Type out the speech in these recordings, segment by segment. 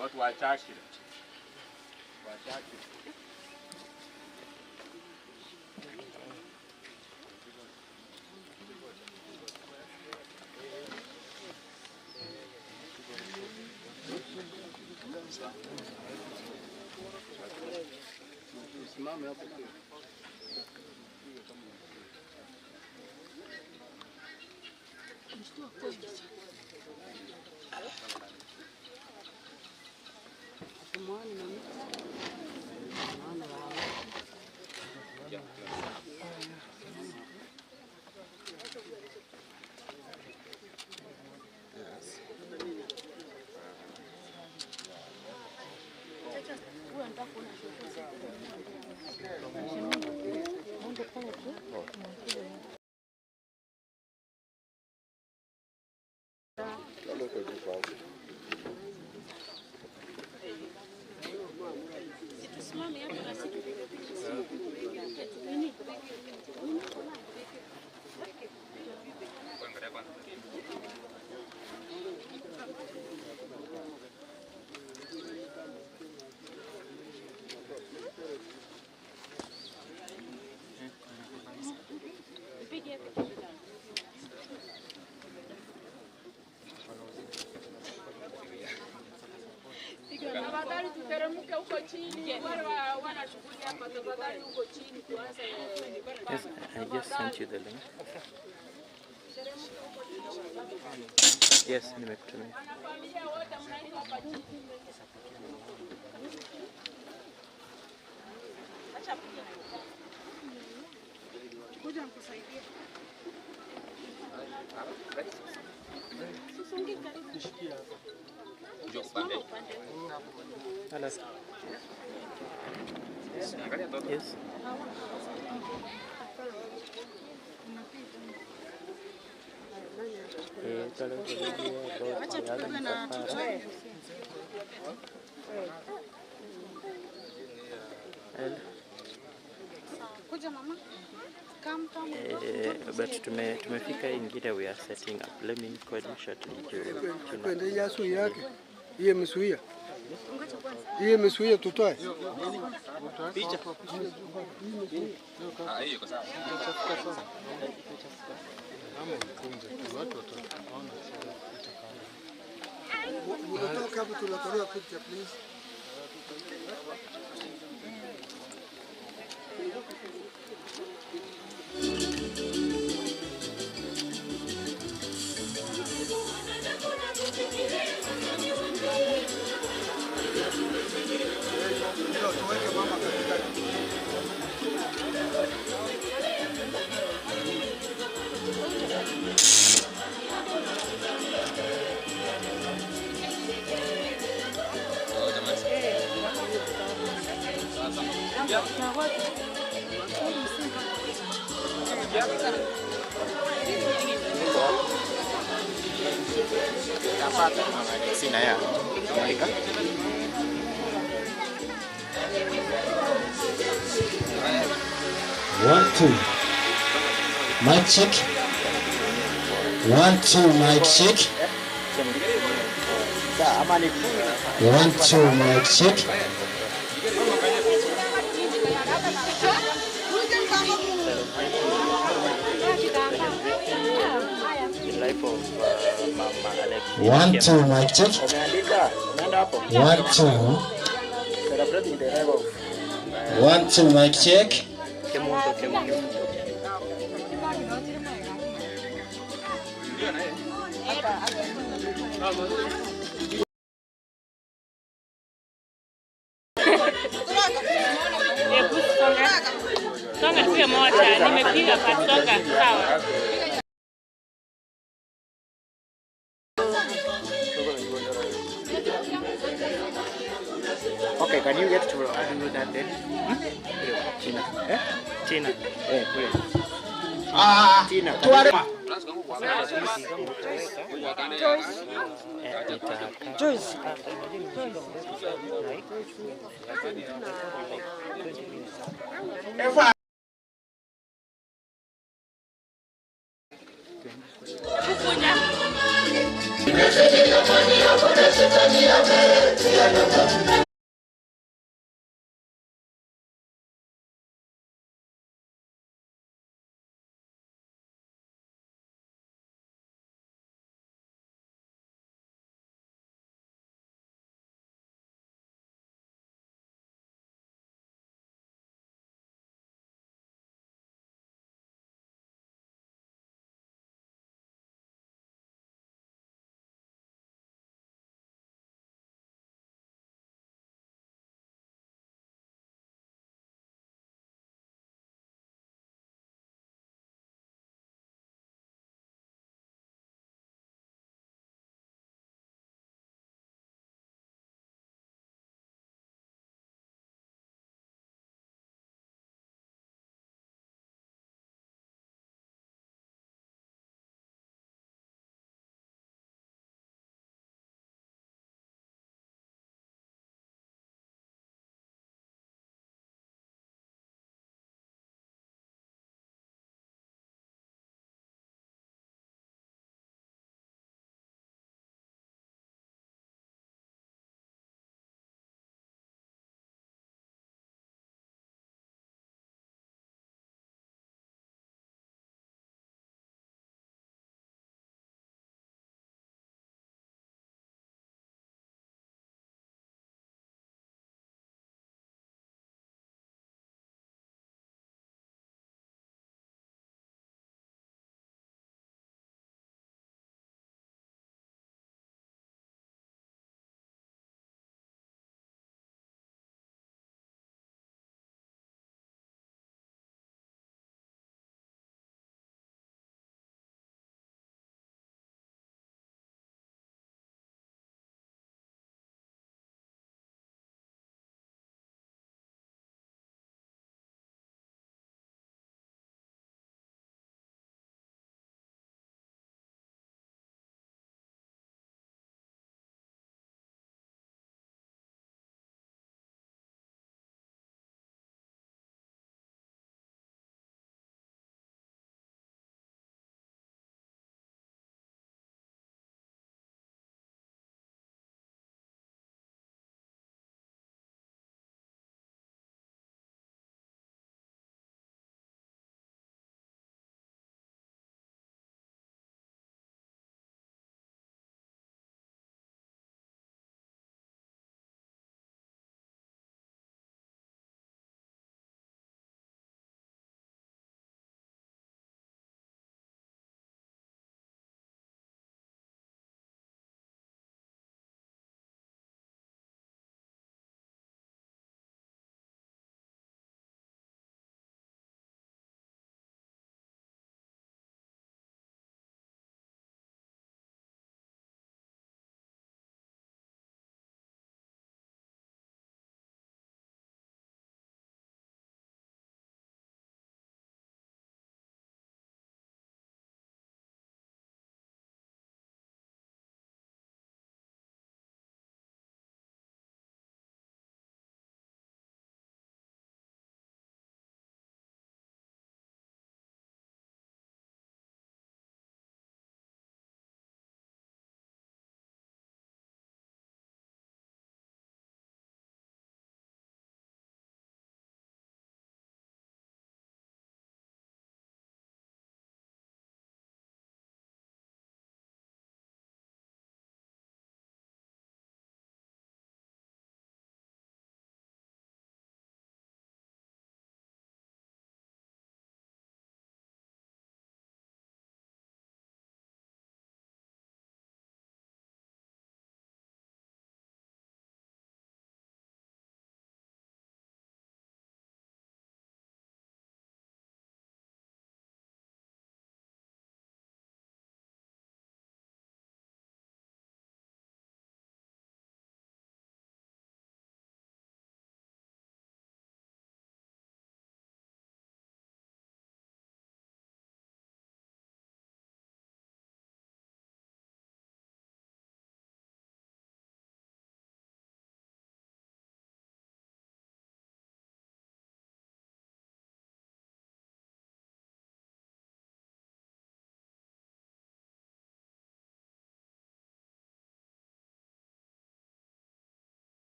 Watu wachache. Simame hapo. Tafadhali tuteremke huko chini. Wale wanashughulia hapa tafadhali huko chini tuanze. Yes, I just sent you the link. Yes, nimekutumia. Wanafamilia wote mnaenda hapa chini. Acha kuja mkusaidie. Songe karibu. Nishikia. Njoo upande. Alas. Yes. Kuja mama. Come. But tumefika ingine, we are setting up. Let me call you shortly to kwende yasu yake. Iye msuia. Iye msuia tutoe. Picha. Hiyo kwa sababu. Watu wataona Unatoka hapo tunatoa picha please. Dapat Alexina ya. Amerika. One, two. Mic check. 1 2 mic check. 1 2 mic check. One, two, mic check. 1 2. 1 2, mic check. Songa pia moja, nimepiga pasonga sawa. Okay, can you get to do that then? China. China. China. Joyce. Joyce.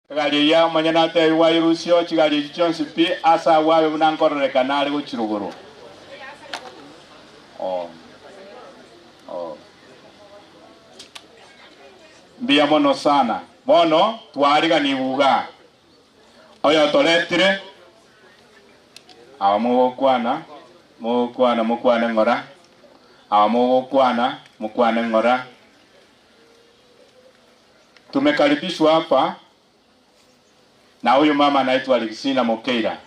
Gali ya manyana te wa irusio chigali chonsi pi asa wawe munankorre kanale go chiruguru. Oh. Mbia mono sana. Bono twariga nibuga. Oyo toletire. Awa mukwana ngora. Awa mukwana ngora. Tumekaribishwa hapa na huyu mama anaitwa Alexina Mokeira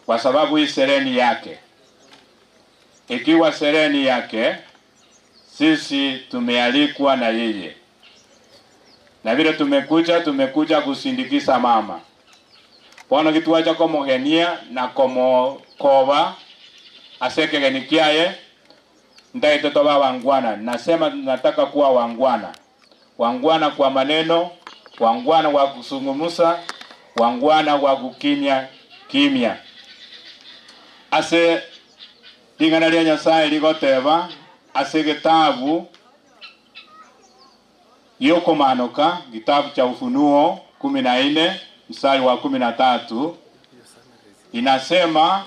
kwa sababu hii sereni yake. Ikiwa sereni yake, sisi tumealikwa na yeye. Na vile tumekuja kusindikiza mama. Pono kituacha komo genia na komo koba aseke genikiaye ndaite toba wangwana. Nasema nataka kuwa wangwana. Wangwana kwa maneno, wangwana kwa kusungumusa, wangwana kwa kimya. Ase lingana lya Nyasaye ligoteba ase gitabu yoko manoka, kitabu cha Ufunuo 14 mstari wa 13 inasema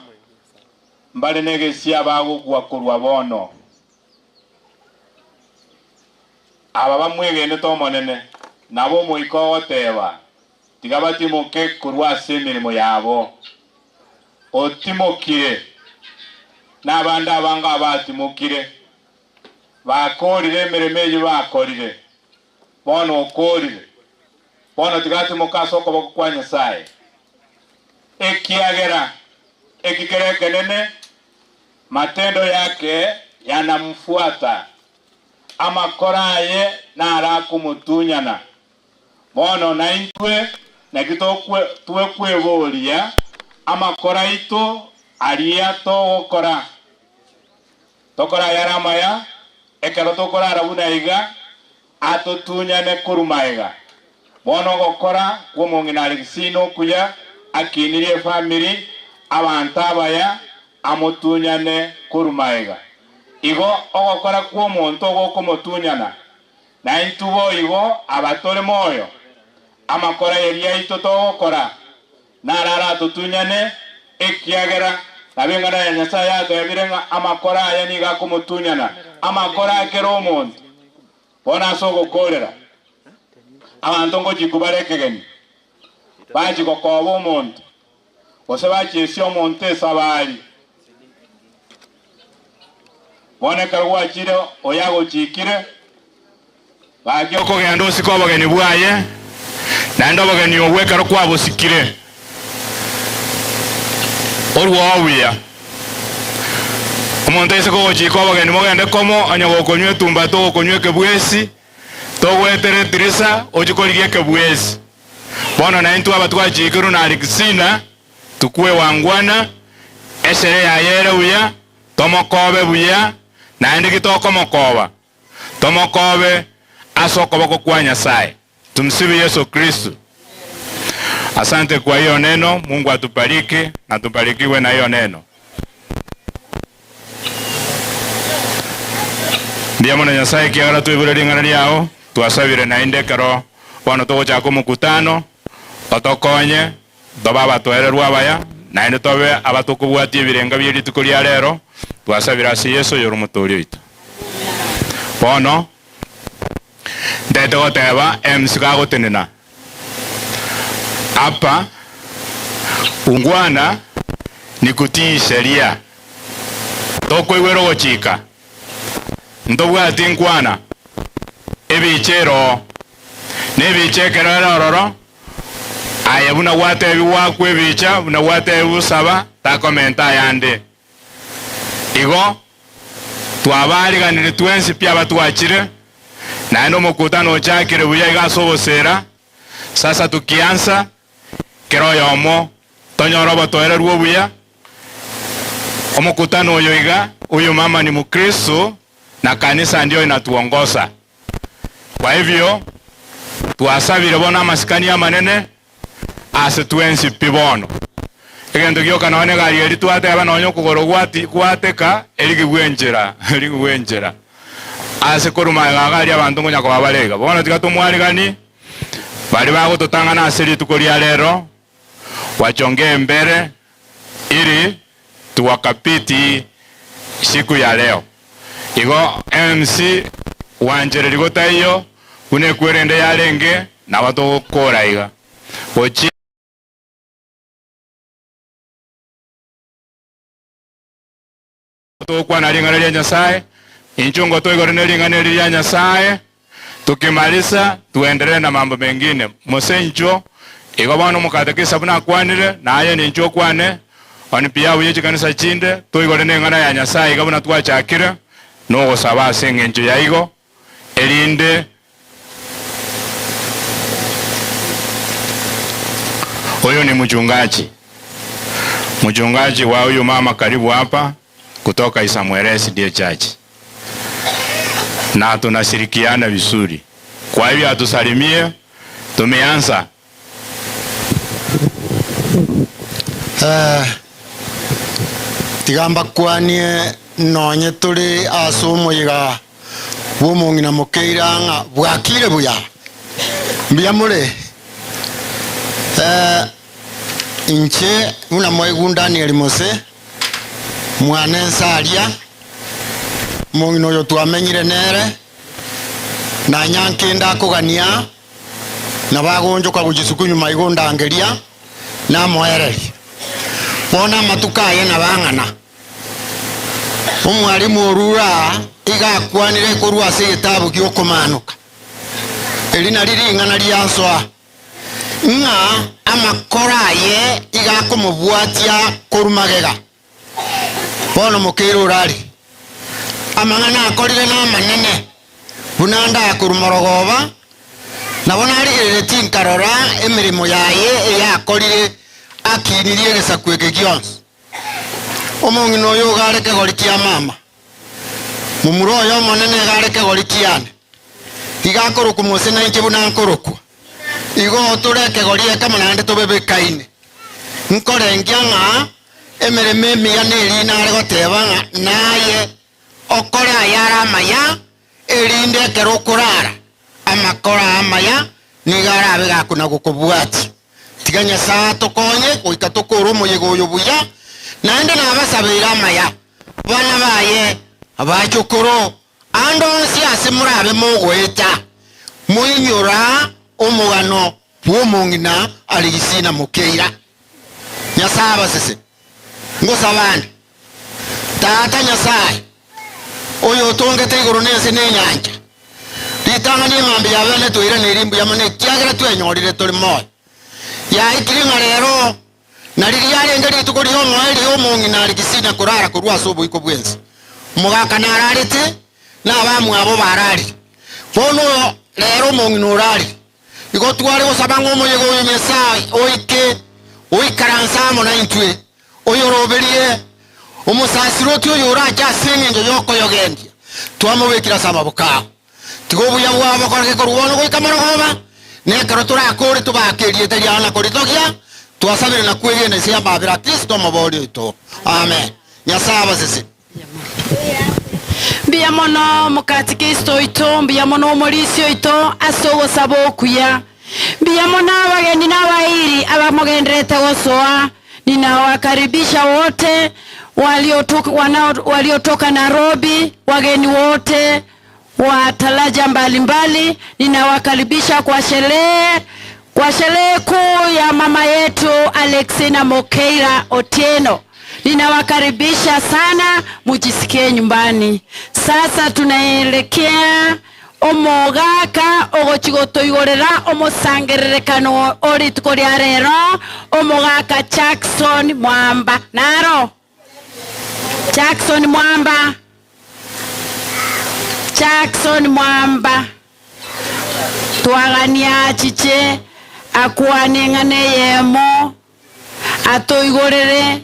mbale negesia bago kwa kurwa bono aba bamwegene to monene nabo muiko oteba tigabati muke kurwa semirimo yabo otimokire n'abandi abanga batimokire bakorire emirimo bakorire bono okorire bono tigati mukaso ko kwa Nyasaye ekiagera ekikerekenene matendo yake yanamfuata ama koraye na arakumutunyana bono naitwe nakitokwe tuwe kwevolia ama koraito alia to okora tokora yaramaya ekero tokora arabuna iga atotunyane kurumaiga bono gokora kwomongina Alexina kuya akinirie family abantu abaya amutunyane kurumaiga igo ogokora kwomonto gokomutunyana na intubo igo abatore moyo amakora yeria ito togokora narara tutunyane ekiagera nabengana ya Nyasaye agabirenga amakora aya niga kumutunyana amakora akero omonto bona sogo kolera abantu ngo jikubarekegeni baji gokobo omonto ose bachi omonto esabali bona karwa chiro oyago chikire bagyo ko gendo siko bageni bwaye na ndo bageni obwekaro kwabo sikire orwawiya omonto ese ko chiko bageni mogende komo anyago konywe tumba to konywe kebwesi to wetere tirisa ojikoligie kebwesi bona na intu abatwa chikiru na Alexina tukue wangwana esere ya yere uya tomokobe buya na ndiki toko mokoba tomokobe asoko bako kwa Nyasaye. Tumsifu Yesu Kristo. Asante kwa hiyo neno. Mungu atubariki na tubarikiwe na hiyo neno. Ndiye mwana Nyasaye kiagara tuibure lingana liao tuasabire na indekero wano toko chako mukutano otokonye dobaba toererwa baya na inde tobe abatukubuatie birenga byeri tukulia lero tuasabira si Yesu yoru mutoli witu bono ndete goteba emsika gotenena hapa ungwana ni kutii sheria tokwegwero gochika ndobwati ngwana ebichero nebichekero erororo aya buna wate biwakwe bicha buna wate busaba ta komenta yande igo twabariganire twensi pya batwachire na ndo mukutano chakire buya igasobosera sasa tukianza kero yomo tonyoroba toererwo buya omukutano oyo iga uyu mama ni Mkristo na kanisa ndio inatuongoza. Kwa hivyo tuasabire bona masikani ya manene ase twensi pibono egento gyoka naone gari eri twate abanonyo kugoro gwateka erigwenjera ase koruma gari abantu ngonya ko babalega bona tigatumwari gani bali bagototangana asiri tukoria lero wachonge mbele ili tuwakapiti siku ya leo. Igo MC wanjere ligota iyo kune kwerende yalenge na watu kora iga ochi to kwa na lingana lya Nyasaye inchungo to igorene lingana lya Nyasaye. Tukimaliza tuendelee na mambo mengine. Mosenjo igo bano mukatekisa buna kwanire naye ninjo kwane oni pia uyeje kanisa chinde to igorene ngana ya Nyasaye igo buna twachakira no gosaba sengenjo yaigo elinde huyo ni mchungaji wa huyu mama karibu hapa kutoka Isamuelesi ndiye church, na tunashirikiana vizuri. Kwa hivyo atusalimie. Tumeanza tigamba kwanie nonye tuli asumuiga bumungina mukeiranga bwakire buya mbia mure inche una mwegunda ni elimose mwana nsalia mungino yo twamenyire nere na nyankenda kugania na bagonjo kwa kujisuku nyuma igonda angeria na moereri bona matukaye na bangana umwalimu orura igakwanire kurwa se gitabu gyokomanuka elina liringana lyanswa nga amakoraye igakomubwatia kurumagega bono mukiro urari amangana akorire na manene bunanda kurumorogoba na bona ari tinkarora emirimo yaye yakorire akinirie gesakweke gyonse omongino yo gareke gorikia mama mumuro yo monene gareke gorikiane igakoro kumose na inke buna nkoroko igo tureke gorie kama nande tobebekaine nkore ngianga emereme miyaneri na arigoteba naye okore ayara maya erinde kerokurara amakora amaya nigara abega kuna gukubwati tiganya saa tokonye goika tokoro moyego yobuya nande na abasabira amaya bana baye abachokoro andonsi asimurabe mogweta muinyura omugano bwomongina Alexina mukeira nyasaba sese ngosabane tata Nyasaye oyo tongete igoro nese nenyanja litanga ni mambi yabene tuire nirimbu yamane kyagera twenyorire tuli moyo ya ikiringa rero nariri yarengeri tukori ho mwali ho mongina Alexina kurara kurwa sobo iko bwenzi mugaka nararite na bamu abo barari bono rero mongina urari iko twari osabango moyego Nyasaye oike oikaransa mona intwe oyoroberie omusasiro tyo yoraja sengenjo yoko yogendia twamubekira sababuka tigobuya bwabo koreke koruwono goikamorogoba nekaro turakore tubakerie tariana koritogia twasabire na kwegene sia babira Kristo mabori ito amen nyasaba sisi mbia mono mukatikisto ito mbia mono morisio ito asogo sabokuya mbia mono abageni n'abairi abamugendrete gosoa ninawakaribisha wote waliotoka Nairobi, wageni wote wa taraja mbalimbali ninawakaribisha kwa sherehe kuu ya mama yetu Alexina Kemunto Otieno. Ninawakaribisha sana, mujisikie nyumbani. Sasa tunaelekea omogaka ogochigoto igorera omosangererekano ori tukoria rero omogaka Jackson Mwamba naro Jackson Mwamba twagania chiche akwanengane yemo atoigorere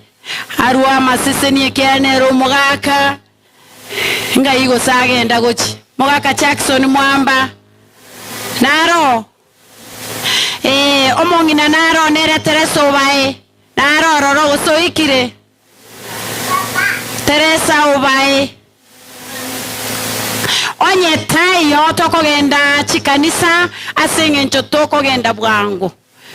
arwa maseseni ekeanero omogaka ngaigo sagenda gochi mogaka Jackson Mwamba naro omongina naro nere Teresa obae naro roro gosoikire Teresa obae onye tayo no tokogenda chikanisa aseng'encho tokogenda bwangu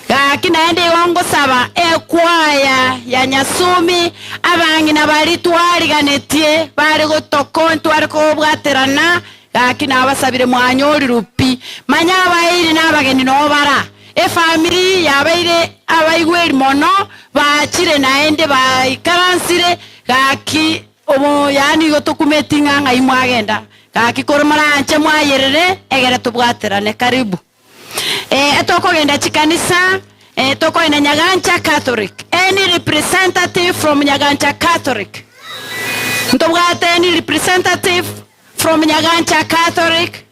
gaki naende igongo saba ekwaya ya Nyasumi abang'ina bari twariganetie bari gotoko ntwari kobwaterana gaki nabasabire mwanyori rupi manya abairi n'abageni no bara efamily yabaire abaigweri mono bachire naende baikaransire gaki omo yani gotokumetinga ngai mwagenda gaki koromara mwayerere egere tubwaterane karibu etokogenda chikanisa tokogenda Nyagancha Catholic. Any representative from Nyagancha Catholic ntobwate any representative from Nyagancha Catholic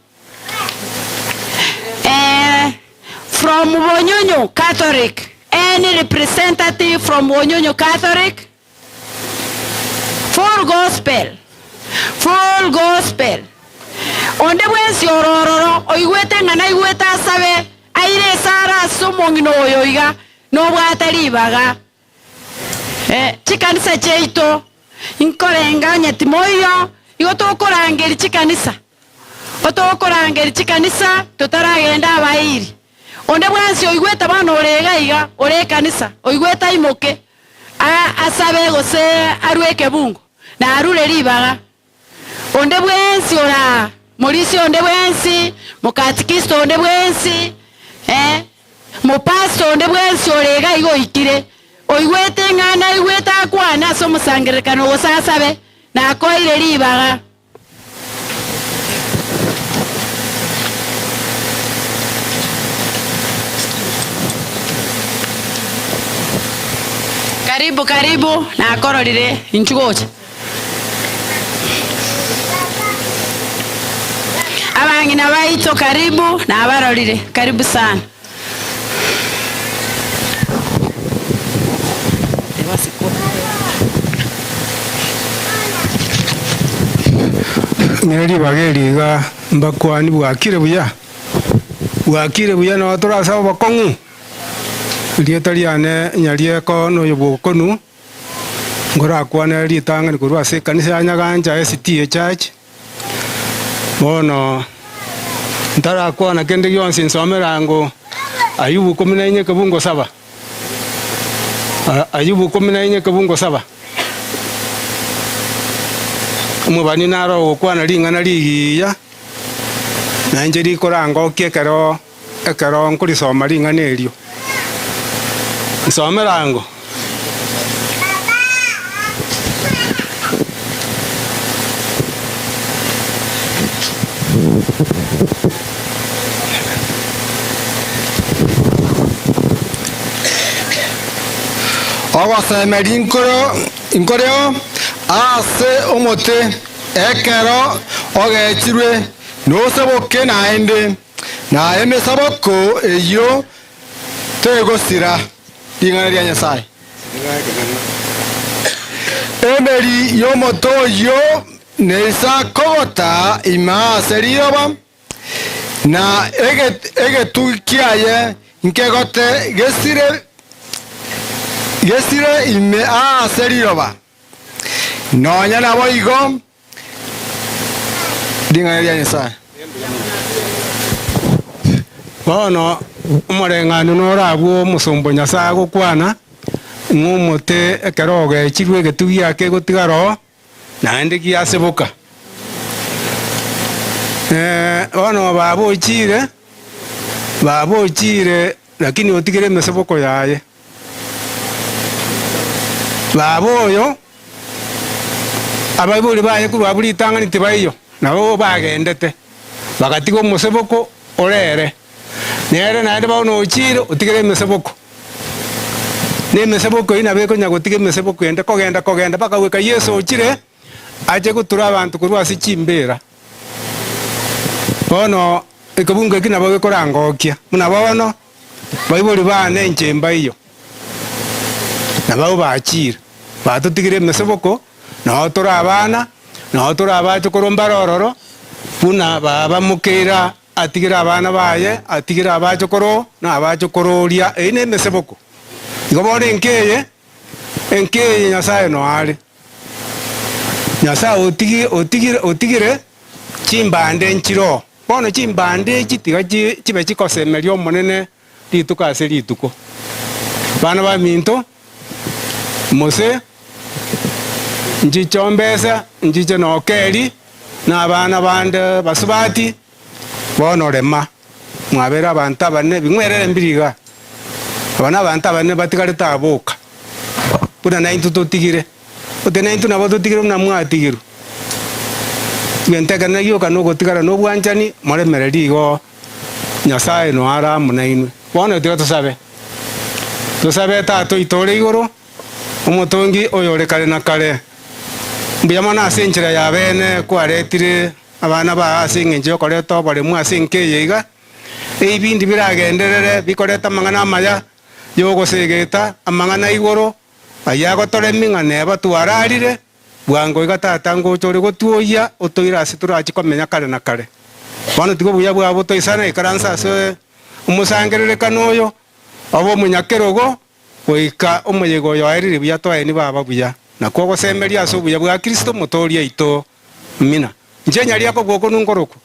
from Wonyonyo Catholic. Any representative from Wonyonyo Catholic. Full gospel onde bwensi orororo oigwete ngana igweta sabe aire sara sumongino oyoiga no bwataribaga chikanisa cheito inkorenga nyetimoyo igotokorangeri chikanisa otokorangeri chikanisa totaragenda abairi onde bwensi oigweta bana orega iga ore kanisa oigweta imoke asabe gose arweke bungo na arure ribaga onde bwensi ora Morisi onde bwensi mukatikisto onde bwensi mupasto onde bwensi orega igo ikire oigwete ngana igweta kwana so musangerekano gosasabe na koire ribaga karibu na kororire inchugocha abang'ina baito karibu na abarorire karibu sana Neri bageriga mbakwani bwakire buya no turasaba bakongu rieta riane nyarieko no yobokonu ngora kwana ritanga ni kurwa se kanisa ya Nyagancha ST Church bono ntara kwana kende yonse nsomerango Ayubu 14 kabungo 7 Ayubu 14 kabungo 7 umubani naro kwana lingana ligiya nanje likorango kekero nkuri soma lingana elyo nsomerango Ogosemeri inkoreo ase omote ekero ogechirwe noseboke naende na emesaboko eyo tegosira lingana lya Nyasaye emeri yomoto yo nesa kogota ima seriyoba na egetukiaye nkegote gesire ime seriyoba nonya nabo igo lingana lya Nyasaye bono umurengano norabwo musumbo Nyasaye gukwana ng'omote ekero ogechirwe egetugi ake gotigaro naende giaseboka bono babochire lakini otigire emeseboko yaye baboyo abaibuli baye kurwa bulitanganite baiyo nabo bagendete bagatiga omoseboko orere nere naende bono ochire otigire emeseboko nemeseboko ina beko nyagotiga emeseboko ende kogenda paka weka Yesu ochire aje gutura abantu kurwa sichimbera bono ekabunga kina bawe korangokia muna bono baibuli bane enchemba iyo nabo bachira batutigire emeseboko no tora abana no tora abacho koromba rororo buna baba mukira atigira abana baye atigira abacho koro na abacho kororia ine emeseboko igobone enkeye Nyasaye no ari Nyasaye otigire chimbande nchiro bono chimbande chitiga chibe chikosemeria omonene rituko ase rituko bana ba minto mose nchichombesa nchiche nokeri na bana bande basubati bono rema mwabera abantu abane bingwerere mbiriga abana abantu abane batigarete aboka buna naintu totigire ote naintu nabo totigire na mwatigiru benteka na yoka no gotigara no bwanjani moremereri igo nyasaye no ara munainwe bono tiga tusabe tato itore igoro umutongi oyore kare na kare mbiyama na asenjira ya bene kwaretire abana ba asingenje okoreto bare mu asinke yiga ebindi biragenderere bikoreta mangana amaya yogosegeta amangana igoro ayago toreminga neba tuararire bwango igatata ngo chore gotuoya otoira asitura achikomenya kare na kare bono tigo buya bwabo toisana ikaransa se umusangerere kanoyo abo munyakerogo oika omuyego yoerire buya toeni baba buya nakwo gosemeria aso buya bwa Kristo motoria ito mina njenya liako bwoko nungoroko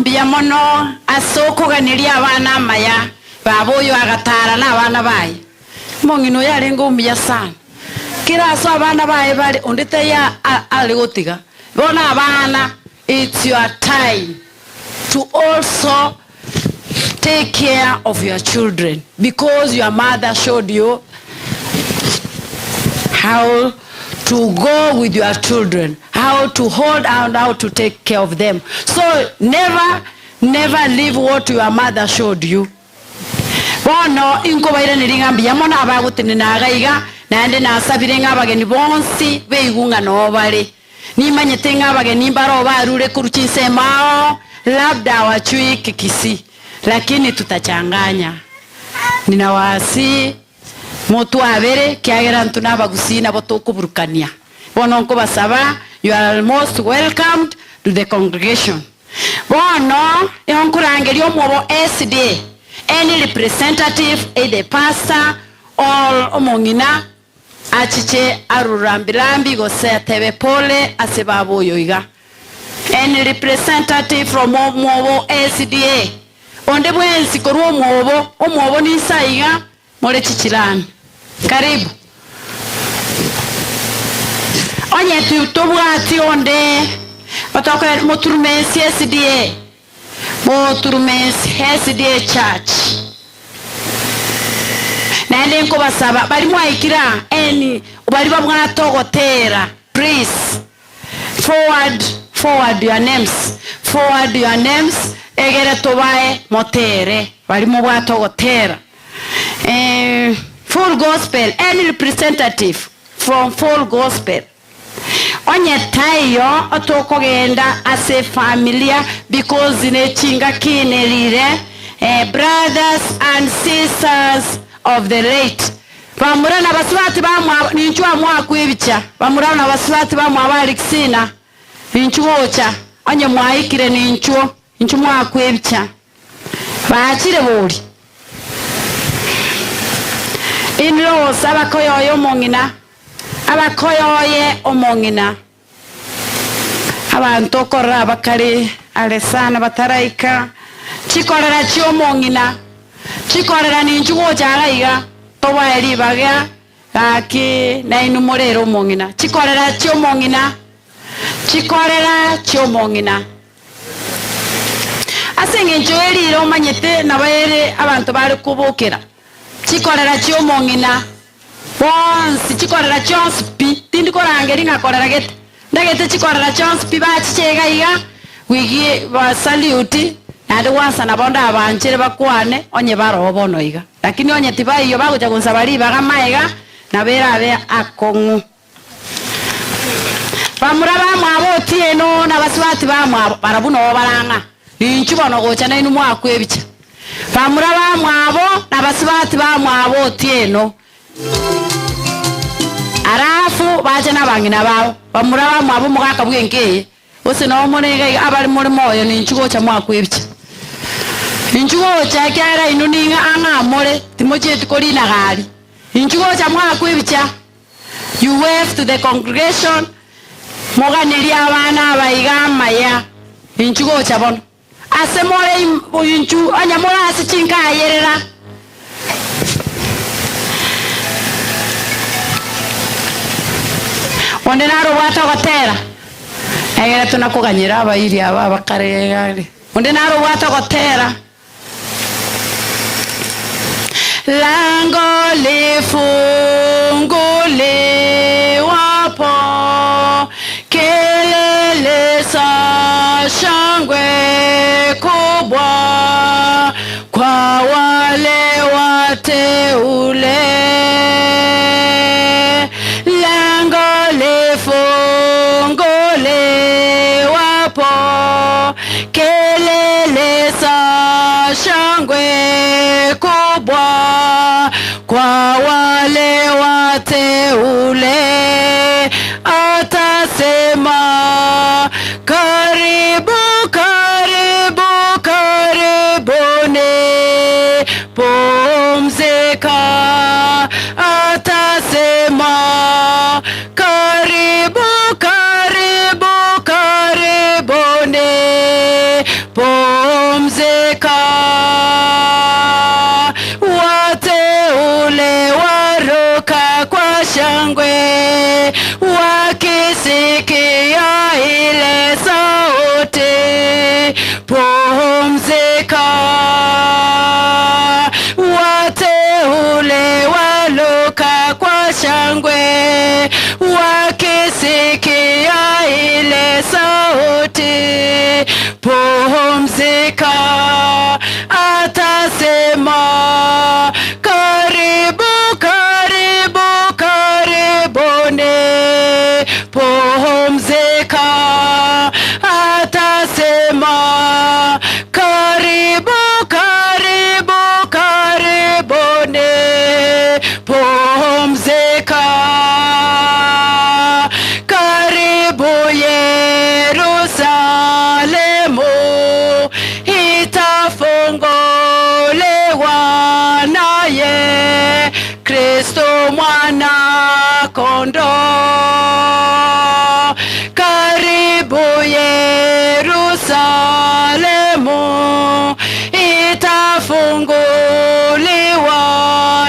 biyamono asoko ganiria abana maya baboyo agatara na abana baye mongino yari ngumya sana kira so abana baye bali ondite ya ali gotiga bona abana it's your time to also take care of your children because your mother showed you how to go with your children, how to hold and how to take care of them. So never leave what your mother showed you. Bono inko baira niringambi yamona abagutene nagaiga nande nasabire ngabageni bonsi beigunga no bale nimanyete ngabageni mbaro barure kuruchisemao labda wachui kikisi lakini tutachanganya. Ninawasi motu abere kiagera ntuna bagusina botokuburukania bono nko basaba you are most welcomed to the congregation. Bono yonkurangerio mwobo SDA any representative the pastor all omongina achiche arurambirambi gose tebe pole asebabo yoiga any representative from mwobo SDA onde bwensi koruo mwobo ni saiga mole chichirani karibu onye tutobwati onde batoka moturumesi SDA moturumesi SDA church nande nko basaba bali mwaikira eni bali babwana togotera please forward your names egere tobae motere bali mu bwatogotera full gospel any representative from full gospel onye tayo otokogenda as a familia because nechinga kinerire brothers and sisters of the late bamurana baswati bamwa ninchwa mwa kwibicha bamurana baswati bamwa Alexina ninchuocha onye mwaikire ninchuo mwa kwibicha baachire boli inlaws abakoyoye omongina abakoyoye omongina abantu okora abakali alesana bataraika chikorera chiomongina chikorera ninjugo charaiga tobaeli baga aki nainu morero omongina chikorera chiomongina asenge njoeli romanyete nabaere abantu bali kubukira chikorera chiomongina bonsi chikorera chonspi tindikorange ngakorera gete ndagete chikorera chonspi bachichega iga wigi ba salute nade wansa nabonda abanjire bakwane onye barobono iga lakini onye tibayo bagoja kunsabali bagamaiga nabera abe akongu bamuraba mwabo Otieno na baswati bamwabo barabuno baranga inchubono gocha nainu mwakwebicha bamuraba mwabo na baswati bamwabo Otieno arafu baje nabangina bawo bamuraba mwabo mugaka bwengeye ose no monega abali muri moyo ninchugo cha mwakwebicha inchugo cha kyara inuninga anga more timoje tukolina gali inchugo cha mwakwebicha you wave to the congregation muganiria abana baigamaya inchugo chabon asemore inchu anyamora asichinka yerera onde naro wata gotera egere tunakuganyira abairi aba bakare onde naro wata gotera lango lifungule wapo kelele sa shangwe kubwa kwa wale wateule. Lango lifungule wapo kelele sa shangwe kubwa kwa wale wateule. Atasema karibu karibu karibuni pumzika. Atasema karibu karibu karibuni pumzika. Wateule waruka kwa shangwe wakisikia ile sauti pumzika. Wateule waruka kwa shangwe wakisikia ile sauti pumzika. Atasema karibu karibu karibuni pumzika. Atasema karibu karibu karibuni pumzika. Karibu Yerusalemu itafunguliwa naye Kristo mwana kondoo. Karibu Yerusalemu itafunguliwa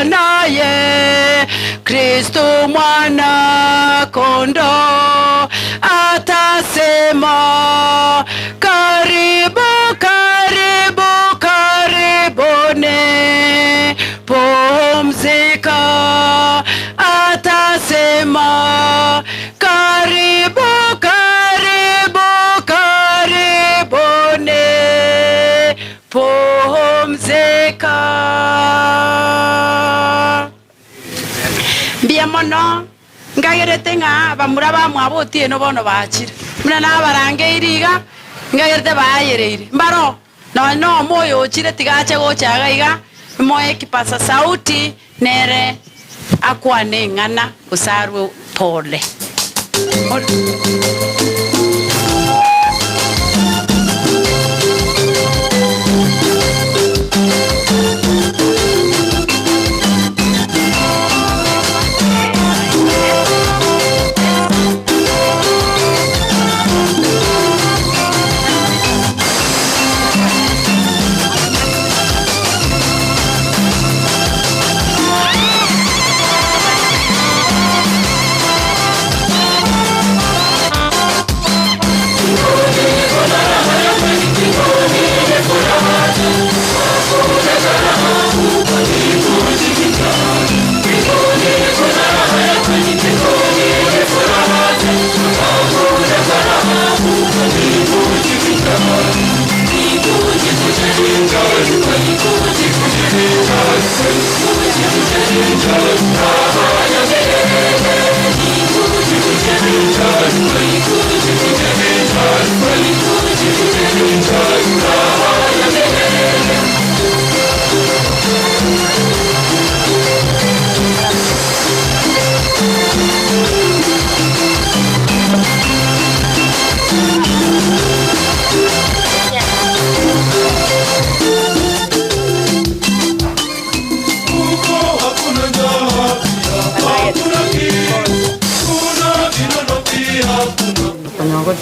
naye Kristo mwana kondoo. Atasema karibu karibu karibuni pumzika. Atasema karibu karibu karibuni pumzika. Mbia mono ngagerete nga bamura bamwabo Otieno bono bachire muna nabarange iriga ngagerete bayereire mbaro no moyo ochire tigache gochaga iga moye kipasa sauti nere akwane ngana usarwe pole.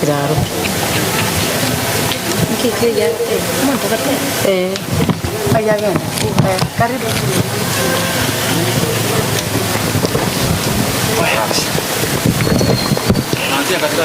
kiraro kikija aya gani karibu Nanti katika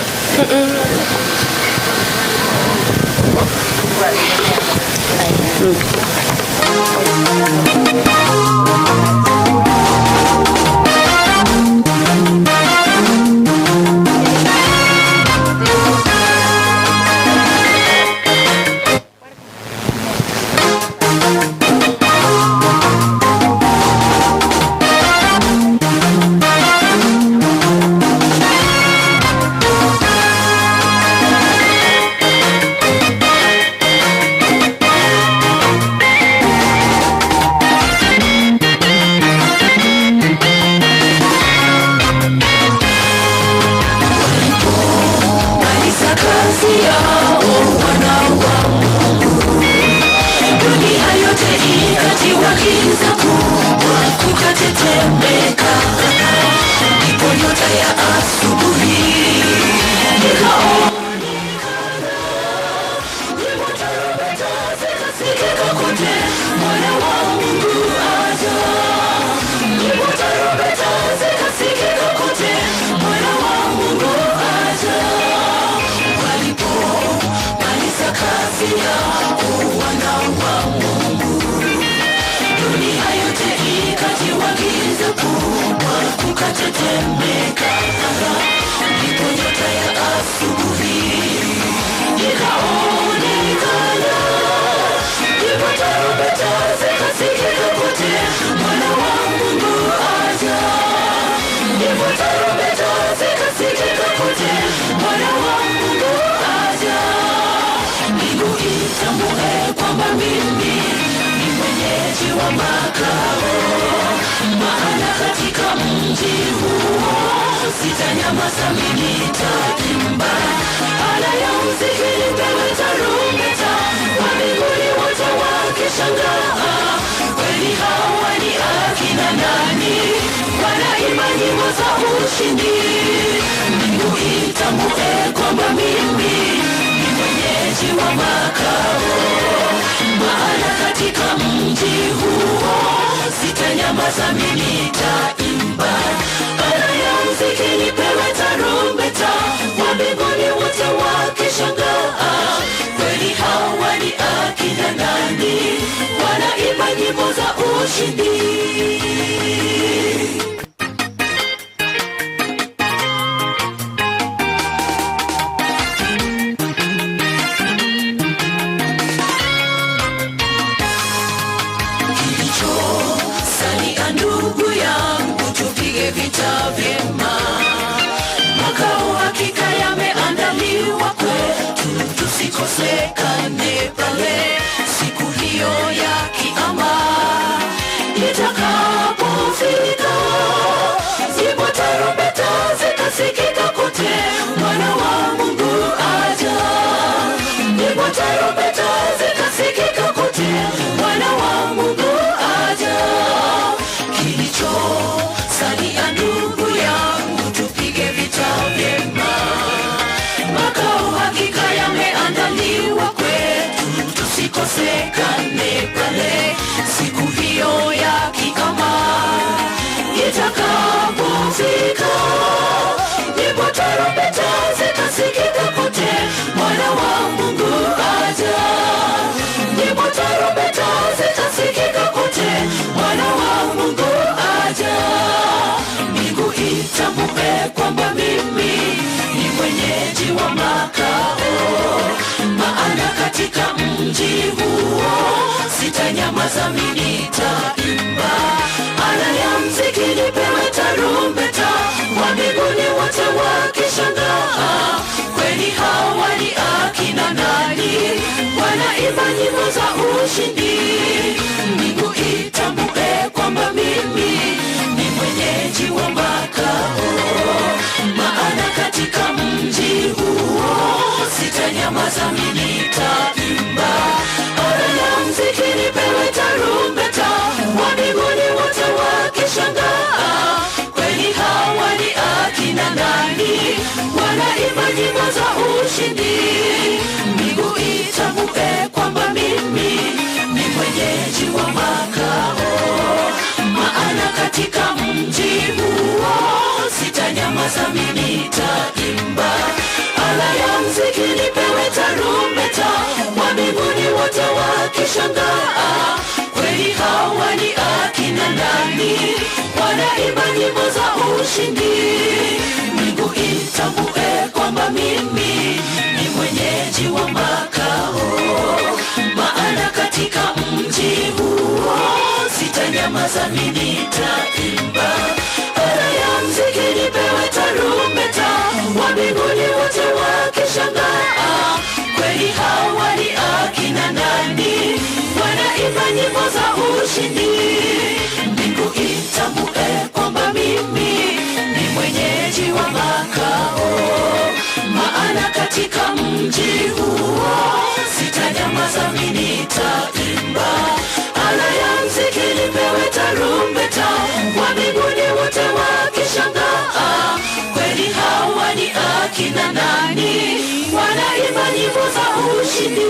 Kweli hawa ni akina nani? Wanaimba nyimbo za ushindi, mbingu itambue kwamba mimi ni mwenyeji wa makao. Maana katika mji huo sitanyamaza, mimi nitaimba. Ala ya mziki nipewe tarumbeta, wa mbinguni wote wakishangaa. Kweli hawa ni akina nani? Wanaimba nyimbo za ushindi, mbingu itambue kwamba mimi ni mwenyeji wa makao. Maana katika mji huo sitanyamaza, mimi nitaimba. Ala ya mziki nipewe tarumbeta, wa mbinguni wote wakishangaa. Kweli hawa ni akina nani? Wanaimba nyimbo za ushindi, mbingu itambue kwamba mimi ni mwenyeji wa makao. Maana katika mji huo sitanyamaza, mimi nitaimba. Ala ya mziki nipewe tarumbeta, wa mbinguni wote wakishangaa. Kweli hawa ni akina nani? Wanaimba nyimbo za ushindi.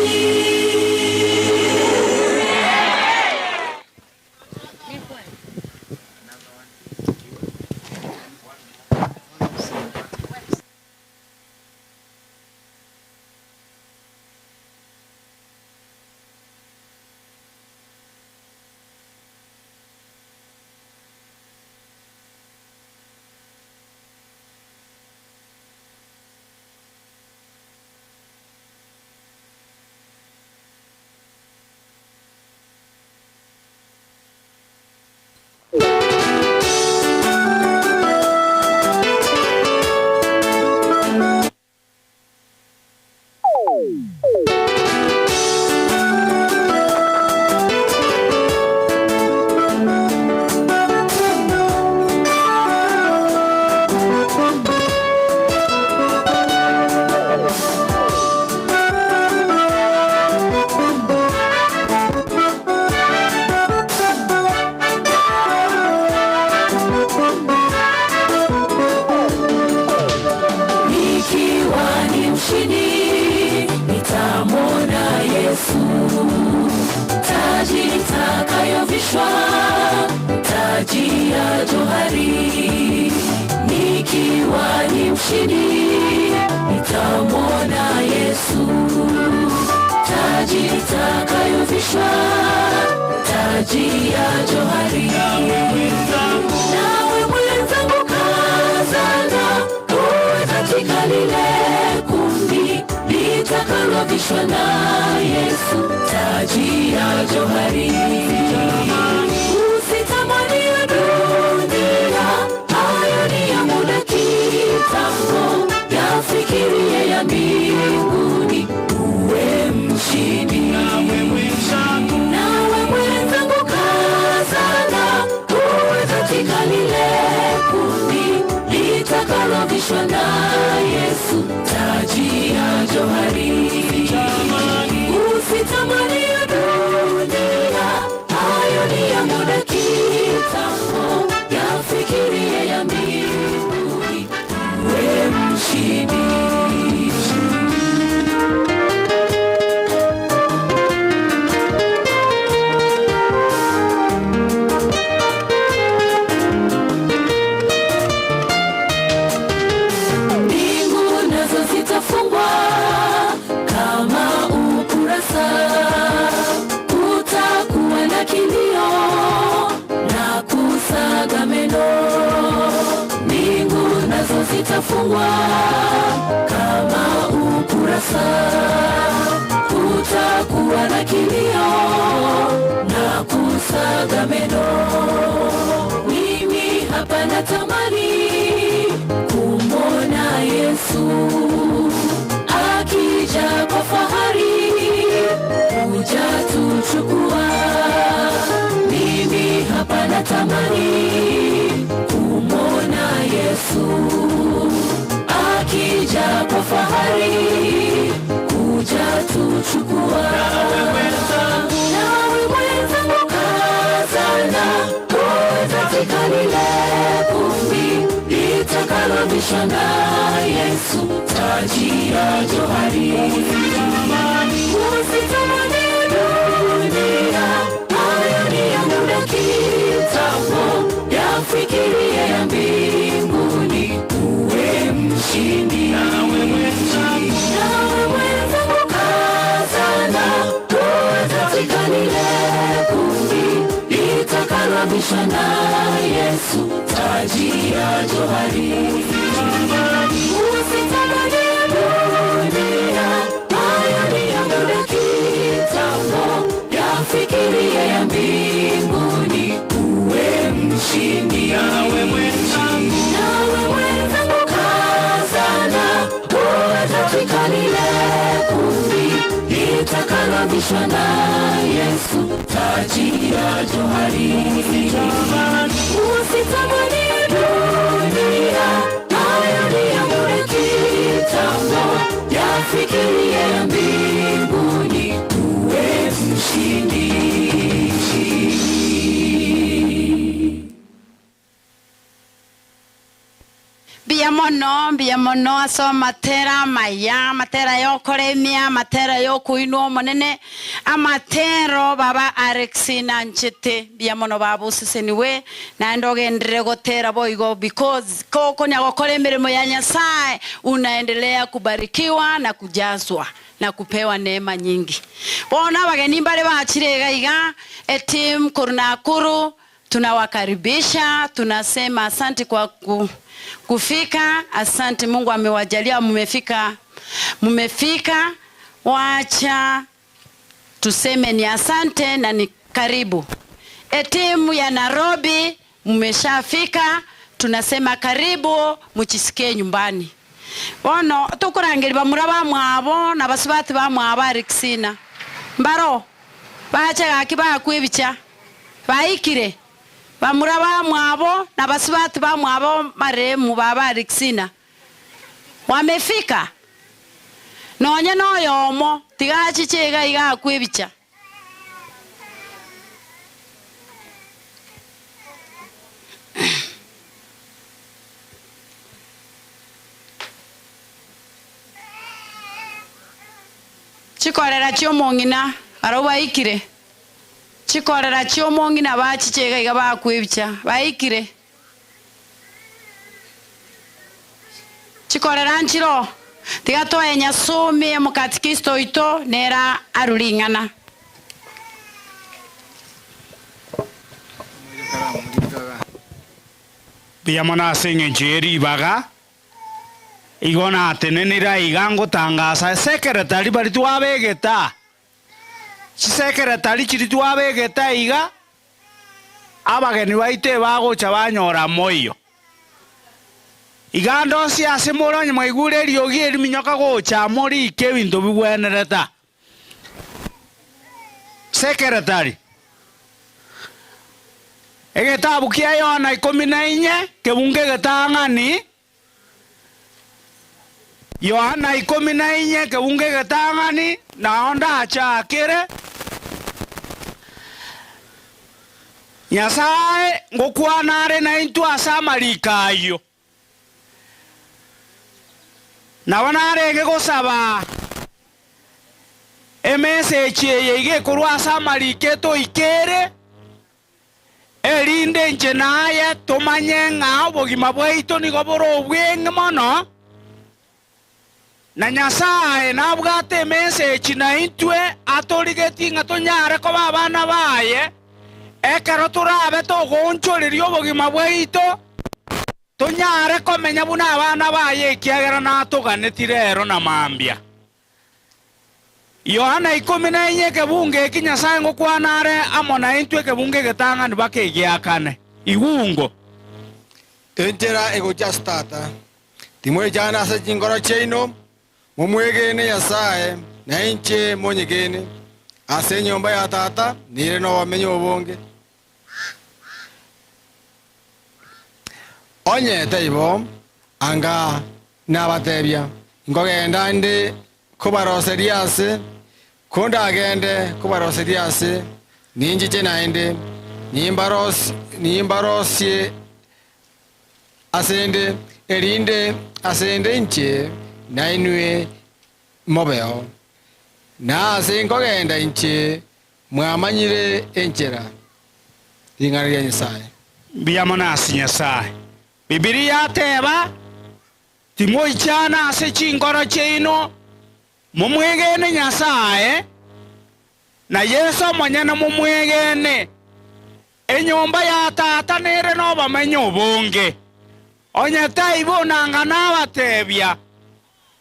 Itakaribishwa na Yesu, taji ya johari. Usitamani dunia, haya ni ya muda kitambo. Yafikirie ya mbinguni, uwe mshindi. Nawe mwenzangu kazana, uwe katika lile kundi. Itakaribishwa na Yesu, taji ya johari. Usitamani dunia, haya ni ya muda kitambo. Yafikirie ya mbinguni, uwe mshindi. Nawe mwenzangu kazana, uwe katika lile kundi. Itakaribishwa na Yesu, taji ya johari. Usitamani dunia, haya ni ya muda kitambo. Yafikirie ya mbinguni, uwe mshindi. Biamono aso matera maya, matera yo koremia, matera yo kuinua monene, amatero baba Alexina nchete. Biamono babu siseniwe na ndoge ndregotera boigo because koko nyago koremere mo ya Nyasaye unaendelea kubarikiwa na kujazwa na kupewa neema nyingi. Bona bageni mbale bachirega iga etim Kurunakuru tunawakaribisha, tunasema asante kwa kufika. Asante, Mungu amewajalia mumefika. Wacha tuseme ni asante na ni karibu. Timu ya Nairobi mmeshafika, tunasema karibu, muchisikie nyumbani. Ono tukurangiri bamuraba mwabo na basubati ba mwabo Alexina mbaro bacha gakiba kwibicha baikire bamuraba mwabo na basubati ba mwabo maremu baba Alexina wamefika. Nonye noyomo tigachi chega iga kwibicha. Chikorera chiomongina aroba ikire. Chikorera chiomongina bachi chega iga bakwibicha baikire. Chikorera nchiro tigato enyasumi mukatikisto ito nera arulingana. Biamona singe njeri baga igona tenenira igango tangasa secretary bari tuabegeta secretary chiri tuabegeta iga abageni baite bagocha banyora moyo igando si asemoro nyuma igure riogi eriminyoka gocha mori ke bintu bigwenereta secretary egetabu kia Yohana 14 kebunge getang'ani Yohana 14 kebunge getang'ani naonda achakire Nyasaye ngokwanare na intu asamarikayo na wanarege gosaba message yege kurwa asamariketo ikere erinde nche naye tumanye ng'a obogima bwaito nigo boro obweng'e mono na Nyasaye nabwate message na intwe atorigeti ng'a tonyare koba abana baye ekero turabe togonchoreria obogima bwaito tonyare komenya buna abana baye ekiagera natoganetire ero na mambia. Yohana 14 kebunge eki Nyasaye ngokwanare amona intwe kebunge getang'ani bakegiakane igungo entera ego just starta timwe jana ase jingoro cheino mumwegene Nyasaye na inche monyegene ase nyomba ya tata nire no wamenye obonge onye teibo anga nabatebya ngogenda ndi kubaroseriase konda agende kubaroseriase ninjije naende nimbarosie asende erinde asende nche na inwe mobeo na asengo genda nche mwamanyire enchera ing'ana rya Nyasaye biyamona ase Nyasaye Bibilia teba timoichana ase chingoro cheino mumwegene Nyasaye na Yesu mwenyene mumwegene enyomba ya tata nere no bamenye obonge onye taibo nanga nabatebya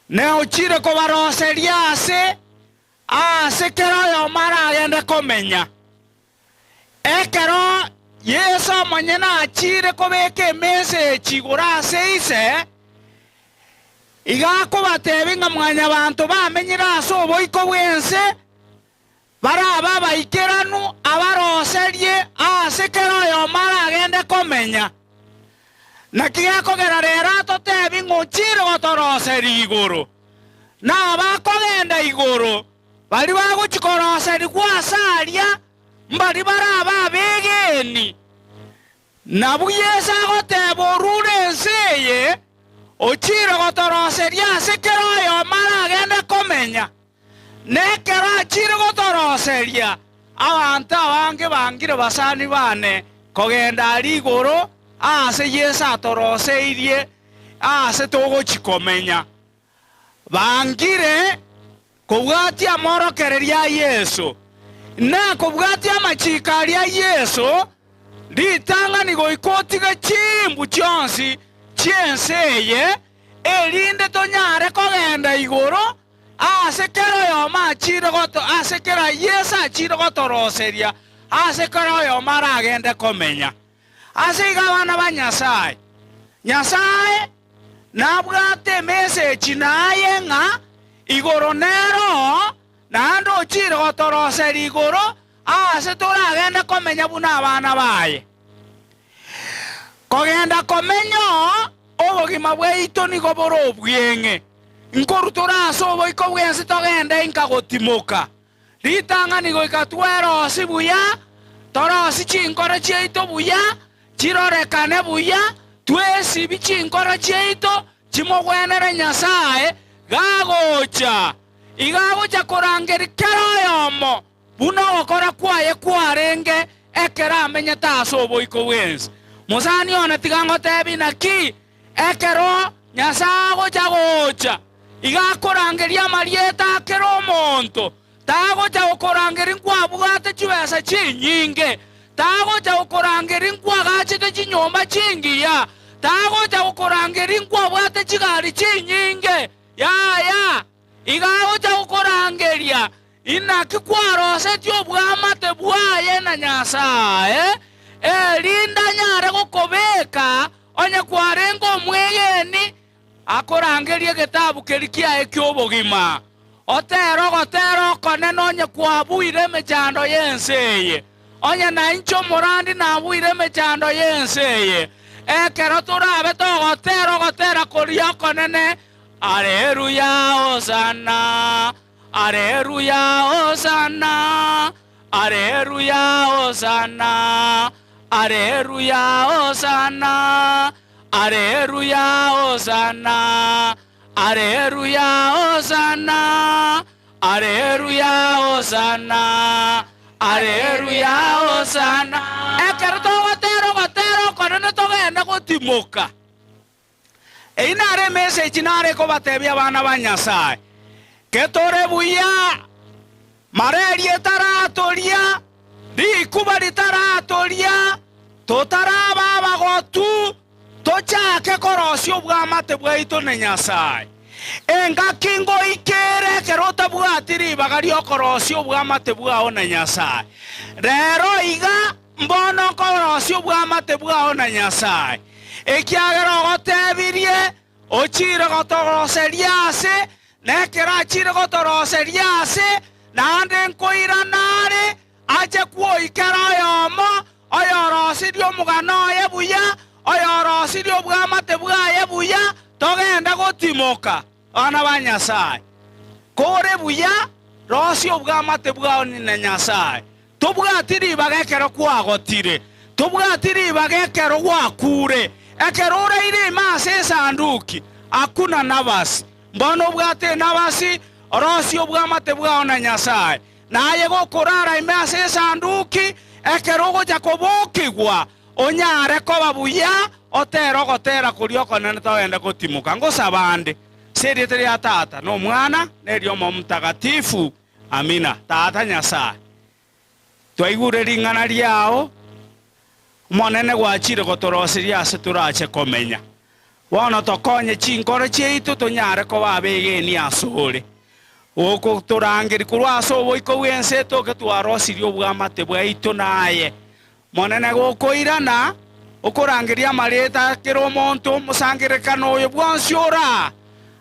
ne ochire ko baroseria ase kero yo mara agende komenya ekero Yesu mwenyene achire ko beke message igura ase ise igako batebi nga mwanya abantu bamenyira ase oboiko bwense baraba baikeranu abaroserie ase kero yo mara agende komenya na kigakogera rero atotebi ng'uchire gotoroseri iguru na abakogenda iguru bari bagochikoroseri gwasaria mbari baraba abegeni nabu Yesu agoteba orure enseye ochire gotoroseri ase kero yo mara agende komenya nekero achire gotoroseria abantu abange bangire basani bane kogenda ari iguru ase Yesu atoroseirie ase togochikomenya bangire kobwatia amorokereria Yesu na kobwatia amachikaria Yesu ritang'ani goikotiga chimbu chionsi chienseye erinde tonyare kogenda iguru ase kero yo machire goto ase kero Yesu achire gotoroseria ase kero yo mara agende komenya ase igabana ba Nyasaye nabwate message naye ng'a igoro nero nando ochire gotoroseri igoro ase turagende komenya buna abana baye kogenda komenyo obogima bwaitu nigo boro obweng'e nkorutora ase oboiko bwensi togende nkagotimoka ritang'ani goika twerosi buya torosi chinkoro chiaitu buya chirorekane buya twesibi chinkoro chiaitu chimogwenere Nyasaye gagocha igagocha korangeri kero yomo buna okora kwaye kwarenge ekera amenyeta ase oboiko bwensi musani one tigangotebi naki ekero Nyasaye gocha gocha igakorangeria amarieta akero omonto tagocha gokorangeri nkwabwate chibesa chinyinge tagocha gokorangeri nkwagachete chinyomba chingiya tagocha gokorangeri nkwabwate chigari chinyinge ya igagocha gokorangeria inaki kwaroseti obwamate bwaye na Nyasaye erinda nyare gokobeka onye kwarengo omwegeni akorangerie getabu kerikia ekyobogima otero gotero kone nonye kwabuire emechando yenseye onye na incho morandi nabuire emechando yenseye ekero turabe togotero gotera koria konene aleluya hosana aleluya hosana aleluya hosana aleluya hosana aleluya hosana aleluya hosana aleluya hosana aleluya hosana ekero togotero konene togenda gotimoka einare message nare ko batebia bana ba Nyasaye ketore buya marerie taratoria rikuba ritaratoria totaraba bagotu tochake korosio bwamate bwaitu ne Nyasaye enga kingo ikere kerota bwatiri bagario korosio bwamate bwao na Nyasaye rero iga mbono korosio bwamate bwao na Nyasaye ekiagero gotebirie ochire gotoroseriase nekera chire gotoroseriase nande nkoiranare aje kuoikera yomo oyorosirio mugano ye buya oyorosirio bwamate bwaye buya togenda gotimoka bana ba Nyasaye kore buya rosio bwamate bwao ni na Nyasaye tobwatiri bagekero kwagotire tobwatiri bagekero gwakure ekerura ile mase sanduki hakuna nabasi mbono bwate nabasi orosi obwamate bwaona Nyasaye naye gokurara imase sanduki ekerogo jakobokigwa onyare koba buya otero gotera kurio konene toende gotimuka ngosabande seriete ya tata no mwana neryo mutagatifu amina. Tata Nyasaye twaigure ringana riao monene gwachire gotorosiria ase turache komenya bono tokonye chinkoro chiaitu tonyare koba begeni asore oko turangeri kurwa so boiko wense toke twarosirie obwamate bwaitu naye monene gokoirana okorangeria amareta kero omonto musangerekano oyo bwansiora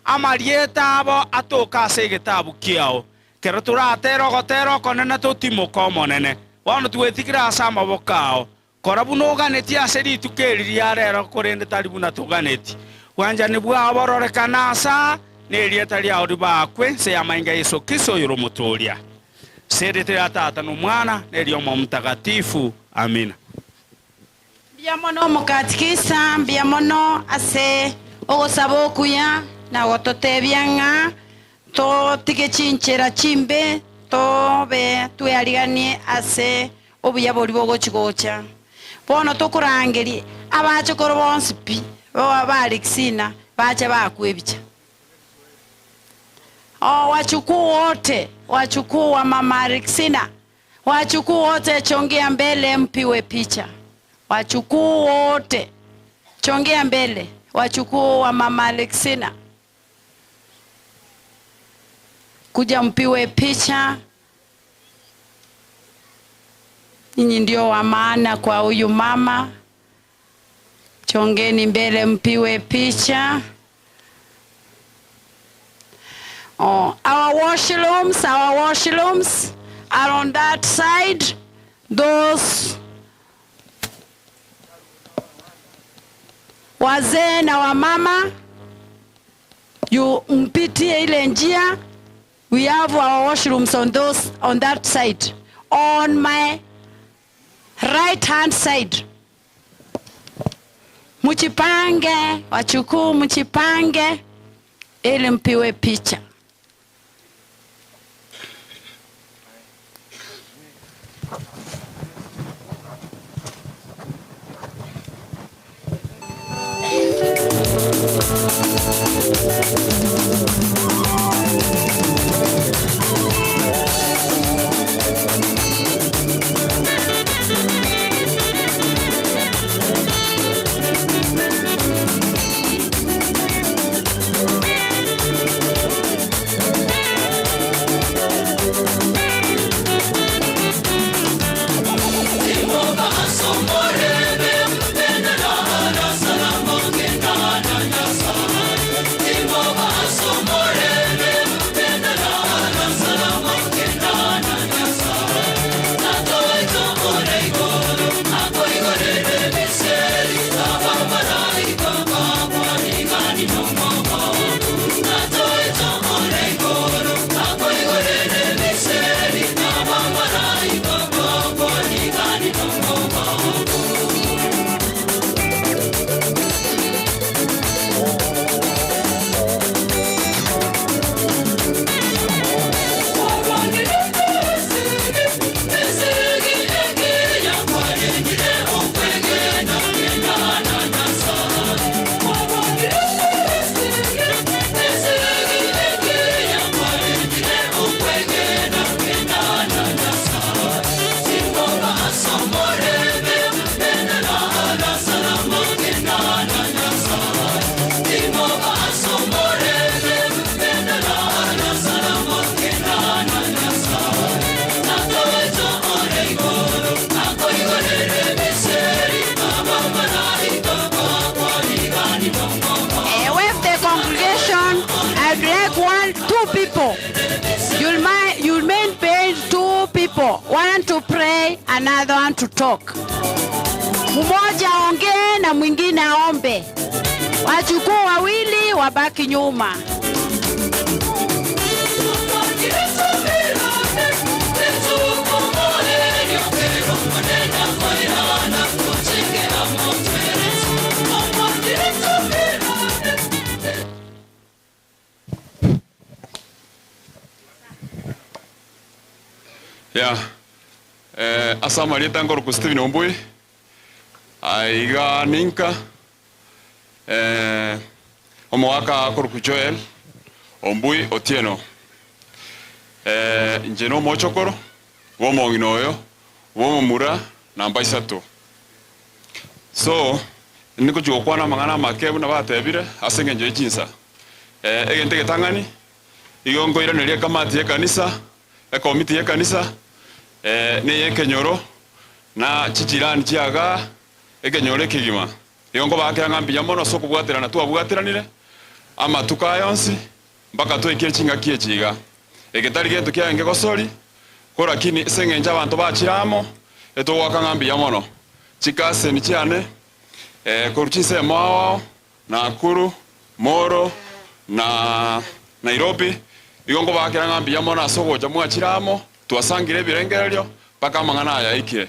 amarieta abo atoka ase egetabu kiao kero turatera gotero konene totimoka omonene bono twetigira ase amaboko ao kora buno oganeti ase ritukeriria rero korende tari buna tuganeti wanjani bwabo rorekana asa nerieta riao ribakwe nse yamainga Yesu Kristo yoro mutoria serete ya tata no mwana nerio mutagatifu amina. Biamono mukatikisa biamono ase ogosaba okuya na gototebianga to tigechinchera chimbe tobe tuyariganie ase obuya bori bogochigocha bono tokurangeri abache korobonsipi ba Alexina bache bakwebicha wachukuu wa mama Alexina wachukuu wote chongea mbele mpiwe picha wachukuu wote chongea mbele wachukuu wa mama Alexina kuja mpiwe picha. Ninyi ndio wa maana kwa huyu mama, chongeni mbele mpiwe picha. Our washrooms are on that side. Those wazee na wamama, you mpitie ile njia. We have our washrooms on that side. On my right hand side. Muchipange, wachukuu muchipange ili mpiwe picha. One to pray, another one to talk. Mmoja aongee na mwingine aombe. Wachukuu wawili wabaki nyuma. Yeah. Asama lieta ngoro ku Steven Ombui. Aiga ninka. Omwaka koro ku Joel Ombui Otieno. Njeno mochokoro. Womo nginoyo. Womo mura na mbaisatu. So, niko jokwana mangana makebu na batebire asenge nje jinsa. Egente getangani. Igongo ira nelia kamati ya kanisa. Komiti ya kanisa. Ne yekenyoro na chichirani chiaga ekenyore kigima yongo bakira ngambi yamono soko bwatira na twabwatiranire ama tukayonsi mpaka twekire chinga kiechiga eketari gento kyange gosori kora kini sengenja abantu bachiramo eto waka ngambi yamono chikase ni cyane koruchise mwa na kuru moro na Nairobi yongo bakira ngambi yamono asogoja mwachiramo tuasangire birengeryo paka mangana ya ike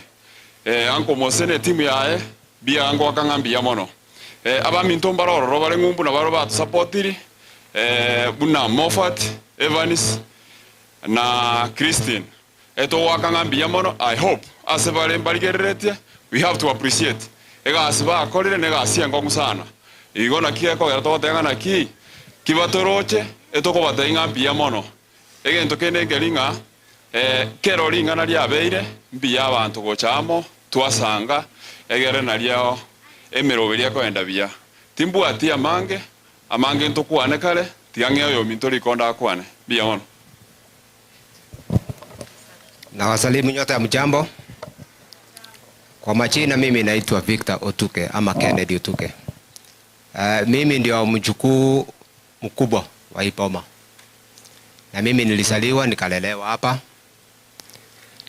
anko mosene timu yae bia ango akangambi ya mono abaminto mbaroro bale ngumbu na baro batu supportiri buna Moffat Evanis na Christine eto wakangambi ya mono. I hope asebale mbaligerete we have to appreciate ega asiba akolire nega asiengo musana igona kieko yato tengana ki kibatoroche eto ko batenga ya mono egento kene gelinga kero lingana lyabeire mbiya abantu gochamo twasanga egere nalyo emeroberi yakoenda bia timbu ati amange ntukwane kale tiange oyo minto likonda akwane bia ono. Na wasalimu nyote ya mjambo. Kwa majina mimi naitwa Victor Otuke ama Kennedy Otuke. Mimi ndio mjukuu mkubwa wa Ipoma. Na mimi nilisaliwa nikalelewa hapa.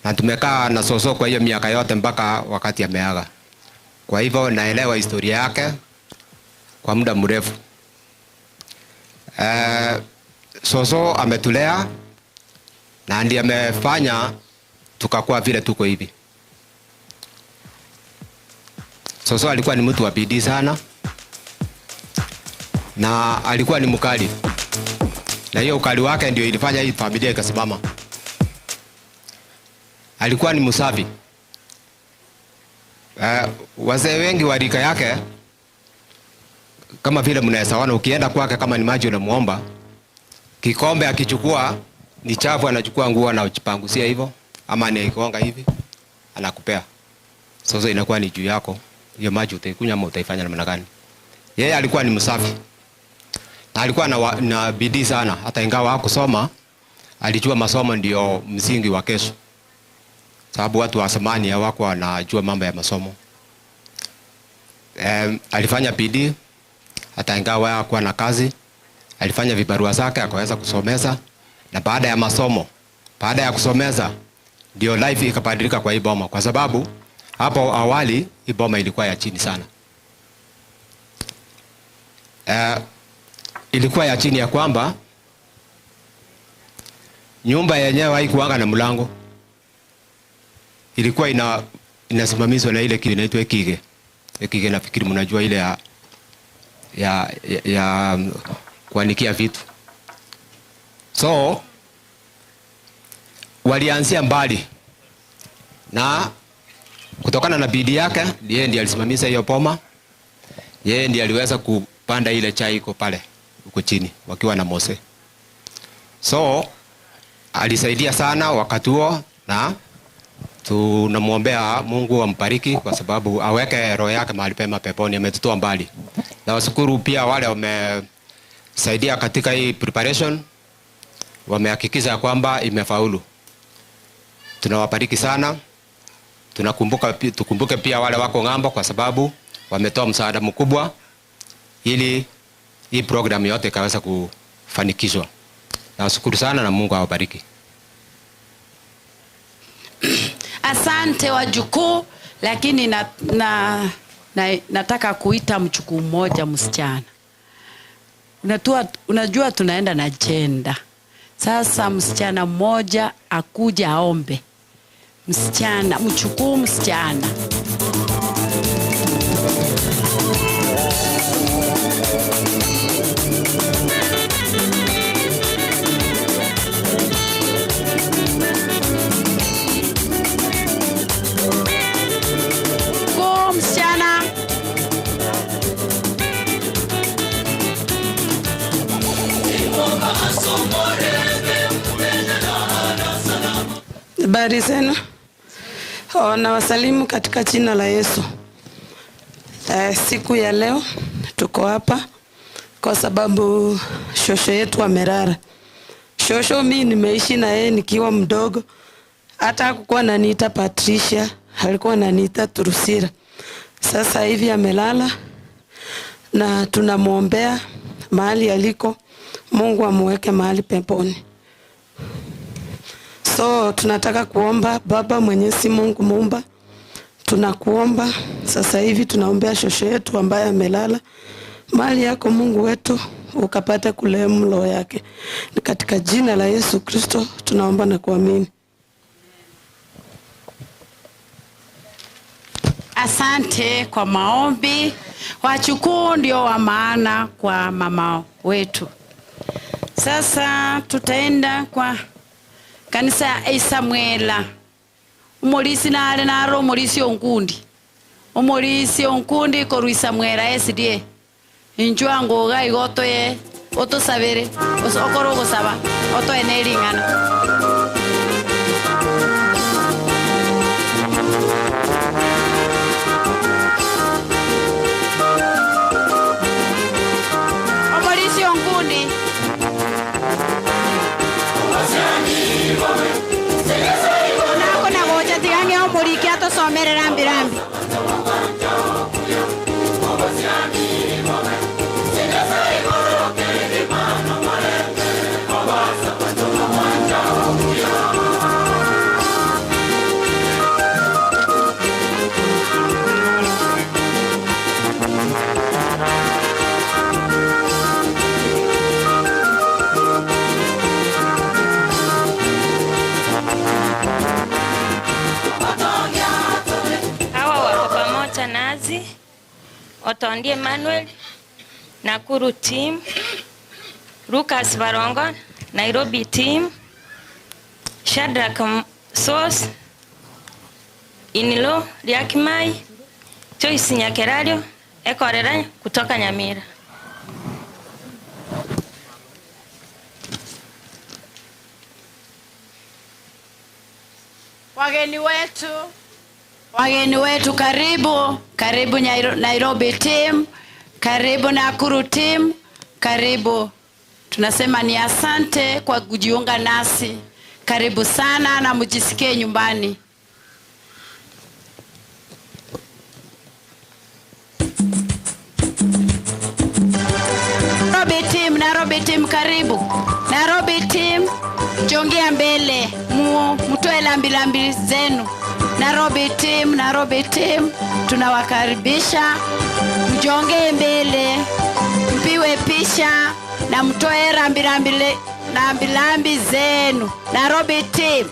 Na tumekaa na Soso kwa hiyo miaka yote mpaka wakati ameaga. Kwa hivyo naelewa historia yake kwa muda mrefu. Soso ametulea na ndiye amefanya tukakuwa vile tuko hivi. Soso alikuwa ni mtu wa bidii sana na alikuwa ni mkali. Na hiyo ukali wake ndio ilifanya hii familia ikasimama. Alikuwa ni msafi. Wazee wengi wa rika yake kama vile mnaweza ona ukienda kwake kama ni maji unamuomba kikombe akichukua ni chafu anachukua nguo na ujipangusia hivyo ama ni ikonga hivi anakupea. Sasa inakuwa ni juu yako. Hiyo maji utaikunywa ama utaifanya namna gani? Yeye alikuwa ni msafi. Na alikuwa na bidii sana hata ingawa hakusoma alijua masomo ndio msingi wa kesho. Sababu watu wa zamani hawakuwa wanajua mambo ya masomo. Alifanya bidii hata ingawa hakuwa na kazi, alifanya vibarua zake akaweza kusomeza na baada ya masomo, baada ya kusomeza ndio life ikabadilika kwa Iboma kwa sababu hapo awali Iboma ilikuwa ya chini sana. Ilikuwa ya chini ya kwamba nyumba yenyewe haikuanga na mlango. Ilikuwa inasimamizwa na ile kile inaitwa kige. Kige nafikiri mnajua ile ya kuanikia vitu. So walianzia mbali na kutokana na bidii yake yeye ndiye alisimamisha hiyo Boma. Yeye ndiye aliweza kupanda ile chai iko pale huko chini wakiwa na Mose. So alisaidia sana wakati huo na tunamwombea Mungu ambariki kwa sababu aweke roho yake mahali pema peponi. Ametutoa mbali. Na washukuru pia wale wamesaidia katika hii preparation. Wamehakikisha kwamba imefaulu. Tunawabariki sana. Tukumbuke pia wale wako ng'ambo kwa sababu wametoa msaada mkubwa ili hii program yote ikaweza kufanikishwa. Na washukuru sana na Mungu awabariki. Asante wajukuu, lakini nataka kuita mjukuu mmoja msichana. Unajua tunaenda na agenda. Sasa msichana mmoja akuja aombe. Msichana, mjukuu msichana. Habari zenu. Na wasalimu katika jina la Yesu. Siku ya leo tuko hapa kwa sababu shosho yetu amelala. Shosho mimi nimeishi na yeye nikiwa mdogo. Hata hakukuwa ananiita Patricia, alikuwa ananiita Turusira. Sasa hivi amelala na tunamuombea mahali aliko. Mungu amuweke mahali peponi. So tunataka kuomba. Baba Mwenyezi Mungu Muumba, tunakuomba sasa hivi, tunaombea shosho yetu ambaye amelala. Mali yako Mungu wetu ukapate kulehemu roho yake. Katika jina la Yesu Kristo tunaomba na kuamini. Asante kwa maombi. Wachukuu ndio wa maana kwa mama wetu. Sasa tutaenda kwa kanisa ya Isamuela. Umulisi nale naro umulisi onkundi. Umulisi onkundi koru Isamuela SDA. Injua ngoga igoto ye oto sabere okoro gosaba oto eneringana. Umulisi onkundi. Nako na goja tigange umuliki ato somere rambi rambi. Otondi Emmanuel, Nakuru team, Lucas Barongo, Nairobi team, Shadrack Sos, Inilo Liakimai, Joyce Nyakerario, Ekorera kutoka Nyamira. Wageni wetu karibu Nairobi team, karibu Nakuru team, karibu. Tunasema ni asante kwa kujiunga nasi. Karibu sana na mjisikie nyumbani. Nairobi team karibu. Nairobi team jongea mbele, mtoe lambi zenu. Nairobi team tunawakaribisha, mjongee mbele, mpiwe pisha na mtoe lambi zenu. Nairobi team.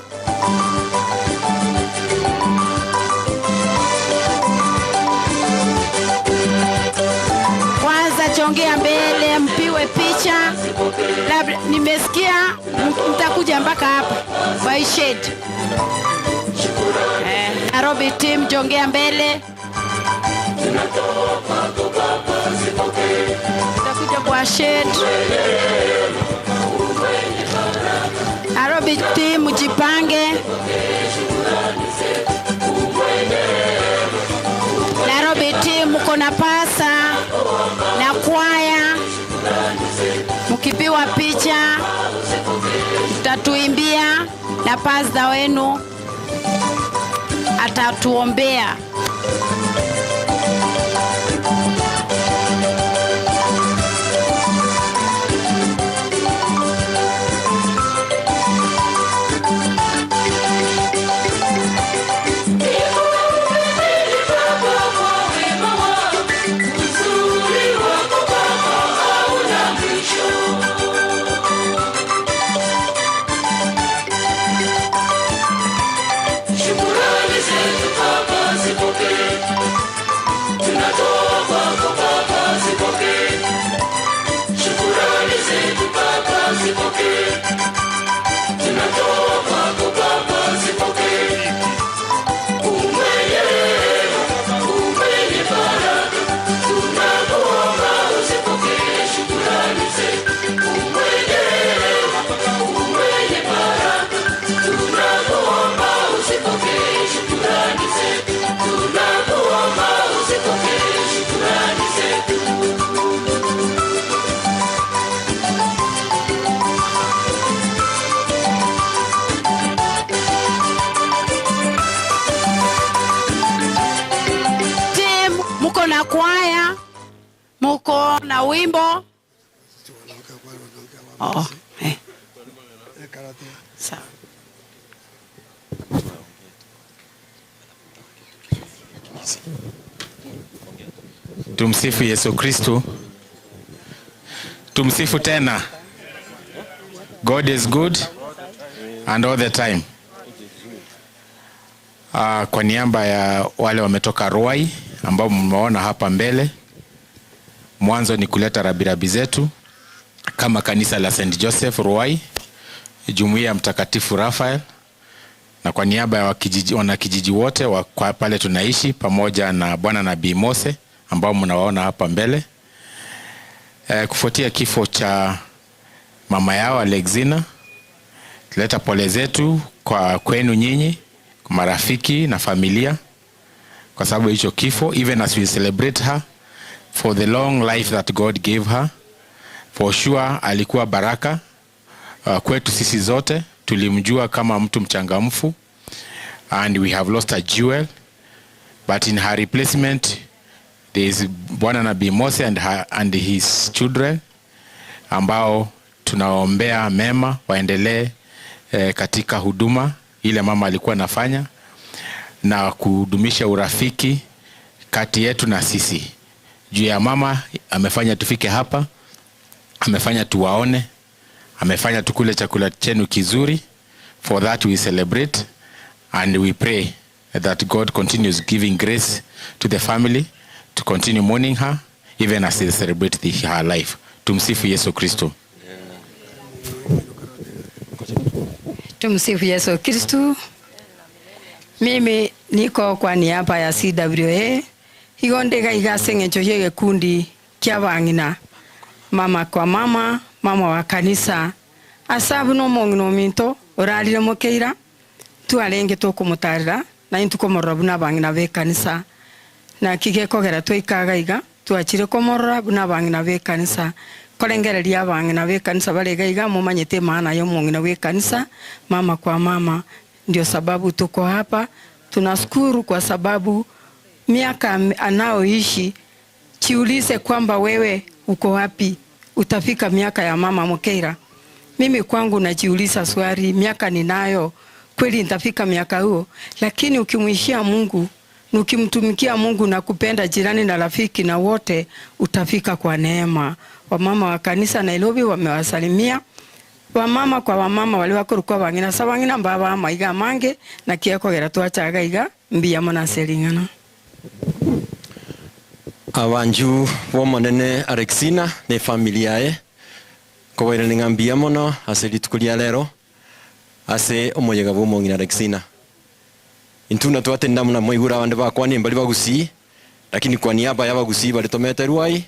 Kwanza jongea mbele, mpiwe picha. Nimesikia mtakuja mpaka hapa by shade. Nairobi team jongea mbele. Mtakuja kwa shade. Nairobi team jipange. Nairobi team mko na pasa na kwaya. Mkipiwa picha mtatuimbia na pasta wenu atatuombea. Shukrani zetu Baba zipokee. tuko na wimbo. Oh, sawa. Tumsifu Yesu Kristo. Tumsifu tena. God is good and all the time. Kwa niaba ya wale wametoka Ruai ambao mmeona hapa mbele, mwanzo ni kuleta rabirabi zetu kama kanisa la St. Joseph Ruai, jumuiya Mtakatifu Rafael, na kwa niaba ya wanakijiji wote wa pale tunaishi, pamoja na Bwana Nabii Mose ambao mnawaona hapa mbele. Kufuatia kifo cha mama yao Alexina, tuleta pole zetu kwenu nyinyi, kwa marafiki na familia, kwa sababu hicho kifo. Even as we celebrate her for the long life that God gave her, for sure alikuwa baraka kwetu sisi zote. Tulimjua kama mtu mchangamfu, and we have lost a jewel, but in her replacement there is Bwana Nabii Mose and his children, ambao tunaombea mema waendelee katika huduma ile mama alikuwa anafanya, na kudumisha urafiki kati yetu na sisi. Juu ya mama amefanya tufike hapa, amefanya tuwaone, amefanya tukule chakula chenu kizuri. For that we celebrate and we pray that God continues giving grace to the family to continue mourning her even as they celebrate her life. Tumsifu Yesu Kristo. Tumsifu Yesu Kristo. Mimi niko kwa niaba ya CWA. Higondega igasengecho yege kundi kia wangina. Mama kwa mama, mama wa kanisa. Asabu no mongino minto, oralile mokeira. Tualenge toko mutarira, na intu komorra buna wangina ve kanisa. Na kige kogera tuikaga iga, tuachire komorra buna wangina ve kanisa. Kolengereria wangina ve kanisa balega iga mumanyete maana yo mongina ve kanisa, mama kwa mama. Ndio sababu tuko hapa. Tunashukuru kwa sababu miaka anaoishi, jiulize kwamba wewe uko wapi, utafika miaka ya mama Mokeira. Mimi kwangu najiuliza swali, miaka ninayo kweli nitafika miaka huo? Lakini ukimwishia Mungu, ukimtumikia Mungu na kupenda jirani na rafiki na wote, utafika kwa neema. Wamama wa kanisa Nairobi wamewasalimia. Wamama kwa wamama wale wakuruka wangina sawangina mbaba maiga mange na kieko gera tuachaga iga mbia mona selingana. Awanju womonene Alexina ne familiae kowere ngambia mono ase litukulia lero ase omoyega bomongina Alexina. Intuna twatenda muna moigura bande bakwani mbali bagusi, lakini kwa niaba ya bagusi bali tomete Ruai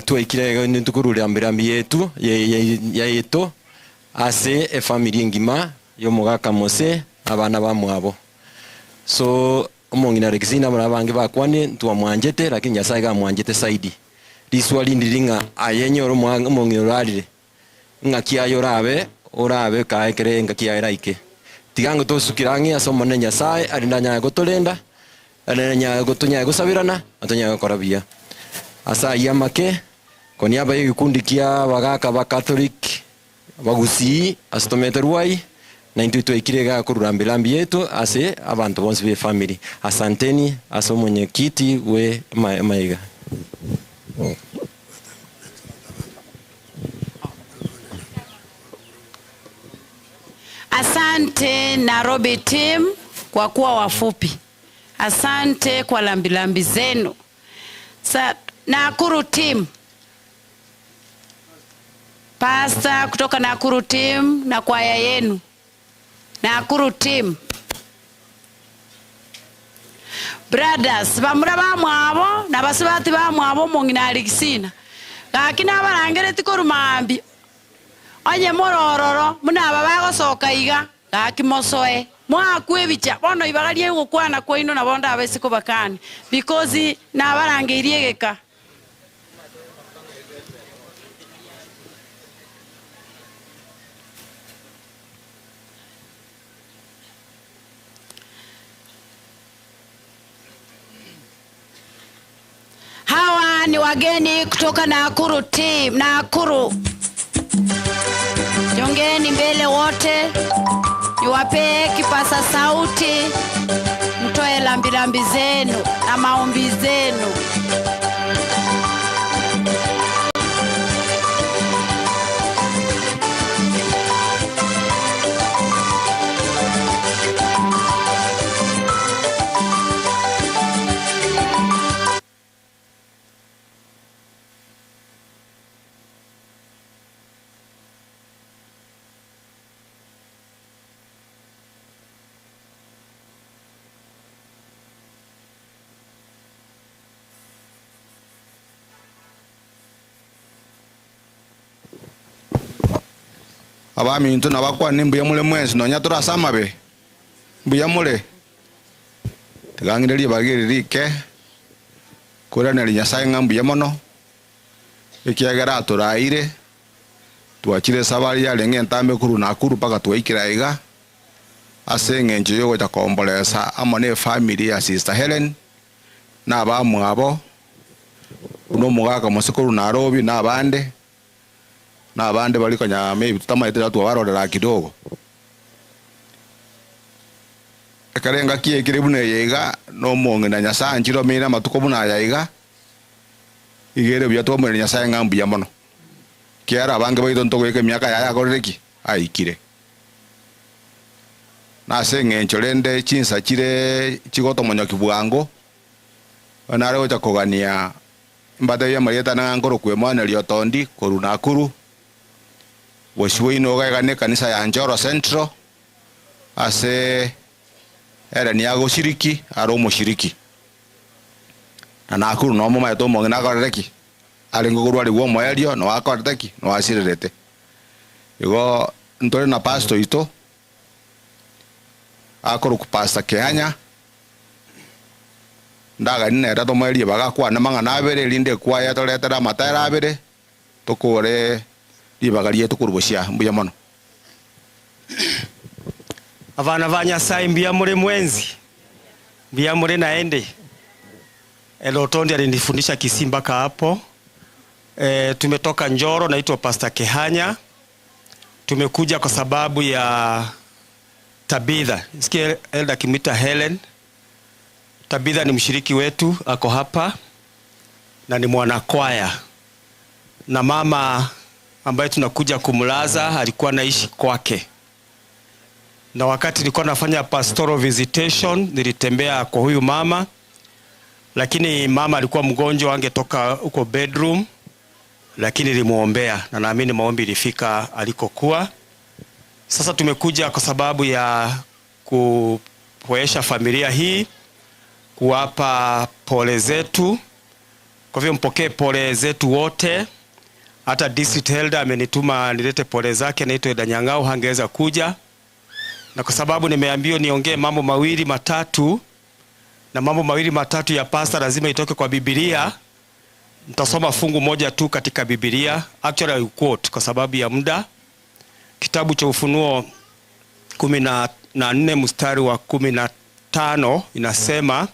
tuikire nitukurule ambirambi yetu ya yeto ase family ngima yo mogaka Mose abana bamwabo. So omongina Alexina barabange bakwani tuamwanjete, lakini Nyasaye gamwanjete saidi. Liswali ndiringa ayenyoro omongina uralire ngakia yorabe orabe kaekere ngakia eraike tigango tosukirangi asomone Nyasaye arindanya gotolenda arindanya gotonya gosabirana atonya korabia asa yamake koniaba y'ikundi kia bagaka ba Catholic bagusi astomete Ruai na intuito ikirega kururambirambi yetu ase abantu bonse be family. Asanteni aso mwenyekiti we maiga. Asante Nairobi team kwa kuwa wafupi. Asante kwa lambilambi zenu. Nakuru team, pastor kutoka Nakuru team na kwaya yenu. Nakuru team, brothers bamura bamwabo na basibati bamwabo mongina Alexina lakini abarangere tikorumambi onye morororo muna baba gosoka iga gakimosoe mwakwebicha bono ibagarie gukwana koino na bonda abesiko bakani because na barangirie geka. Hawa ni wageni kutoka Nakuru team, Nakuru. Jongeni mbele wote, niwape kipasa sauti, mtoe lambilambi zenu na maombi zenu. Abami into nabakwa nimbuya mule mwensi no nyatura samabe mbuya mule tegangiriri bagirike kura na Nyasaye ngambuya mono ikiagera turaire tuachire sabari ya lenge ntambe kuru Nakuru paka tuikira iga ase ngenje yo gota kombolesa amone family ya Sister Helen na bamu abo uno mugaka musikuru Nairobi na bande bali kanya maybe tutamaitira tu warorera kidogo ekarenga kie kirebune yega no monge na Nyasaye njiro mina matuko buna yaiga igere bya to mwe Nyasaye ngambu ya mono kiara bange baito ntoko yeke miaka ya koreki aikire na senge nchorende chinsa chire chigoto monyo kibwango anare ocha kogania mbade ya mayeta na ngoro kwemana liotondi koru Nakuru washwe inoga gane kanisa ya Njoro Central ase era ni ago shiriki aro mushiriki na Nakuru no mama to mongena koreki alingoguru ali wo moelio no akorteki no asirete igo ntore na pasto ito akoro ku pasta Kenya ndaga nne rato moelio baga kwa na manga na bere linde kwa ya toletera matara bere tokore ibagarie tukurubushya mbuya mono Avana vanya sai mbia mure mwenzi mbia mure naende Elotondi alinifundisha Kisimba ka hapo. Tumetoka Njoro, naitwa Pastor Kehanya. Tumekuja kwa sababu ya Tabitha. Sikia Elda Kimita Helen. Tabitha ni mshiriki wetu, ako hapa na ni mwanakwaya. Na mama ambaye tunakuja kumlaza alikuwa naishi kwake. Na wakati nilikuwa nafanya pastoral visitation, nilitembea kwa huyu mama. Lakini mama alikuwa mgonjwa, angetoka huko bedroom, lakini nilimuombea na naamini maombi ilifika alikokuwa. Sasa tumekuja kwa sababu ya kupoesha familia hii, kuwapa pole zetu. Kwa hivyo mpokee pole zetu wote. Hata district elder amenituma nilete pole zake, naitwa Danyangao, hangeweza kuja. Na kwa sababu nimeambiwa niongee mambo mawili matatu, na mambo mawili matatu ya pastor lazima itoke kwa Biblia, nitasoma fungu moja tu katika Biblia. Actually I quote kwa sababu ya muda. Kitabu cha Ufunuo 14 mstari wa 15 inasema,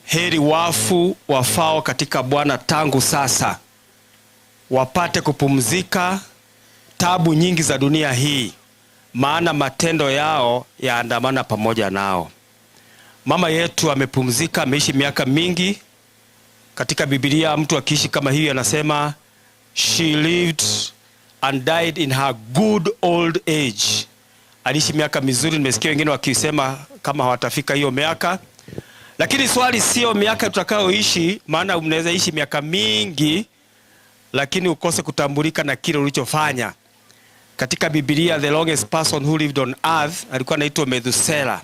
heri wafu wafao katika Bwana tangu sasa, wapate kupumzika tabu nyingi za dunia hii, maana matendo yao yaandamana pamoja nao. Mama yetu amepumzika, ameishi miaka mingi. Katika Biblia mtu akiishi kama hiyo anasema she lived and died in her good old age. Aliishi miaka mizuri. Nimesikia wengine wakisema kama hawatafika hiyo miaka. Lakini swali sio miaka tutakayoishi, maana unaweza ishi miaka mingi lakini ukose kutambulika na kile ulichofanya. Katika Biblia the longest person who lived on earth alikuwa anaitwa Methuselah.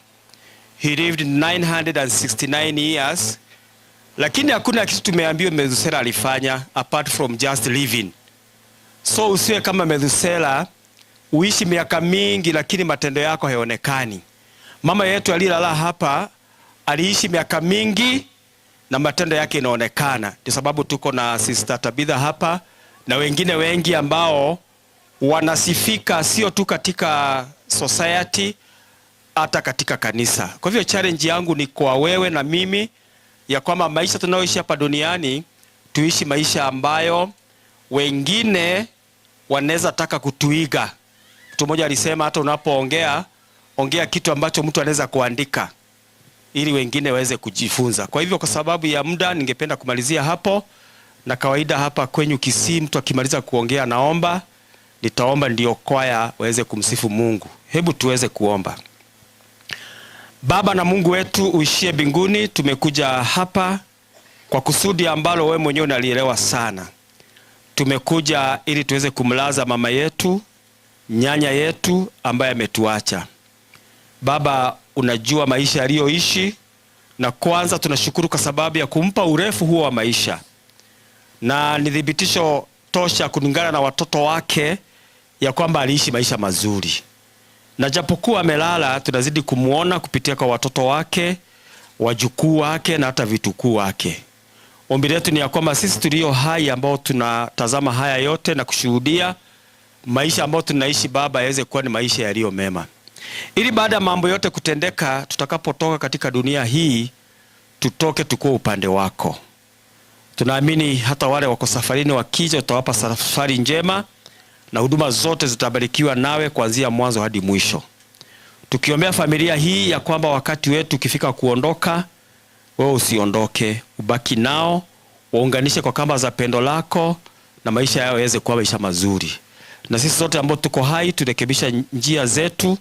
He lived 969 years. Lakini hakuna kitu tumeambiwa Methuselah alifanya apart from just living. So usiwe kama Methuselah, uishi miaka mingi lakini matendo yako hayaonekani. Mama yetu alilala hapa aliishi miaka mingi na matendo yake inaonekana. Ndio sababu tuko na Sister Tabitha hapa na wengine wengi ambao wanasifika sio tu katika society, hata katika kanisa. Kwa hivyo challenge yangu ni kwa wewe na mimi ya kwamba maisha tunayoishi hapa duniani tuishi maisha ambayo wengine wanaweza taka kutuiga. Mtu mmoja alisema hata unapoongea, ongea kitu ambacho mtu anaweza kuandika ili wengine waweze kujifunza. Kwa hivyo kwa sababu ya muda ningependa kumalizia hapo, na kawaida hapa kwenye Kisii mtu akimaliza kuongea naomba, nitaomba ndio kwaya waweze kumsifu Mungu. Hebu tuweze kuomba. Baba na Mungu wetu uishie mbinguni, tumekuja hapa kwa kusudi ambalo wewe mwenyewe unalielewa sana. Tumekuja ili tuweze kumlaza mama yetu, nyanya yetu ambaye ametuacha. Baba, unajua maisha aliyoishi, na kwanza tunashukuru kwa sababu ya kumpa urefu huo wa maisha. Na ni thibitisho tosha kulingana na watoto wake ya kwamba aliishi maisha mazuri. Na japokuwa amelala, tunazidi kumuona kupitia kwa watoto wake, wajukuu wake na hata vitukuu wake. Ombi letu ni ya kwamba sisi tulio hai ambao tunatazama haya yote na kushuhudia maisha ambao tunaishi, Baba, yaweze kuwa ni maisha yaliyo mema. Ili baada ya mambo yote kutendeka, tutakapotoka katika dunia hii, tutoke tukuwa upande wako. Tunaamini hata wale wako safarini wakija, utawapa safari njema na huduma zote zitabarikiwa nawe kuanzia mwanzo hadi mwisho. Tukiombea familia hii ya kwamba wakati wetu ukifika kuondoka, wewe usiondoke, ubaki nao, waunganishe kwa kamba za pendo lako na maisha yao yaweze kuwa maisha mazuri. Na sisi sote ambao tuko hai turekebisha njia zetu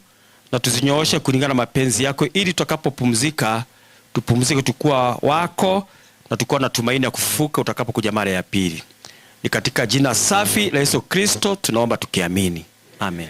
na tuzinyooshe kulingana na mapenzi yako, ili tutakapopumzika tupumzike tukua wako na tukua na tumaini ya kufufuka utakapokuja mara ya pili. Ni katika jina safi la Yesu Kristo tunaomba tukiamini. Amen.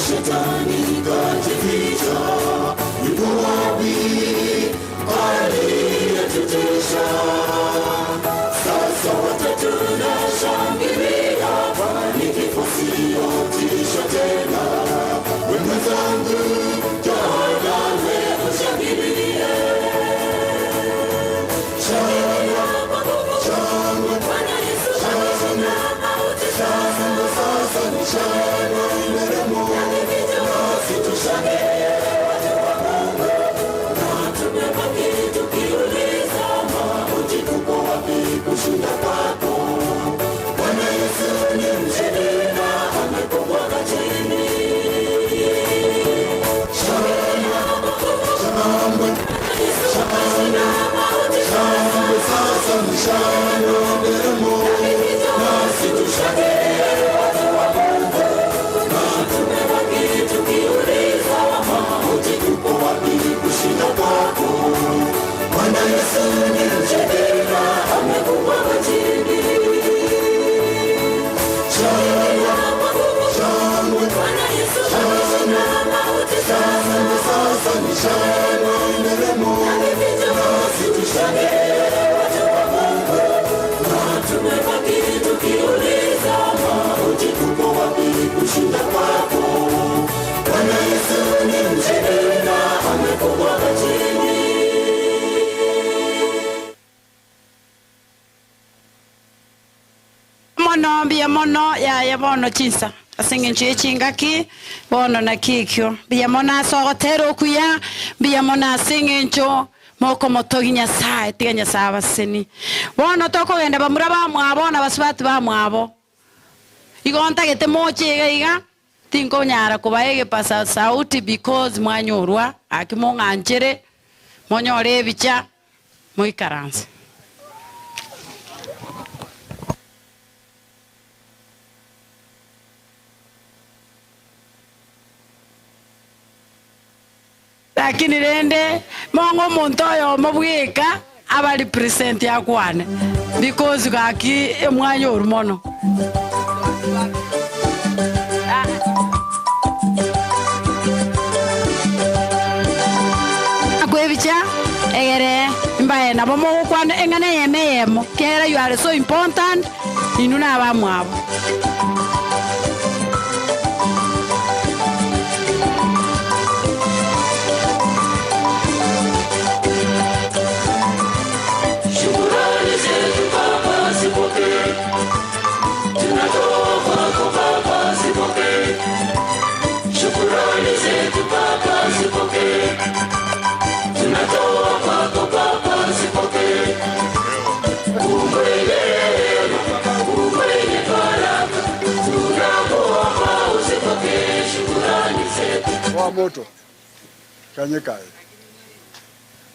Shetani yuko wapi? Aliyetutisha Sasa wote tunashangilia, kwani kifo sio tisho tena. Wenzangu, njoo nawe ushangilie. Shangilia kwa nguvu, Bwana Yesu ameshinda mauti. Sasa ni shangwe nderemo, nasi tushangilie watu wa Mungu. Na tumebaki tukiuliza, mauti kuko wapi kushinda kwako? Bwana Yesu ni mshindi na amekubwaga chini. Shangilia kwa nguvu, Bwana Yesu ameshinda mauti. Sasa ni shangwe nderemo, nasi tushangilie watu wa Mungu. Na tumebaki tukiuliza, mauti kuko wapi kushinda kwako? Bwana Yesu ni mshindi na amekubwaga chini. Shangilia kwa nguvu, Bwana Yesu ameshinda mauti. Sasa ni shangwe nderemo, nasi tushangilie watu wa Mungu. Na tumebaki tukiuliza, mauti kuko wapi kushinda kwako? Bwana Yesu ni mshindi na amekubwaga chini. Mono bia mono ya bono chinsa asinge nche chingaki bono na kikyo bia mona sogotero kuya bia mona singe ncho moko motoginya sae tiganya saba seni bono toko genda bamura ba mwabo na basubati ba mwabo igonta gete moche iga tinko nyara kubaege pasa sauti because mwanyorwa akimonganjere monyore bicha moikaranse. Lakini rende mongo montoyo mabweka abali present yakwane because gaki emwanyo urumono akwebicha egere mbaye nabo mo kwana engane yemeyemo kera you are so important inuna abamwabo. Wa moto kanyekae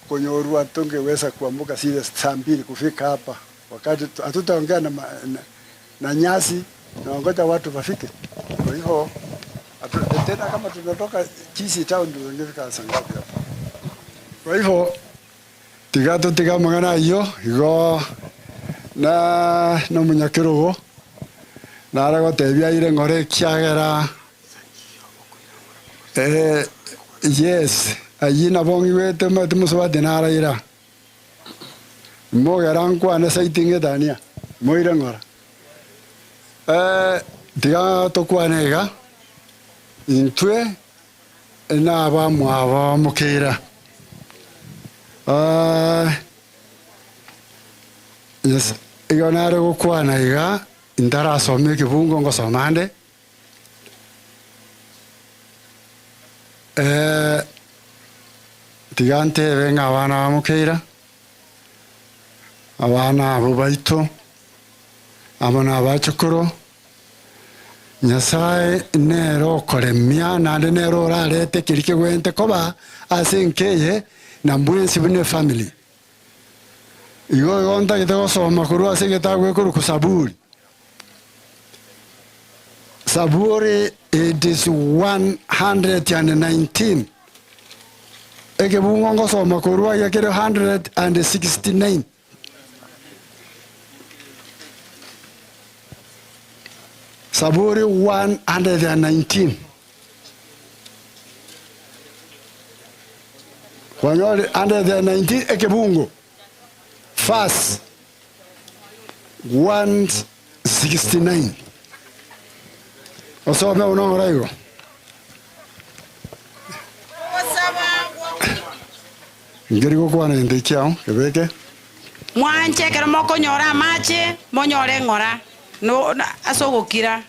konyorua tungeweza kuambuka zile saa 2 kufika hapa, wakati hatutaongea na nyasi na ngoja watu wafike. Kwa hivyo tena kama tunatoka Kisii town ndio ingefika saa ngapi hapa? Kwa hivyo tiga mangana hiyo igo na munyakirugo na arago tebia ire ngore kiagera yes ayina bongi wete matumuso dinara ira mo garankwa na saitinge dania moira ngora tiga to kwanega intwe na ba mwa mukira yes igonare gukwana iga indara some kibungo ngosomande tigante venga abana mukira abana abo baito abana bachukuro Nyasaye nero koremia na nero rarete kirike gwente koba asinkeye na mbwensi bune family igo gonta kitego soma kuru asigeta gwekuru kusaburi Saburi it is 119 eke bungongo soma kuru ya kere 169 Saburi 119 Wanyori 119 eke bungo verse 169. Osome unongora hiyo. Ngiri gukwana inde chao kebeke. Mwanje kera mokonyora mache monyore ngora no asogokira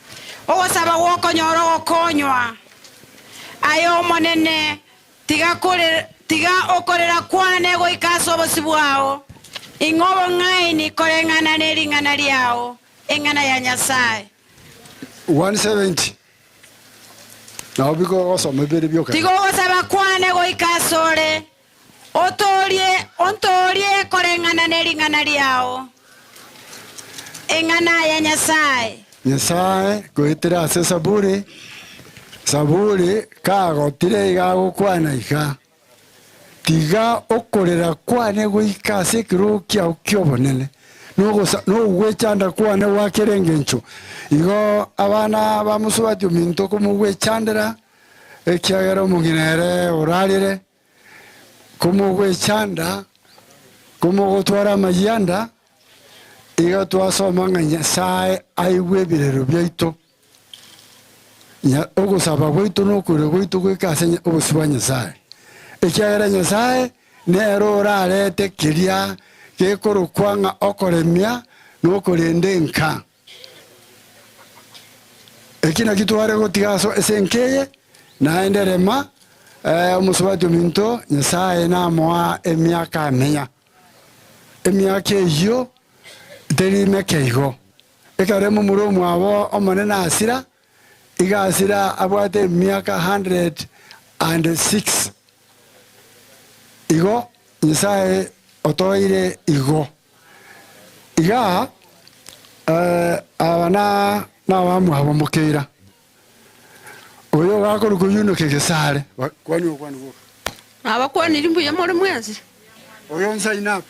ogosaba gokonyora gokonywa ayo monene tiga okorera kwane goikaso bosibwao ingobo ngaini korengana neringana liao engana ya Nyasaye 170. Na biko gosoma bere byoka. Tigo gosaba kwane goikasore ontorie korengana neringana liao engana ya Nyasaye. Nyasaye goitira ase saburi kagotire igagukwana iga tiga okorera kwane goikase kirukia ukiobonene no gwechanda kwane wakerengencho igo abana bamusubati ominto kumugwechandera ekiagera omuginere orarire kumugwechanda kumugotwara mayanda iga twasoma nga Nyasaye aigwe birero byaito ogosaba gwitu nokure gwitu gwikase obusibwa Nyasaye ekiagera Nyasaye nero orarete kiria gekorokwanga okoremia nokorende nka ekina kitware gotigaso esenkeye naenderema omusubati ominto Nyasaye namoa emiaka amenya emiaka eyo terime keigo ekaremo muromu abo omonene asira igasira abwate miaka 106 igo Nyasaye otoire igo iga abana nabamu abo mukira oyo gakoruko yuno kegesare kwani abakwanira imbuye muri mwenzi oyo nsaina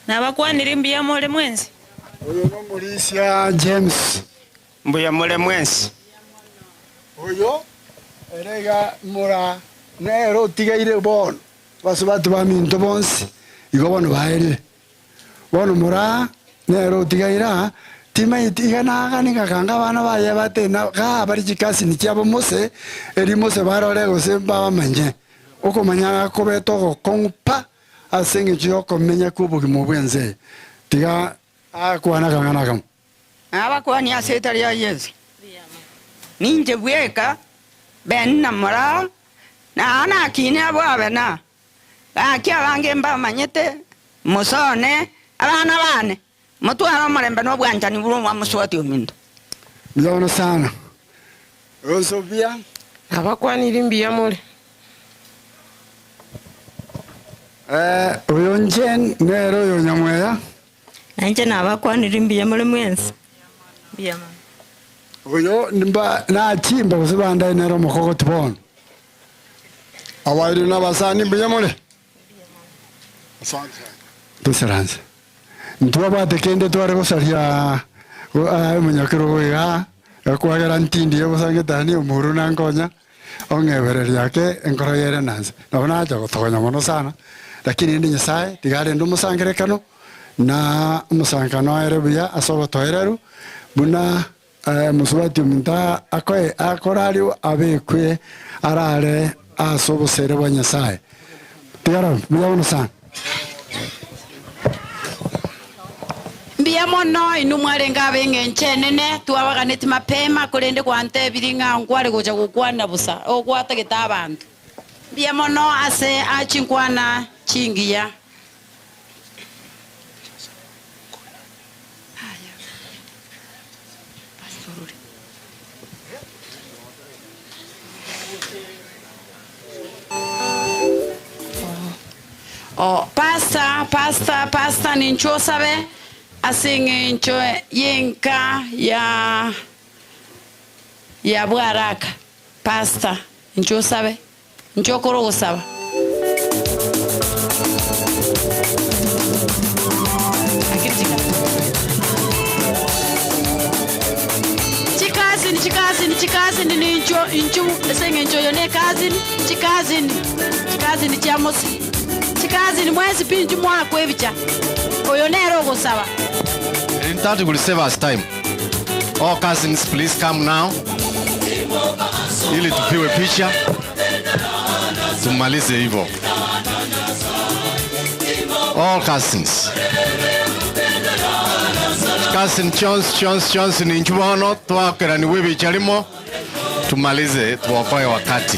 nabakwanira imbuye muri mwenzi oyo no Mulisia James mbuye muri mwenzi oyo erega mura nero tigaire bon basubatu baminto bonsi igo bono baere bono mura nero tigaira timaiti igana ni kakanga bana baye batena ga bari chikasi ni cyabo mose eri mose barore gose baba manje okomanya ko beto kompa asenge cyo komenya kubugi mu bwenze tiga akwana kangana kam abakwani asetari ya Yesu ninje bweka ben namara na ana kine abwabe na akya bange mba manyete musone abana bane mutwara marembe no bwanja ni buru wa muswati omindo mjona sana Rosobia abakwani limbiya mole oyo njen nero yo nyamweya anje nabakwani limbiya mole mwenzi biyama oyo nimba na chimba kusibanda nero mukoko tibon awairi na basani mbiya mole asante tusaranze ntuwa batekende tware gosaria munyakiro wega yakwagera ntindi yobusangitani umuru nangonya ongebereri yake enkoro yere nanze nabona aja gotogonya mono sana lakini ndi Nyasaye tigare ndu musangerekano na musangano ere buya asobo toereru buna musubati munta akoe akorari abekwe arare asobo sere wa Nyasaye tigara buya sana Mbiyamo no inumwarenga bengenche nene tuwaganeti mapema kurende kwante biringa ngware goja gukwana busa ogwata gitabantu mbiyamo no ase achinkwana chingiya pasta nincho sabe asinge ncho yenka ya bwaraka pasta ncho sabe ncho korogo saba chikazi ni ncho asinge ncho yone kazi ni chamos chikazi ni mwezi pinju mwa kwebicha oyonero gusaba. In that will save us time. All cousins, please come now. Ili tupiwe picha. Tumalize hivyo. All cousins. Cousin Jones ni nchubono. Tuwakera ni webi charimo. Tumalize, tuwakoe wakati.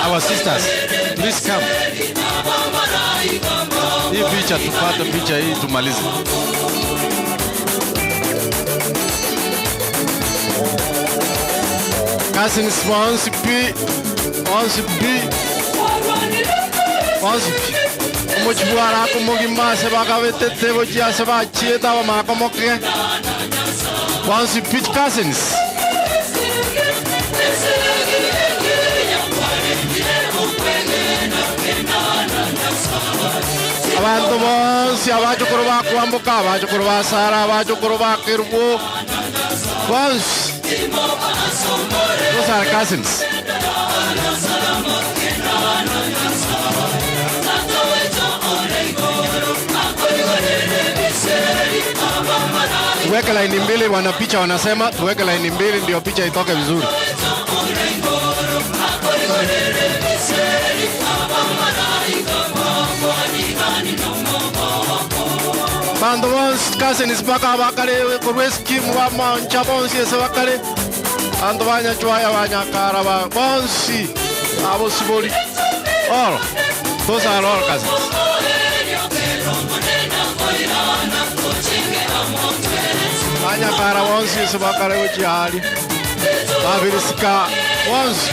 Our sisters, please come. Hii picha tupate picha hii tumalize. Cousins once be. Umuchbuara kumugima se bakavete tebo jia se bachieta wa makomoke. Once pitch cousins. Abantu bonse abajukuru bakwambuka abajukuru basara abajukuru bakirwo once those are cousins. Tuweke laini mbili, wanapicha wanasema tuweke laini mbili ndio picha itoke vizuri. Bando bonse cousins baka bakale kurweski mwa mancha bonse se bakale ando banya chwaya banya kara ba bonse abo siboli all those are all cousins. Banya kara bonse se bakale uchiali babirisika bonse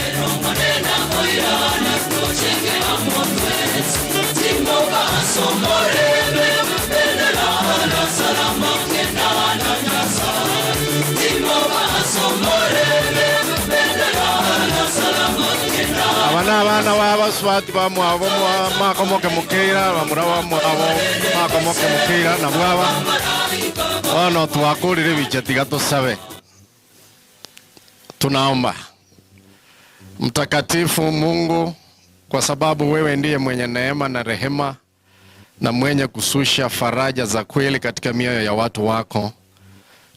abana b'abaswati bamwabo makomoke mukeira bamuraba mwabo makomoke mukeira na bwaba ono tuwakulire bichati gato sabe. Tunaomba Mtakatifu Mungu, kwa sababu wewe ndiye mwenye neema na rehema na mwenye kususha faraja za kweli katika mioyo ya watu wako.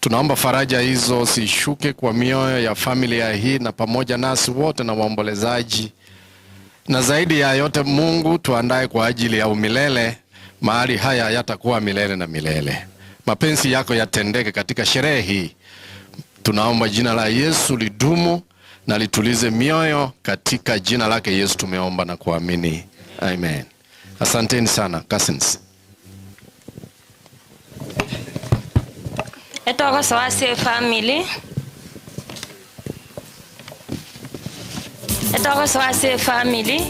Tunaomba faraja hizo zishuke kwa mioyo ya familia hii na pamoja nasi wote na waombolezaji. Na zaidi ya yote Mungu, tuandae kwa ajili ya umilele, mahali haya yatakuwa milele na milele. Mapenzi yako yatendeke katika sherehe hii. Tunaomba jina la Yesu lidumu na litulize mioyo, katika jina lake Yesu tumeomba na kuamini. Amen. Asanteni sana cousins. Etoko sawase family. Etoko sawase family.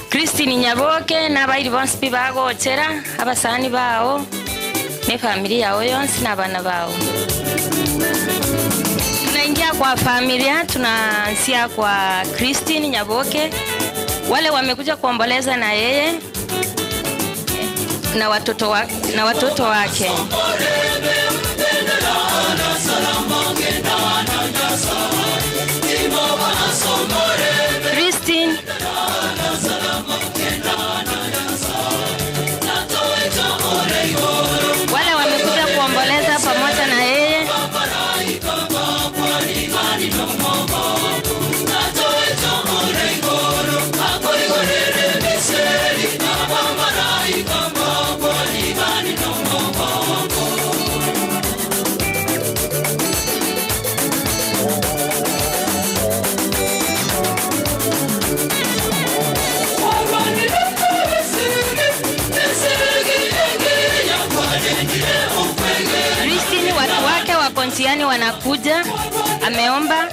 Christine Nyaboke na bairi bonse bibago chera abasani bao ne familia yao yonse na bana bao. Tunaingia kwa familia, tunaanzia kwa Christine Nyaboke. Wale wamekuja kuomboleza na yeye na watoto wake. Christine wale wamekuja kuomboleza pamoja na yeye. Christine watu wake wa Pontiani wanakuja, ameomba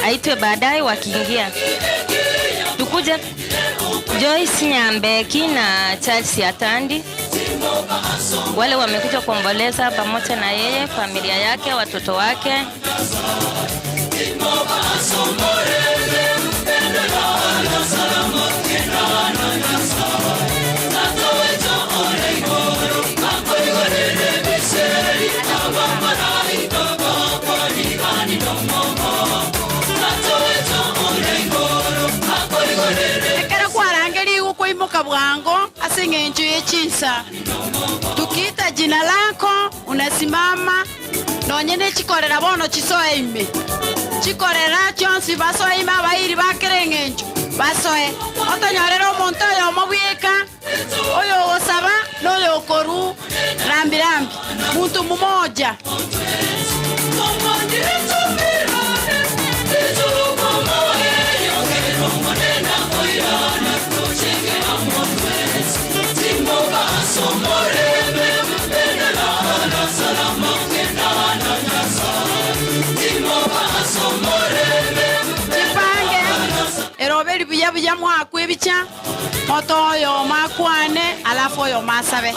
aitwe baadaye wakiingia. Tukuja Joyce Nyambeki na Charles Atandi. Wale wamekuja kuomboleza pamoja na yeye, familia yake, watoto wake. Go, kutoka Bwango asingenjo yechinsa. Tukiita jina lako unasimama nonyene chikorera bono chisoe ime. Chikorera chonsi basoe ime abairi bakerengenjo basoe. Otonyorera omonto oyo omobweka oyo osaba noyo koru rambi rambi muntu mmoja. Eroberi buya mwaku ebicha moto oyo makwane alafu oyo masabe.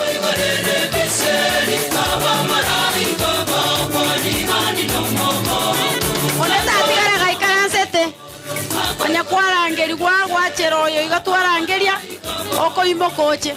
Oneta atigara gaikaransete onya kwarangeri gwagwa chero oyo igatwarangeria oko imbo koche.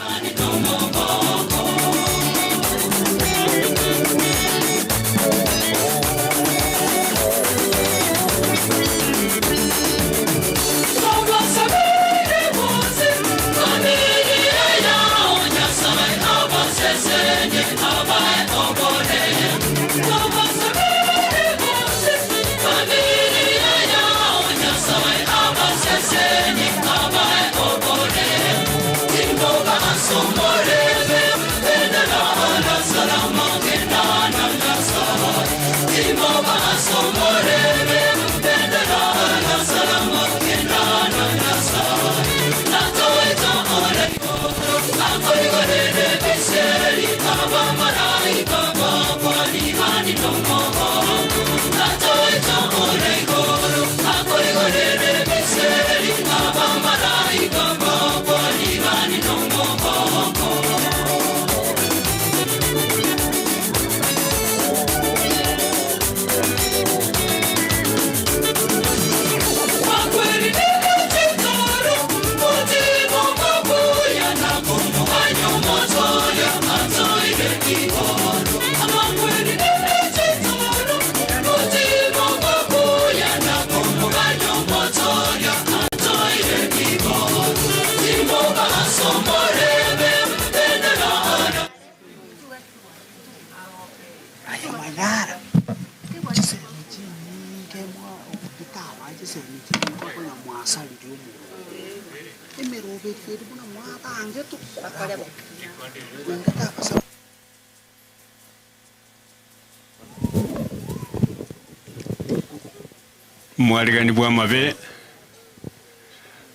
Mwarigani bwa mabe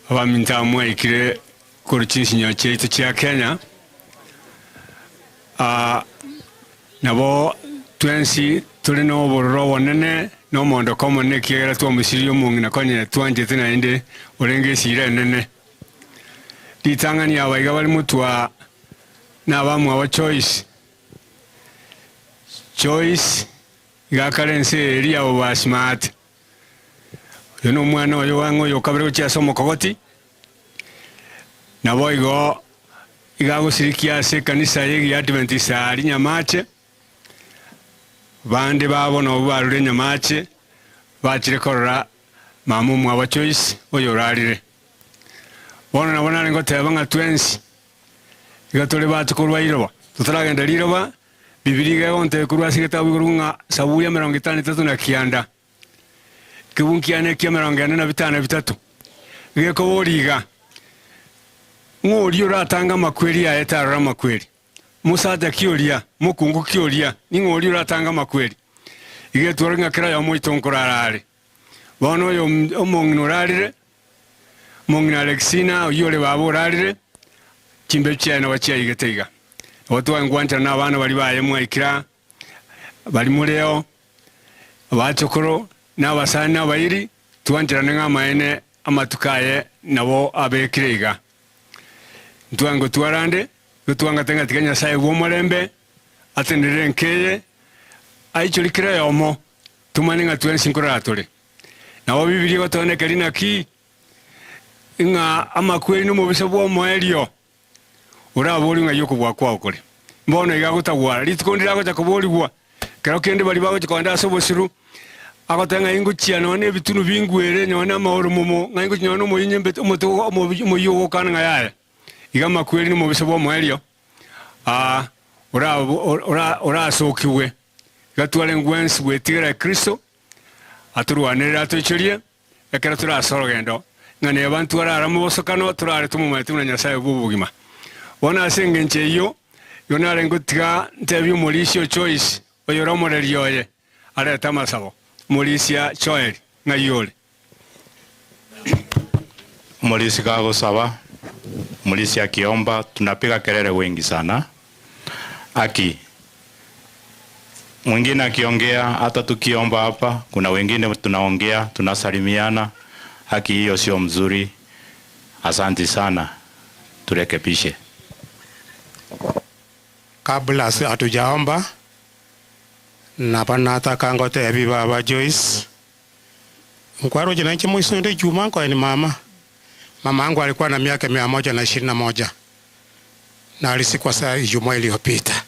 abaminta mwaikire kuruchinsinyo cheitu cha Kenya nabo twensi tuli no bororo wonene no mondo komo ne kiera twa musirio mungina konye twanje tina inde orenge sire nene ditangani abaiga bali mutwa na bamwe aba choice igakarense eri abo ba smart yono mwana oyo wango yo kabere kya somo kogoti nabo igo igago sirikia se kanisa yegi Adventist ali nyamache bande babo no barure nyamache bachire korora mamu mwa wa choice oyo ralire bona nabona ngo tebanga twensi igatole batukurwa iroba tutaragenda liroba bibiriga onte kurwa sigetabu kurunga sabuya 53 na kianda kibunkiane kia 45 geko boriga ngori uratanga makweri ya etarara makweri musada kioria mukungu kioria ngori uratanga makweri igetwara ngakira ya moitonkorarare bono yo omongnorarire mongina Alexina yole babo rarire kimbe cyane wachiya igeteiga watu angwanta na bana bali baye mwikira bali mureo abachokoro n'abasana abayiri tuwanjirane nk'amaene amatukaye nabo abekirega ntwango twarande gutwanga tenga tiganya saye bw'omurembe atendere nkeye aicho likira yomo tumaninga twensi nkoratore nabo bibiri batoneka lina ki nga amakweri no mubisa bw'omoelio urabori nga yoko bwakwa okore mbono igagutagwa litkondira ko takobolibwa kero kende bali bago chikonda sobosiru akotenga inguchia none bitunu bingwere nyona mahoro momo ngaingu nyona moyinyembe omoto omoyo kana ngaya igama kweli ni mubise bo mwelio ora sokiwe gatwale ngwensi bwetira Kristo aturwanirira atuchirie ekera turasorogendo ngane abantu arara mubosokano turare tumumaitu na Nyasaye bubugima wona asenge ncheyo yona rengutiga ntebyo mulisio choice oyora morelioye areta masabo mulisia choeli ngayole Mulisi kago sawa, mulisi akiomba, tunapiga kelele wengi sana. Aki, mwingine akiongea, hata tukiomba hapa, kuna wengine tunaongea, tunasalimiana. Haki hiyo sio mzuri. Asante sana, turekebishe. Kabla hatujaomba, nataka ngote ebi baba Joyce. Mkwaro jina nchi mwisu nde Juma kwa ni mama. Mama angu alikuwa na miaka 121 na alisikwa saa Ijumaa iliyopita.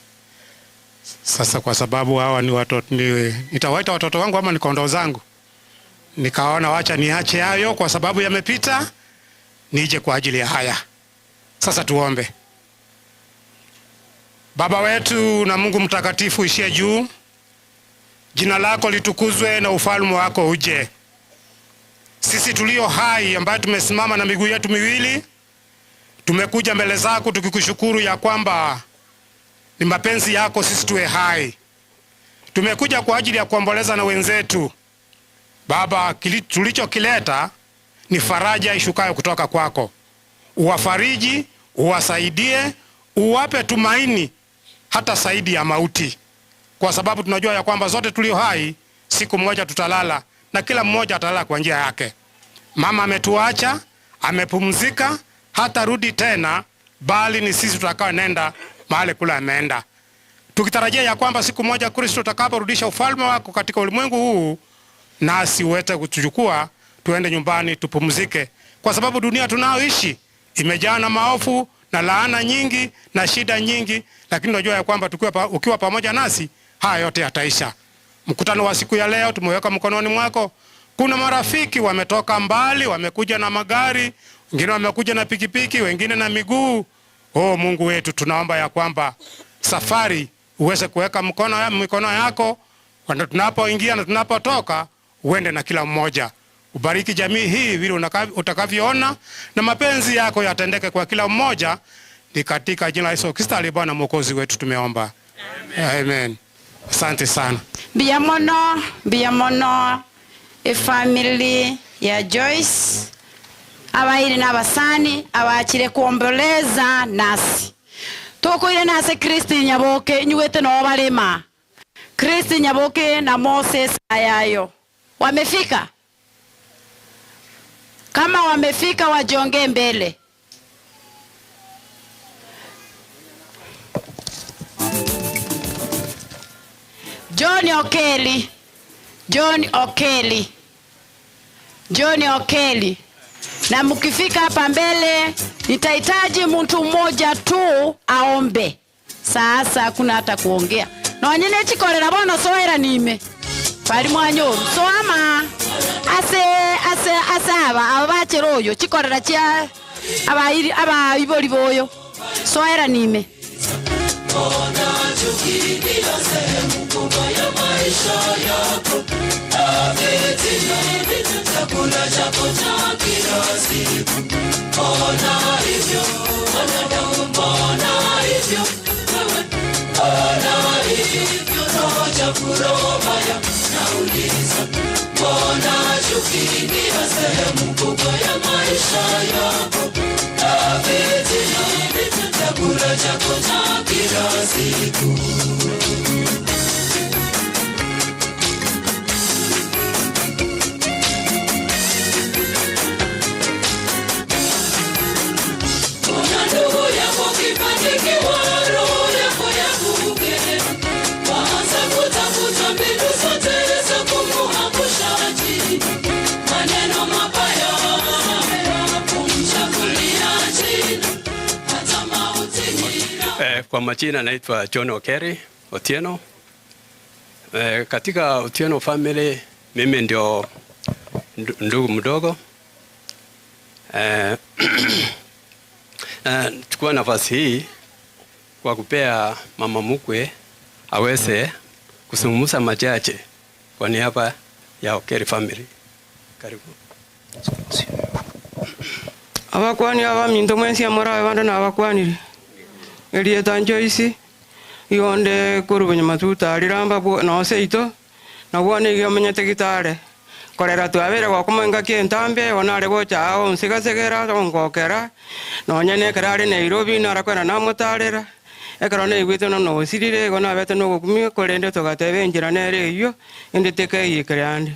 Sasa kwa sababu hawa ni watoto, nitawaita watoto wangu ama ni kondoo zangu, nikaona wacha niache hayo kwa sababu yamepita, nije kwa ajili ya haya. Sasa tuombe. Baba wetu na Mungu mtakatifu ishie juu, jina lako litukuzwe na ufalme wako uje. Sisi tulio hai ambao tumesimama na miguu yetu miwili, tumekuja mbele zako tukikushukuru ya kwamba ni mapenzi yako sisi tuwe hai. Tumekuja kwa ajili ya kuomboleza na wenzetu. Baba, tulichokileta ni faraja ishukayo kutoka kwako. Uwafariji, uwasaidie, uwape tumaini hata zaidi ya mauti. Kwa sababu tunajua ya kwamba zote tulio hai siku moja tutalala na kila mmoja atalala kwa njia yake. Mama ametuacha, amepumzika, hata rudi tena, bali ni sisi tutakao nenda mahali kule ameenda. Tukitarajia ya kwamba siku moja Kristo atakaporudisha ufalme wako katika ulimwengu huu, nasi uweze kutuchukua tuende nyumbani tupumzike, kwa sababu dunia tunaoishi imejaa na maovu na laana nyingi na shida nyingi, lakini tunajua ya kwamba ukiwa pamoja nasi haya yote yataisha. Mkutano wa siku ya leo tumeweka mkononi mwako. Kuna marafiki wametoka mbali, wamekuja na magari, wengine wamekuja na pikipiki, wengine na miguu. Oh Mungu wetu, tunaomba ya kwamba safari uweze kuweka mikono yako tunapoingia na tunapotoka, uende na kila mmoja. Ubariki jamii hii vile utakavyoona, na mapenzi yako yatendeke kwa kila mmoja. Ni katika jina la Yesu Kristo aliye Bwana Mwokozi wetu tumeomba. Amen. Asante sana. Biamono family ya Joyce abairi n'abasani abakire kuomboleza nasi tukoire nase Kristi Nyaboke nyuwete no balema Kristi Nyaboke na Moses ayayo wamefika. Kama wamefika wajonge mbele. John Okeli. Na mkifika hapa mbele nitahitaji mtu mmoja tu aombe. Sasa kuna hata kuongea. Na wanyine chikorera bono soera nime. Pali mwanyoru. So ama asaba abacheroyo chikorera chia abaiboli boyo. Soera nime. Kwa majina naitwa John Otieno. Katika Otieno family mimi ndio ndugu mdogo. chukua nafasi hii kwa kupea mama mkwe aweze kuzungumza machache kwa niaba ya Okeri family. Karibu. Abakwani abaminto mwensi amora abanda na abakwani eliye tanjo isi yonde kurubenya matuta aliramba no seito na bwane yamenyete gitare korera twabere kwa kumenga kientambe onare gocha ao nsigasegera ngokera no nyene karare Nairobi na rakwena na mutarera ekarone igwete no sirire gona bete no gukumi korende togatebe njira nere iyo ende teke yikrande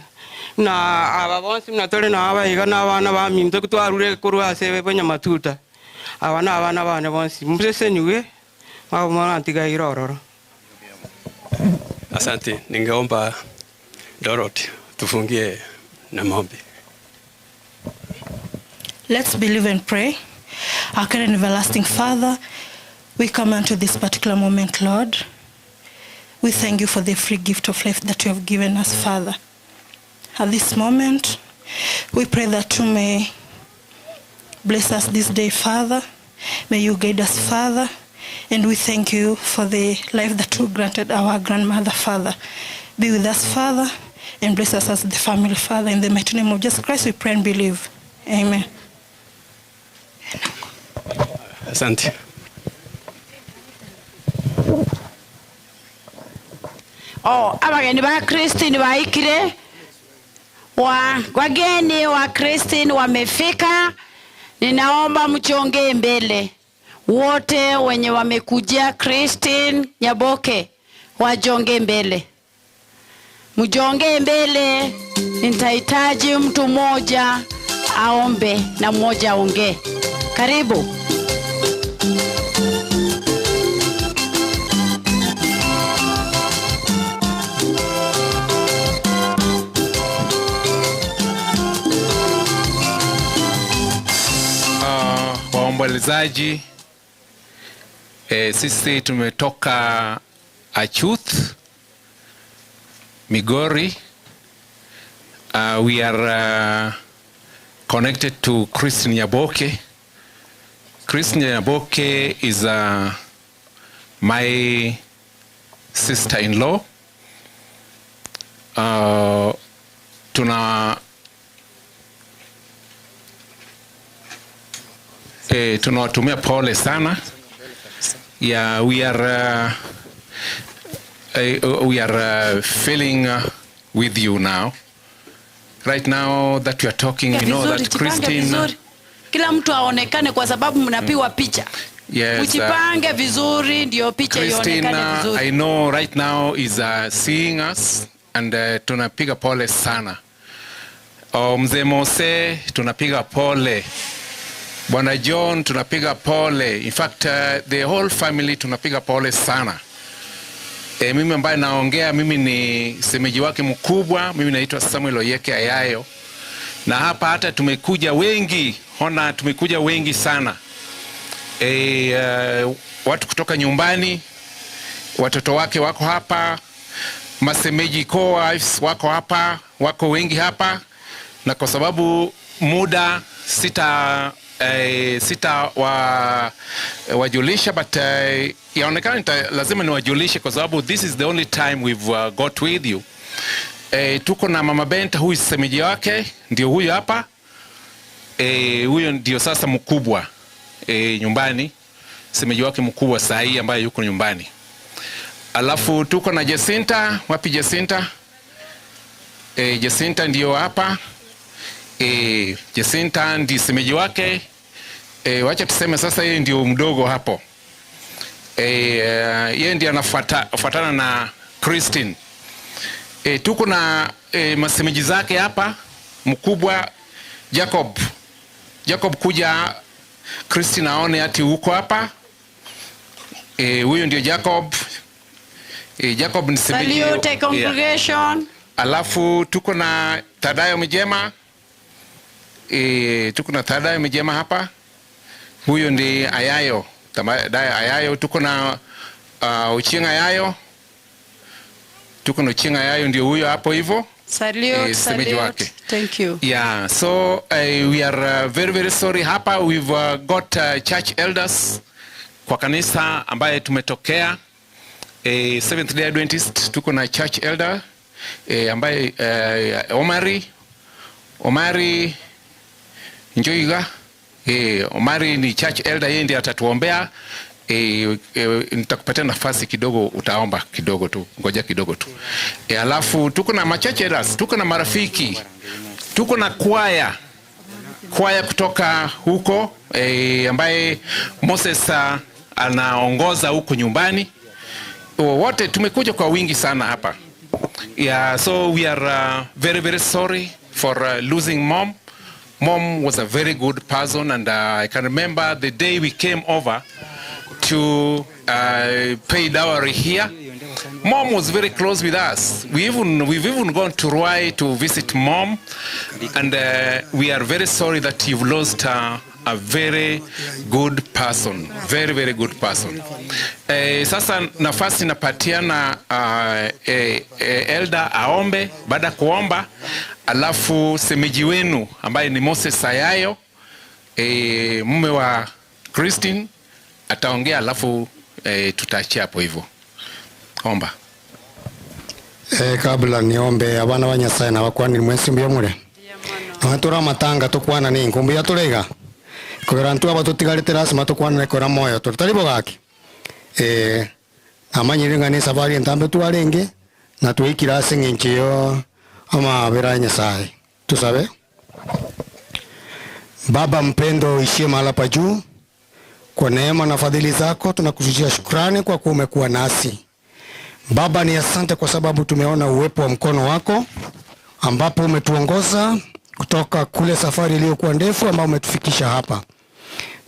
na aba bonsi mnatore na aba igana abana ba minto kutwarure kurwa sebe benya matuta abana bane bonsi mbese nyuwe mwana antiga irororo. Asante, ningeomba Dorothy tufungie na maombi. Let's believe and pray. Our kind and everlasting Father, we come unto this particular moment, Lord. We thank you for the free gift of life that you have given us, Father. At this moment, we pray that you may bless us this day, Father. May you guide us, Father. And we thank you for the life that you granted our grandmother, Father. Be with us, Father, and bless us as the family, Father. In the mighty name of Jesus Christ, we pray and believe. Amen. Asante. Abageni ba Christine baikire wageni wa Christine wamefika. Ninaomba mchonge mbele. Wote wenye wamekujia Christine Nyaboke wajonge mbele. Mjonge mbele. Nitahitaji mtu mmoja aombe na mmoja aongee. Karibu. Waombolezaji, sisi tumetoka Achuth, Migori. We are connected to Christine Nyaboke. Christine Nyaboke is my sister-in-law. Tunawatumia pole sana. Yeah, we are feeling with you now. Right now that we are talking, you know that Christine. Kila mtu aonekane kwa sababu mnapiwa picha. Yes. Ujipange vizuri ndio picha ionekane vizuri. I know right now is seeing us and tunapiga pole sana. Mzee Mose tunapiga pole. Bwana John tunapiga pole. In fact the whole family tunapiga pole sana. Mimi ambaye naongea mimi ni semeji wake mkubwa. Mimi naitwa Samuel Oyeke Ayayo. Na hapa hata tumekuja wengi. Hona tumekuja wengi sana. Watu kutoka nyumbani, watoto wake wako hapa, masemeji co-wives wako hapa, wako wengi hapa. Na kwa sababu muda sita wajulisha, but yaonekana lazima niwajulishe kwa sababu this is the only time we've got with you. Tuko na Mama Benta, huyu semeji wake ndio huyu hapa. Huyo ndio sasa mkubwa nyumbani, semeji wake mkubwa saa hii ambaye yuko nyumbani. Alafu tuko na Jacinta. Wapi Jacinta? Jacinta ndio hapa. Jacinta ndi semeji wake. Wacha tuseme sasa yeye ndio mdogo hapo. Yeye ndiye anafuatana na Christine. Tuko na masemeji zake hapa. Mkubwa Jacob. Jacob kuja Christine aone ati uko hapa. Huyo ndio Jacob. Jacob ni semeji. Salute congregation. Yeah. Alafu tuko na Tadayo Mjema. Tuko na Tadayo Mjema hapa. Huyo ndi Ayayo. Tadayo Ayayo. Tuko na Uchinga Ayayo. tuko na Chinga yayo ndio huyo hapo hivyo. Salute, semeji wake. salute. Thank you. Yeah, so we are very very sorry hapa. We've got church elders kwa kanisa ambaye tumetokea Seventh Day Adventist. Tuko na church elder ambaye Omari Njoiga. Omari ni church elder, yeye ndiye atatuombea. Nitakupatia nafasi kidogo, utaomba kidogo tu, ngoja kidogo tu. Alafu tuko na church elders, tuko na marafiki, tuko na kwaya kutoka huko ambaye Moses anaongoza huko nyumbani. Wote tumekuja kwa wingi sana hapa. Yeah, so we are very very sorry for losing mom. Mom was a very good person, and I can remember the day we came over to pay dowry here. Mom was very close with us. We've even gone to Ruai to visit mom, and we are very sorry that you've lost a very good person, very very good person. Sasa nafasi napatiana elder aombe. Baada kuomba, alafu semeji wenu ambaye ni Moses Sayayo, mume wa Christine, ataongea, alafu tutaachia hapo hivyo. Omba. Kabla niombe, abana wa Nyasaye na bakwani mwesi mbiyamure. Natura matanga tukwana ni ngumbi ya turega. Kubera ntu abatotigarite rasima tukwana nekora moyo tutaribo gaki. Amanyiringa ni safari ntambe tuarenge na tuikira sengenchio ama bera Nyasaye. Tusabe? Baba mpendo ishie mahala pa juu, kwa neema na fadhili zako tunakushukuru, shukrani kwa kuwa umekuwa nasi. Baba, ni asante kwa sababu tumeona uwepo wa mkono wako ambapo umetuongoza kutoka kule safari iliyokuwa ndefu ambayo umetufikisha hapa.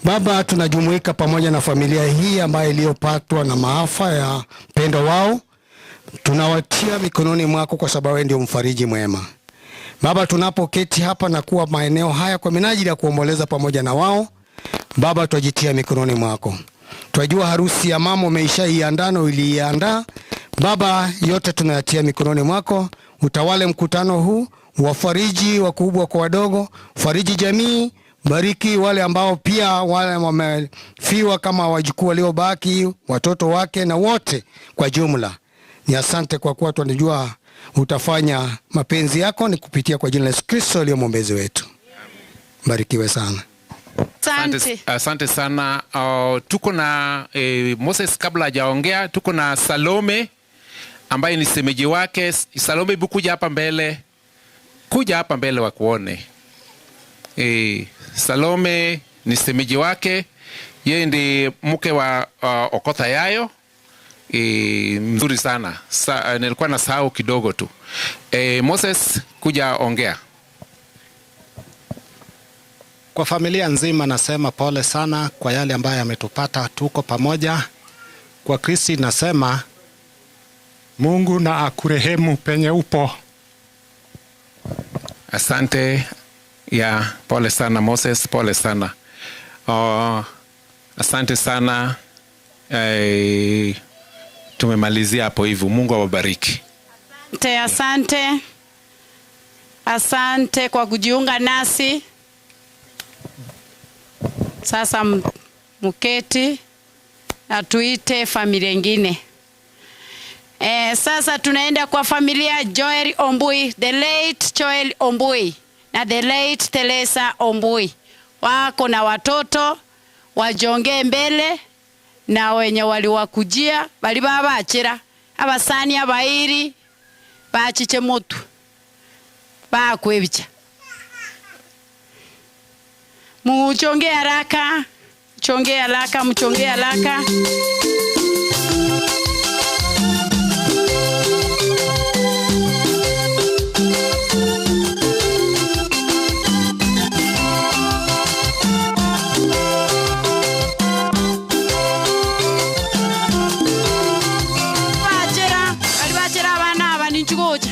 Baba, tunajumuika pamoja na familia hii ambayo iliyopatwa na maafa ya pendo wao. Tunawatia mikononi mwako kwa sababu wewe ndio mfariji mwema. Baba, tunapoketi hapa na kuwa maeneo haya kwa minajili ya kuomboleza pamoja na wao, Baba, tujitia mikononi mwako. Tunajua harusi ya mama umeishaiandaa na uliiandaa. Baba, yote tunayatia mikononi mwako. Utawale mkutano huu, wafariji wakubwa kwa wadogo, fariji jamii, bariki wale ambao pia wale wamefiwa kama wajukuu waliobaki, watoto wake na wote kwa jumla. Ni asante kwa kuwa tunajua utafanya mapenzi yako ni kupitia kwa jina la Yesu Kristo aliye mwombezi wetu. Barikiwe sana. Asante sana. Tuko na Moses, kabla hajaongea, tuko na Salome ambaye ni semeji wake. Salome, hebu kuja hapa mbele. Kuja hapa mbele wakuone. Salome ni semeji wake. Yeye ndiye mke wa Okotha Yayo. Mzuri sana. Nilikuwa nasahau kidogo tu. Moses, kuja ongea. Kwa familia nzima nasema pole sana kwa yale ambayo yametupata. Tuko pamoja. Kwa Kristo nasema Mungu na akurehemu penye upo. Asante. Ya, pole sana Moses, pole sana. Asante sana. Tumemalizia hapo hivyo. Mungu awabariki. Asante. Asante kwa kujiunga nasi. Sasa muketi na tuite familia nyingine. Sasa tunaenda kwa familia Joel Ombui, the late Joel Ombui na the late Teresa Ombui. Wako na watoto wajonge mbele na wenye waliwakujia bali babachira abasani abairi bachiche mutu bakwebicha. Mchonge haraka, mchonge haraka, mchonge haraka. Bachera bana aba ni nchugocha.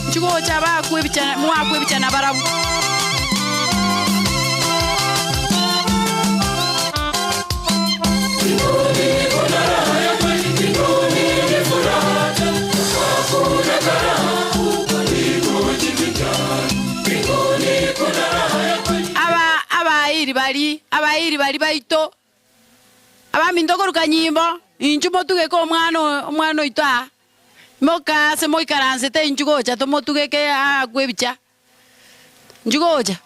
Nchugocha bakwebicha, mwakwebicha na barabu. Mbinguni kuna raha ya kweli, mbinguni bali baito abaminto koruka nyimbo inju motugeke omwana oito mokase moikaransete inju gocha tomotugeke agwebicha inju gocha.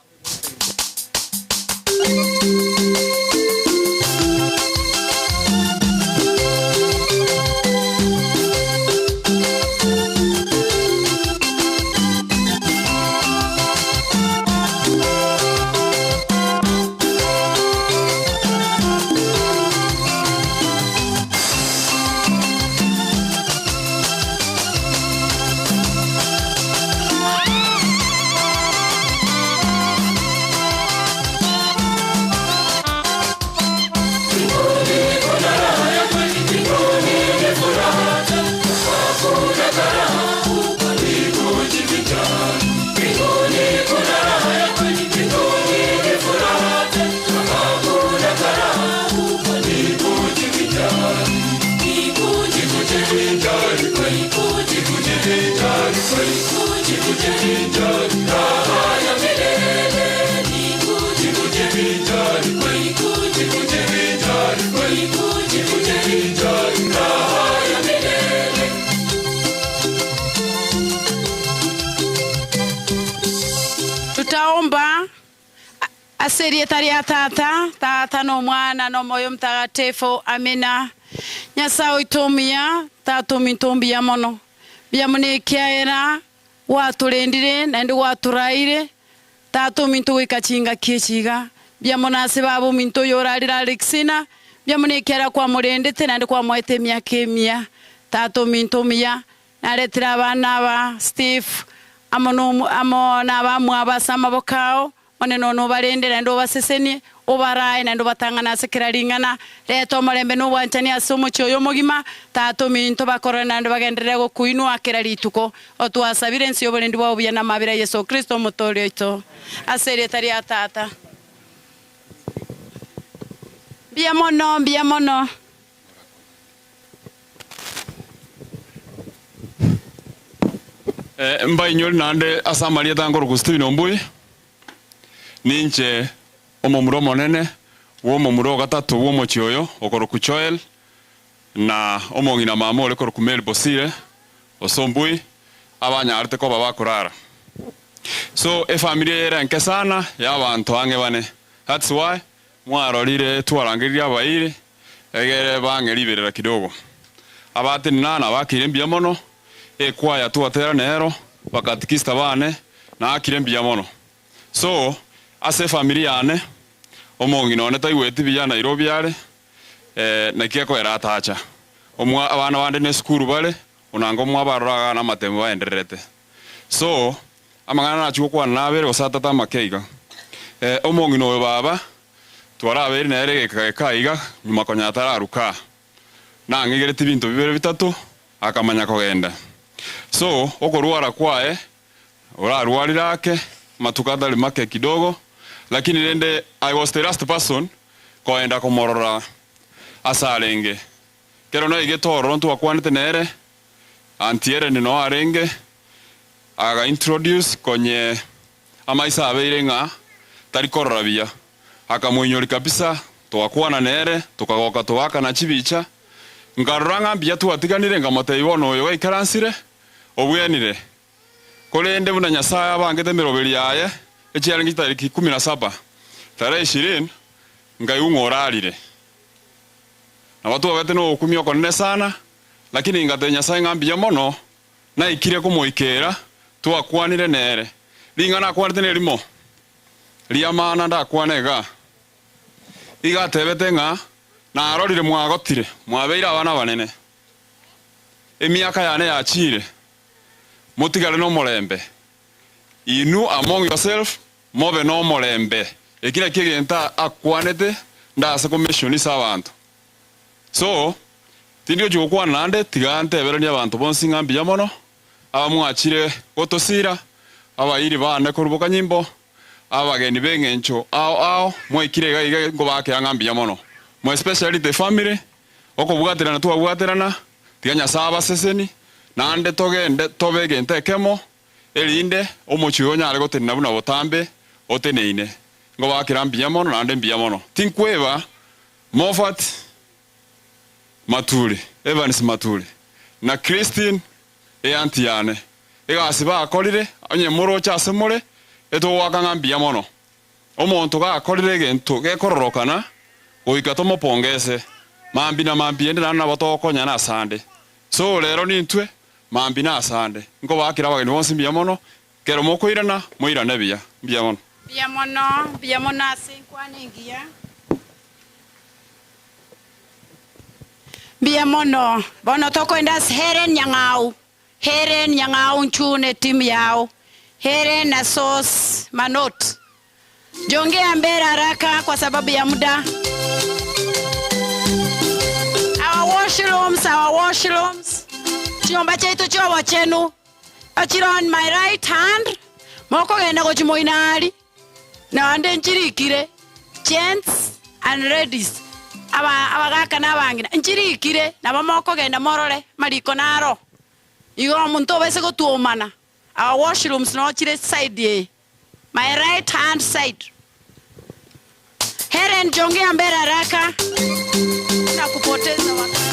Tutaomba aserie taria tata no mwana no moyo mtakatifu. Amina. Nyasaye itumia tatu mitumbia mono biamone kiaera watulendire na ndi waturaire tatu mintu wikachinga kichiga biamona sebabo mintu yorarira Alexina biamone kiara kwa murendete na ndi kwa mwete miakemia tatu mintu mia naretira abana ba Steve amona bamwa sama bokao one no barendera ndo baseseni obarai na ndo batangana sekera ringana leto molembe no wanchani asumu choyo mogima tato minto bakorana ndo bagendere go kuinu akera rituko otwasabire nsi obolendi bwa obya na mabira Yesu Kristo mutolio ito asere tari atata bia mono mba inyori nande asamaria tangoro kustivi nombui ninche omomuro monene womomuro gatatu womochioyo okoro kuchoel na omongina mama ole koro kumel bosire osombui abanyarte ko baba kurara so familia era nke sana ya abantu ange bane. That's why mwarorire twarangirira abaire egere bangeribirira kidogo abate nana bakirembia mono ekwaya tuatera nero bakatikista bane na akirembia mono. So ase familia ane omongi none taiweti biya Nairobi yale na kieko era atacha omwa abana bande ne skuru bale unango mwa barraga na matemo baenderete. So amangana na chukwa nabere osata tamakeiga omongi no baba twarabere na erege kaiga nyuma konyatara ruka na ngigereti bintu bibere bitatu akamanya kogenda. So okoruara kwae orarwarira ake matukada limake kidogo lakini nende I was the last person koenda komorora asarenge kero no igetoro ntu akwanete nere antiere no arenge aga introduce konye amaisa abeire nga tari kororabia akamuinyori kabisa twakwana nere tukagoka twaka na chibicha ngaruranga bia twatiganire ngamote ibono yo ikaransire obwenire kolende buna Nyasaye abangete miroberi yaye echiarengi tariki 17 tarehe 20 ngayungorarire na watu wabete no okumio konene sana lakini ngate Nyasaye ngambia mono na ikire kumoikera twakwanire nere lingana kwanete nerimo liamana ndakwanega igatebete nga na arorire mwagotire mwabeira abana banene emiaka yane yachire mutigale no molembe inu among yourself mobe no molembe ekira kigenta akwanete ndase commission sabantu. So tindio jukwa nande tigante berani abantu bonsi ngambia mono abamwachire otosira abayiri bane kurubuka nyimbo abageni bengencho ao mwikire gaiga ngo bake ngambia mono mo especially the family okobwaterana twabwaterana tiganya saba seseni nande togende tobegente kemo elinde omochiyo nyare gotenna buna botambe oteneine ngo bakira mbia mono na ande mbia mono tinkweva Moffat Matuli Evans Matuli na Christine Antiane igasiba akorire onye muro chasemore eto wakanga mbia mono omonto ga akorire gento gekororokana oikato mopongese mambi na mambi ende na batokonya na sande so lero nintwe mambi na sande ngo bakira bageni bonse mbia mono kero mokoirana moirane mbia mono bia mono asinkwaningia bia mono bono tokoenda Heren Nyang'au nchune timu yao Heren na Sos Manot jongea mbele haraka kwa sababu ya muda. Our washrooms chiomba chetu chobo chenu achira on my right hand moko genda gochimoinali na ande nchirikire gents and ladies abagaka nabangina nchirikire na bamoko genda morore mariko naro igo muntu bese gotuomana. Our washrooms no chire side ye my right hand side. Heren jongea mbele haraka na kupoteza wakati.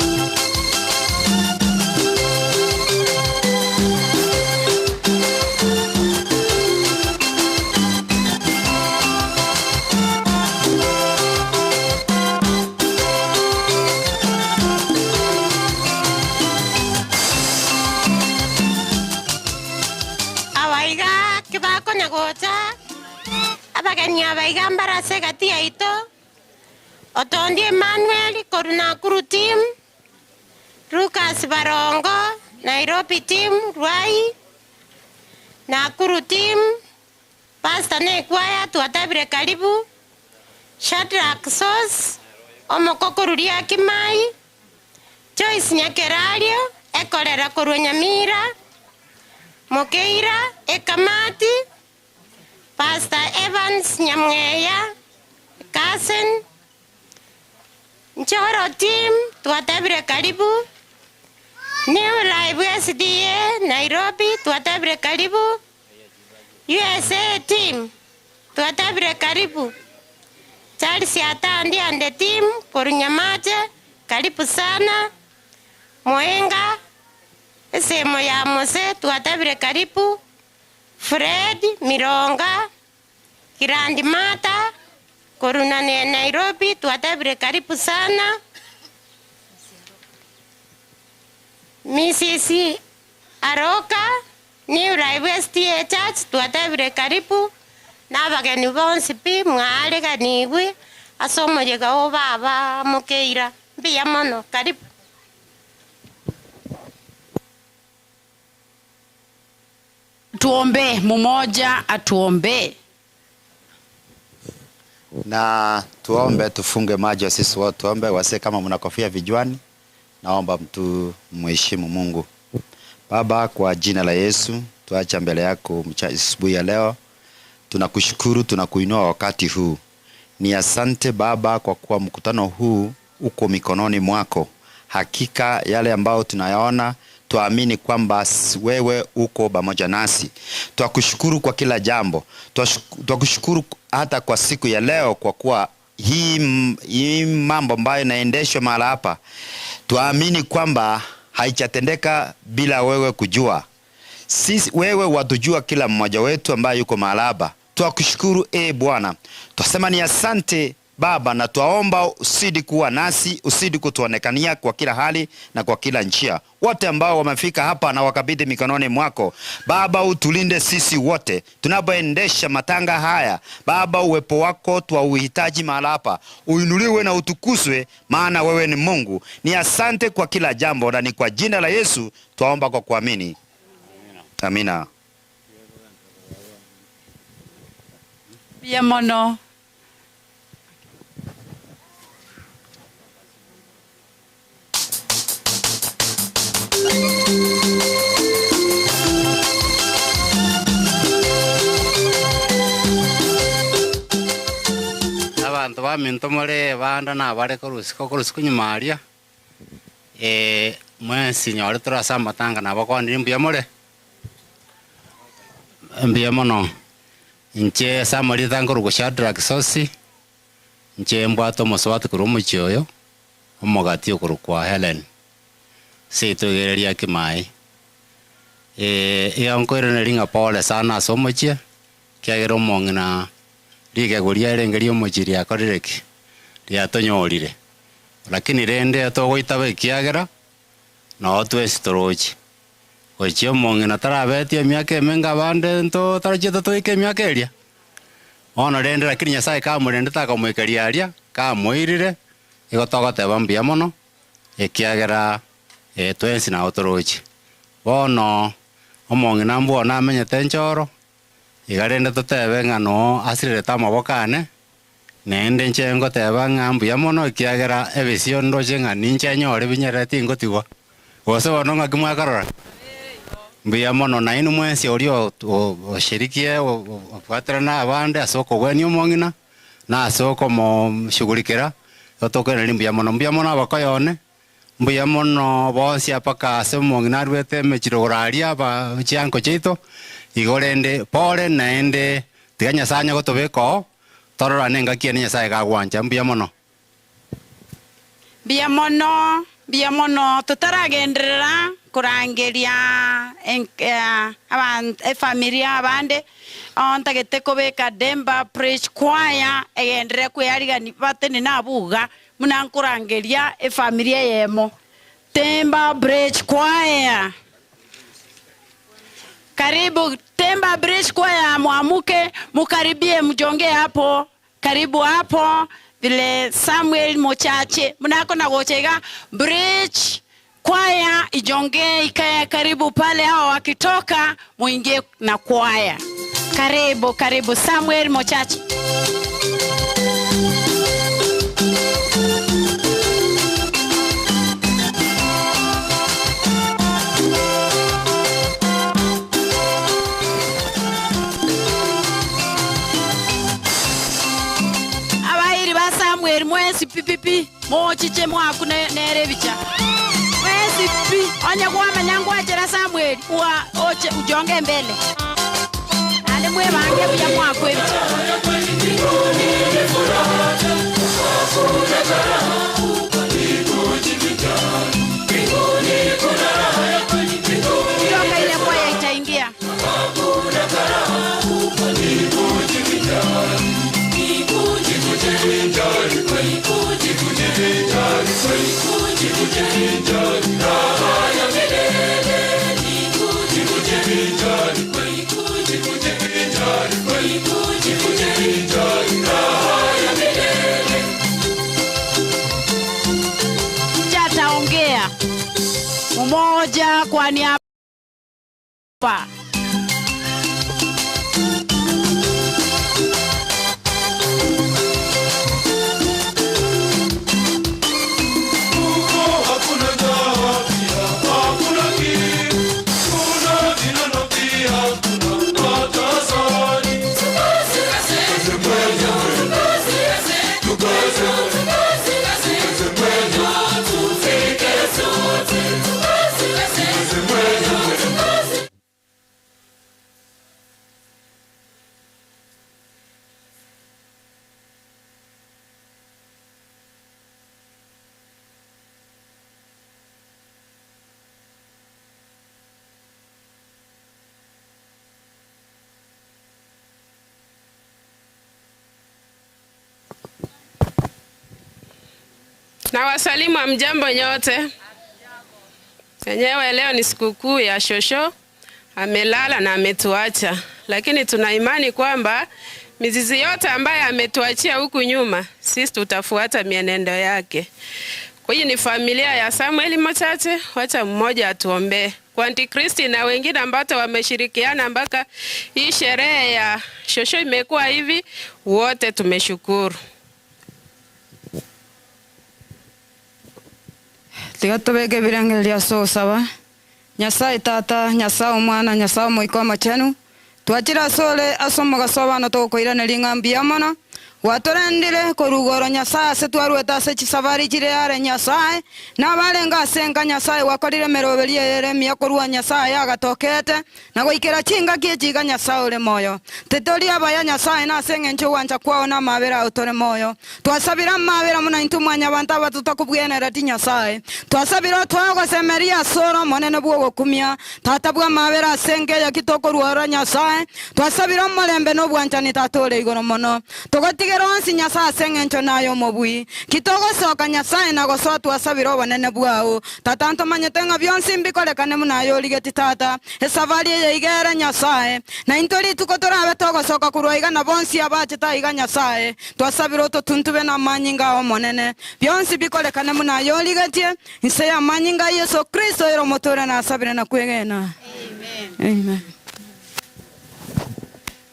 Abageni abaiga mbarase gati yaito Otondi Emmanuel Koruna Kuru team Lucas Barongo Nairobi team Ruai Nakuru team Pastor Nekwaya tuatabire karibu Shadrack Sos Omokokururia Kimai Joyce Nyakerario Ekorera Kurunyamira Mokeira Ekamati Pastor Evans Nyamweya Cousin Njoro team tuatabire karibu New Live SDA Nairobi tuatabire karibu USA team tuatabire karibu Charles Atandi and the team Porunyamate karibu sana Moenga sehemu ya Mose tuatabire karibu Fred Mironga Kirandi Mata Koruna Nairobi tuatabire karibu sana Mrs. Aroka New Live SDA Church tuatabire karibu na bageni bonse pi mwale ganiwe asomo yega o baba Mokeira mbia mono karibu. Tuombe mmoja atuombe. Na tuombe tufunge macho sisi wote tuombe wase kama mna kofia vichwani naomba mtu mheshimu Mungu. Baba kwa jina la Yesu tuacha mbele yako asubuhi ya leo. Tunakushukuru tunakuinua wakati huu. Ni asante Baba kwa kuwa mkutano huu uko mikononi mwako. Hakika yale ambao tunayaona tuamini kwamba wewe uko pamoja nasi. Tunakushukuru kwa kila jambo. Tunakushukuru hata kwa siku ya leo kwa kuwa hii mambo ambayo inaendeshwa mahali hapa. Tuamini kwamba haichatendeka bila wewe kujua. Sisi wewe watujua kila mmoja wetu ambaye yuko mahali hapa. Tunakushukuru Bwana. Tunasema ni asante Baba na tuomba usidi kuwa nasi, usidi kutuonekania kwa kila hali na kwa kila njia. Wote ambao wamefika hapa na wakabidhi mikononi mwako. Baba utulinde sisi wote. Tunapoendesha matanga haya. Baba uwepo wako tuauhitaji mahali hapa. Uinuliwe na utukuzwe maana wewe ni Mungu. Ni asante kwa kila jambo na ni kwa jina la Yesu tuomba kwa kuamini. Amina. Bia mono. Abantu baminto more banda na bare korusiko nyumaria mwensi nyore turasa matanga na bakwandiri mbia more mbia mono Nche Samuel thankuru gushadra kisosi. Nche mbwato muswatu kurumuchi oyo. Omogati okuru kwa Helen. Seitogereria kimai. Onkoire ringa pole sana asomochie. Kiagero mongina rige guria rengeri omochiri akorireki. Ria tonyorire. Lakini rende atogoitaba kiagera no twesi torochi. Oichio mongina tarabetie miaka emenga bande nto tarachito toike miaka eria. Ono rende lakini Nyasaye kamurende takamwikeria aria kamwirire igotogoteba mbia mono ekiagera twensi na otorochi. Bono omongina mbona amenyete nchoro igarende totebe ng'ano asirire tamabokane nende nchengo teba ng'ambu ya mono kiagera ebisio ndoche ng'ani nchenyore binyereti ngotigwa gose bono ng'akimwa karora mbuya mono na inu mwensi orio oshirikie ofuatira na abande asoko gweni omong'ina na asoko mo shughulikira otokere mbuya mono abakoyone mbuya mono bonsi apaka ase omong'ina arwete mechirogoraria ba chianko cheito igorende pole naende tiga Nyasaye gotobeko torora nenga kiene Nyasaye gagwanja mbia mono tutaragenderera kurangeria familia abande ontagete kobeka Demba Praise Choir egendere kweyarigani batene nabuga munankurangeria familia yemo Demba Praise Choir. Karibu Demba Praise Choir, muamuke mukaribie mjonge hapo, karibu hapo vile Samuel Mochache munako na gochega Praise Choir ijonge ikaya karibu pale, hao wakitoka muingie na choir. Karibu Samuel Mochache. Samuel mwesi pipipi mochiche mwaku nerebicha mwesi pi onye kwa nyangwa chera Samuel wa oche ujonge mbele ane mwe bange bya mwaku ebicha jonga ile kwa itaingia Chataongea mmoja kwa niaba Na wasalimu amjambo nyote. Enyewe leo ni sikukuu ya Shosho, amelala na ametuacha. Lakini tuna imani kwamba mizizi yote ambaye ametuachia huku nyuma, sisi tutafuata mienendo yake. Kwa hiyo ni familia ya Samuel Mochache, wacha mmoja atuombee. Kwa Antikristi na wengine ambao wameshirikiana mpaka hii sherehe ya Shosho imekuwa hivi, wote tumeshukuru. Tigatobeke birangeria so saba Nyasaye tata Nyasaye mwana Nyasaye moiko machenu twachira sole asomo gasoba no tokoira ne lingambia mono watorendire korugoro Nyasaye se twarweta se chisafari chire are Nyasaye na balenga senga Nyasaye wakorire meroberi Yeremia korwa Nyasaye agatokete na goikera chinga kiechiga Nyasaye ule moyo tetori abaya Nyasaye na sengencho wancha kwao na mabera utore moyo twasabira mabera muna intumanya banta batutakubwenera ti Nyasaye twasabira twago semeria soro monene bwo kumia tata bwa mabera senge ya kitoko ruhara Nyasaye twasabira molembe no bwancha ni tatole igoro mono togotigero onsi Nyasaye sengencho nayo mobui kitoko soka Nyasaye na goso twasabira banene bwao tatanto manyetenga byonsi mbikolekane munayo ligeti tata esavari ye igera Nyasaye na intori tukotorabe togo soka kurwaiga na bonsi abache taiga Nyasaye twasabira to tuntube na manyinga o monene byonsi bikolekane munayo ligeti inse ya manyinga Yesu Kristo ero motore na sabira na kwegena amen.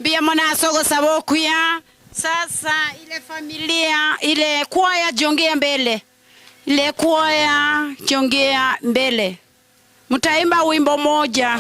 Bia mona sogo sabo kuya sasa ile familia ile kwaya jongea mbele ile kwaya jongea mbele mtaimba wimbo moja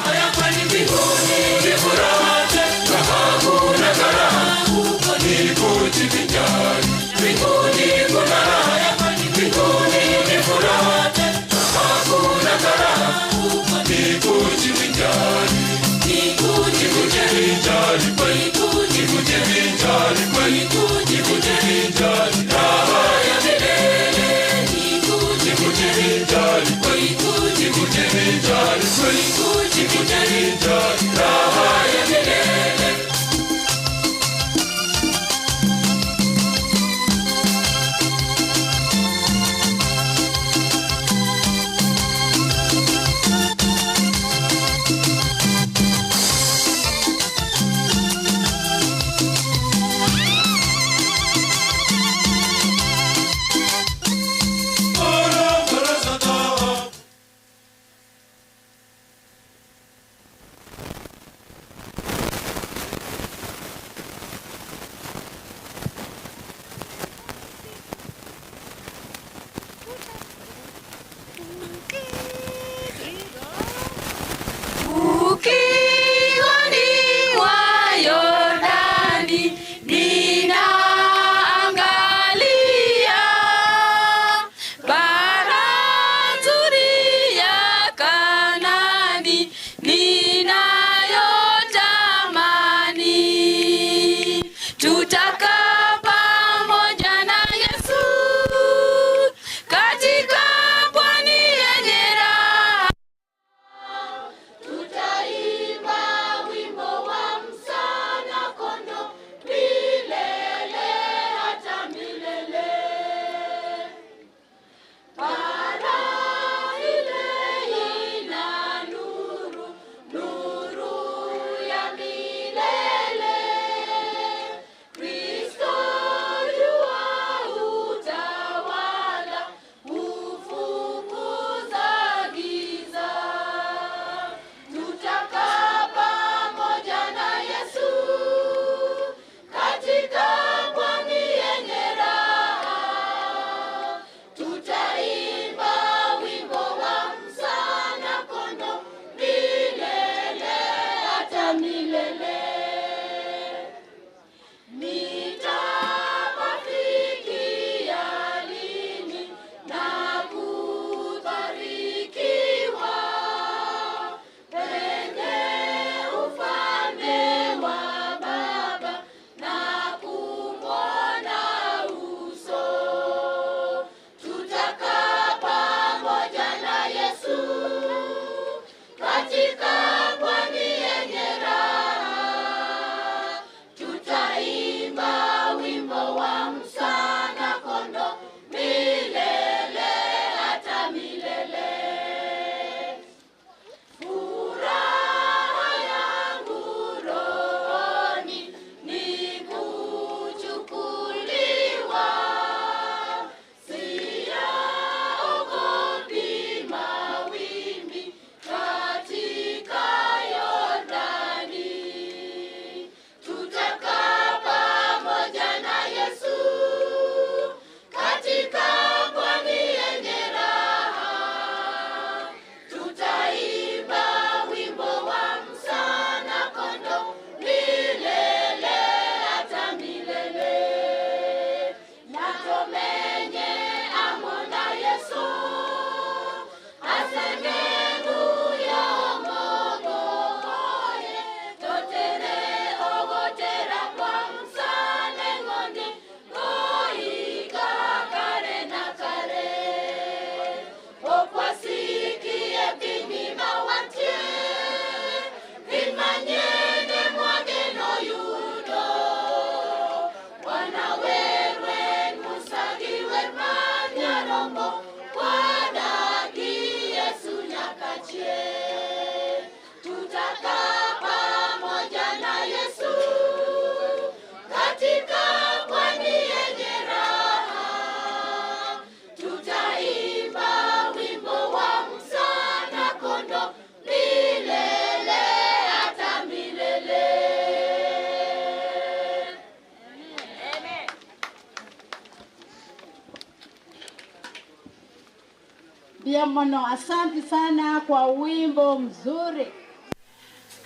mono. Asante sana kwa wimbo mzuri.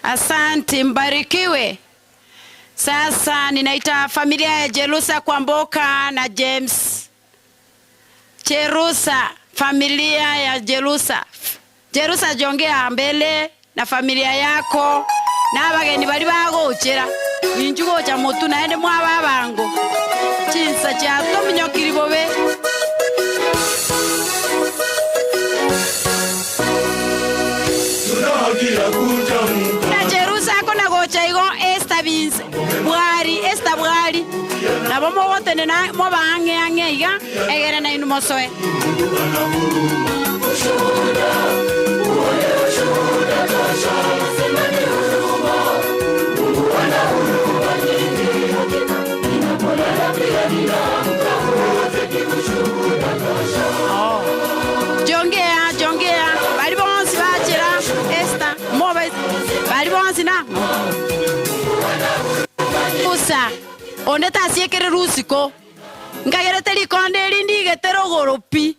Asante, mbarikiwe. Sasa ninaita familia ya Jerusa Kwamboka na James. Jerusa, familia ya Jerusa. Jerusa jongea mbele na familia yako. Na abageni bali bagokera. Injugo cha mutu naende mwaba bango. Chinsa cha tominyokiri bobe. Na Jerusa kona gocha igo esta bins bwari esta bwari na bomo wote na mo bange ange iga egere na inu mosoe jongea bali bonsi bachera esta mo bali bonsi na usa onde tasiekere rusiko ngagerete likonde lindige terogoropi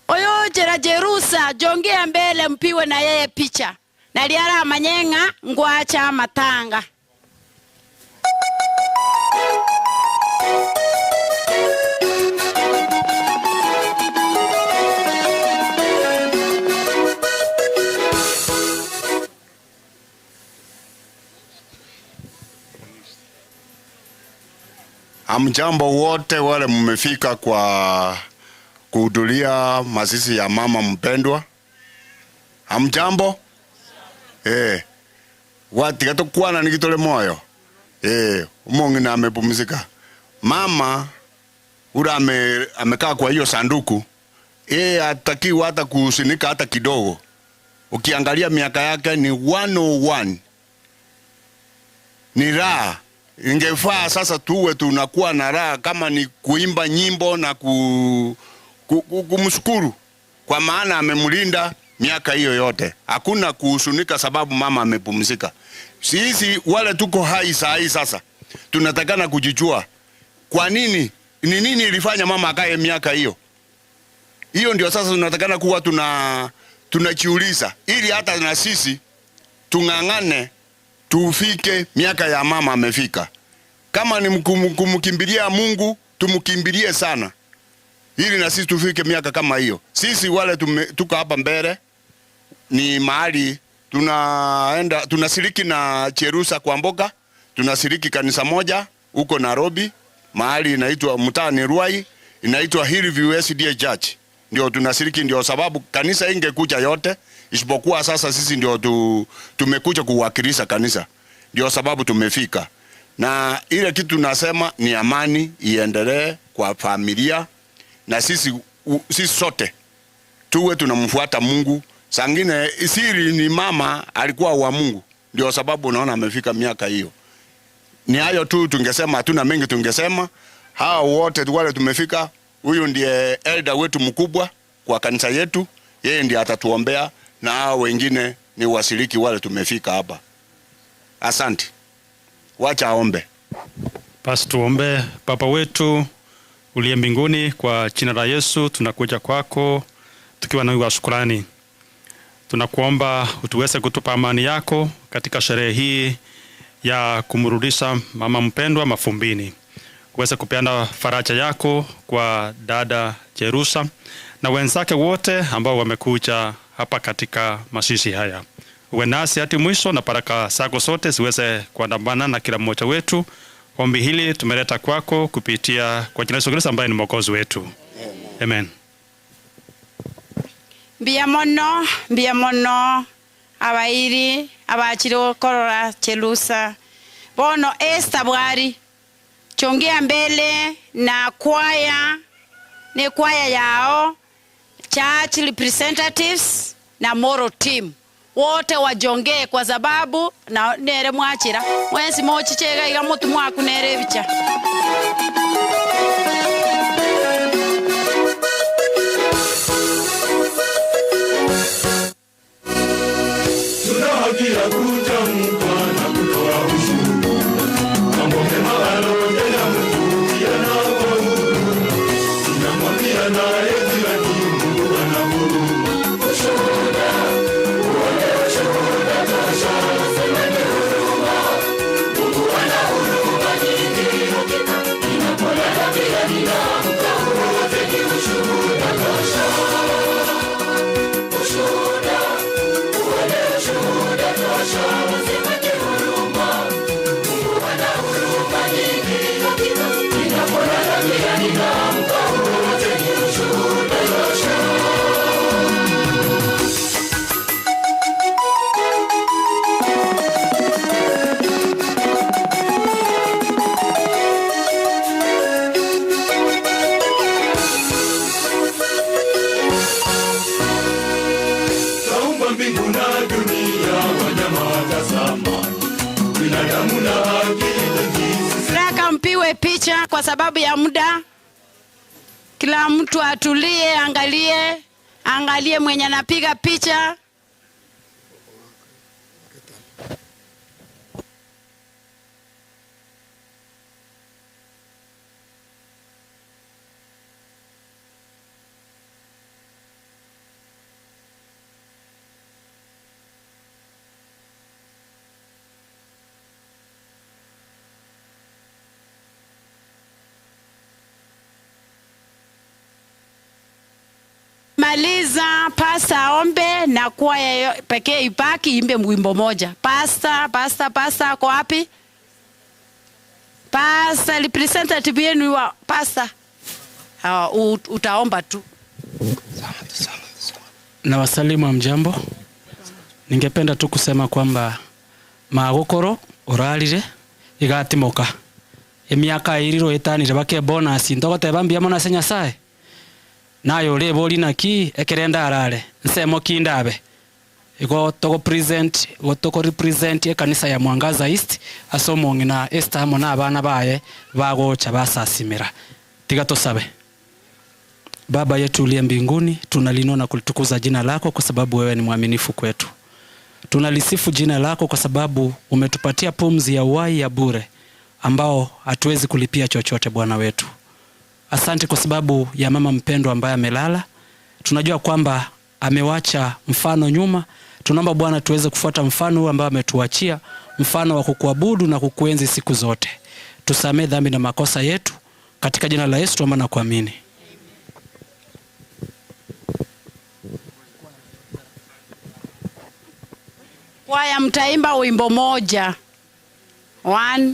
oyo jera Jerusa jongea mbele mpiwe na yeye picha na liara manyenga ngwacha matanga. Hamjambo wote wale mmefika kwa kuhudhuria mazishi ya mama mpendwa. Hamjambo? Wati gato kuana nikitole moyo. Umongi na amepumzika. Mama ura amekaa kwa hiyo sanduku. Hatakiwi hata kusinika hata kidogo. Ukiangalia miaka yake ni 101. Ni raha. Ingefaa sasa tuwe tunakuwa na raha kama ni kuimba nyimbo na kumshukuru kwa maana amemlinda miaka hiyo yote. Hakuna kuhusunika sababu mama amepumzika. Sisi wale tuko hai saa hii sasa tunatakana kujijua kwa nini, ni nini ilifanya mama akae miaka hiyo. Hiyo ndio sasa tunatakana kuwa tunajiuliza ili hata na sisi tungangane tufike miaka ya mama amefika. Kama ni kumkimbilia Mungu, tumkimbilie sana. Ili na sisi tufike miaka kama hiyo. Sisi wale tuko hapa mbele ni mahali tunashiriki na Jerusa Kwamboka, tunashiriki kanisa moja huko Nairobi, mahali inaitwa mtaani Ruai, inaitwa Hillview SDA Church. Ndio tunashiriki, ndio sababu kanisa ingekuja yote, isipokuwa sasa sisi ndio tumekuja kuwakilisha kanisa. Ndio sababu tumefika. Na ile kitu tunasema ni amani iendelee kwa familia na sisi sote tuwe tunamfuata Mungu. Sangine isiri ni mama alikuwa wa Mungu. Ndio sababu unaona amefika miaka hiyo. Ni hayo tu tungesema, hatuna mengi tungesema. Hao wote wale tumefika, huyu ndiye elder wetu mkubwa kwa kanisa yetu. Yeye ndiye atatuombea na hao wengine ni washiriki wale tumefika hapa. Asante. Wacha aombe. Basi tuombe. Baba wetu uliye mbinguni, kwa jina la Yesu tunakuja kwako tukiwa na shukrani. Tunakuomba utuweze kutupa amani yako katika sherehe hii ya kumrudisha mama mpendwa mafumbini. Uweze kupeana faraja yako kwa dada Jerusa na wenzake wote ambao wamekuja hapa katika mazishi haya. Uwe nasi hadi mwisho na baraka zako zote ziweze kuandamana na kila mmoja wetu. Ombi hili tumeleta kwako kupitia kwa jina la Yesu Kristo ambaye ni Mwokozi wetu. Amen. Mbia mono abairi abachiro korora Jerusa. Bono esta bwari chongea mbele na kwaya yao, church representatives na moral team wote wajongee kwa sababu na nere mwachira mwensi mochi chega iga mutu mwaku nere bicha. Tunahakia kutamka na kutoa ushuru. Mambo mema alotenda mtu yanafaulu. Tunamwambia naye jirani Mungu ana huruma. Nataka mpiwe picha kwa sababu ya muda. Kila mtu atulie, angalie mwenye anapiga picha. Maliza pasta ombe na kwaya pekee ibaki imbe wimbo moja. Pasta kwa wapi? Pasta representative yenu wa pasta. Utaomba tu. Na wasalimu wa mjambo. Ningependa tu kusema kwamba magokoro oralire igatimoka. Emiaka iriro etanire bake bonus ndogoteba mbia mona senya sae. Nayo lebo linaki ekerenda arare nsemo kindabe iko toko present toko represent ekanisa ya Mwangaza East asomongi na Esther mona abana baye bagocha basasimira tiga tosabe. Baba yetu uliye mbinguni, tunalinua na kulitukuza jina lako kwa sababu wewe ni mwaminifu kwetu. Tunalisifu jina lako kwa sababu umetupatia pumzi ya uhai ya bure ambao hatuwezi kulipia chochote Bwana wetu. Asante kwa sababu ya mama mpendwa ambaye amelala. Tunajua kwamba amewacha mfano nyuma. Tunaomba Bwana tuweze kufuata mfano huu ambao ametuachia, mfano wa kukuabudu na kukuenzi siku zote. Tusamee dhambi na makosa yetu katika jina la Yesu tuomba na kuamini. Kwaya mtaimba wimbo moja. 1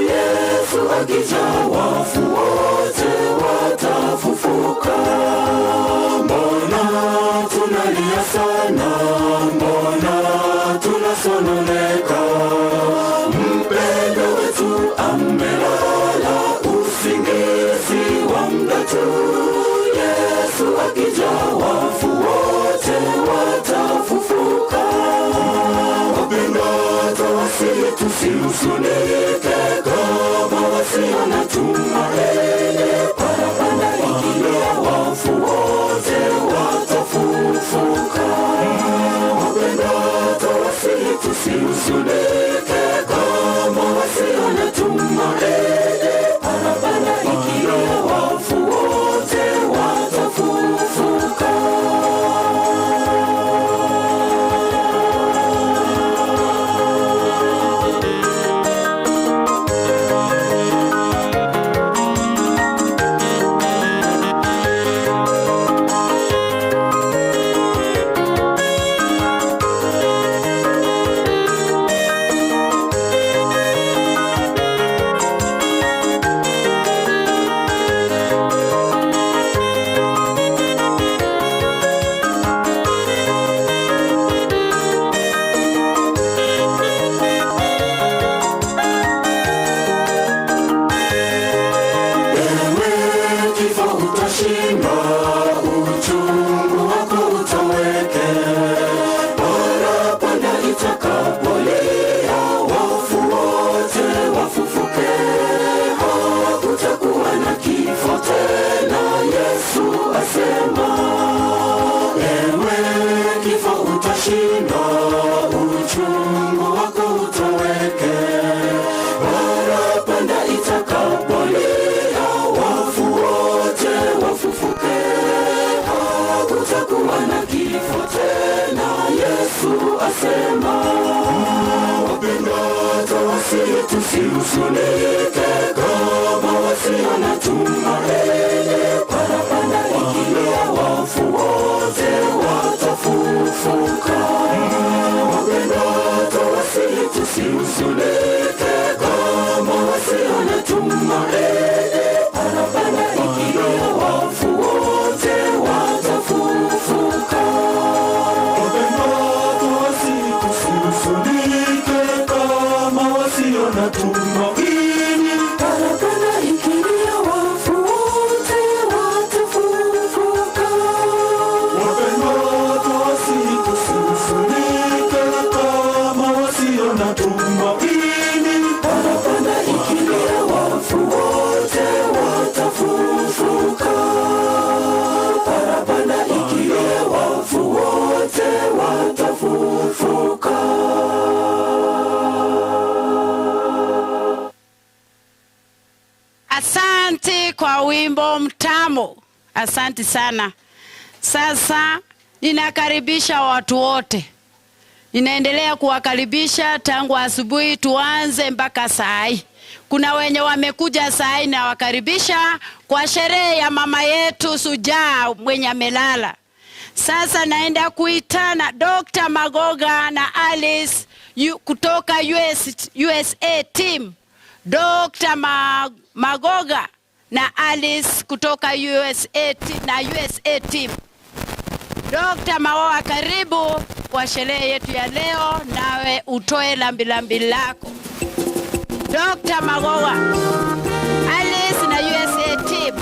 Yesu akija wafu wote wata akija wafu wote watafufuka. Wapendwa tuwasihi tusihuzunike kama wasio na tumaini. Parapanda ikilia wafu wote watafufuka. Wapendwa tuwasihi tusihuzunike kama wasio na tumaini. Parapanda ikilia wafu wote watafufuka. Tusihuzunike kama wasio na tumaini. Parapanda ikilia wafu wote watafufuka. Wapendwa tuwasihi tusihuzunike kama wasio na tumaini. Parapanda ikilia wafu wote watafufuka. Wapendwa tuwasihi tusihuzunike kama wasio na tumaini. Parapanda ikilia wafu wote watafufuka. Wapendwa tuwasihi tusihuzunike kama wasio na tumaini. Parapanda ikilia wafu wote watafufuka. Parapanda ikilia wafu wote watafufuka. Asante kwa wimbo mtamu. Asante sana. Sasa ninakaribisha watu wote. Ninaendelea kuwakaribisha tangu asubuhi tuanze mpaka saa hii. Kuna wenye wamekuja saa hii na wakaribisha kwa sherehe ya mama yetu Sujaa mwenye amelala. Sasa naenda kuitana Dr. Magoga na Alice kutoka USA team. Dr. Magoga na Alice kutoka USA team. Dr. Magoga, karibu kwa sherehe yetu ya leo, nawe utoe lambilambi lako. Dr. Magoga, Alice na USA team.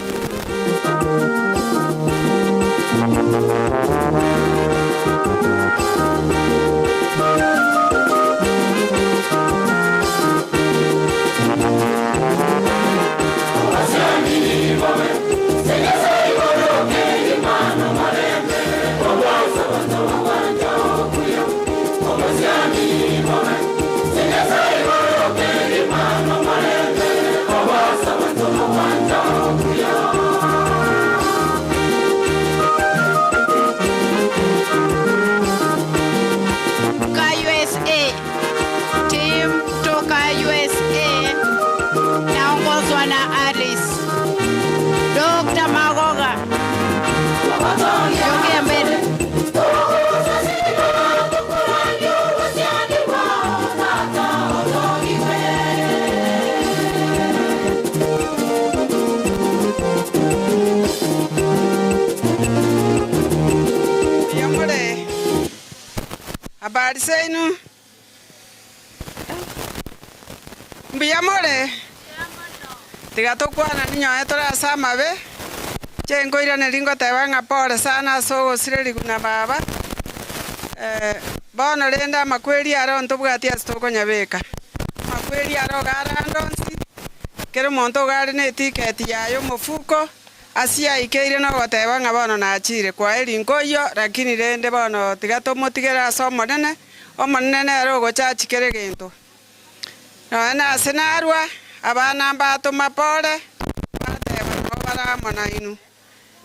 Habari zenu? Mbiyamole? Tiga tukwana ninyoe turasama be Chengo ira nelingo tebanga pole sana so sireli kuna baba. Bono lenda makweli aro ntobwati asitoko nyabeka. Makweli aro garandonsi. Kero monto gari ne tiketi yayo mufuko. Asia ikeire no gotebanga bono na achire kwa elingo yo lakini lende bono tigato motigera so monene. Omonene aro gochachi kere gento. No na senarwa abana mbato mapole. Bara mona inu.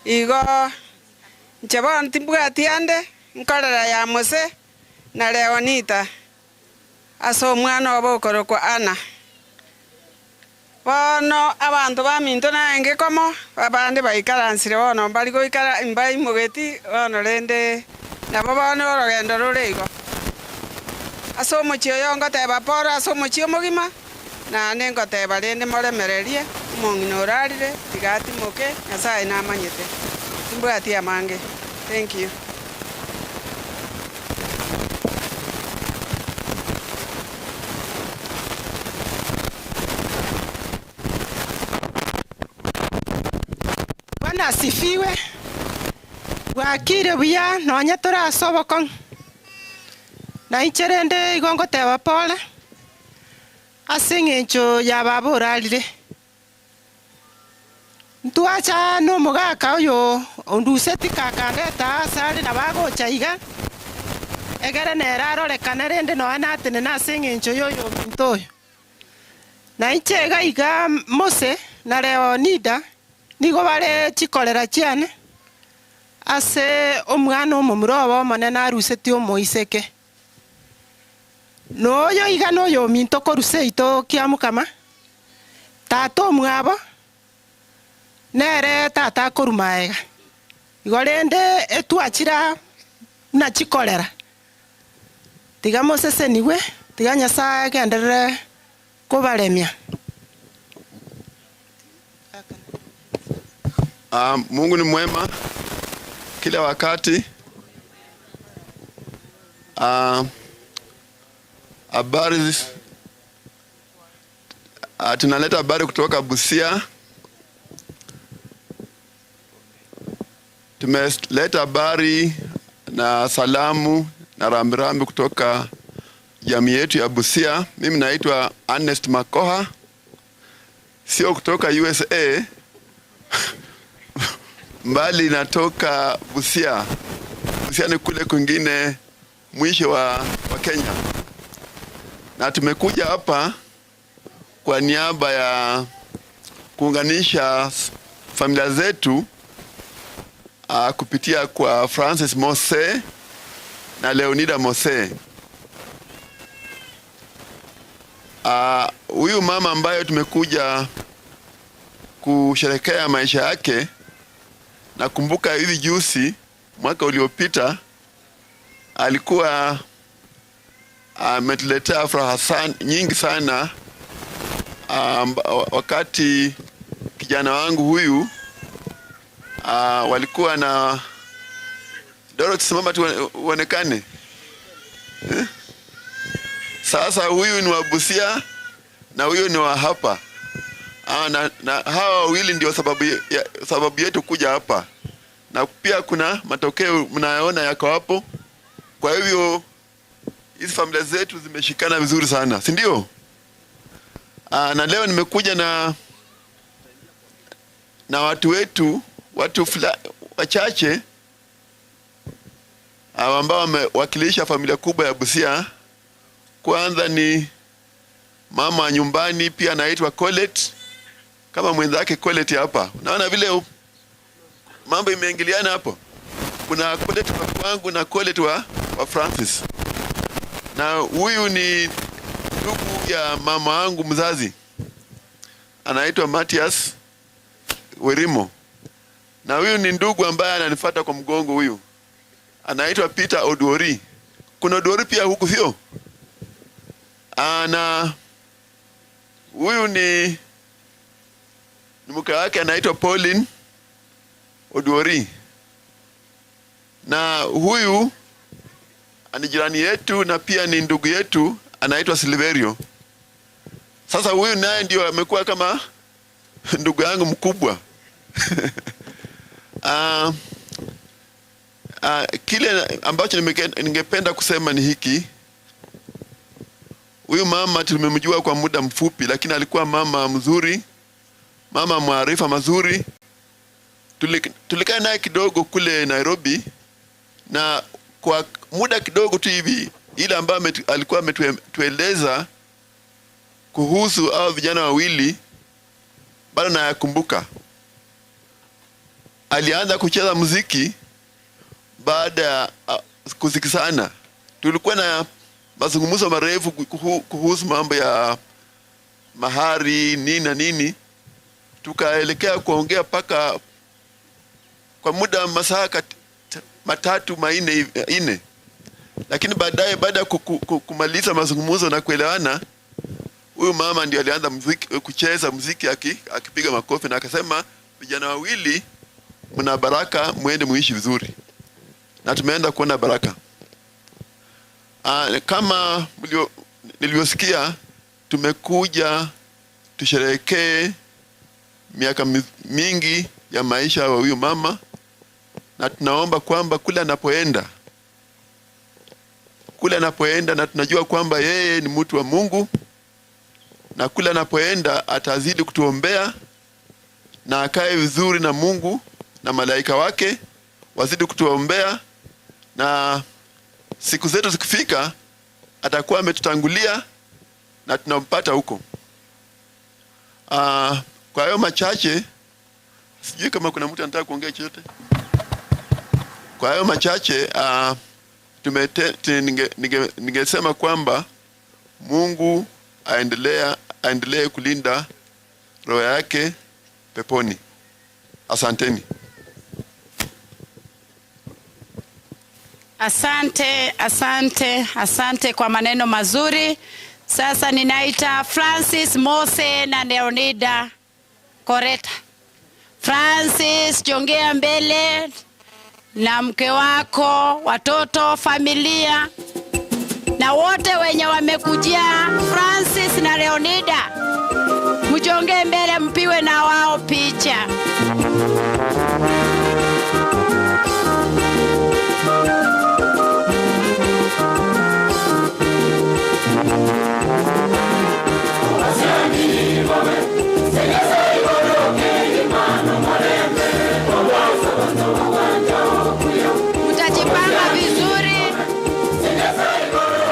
Igo nchebon timbwati ande nkorera ya Mose na Leonita aso mwana obokoro kwa Ana bono abantu baminto nange komo babande baikaransire bono bali goikara imbai mugeti bono lende nabo bono orogendo rurigo aso muchio yongo teba pora aso muchio mugima na nengo teba lende moremererie mongino orarire tigati moke Nyasaye na amanyete timbwati amange. Thank you. Bwana asifiwe. Wakire buya nonya turasobokon. Na icherende igongo teba pole. Asingencho ya baboralire. Ntuacha no mugaka oyo onduseti kakangeta sari na bagocha iga. Egere neraro rekanarende no anatene na asingencho yoyo mintoyo. Na ichega iga Mose na Leonida nigo bare chikolera chiane ase omwana omomurobo monene aruseti omoiseke noyo iga noyo minto koruseito kia mukama tata omwabo nere tata korumaega igo rende etwachira na chikolera tiga Mose niwe tiga Nyasaye genderere kubaremia. Mungu ni mwema kila wakati. Habari tunaleta habari kutoka Busia. Tumeleta habari na salamu na rambirambi kutoka jamii yetu ya Busia. Mimi naitwa Ernest Makoha, sio kutoka USA mbali natoka Busia. Busia ni kule kwingine mwisho wa Kenya. Na tumekuja hapa kwa niaba ya kuunganisha familia zetu kupitia kwa Francis Mose na Leonida Mose. Huyu mama ambaye tumekuja kusherehekea maisha yake, nakumbuka hivi juzi mwaka uliopita alikuwa ametuletea furaha nyingi sana wakati kijana wangu huyu walikuwa na Dorothy, simama tu uonekane. Sasa huyu ni wa Busia na huyu ni wa hapa. Na hawa wawili ndio sababu yetu kuja hapa. Na pia kuna matokeo mnayaona yako hapo. Kwa hivyo hizi familia zetu zimeshikana vizuri sana, si ndio? Na leo nimekuja na watu wetu, wachache ambao wamewakilisha familia kubwa ya Busia. Kwanza ni mama nyumbani, pia anaitwa Colette, kama mwenzake Colette hapa. Unaona vile mambo imeingiliana hapo. Kuna Colette wa kwangu na Colette wa Francis. Na huyu ni ndugu ya mama wangu mzazi, anaitwa Matias Werimo. Na huyu ni ndugu ambaye ananifuata kwa mgongo, huyu anaitwa Peter Oduori. Kuna Oduori pia huku, sio? Na huyu ni mke wake anaitwa Pauline Oduori. Na huyu ni jirani yetu na pia ni ndugu yetu, anaitwa Silverio. Sasa huyu naye ndio amekuwa kama ndugu yangu mkubwa. Kile ambacho ningependa kusema ni hiki. Huyu mama tumemjua kwa muda mfupi, lakini alikuwa mama mzuri, mama maarifa mazuri. Tulikaa naye kidogo kule Nairobi, na kwa muda kidogo tu hivi ile ambayo alikuwa ametueleza kuhusu hao vijana wawili bado nayakumbuka. Alianza kucheza muziki baada ya kusikizana. Tulikuwa na mazungumzo marefu kuhusu mambo ya mahari nini na nini. Tukaelekea kuongea paka kwa muda masaa 3-4. Lakini baadaye, baada ya kumaliza mazungumzo na kuelewana, huyu mama ndio alianza kucheza muziki akipiga makofi na akasema, vijana wawili mna baraka, muende muishi vizuri. Na tumeenda kuona baraka. Kama nilivyosikia, tumekuja tusherehekee miaka mingi ya maisha wa huyu mama, na tunaomba kwamba kule anapoenda, na tunajua kwamba yeye ni mtu wa Mungu, na kule anapoenda atazidi kutuombea na akae vizuri na Mungu na malaika wake wazidi kutuombea, na siku zetu zikifika atakuwa ametutangulia na tunampata huko. Kwa hiyo machache, sijui kama kuna mtu anataka kuongea chochote. Kwa hiyo machache, ningesema kwamba Mungu aendelee kulinda roho yake peponi. Asanteni. Asante kwa maneno mazuri. Sasa ninaita Francis Mose na Leonida Koreta. Francis, jongea mbele na mke wako, watoto, familia na wote wenye wamekujia. Francis na Leonida, mjongee mbele mpiwe na wao picha.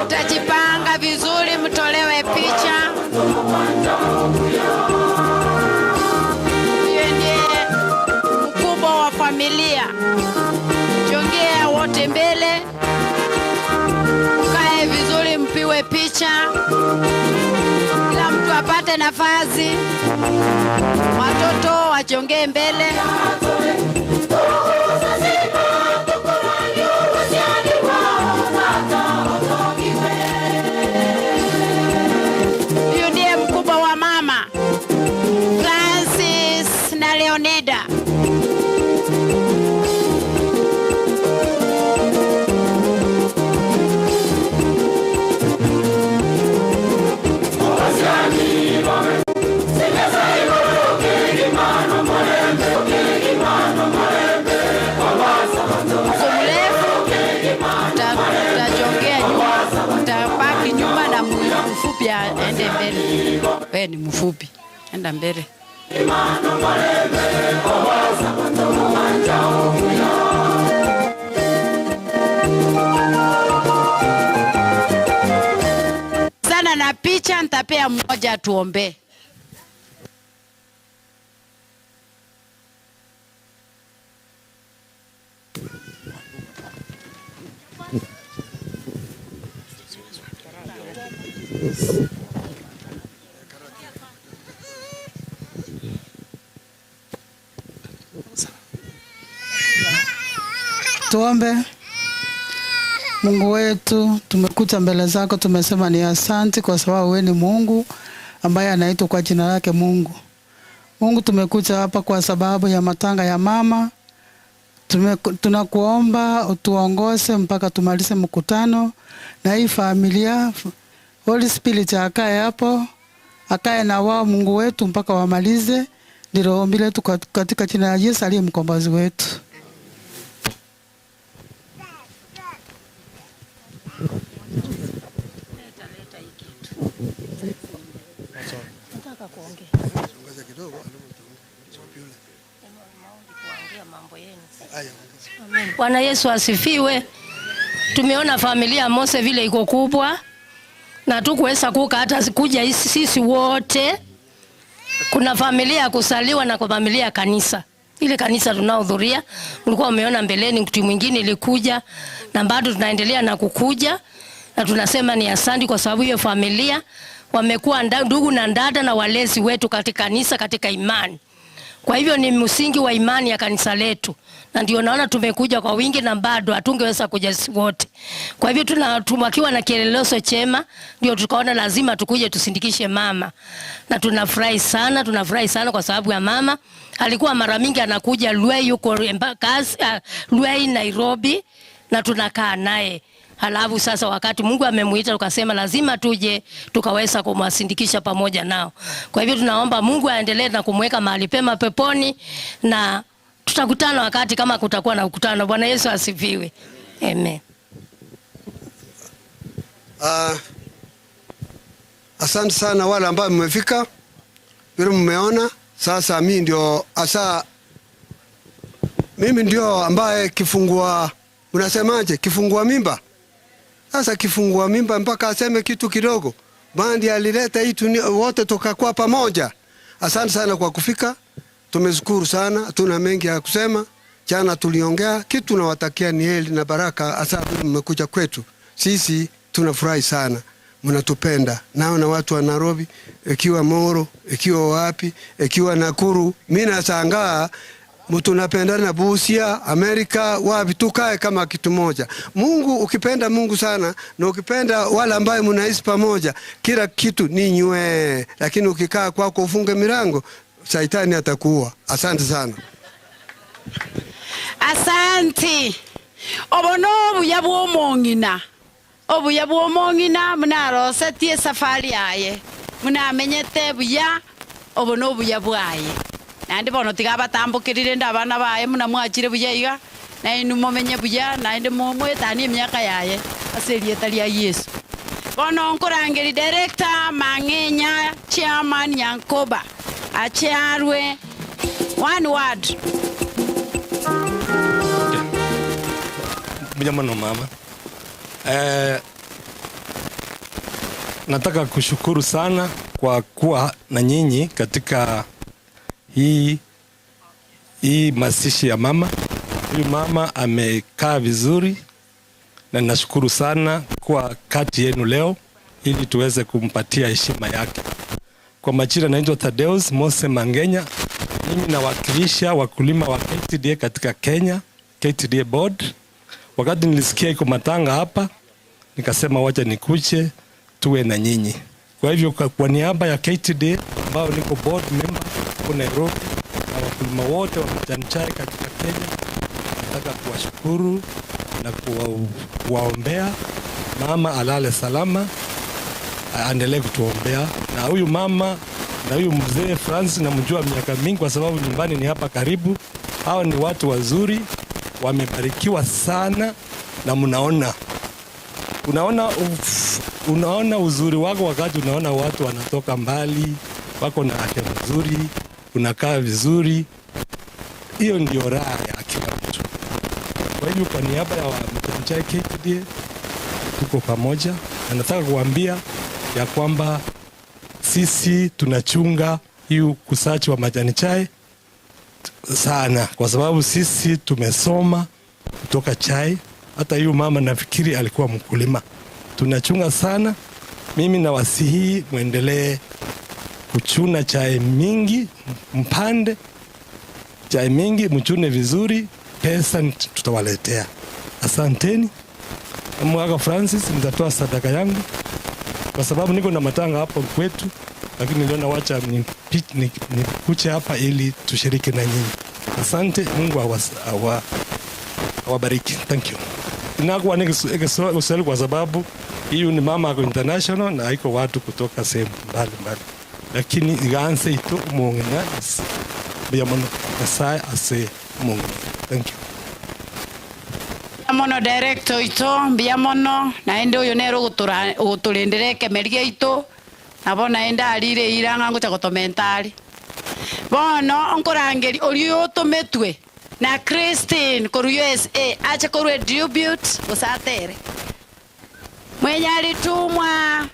Mtajipanga vizuri, mtolewe picha. Hiyo ndiye mkubwa wa familia. Jongea wote mbele, kae vizuri, mpiwe picha, kila mtu apate nafasi. Watoto wajongee mbele. Huyu ndiye mkubwa wa mama, Francis na Leonida. Ende mbele. Wewe ni mfupi, enda mbele. Sana na picha nitapea mmoja tuombe. Tuombe. Mungu wetu, tumekuja mbele zako, tumesema ni asante kwa sababu wewe ni Mungu ambaye anaitwa kwa jina lake Mungu. Mungu, tumekuja hapa kwa sababu ya matanga ya mama. Tunakuomba utuongoze mpaka tumalize mkutano na hii familia. Holy Spirit akae hapo, akae na wao Mungu wetu mpaka wamalize. Ndilo ombi letu katika jina la Yesu aliye mkombozi wetu. Nataka kuongea. Ongeza kidogo mambo yenu. Amen. Bwana Yesu asifiwe. Tumeona familia Mose vile iko kubwa na tukuweza kuka hata kuja sisi wote. Kuna familia ya kusaliwa na kwa familia ya kanisa. Ile kanisa tunahudhuria, ulikuwa umeona mbeleni mtu mwingine ilikuja na bado tunaendelea na kukuja na tunasema ni asante kwa sababu hiyo familia wamekuwa ndugu na dada na walezi wetu katika kanisa, katika imani. Kwa hivyo ni msingi wa imani ya kanisa letu. Na ndio naona tumekuja kwa wingi na bado hatungeweza kuja wote. Kwa hivyo tunakiwa na kielelezo chema, ndio tukaona lazima tukuje tusindikishe mama. Na tunafurahi sana kwa sababu ya mama. Alikuwa mara mingi anakuja Luai yuko Luai Nairobi na tunakaa naye. Halafu sasa wakati Mungu amemuita tukasema lazima tuje tukaweza kumwasindikisha pamoja nao. Kwa hivyo tunaomba Mungu aendelee na kumweka mahali pema peponi na tutakutana wakati kama kutakuwa na ukutano. Bwana Yesu asifiwe. Amen. Asante sana wale ambao mmefika. Vile mmeona sasa mimi ndio ambaye kifungua, unasemaje, kifungua mimba. Sasa kifungua mimba mpaka aseme kitu kidogo. Bandi alileta hii wote tukakuwa pamoja. Asante sana kwa kufika. Tumeshukuru sana. Tuna mengi ya kusema. Jana tuliongea kitu, nawatakia ni heri na baraka. Asante mmekuja kwetu. Sisi tunafurahi sana. Mnatupenda. Nao na watu wa Nairobi, ikiwa Moro, ikiwa wapi, ikiwa Nakuru. Mimi nashangaa mtu napendana Busia, Amerika, wapi tukae kama kitu moja. Mungu, ukipenda Mungu sana na ukipenda wale ambao mnaishi pamoja, kila kitu ni nywe. Lakini ukikaa kwako ufunge milango, Shetani atakuua. Asante sana. Asante. Obono obuya bw'omongina mnarosetie safari yaye. Mnamenyete buya obono buya bwaye. Nandi bono tigabatambukirire ndabana baye munamwachire buya iga na inu momenye buya na inde mwetani emyaka yaye aserieta lia Yesu. Bono nkorangeri director Mangenya chairman Yankoba achiarwe one word. Mjamano mama. Nataka kushukuru sana kwa kuwa na nyinyi katika hii masishi ya mama. Huyu mama amekaa vizuri na nashukuru sana kwa kati yenu leo ili tuweze kumpatia heshima yake. Kwa majina naitwa Thaddeus Mose Mangenya. Mimi nawakilisha wakulima wa KTDA katika Kenya, KTDA board. Wakati nilisikia iko matanga hapa, nikasema wacha nikuche tuwe na nyinyi. Kwa hivyo kwa niaba ya KTDA ambao niko board member kwa Nairobi na wakulima wote wa majani chai katika Kenya, nataka kuwashukuru na kuwaombea mama alale salama, aendelee kutuombea. Na huyu mama na huyu mzee Francis namjua miaka mingi kwa sababu nyumbani ni hapa karibu. Hao ni watu wazuri, wamebarikiwa sana na unaona uzuri wako wakati unaona watu wanatoka mbali, wako na afya nzuri, unakaa vizuri. Hiyo ndio raha ya kila mtu. Kwa hivyo kwa niaba ya Mchai KTDA tuko pamoja, na nataka kuambia ya kwamba sisi tunachunga hii kusachi wa majani chai sana, kwa sababu sisi tumesoma kutoka chai. Hata hiyo mama nafikiri alikuwa mkulima. Tunachunga sana. Mimi nawasihi muendelee kuchuna chai mingi, mpande chai mingi, mchune vizuri, pesa tutawaletea. Asanteni. Mwaka Francis nitatoa sadaka yangu kwa sababu niko na matanga hapo kwetu, lakini niliona wacha nikuche hapa ili tushiriki na nyinyi. Asante. Mungu awabariki. Thank you. Inakuwa nikiswali kwa sababu hiyo ni mama ako international na haiko watu kutoka sehemu mbali mbali, lakini iganse ito umongenya biyamono asai ase umongenya. Thank you. Mono director ito biyamono na ende uyo nero gutulendereke meria ito nabona enda alire iranga ngocha kotomentari bono onkorangeri oriyo tometwe na Christine koru USA acha koru tribute usatere mwenye alitumwa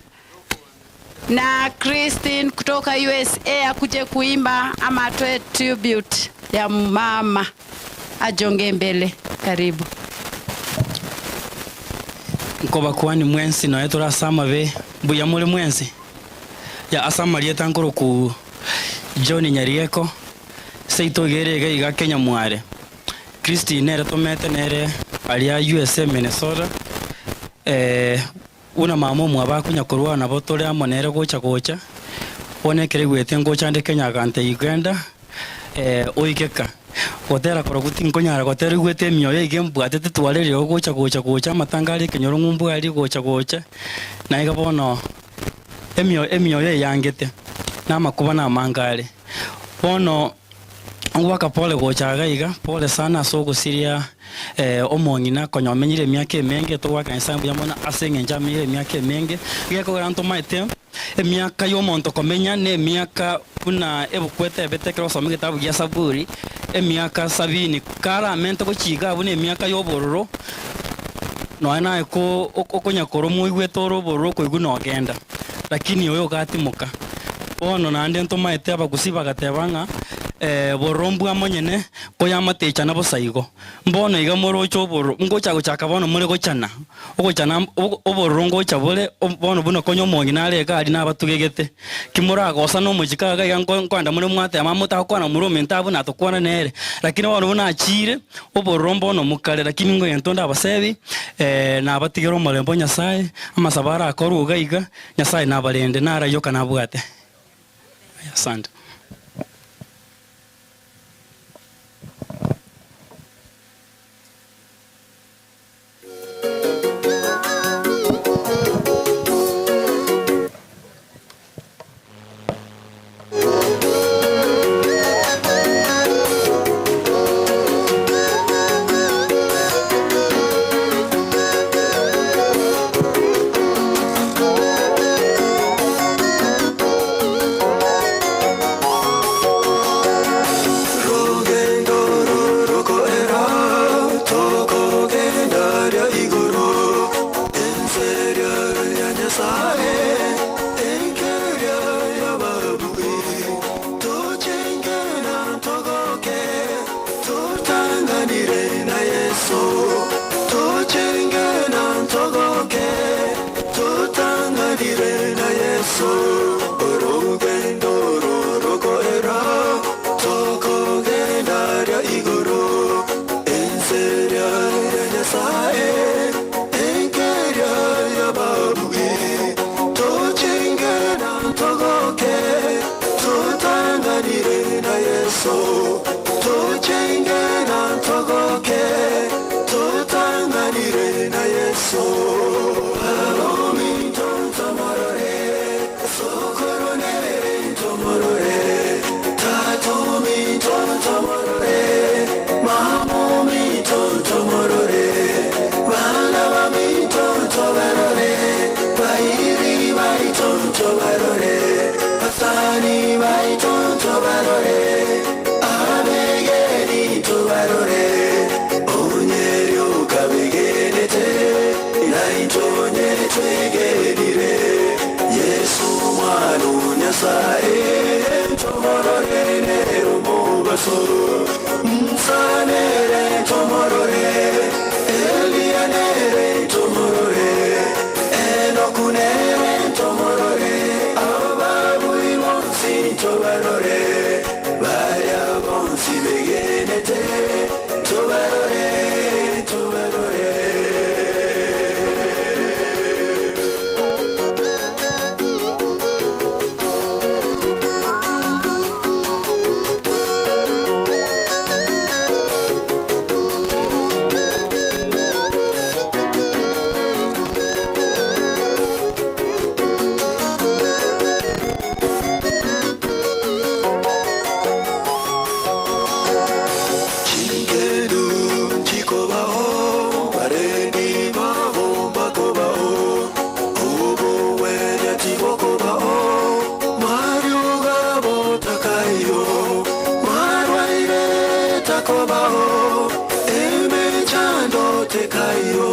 na Christine kutoka USA akuje kuimba ama atoe tribute ya mama ajonge mbele. Karibu. Nkoba kwani mwensi na yetu rasama ve buya mule mwensi ya asama lieta nkoro ku John Nyarieko seito gerega iga Kenya mware Christine nere tomete nere alia USA Minnesota una mamo mwaba kunya korwa na botore amonere gocha one kere gwete ngocha nde Kenya kante Uganda oigeka gotera koro gutingonyara gotera gwete mioyo igembwatete twarere gocha matangari kenyoro ngumbu ali gocha na iga bono emioyo yangete na makuba na mangare bono ngwaka pole gochaga iga pole sana soko siria omongina konyomenyire miaka emenge to waka ensambu yamona asenge njamire miaka emenge geko garanto maite emiaka yomonto komenya ne miaka kuna ebukwete ebetekero some gitabu gya Saburi emiaka 70 karamente gochiga bune emiaka yobororo no ana ko okonya koro muigwetoro bororo koiguna ogenda lakini oyo gatimuka bono nande ntomaite abagusiba gatebanga borombu amonyene koyamatecha nabo saigo mbono iga morocho boro ngocha gochaka bono muri gochana ogochana oborongo chabole bono buno konyo mongi nare gari nabatugegete kimura gosa no mujika ga kwanda muri mwate amamuta kwana muri mentabu na tokwana nere lakini bono buna achire oborombo no mukale lakini ngo yentonda abasebi na abatigero molembo nyasaye amasabara akoru gaiga nyasaye nabalende nara yoka nabwate. Asante. So takobao emechando tekayo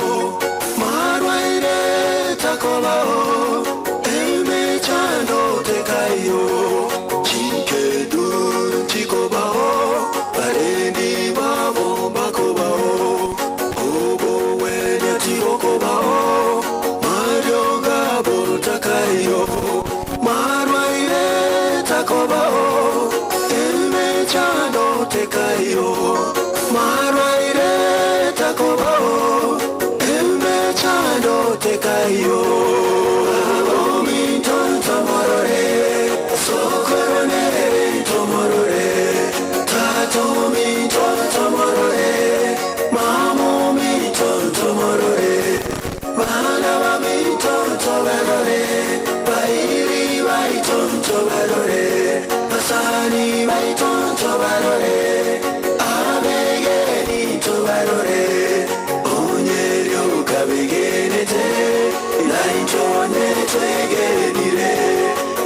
marwaire takobao emechando tekayo chikedu chikobao barendi babo bakobao obo wenya tikobao mario gabo takayo marwaire takobao emechando tekayo marwaire takobao emechando tekayo abomi tontomorore sokoronere tomorore tatomi tontomorore mamomi tontomorore manawami tontomerore bairi bai tontomerore basani bai tontomerore abegeni tomerore onyerio kabegenete ilaitone twegenire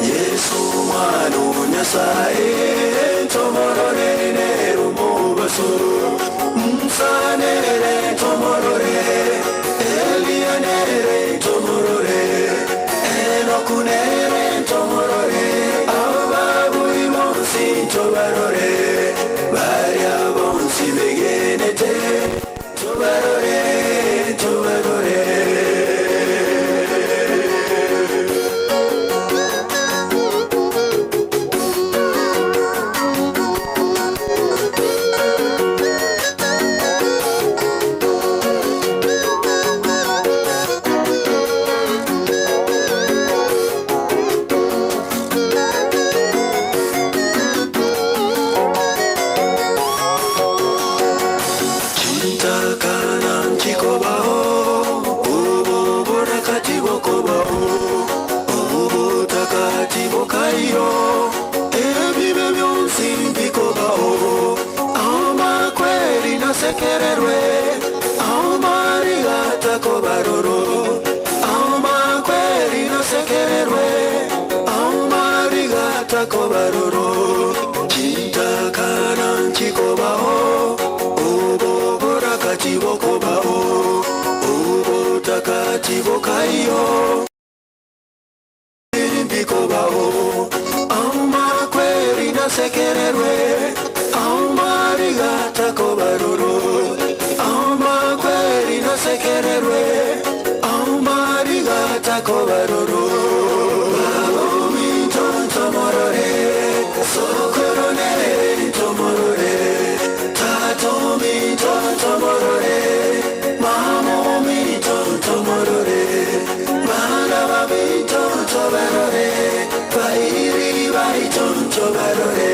yesu mwana nyasaye tomorore nerumobaso msanere tomorore elianere tomorore enokunere tomorore ababu imonsi tobarore varia bonsi begenete tobarore tobarore. Sekererwe aumariga kobaroro auma kweli no sekererwe aumariga kobaroro chitakana chikobao ubo borakati bokobao ubo takati bokayo bikobao auma kweli no sekererwe aumariga kobaroro auma kweli no sekererwe aumariga kobaroro babomi tontomorore sokoronere tomorore tatomi tontomorore mamomi tontomorore manabami tontobarore bairi bai tontobarore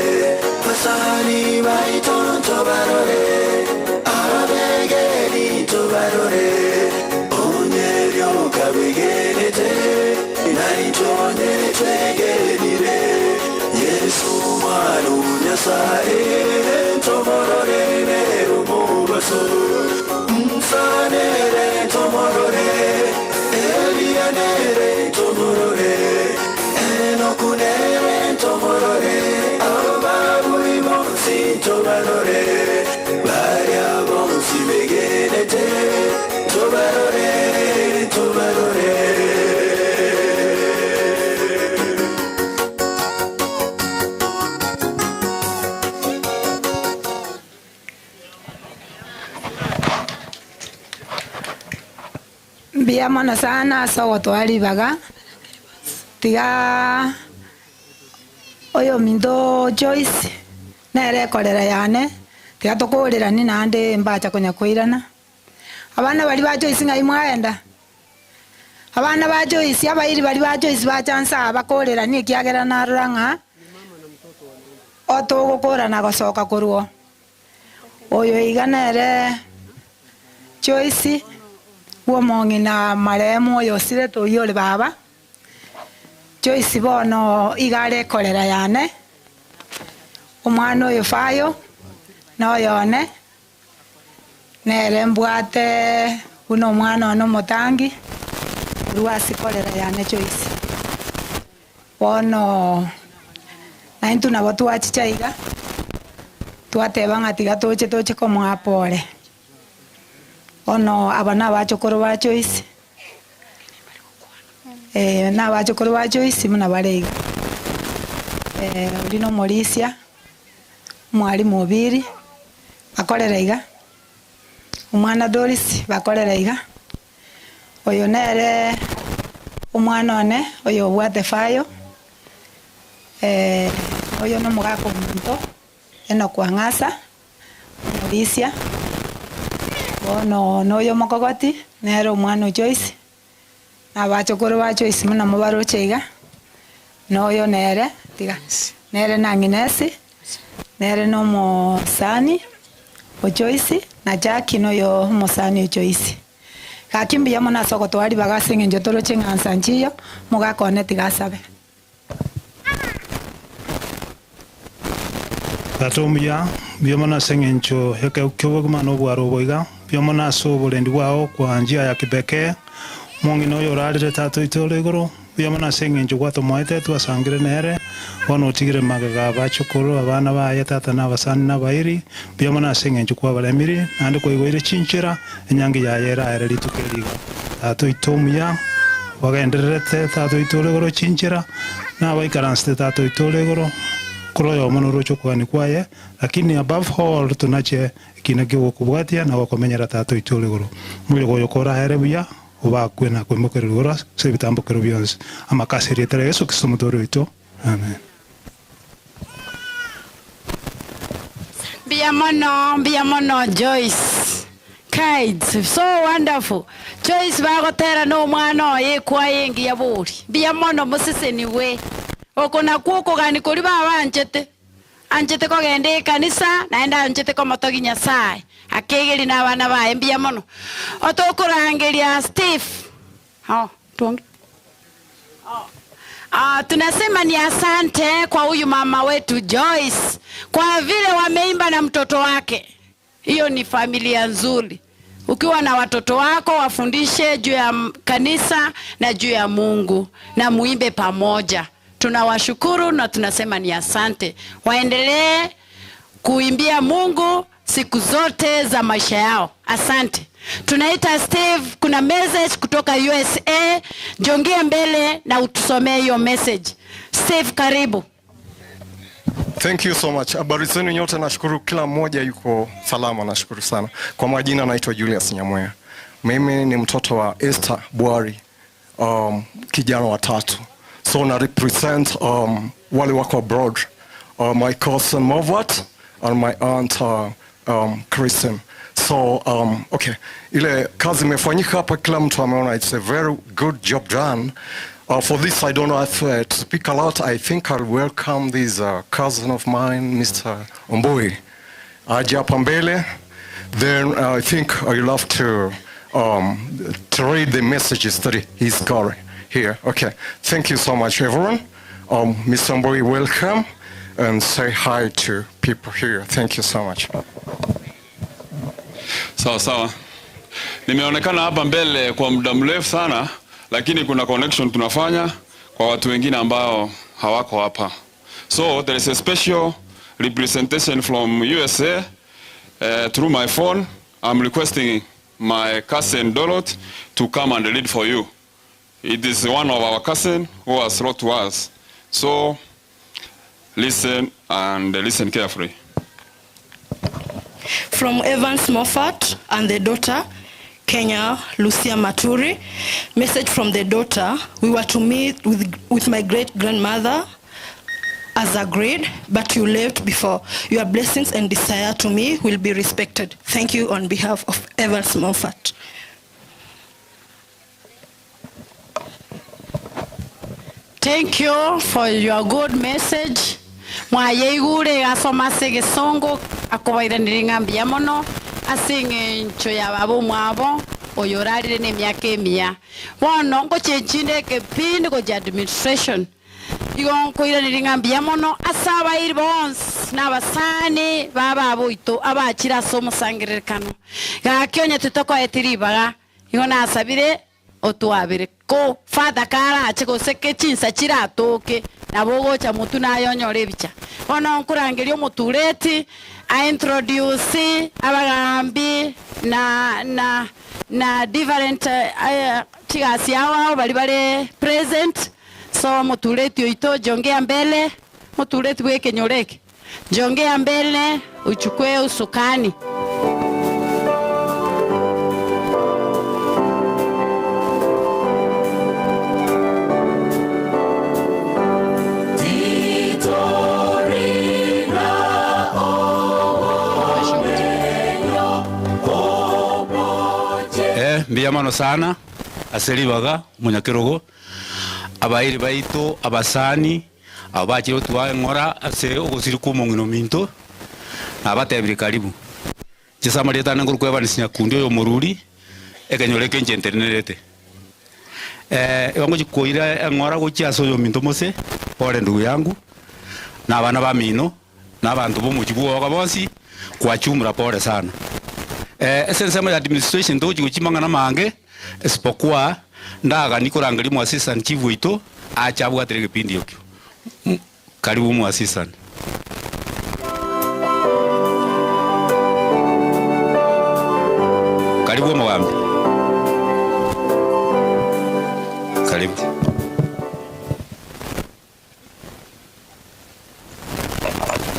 basani bai tontobarore abegeni tobarore onyerio kabegenete inaitone twegenire yesu mwana nyasaye tomorore nerumobaso msanere tomorore elianere tomorore enokunere tomorore ababu imonsi tobarore varia bonsi begenete tobarore tobarore. Biamana sana sawa twali baga tiga oyo mindo Joyce nere kolera yane tiga tokorera ni nande mbacha konya koirana abana bali ba Joyce ngai mwaenda abana ba Joyce abairi bali ba Joyce bachansa bakorera ni kiagera na ranga oto gukora na gosoka kuruo oyo iganere Joyce wo mongi na maremo yo sire to yole baba Joyce bono igare kolera yane umwana oyo fayo no yone nere mbwate uno mwana ono motangi ruasi kolera yane Joyce bono naintu na watu wachichaiga twateba ng'atiga toche komwapore ono abana bachokoro ba Joyce na bachokoro ba Joyce muna barega ulino Morisia mwali mubiri bakorera iga umwana Doris bakorera iga oyo nere umwana one oyo bwate fayo oyo no mugako muntu eno kwangasa Morisia ono noyo mokogoti nere umwana Joyce abachokoro ba Joyce muna mubaroche iga noyo nere tiga nere nanginesi nere no mosani o Joyce na Jackie noyo mosani o Joyce kakimbiya mona soko twari bagasinge njotoro chengansa njiyo mugakone tigasabe Tatomya byomona sengencho yake ukyoboga no bwaro boiga byomona so bolendi wao kwa njia ya kipekee mongi no yoralire tato itolegoro byomona sengencho kwato moite twasangire nere wono tigire magaga bachokoro abana baye tata n'abasani n'abairi byomona sengencho kwa balemiri nande ko igoire chinchira enyangi ya yera ere litukeriga tato itomya wagenderete tato itolegoro chinchira na baikaranste tato itolegoro kuroyo mono rocho kwani kwaye lakini above all tunache kinage wokubwatia na wakomenyera tato itolegoro mwile goyo kora herebuya oba kwena kwemokerugora se bitambokero byonse amakasiri etere Yesu Kristo mutoro ito amen. Biamono Joyce kids so wonderful Joyce bagotera no mwana yekwa yengi yaburi biamono musiseni we okona kuko gani kuri babanjete anjete ko gende kanisa naenda anjete ko motogi Nyasaye akegeri na bana bae biamono otokurangeria Steve tuonge tunasema ni asante kwa huyu mama wetu Joyce kwa vile wameimba na mtoto wake. Hiyo ni familia nzuri. Ukiwa na watoto wako wafundishe juu ya kanisa na juu ya Mungu na muimbe pamoja. Tunawashukuru na tunasema ni asante. Waendelee kuimbia Mungu siku zote za maisha yao. Asante. Tunaita Steve, kuna message kutoka USA. Jongea mbele na utusomee hiyo message. Steve, karibu. Thank you so much. Habari zenu nyote, nashukuru kila mmoja yuko salama, nashukuru sana. Kwa majina naitwa Julius Nyamwea. Mimi ni mtoto wa Esther Bwari, kijana wa tatu. So na represent wale wako abroad. My cousin Movat and my aunt Kristen. So okay, ile kazi imefanyika hapa, kila mtu ameona it's a very good job done. For this, I don't know if to speak a lot. I think I'll welcome this cousin of mine, Mr. Omboi. Aje hapa mbele. Then I think I'll have to read the messages that he's got here. Okay, thank you so much, everyone. Mr. Omboi, welcome and say hi to people here. Thank you so much. Sawa. Nimeonekana hapa mbele kwa muda mrefu sana, lakini kuna connection tunafanya kwa watu wengine ambao hawako hapa. So there is a special representation from USA through my phone. I'm requesting my cousin Dorothy to come and read for you. It is one of our cousin who has wrote to us. So listen and listen carefully. From Evans Moffat and the daughter, Kenya, Lucia Maturi. Message from the daughter: we were to meet with my great-grandmother as agreed, but you left before. Your blessings and desire to me will be respected. Thank you on behalf of Evans Moffat. Thank you for your good message. Mwayeigure asoma segesongo akobaira niringambia mono asinge ncho ya babo mwabo oyorarire ne myaka emia wono ngo chenchinde ke pindi ko administration igon ko ira niringambia mono asaba iri bons n'abasani baba aboito abakira somo sangirekano gakyonya tutoko etiribaga igona asabire otwabire ko fada kara achiko seke chinsa chiratoke nabogo cha mutu nayo nyore bicha ono nkurangerio mutureti I introduce abagambi na different chigasi yao bali present. So mutuleti oito jongea mbele, mutuleti weke nyoreke. Jongea mbele uchukue usukani. Mbiyamano sana aselibaga munyakirogo abairi baito abasani abachiro tuwa ngora ase ogosiri kumongino minto abatebiri karibu chisamarita nanguru kwebanisinya kundi yo mururi ekenyoreke njenternerete ebango chikoira ngora gochiaso yo minto mose pole ndugu yangu na bana ba mino na bantu bomuchibuo gabosi kwa chumra pole sana. Sema ya administration to chimanga na mange isipokuwa ndaga nikorangali mu assistant chief wito achabu atere kipindi yokyo. Karibu mu assistant. Karibu mwambi. Karibu.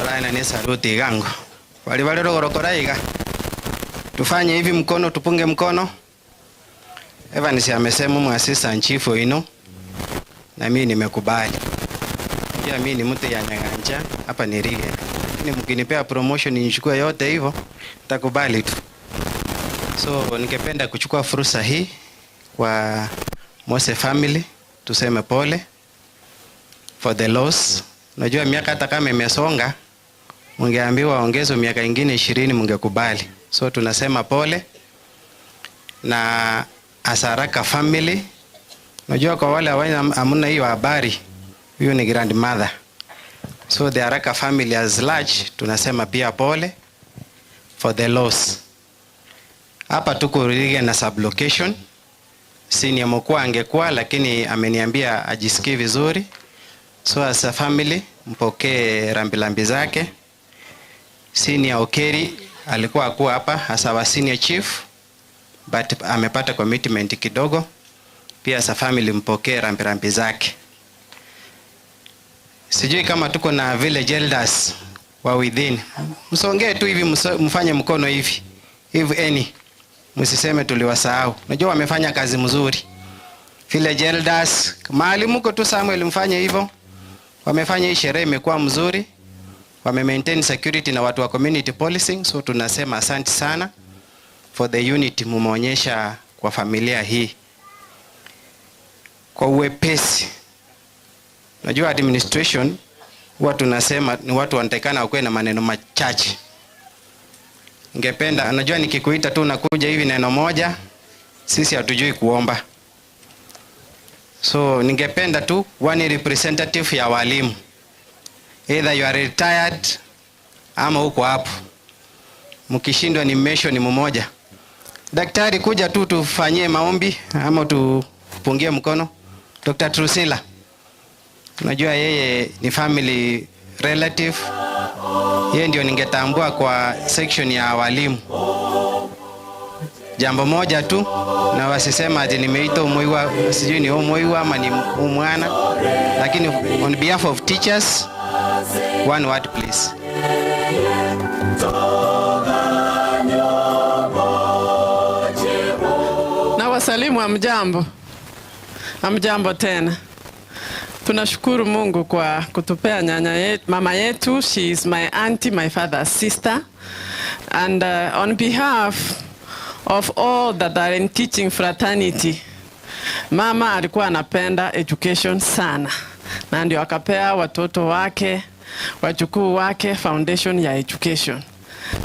Laina ni saluti gango. Wali rogorokora iga. Tufanye hivi mkono, tupunge mkono. Evans amesema mu assistant chief ino na mimi nimekubali. Pia mimi ni mtu ya nyanganja hapa ni Rige. Ni mkinipea promotion nichukue yote hivyo nitakubali tu. So ningependa kuchukua fursa hii kwa Mose family tuseme pole for the loss. Najua miaka hata kama imesonga mungeambiwa ongezo miaka ingine 20 mungekubali. So tunasema pole na Asaraka family. Najua kwa wale hamuna hiyo habari, huyo ni grandmother. So the Araka family as large tunasema pia pole for the loss. Hapa tuko Rige na sublocation. Senior mkuu angekuwa lakini ameniambia ajisikii vizuri. So as a family mpokee rambirambi zake. Senior Okeri alikuwa akuwa hapa as our senior chief but amepata commitment kidogo. Pia as a family mpokee rambirambi zake. Sijui kama tuko na village elders wa within. Msongee tu hivi mfanye mkono hivi. Hivi msiseme tuliwasahau. Unajua wamefanya kazi mzuri. Village elders, mahali mko tu Samuel mfanye hivyo. Wamefanya hii sherehe imekuwa mzuri. Wame maintain security na watu wa community policing, so tunasema asante sana for the unity mumeonyesha kwa familia hii. Kwa uwepesi. Najua administration huwa tunasema ni watu wanatakana wakuwe na maneno machache. Ningependa, najua nikikuita tu nakuja hivi neno moja, sisi hatujui kuomba. So ningependa tu one representative ya walimu. Either you are retired ama uko hapo. Mkishindwa ni mmesho ni mmoja. Daktari kuja tu tufanyie maombi ama tupungie mkono. Dr. Trusila. Unajua yeye ni family relative. Yeye ndio ningetambua kwa section ya walimu. Jambo moja tu na wasisema ati nimeita umuiwa, sijui ni umuiwa ama ni umwana. Lakini on behalf of teachers, one word please. Na wasalimu amjambo. Amjambo tena. Tunashukuru Mungu kwa kutupea mama yetu. She is my auntie, my father's sister. And on behalf of all that are in teaching fraternity, mama alikuwa anapenda education sana. Na ndio akapea watoto wake, wajukuu wake foundation ya education.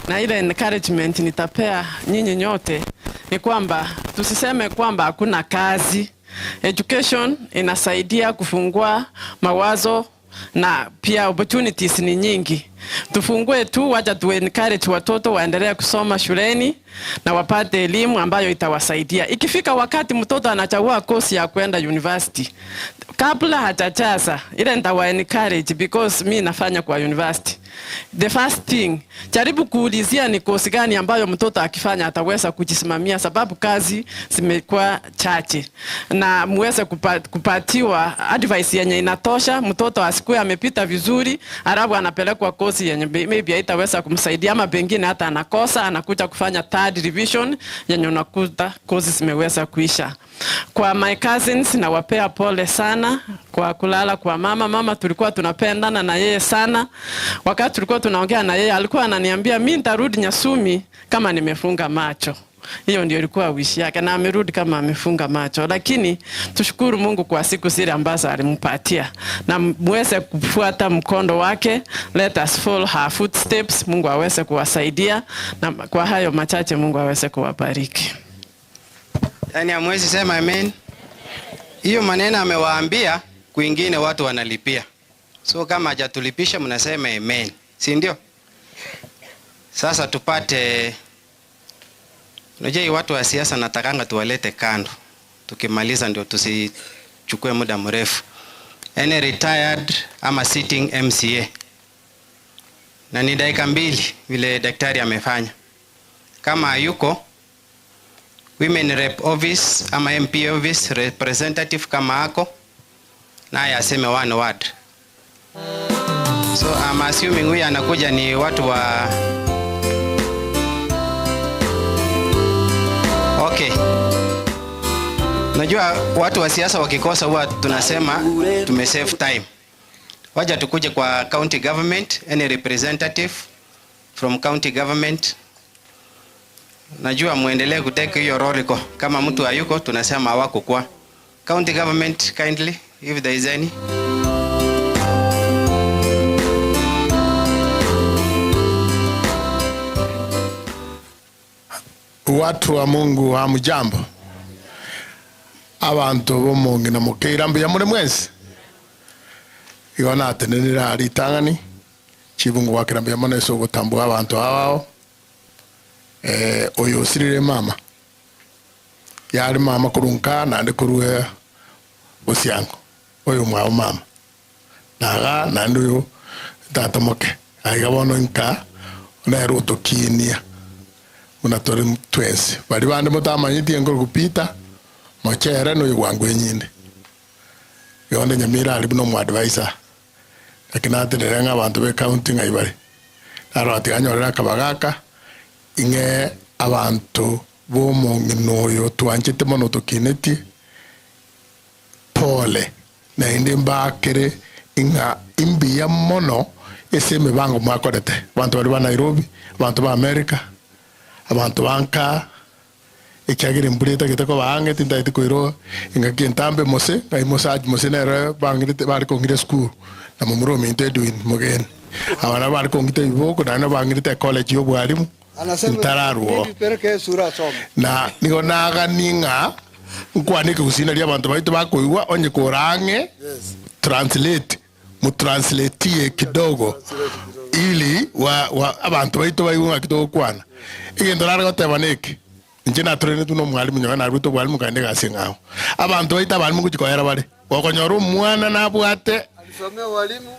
Na ile encouragement nitapea nyinyi nyote ni kwamba tusiseme kwamba hakuna kazi. Education inasaidia kufungua mawazo na pia opportunities ni nyingi. Tufungue tu, wacha tu encourage watoto waendelee kusoma shuleni na wapate elimu ambayo itawasaidia. Ikifika wakati mtoto anachagua course ya kwenda university, kabla hajajaza ile nitawa encourage because mi nafanya kwa university. The first thing, jaribu kuulizia ni kosi gani ambayo mtoto akifanya ataweza kujisimamia, sababu kazi zimekuwa chache, na muweze kupatiwa advice yenye inatosha. Mtoto asikue amepita vizuri alafu anapelekwa kosi yenye maybe haitaweza kumsaidia, ama pengine hata anakosa anakuja kufanya third revision yenye unakuta kosi zimeweza kuisha. Kwa my cousins na wapea pole sana kwa kulala kwa mama. Mama tulikuwa tunapendana na yeye sana. Wakati tulikuwa tunaongea na yeye alikuwa ananiambia mimi nitarudi Nyasumi kama nimefunga macho. Hiyo ndio ilikuwa wish yake, na amerudi kama amefunga macho. Lakini tushukuru Mungu kwa siku zile ambazo alimpatia, na muweze kufuata mkondo wake. Let us follow her footsteps. Mungu aweze kuwasaidia, na kwa hayo machache Mungu aweze kuwabariki. Yani amwezi sema amen. Hiyo maneno amewaambia, kwingine watu wanalipia. So kama hajatulipisha mnasema amen, si ndio? Sasa tupate, unajua watu wa siasa natakanga tuwalete kando, tukimaliza ndio tusichukue muda mrefu. Any retired ama sitting MCA, na ni dakika 2 vile daktari amefanya. Kama yuko women rep office ama MP office representative kama ako, naye aseme one word. So I'm assuming huyu anakuja ni watu wa okay. Najua watu wa siasa wakikosa huwa tunasema tumesave time. Waja tukuje kwa county government, any representative from county government. Najua muendelee kuteka hiyo roriko. Kama mtu hayuko tunasema hawako kwa county government, kindly if there is any. Watu wa Mungu hamjambo. Abantu bomungi na mukira mbuya muri mwese. Igona atenenira ritangani. Chibungu wakira mbuya eso gutambua abantu abao. Oyo sirire mama. Yari mama kurunka na ndi kuruwe osiango. Oyo mwa mama. Naga na nduyo tata moke. Aigabono nka na roto kinia. Unatori twensi. Bali bande mutamanyiti ngoro kupita. Machere no ywangu enyinde. Yonde nyamira ali buno mu advisor. Lakini atenenga abantu be county ngaibare. Aro atiganyorera kabagaka. Inge abantu bo monginoyo tuanchite mono tokineti pole na indi mbakere inga imbia mono eseme bango mwakorete abantu bali ba Nairobi, abantu ba America, abantu banka ekyagire mbuleta kitako bange tindaite koiro inga kentambe mose ngai mosage mose nere bangite bali kongire school na mumuro minte duin mogen abana bali kongite iboko na bangite college yo bwalimu ntararuo na nigonaga ninga nkwanike kusinaria abantu baitu bakoigwa onye korange translate mu translate kidogo ili wa abantu baitu baigwa kidogo kwana igendo rara gotebaneke njena trene tuno mwalimu nyana ruto mwalimu kande gasingao abantu baitu abalimu kujikoera bare wakonyora umwana nabwate alisomea walimu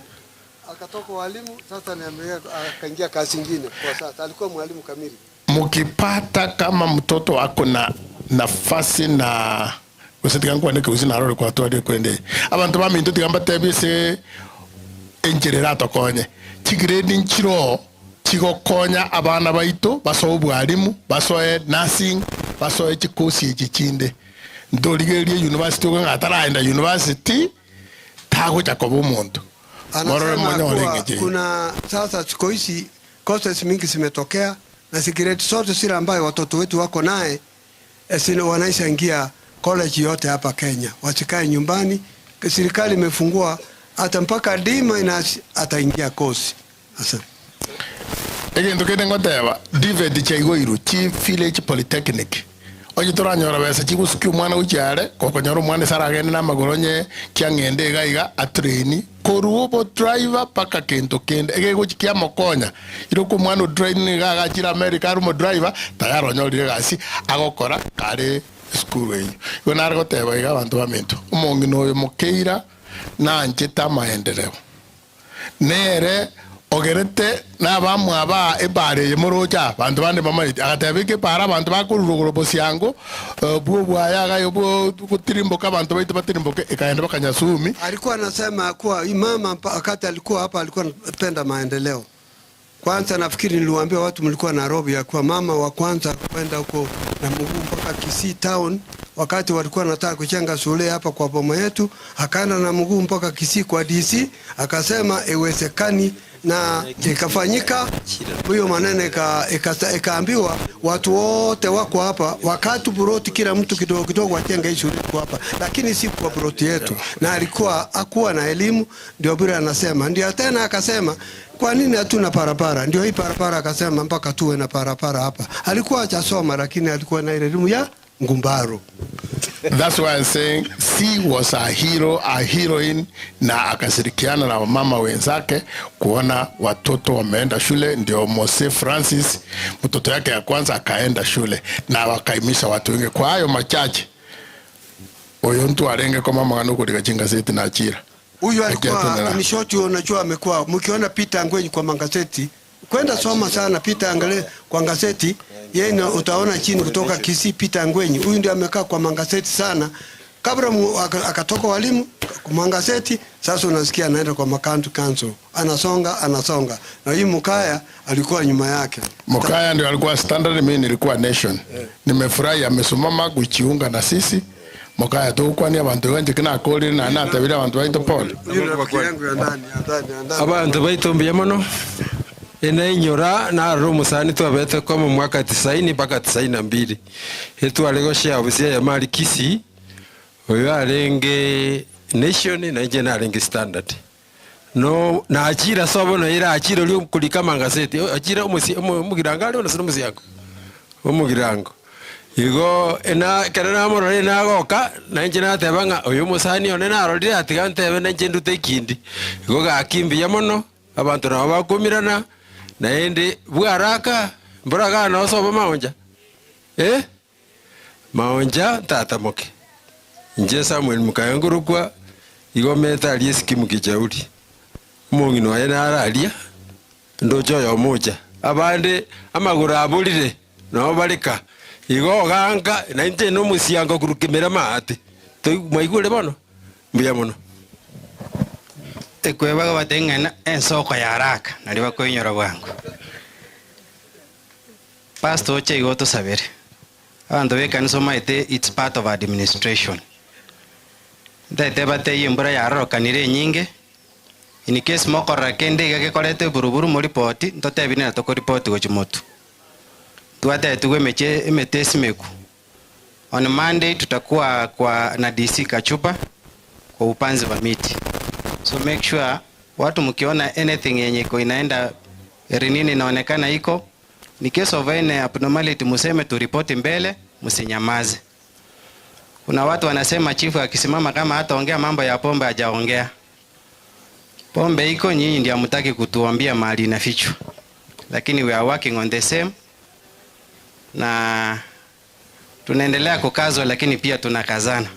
akatoka walimu sasa akaingia kazi nyingine. Kwa sasa alikuwa mwalimu kamili. Mukipata kama mtoto wako na nafasi na usitika ngwane kuzi na role kwa twade kwende abantu baminto tigamba tebise enjererato konye tigiredi nchiro kigokonya abana baito baso bwalimu baso nursing baso chikosi chikinde ndoligerie university ngataraenda university tago chakobo muntu. Anasema kuna sasa siku hizi courses mingi zimetokea na secret zote zile ambayo watoto wetu wako naye wanaisha ingia college yote hapa Kenya. Wasikae nyumbani, serikali imefungua hata mpaka dima ataingia course. Asante. Egendo kende ngoteba David Chaigoiru Chief Village Polytechnic. Oje toranyora besa chigusuki mwana uchare kokonyora mwana saragene na magoronye kyangende gaiga atraini koruobo driver paka kento kende ege guchikia mokonya iroko mwana train gaga chira America rumo driver tayaro nyorire gasi agokora kare skuru eyo igo narigoteba iga abanto baminto omongi noyo mokeira nancheta maendeleo nere ogerete nabamwe aba ebare yemoroja bantu bande bamaiti agatebike para abantu bakururugoro bosiango bwaya gayo butirimboka abantu baito batirimboke ikaenda bakanyasumi. Alikuwa anasema kuwa mama wakati alikuwa hapa alikuwa anapenda maendeleo. Kwanza nafikiri niliwaambia watu mlikuwa Nairobi ya kuwa mama wa kwanza kwenda huko na mguu mpaka Kisii town wakati walikuwa wanataka kujenga shule hapa kwa boma yetu, akaenda na mguu mpaka Kisii kwa DC, akasema iwezekani na ikafanyika. Huyo maneno ikaambiwa watu wote wako hapa, wakati buroti kila mtu kidogo kidogo wajenge shule kwa hapa, lakini si kwa buroti yetu. Na alikuwa akuwa na elimu, ndio bila anasema. Ndio tena akasema kwa nini hatuna barabara? Ndio hii barabara akasema mpaka tuwe na barabara hapa. Alikuwa hajasoma lakini alikuwa na elimu ya ngumbaro. That's why I'm saying she was a hero, a heroine, na akashirikiana na mama wenzake kuona watoto wameenda shule. Ndio Mose Francis mtoto yake ya kwanza akaenda shule na wakaimisha watu wengi. Kwa hayo machache oyo mtu arenge kwa mama ganuko dikachinga seti na achira. Huyu alikuwa ni shoti, unajua amekuwa mkiona Peter Ngwenyi kwa magazeti, kwenda soma sana Peter angalie kwa gazeti, yeye utaona chini kutoka Kisii Peter Ngwenyi. Huyu ndio amekaa kwa magazeti sana kabla akatoka walimu kwa magazeti. Sasa unasikia anaenda kwa makantu council, anasonga na hii Mukaya alikuwa nyuma yake. Mukaya ndio alikuwa standard, mimi nilikuwa nation. Nimefurahi amesomama kujiunga na sisi. Mukaya tu kwani abantu wengi kina koli na natabira abantu baito pole abantu baito mbiyamono ena inyora na romusani twabete kwa mu mwaka 90 mpaka 92 etu alegosha obusia ya mali Kisii oyo alenge nation na je na alenge standard no na achira sobo no ira achira lyo kulika mangaseti achira omugiranga lyo nasino musiako omugirango igo ena kana morore na goka na njina tebanga oyo musani one na rorire atigante ebe na njendu tekindi igo gakimbi yamono abantu na bakumirana na ende bwaraka mburaga no sobo maonja maonja tatamoke nje Samuel mukayangurukwa igo meta aliesikimu kijauri mungino ayena aralia ndojo yo moja abande amagura abulire no balika igo ganga na nje no musiango kurukimera maate to maigure bono mbuya mono tekwebaga batengana ensoko ya haraka nali bakoinyora bwangu pastor che igo to sabere abantu bekanisa maite it's part of administration ndete bate yimbura ya rokanire nyinge in case mokora kende gake korete buruburu muri poti ntote bine to ko report go chimoto tuate tuwe meche emetesimeku on Monday tutakuwa kwa na DC Kachupa kwa upanzi wa miti, so make sure watu mkiona anything yenye iko inaenda erinini inaonekana iko ni case of any abnormality museme tu report mbele, msinyamaze. Kuna watu wanasema chifu akisimama kama hata ongea mambo ya pombe hajaongea. Pombe iko, nyinyi ndio mtaki kutuambia mahali inafichwa, lakini we are working on the same na tunaendelea kukazwa, lakini pia tunakazana.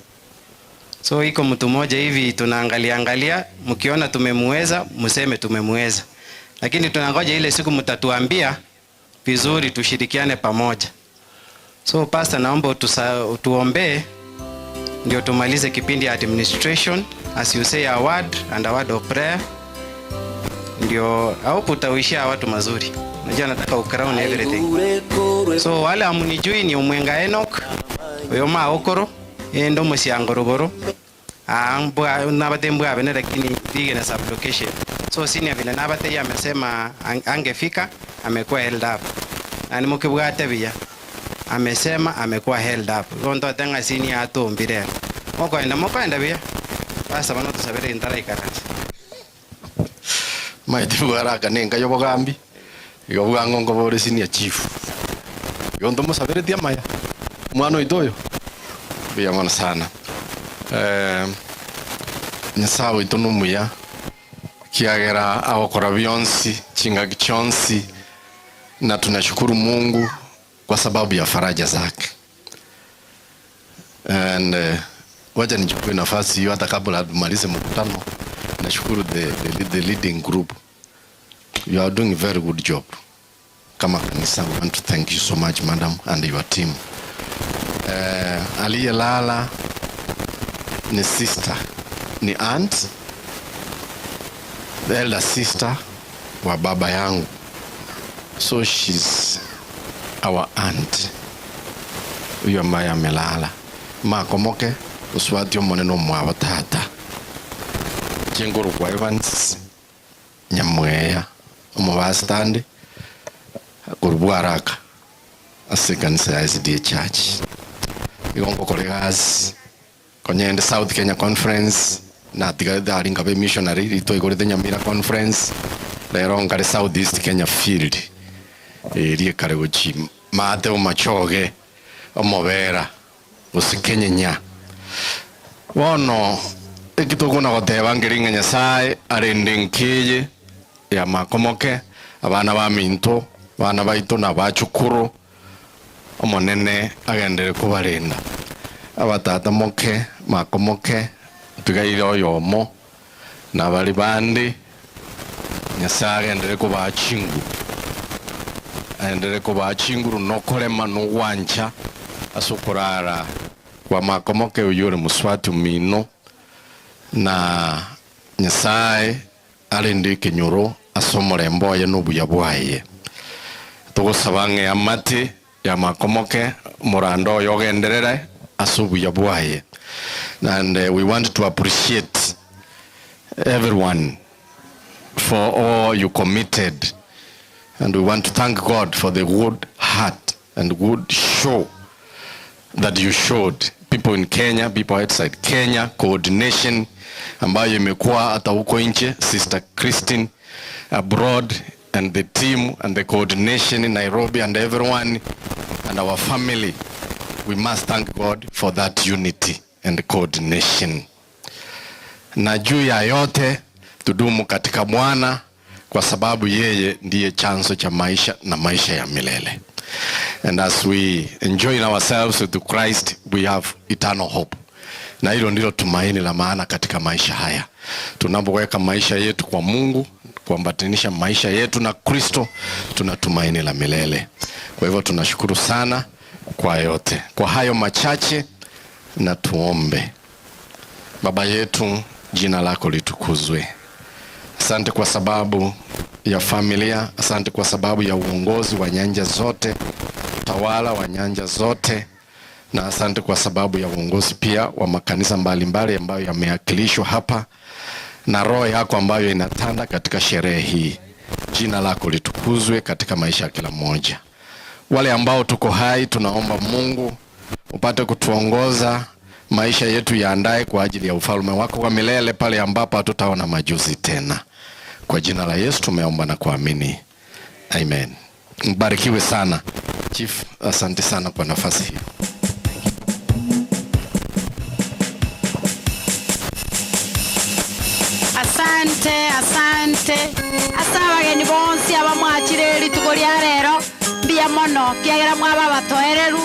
So iko mtu mmoja hivi tunaangalia, mkiona tumemweza mseme tumemweza, lakini tunangoja ile siku mtatuambia vizuri, tushirikiane pamoja. So pastor, naomba tuombee ndio tumalize kipindi ya administration, as you say a word and a word of prayer, ndio au putawishia watu mazuri. Najua nataka ukrown everything. So wale amunijui ni Umwenga Enoch oyoma okoro endo musiangorogoro ambwa nabatembwa abene lakini dige na sublocation. So senior vile nabate amesema angefika, amekuwa held up na nimukibwate bia amesema amekuwa held up gondo tanga senior atombire mokoenda bia basa bano tusabere indara ikarati maiti bwaraka nenga yobogambi yo bwango ngo bore senior chief yondo musabere dia maya mwana itoyo bia mwana sana nyasawe itonumuya kiagera abakora bionsi chingagi chonsi, na tunashukuru Mungu kwa sababu ya faraja zake. And wacha nichukue nafasi hiyo hata kabla tumalize mkutano. Nashukuru the leading group. You are doing a very good job. Kama kanisa, we want to thank you so much, madam, and your team. Aliyelala ni sister, ni aunt, the elder sister wa baba yangu. So she's our aunt. Huyo ambaye amelala. Makomoke uswati omoneno mwa tata. Chenguru kwa Evans Nyamweya omubastandi kurubwaraka asikanisa ya SDA Church. Igongo kolegas konyende South Kenya Conference na tiga alinga be missionary rito igorete Nyamira Conference lero ngare South East Kenya Field eri kare gochi mate omachoge omobera usikenyenya wono ekitogona goteba ngiringa Nyasaye arendinkiye ya makomoke abana ba minto bana baito na bachukuru omonene agendere kubarinda abatata moke makomoke tugaire oyomo na bali bandi Nyasaye agendere kubachingu agendere kubachinguru nokorema no wancha asukurara kwa makomoke uyure muswati mino na Nyasaye alindi kinyuro asomore mboye n'obuya bwaye tugusabange amati ya makomoke murando yogenderere asubuya bwaye. And we want to appreciate everyone for all you committed, and we want to thank God for the good heart and good show that you showed people in Kenya, people outside Kenya, coordination ambayo imekuwa hata huko nje, Sister Christine abroad, and the team and the coordination in Nairobi, and everyone and our family. We must thank God for that unity and coordination. Na juu ya yote tudumu katika Bwana kwa sababu yeye ndiye chanzo cha maisha na maisha ya milele. And as we enjoy ourselves with Christ, we have eternal hope. Na hilo ndilo tumaini la maana katika maisha haya. Tunapoweka maisha yetu kwa Mungu, kuambatanisha maisha yetu na Kristo, tunatumaini la milele. Kwa hivyo tunashukuru sana kwa yote. Kwa hayo machache na tuombe. Baba yetu, jina lako litukuzwe. Asante kwa sababu ya familia, asante kwa sababu ya uongozi wa nyanja zote, utawala wa nyanja zote, na asante kwa sababu ya uongozi pia wa makanisa mbalimbali ambayo yameakilishwa hapa, na roho yako ambayo inatanda katika sherehe hii. Jina lako litukuzwe katika maisha ya kila mmoja. Wale ambao tuko hai, tunaomba Mungu upate kutuongoza, maisha yetu yaandae kwa ajili ya ufalme wako wa milele, pale ambapo hatutaona majuzi tena. Kwa jina la Yesu tumeomba na kuamini. Amen. Mbarikiwe sana. Chief, asante sana kwa nafasi hii. Asante asabageni bonsi abamwakire litugo lya rero mbia mono kiagera mwaba batoereru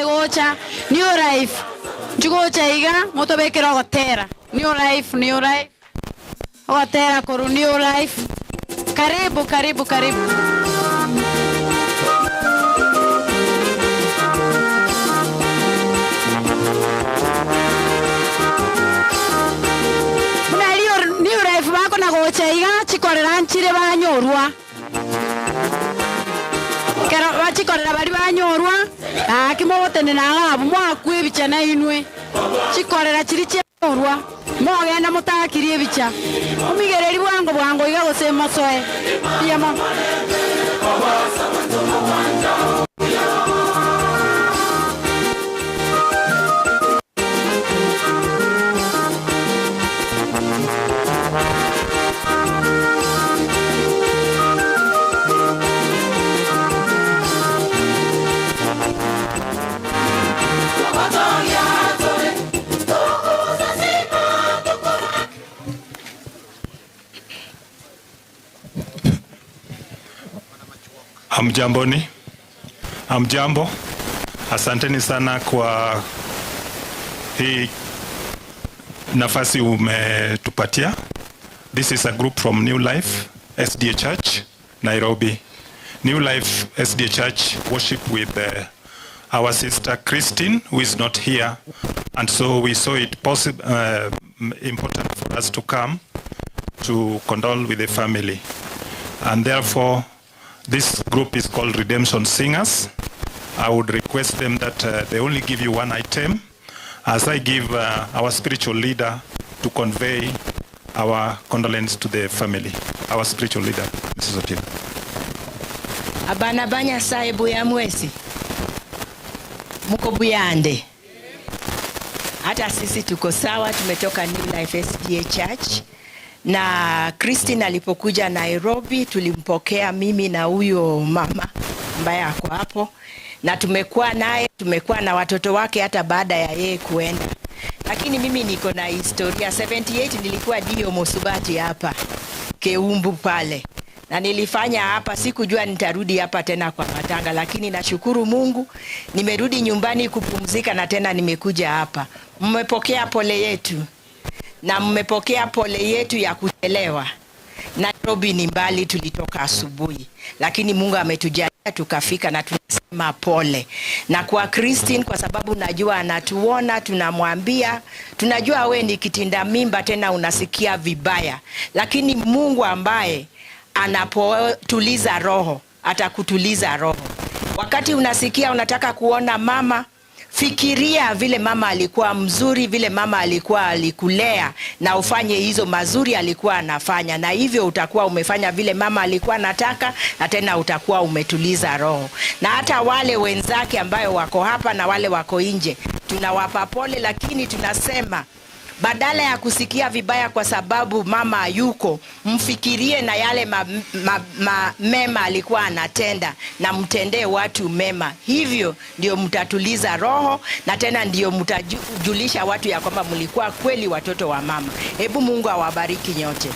Gocha new life jugocha iga motobekero gotera new life Otera koru New Life. Karibu, karibu, karibu. Muna New Life bako na gocha iga chikorera nchire banyorwa. Kero bachikorera bari banyorwa. Akimobotene na ngabo mwaku ebicha na inwe. Chikorera chiri cyorwa. Mogenda mutakirie bicha. Umigereri bwango iga gosema soe. Yamo. Hamjamboni. Hamjambo. Asanteni sana kwa hii nafasi umetupatia. This is a group from New Life SDA Church, Nairobi. New Life SDA Church worship with our sister Christine, who is not here, and so we saw it important for us to come to condole with the family, and therefore this group is called Redemption Singers. I would request them that they only give you one item, as I give our spiritual leader to convey our condolence to the family. Our spiritual leader, Mrs. Otieno. Abana banya saibu ya mwezi. Muko buyande. Hata sisi tuko sawa, tumetoka New Life SDA Church. Na Christine alipokuja Nairobi tulimpokea mimi na huyo mama ambaye ako hapo, na tumekuwa naye, tumekuwa na watoto wake hata baada ya yeye kuenda. Lakini mimi niko na historia. 78 nilikuwa dio Mosubati hapa Keumbu pale, na nilifanya hapa, sikujua nitarudi hapa tena kwa matanga, lakini nashukuru Mungu nimerudi nyumbani kupumzika na tena nimekuja hapa. Mmepokea pole yetu, na mmepokea pole yetu ya kuchelewa. Nairobi ni mbali, tulitoka asubuhi, lakini Mungu ametujalia tukafika, na tunasema pole. Na kwa Christine, kwa sababu najua anatuona, tunamwambia, tunajua we ni kitinda mimba tena unasikia vibaya, lakini Mungu ambaye anapotuliza roho atakutuliza roho. Wakati unasikia unataka kuona mama, fikiria vile mama alikuwa mzuri, vile mama alikuwa alikulea, na ufanye hizo mazuri alikuwa anafanya, na hivyo utakuwa umefanya vile mama alikuwa anataka, na tena utakuwa umetuliza roho. Na hata wale wenzake ambayo wako hapa na wale wako nje, tunawapa pole, lakini tunasema badala ya kusikia vibaya kwa sababu mama yuko, mfikirie na yale mema alikuwa anatenda, na mtendee watu mema. Hivyo ndio mtatuliza roho, na tena ndio mtajulisha watu ya kwamba mlikuwa kweli watoto wa mama. Hebu Mungu awabariki nyote.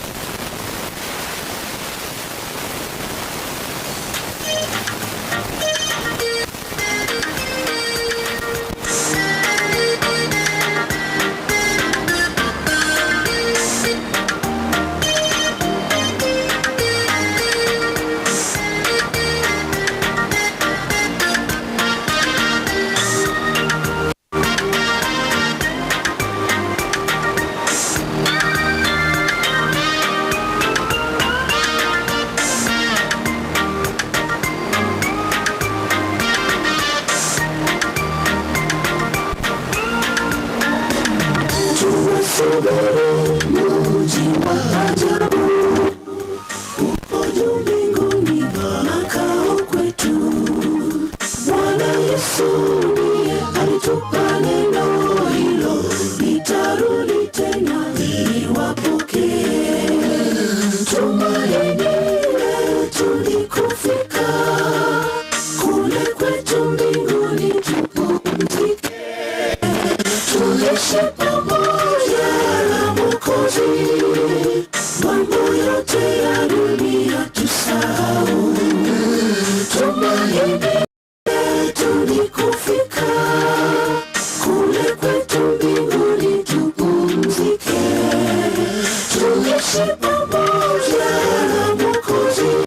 tuishi pamoja na Mwokozi.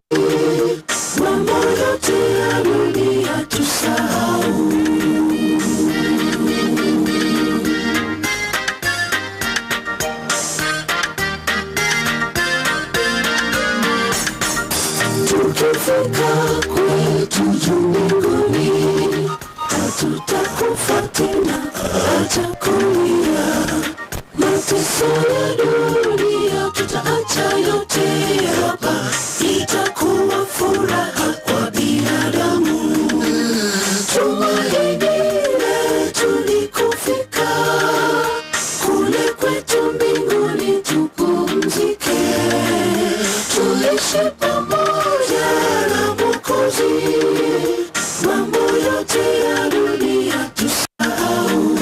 Mambo yote ya dunia tusahau. Tukifika kwetu juu mbinguni, hatutakufa tena hata kulia. Mateso ya dunia tutaacha yote hapa, itakuwa furaha kwa binadamu. Tumaini letu ni kufika kule kwetu mbinguni, tupumzike, tuishi pamoja na Mwokozi. Mambo yote ya dunia tusahau.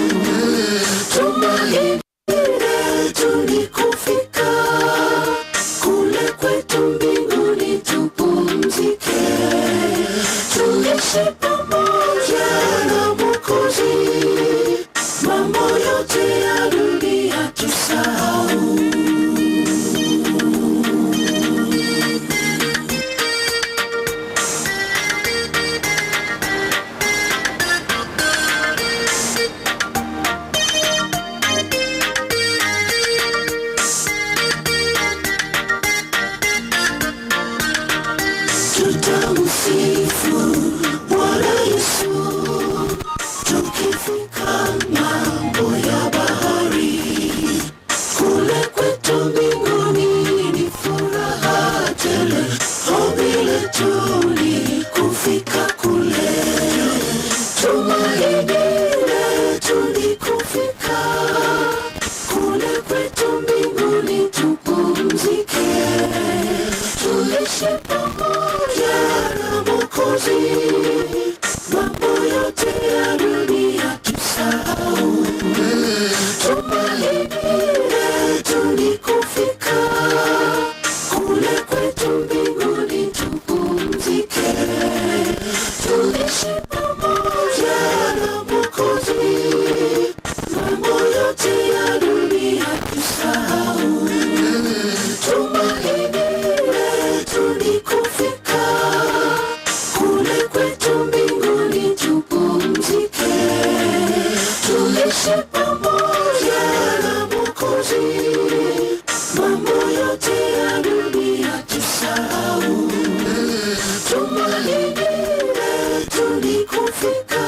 Tumaini letu ni kufika kule kwetu mbinguni, tupumzike, tuishi pamoja na Mwokozi. Mambo yote ya dunia tusahau. Tutamsifu Bwana Yesu tukifika ng'ambo ya bahari. Kule kwetu mbinguni ni furaha tele, ombi letu ni kufika kule. Tumaini letu ni kufika kule kwetu mbinguni, tupumzike, tuishi pamoja na Mwokozi. Mambo yote ya dunia tusahau. Tumaini letu ni kufika kule kwetu mbinguni, tupumzike, tuishi pamoja na Mwokozi. Mambo yote ya dunia tusahau. Tumaini letu ni kufika kule kwetu mbinguni, tupumzike, tuishi pamoja na Mwokozi. Mambo yote ya dunia tusahau. Tumaini letu ni kufika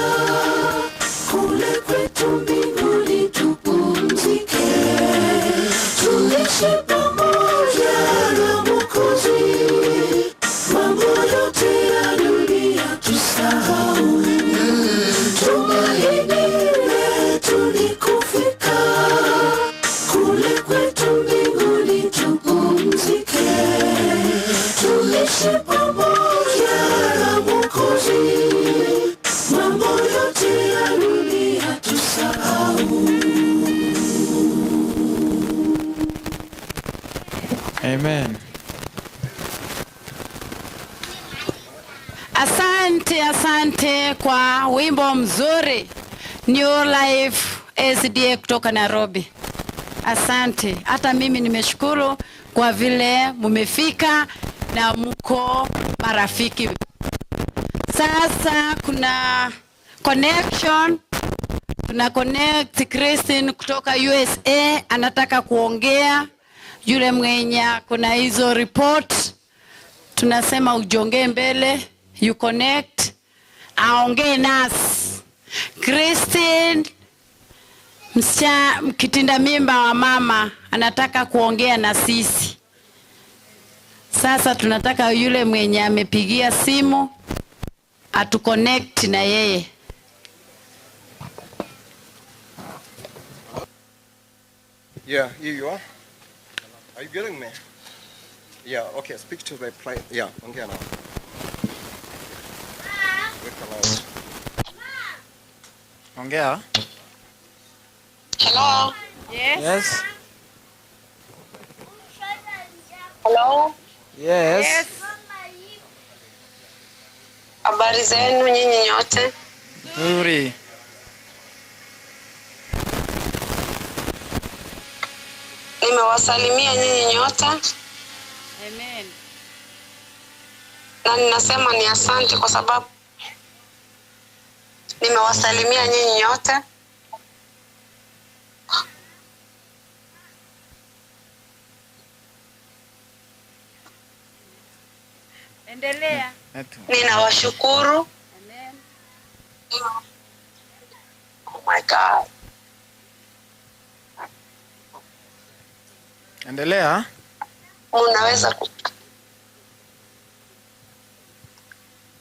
kule kwetu mbinguni, tupumzike, tuishi pamoja na Mwokozi. Mambo yote ya dunia tusahau. Tumaini letu ni kufika kule kwetu mbinguni, tupumzike, tuishi pamoja na Mwokozi. Mambo yote ya dunia tusahau. Amen. Asante kwa wimbo mzuri. New Life SDA kutoka Nairobi. Asante. Hata mimi nimeshukuru kwa vile mumefika na mko marafiki. Sasa kuna connection. Tuna connect Christine kutoka USA, anataka kuongea. Yule mwenye kuna hizo report, tunasema ujongee mbele, you connect, aongee nasi. Christine, mkitinda mimba wa mama, anataka kuongea na sisi. Sasa tunataka yule mwenye amepigia simu atuconnect na yeye. Yeah, here you are. Are you getting me? Yeah, okay, speak to the plate. Yeah, ongea now. Weka loud. Ongea. Hello. Yes. Hello. Yes. Habari zenu nyinyi nyote? Nimewasalimia nyinyi nyote. Amen. Na ninasema ni asante kwa sababu nimewasalimia nyinyi nyote. Endelea. Ninawashukuru. Amen. Oh my God. Endelea. Unaweza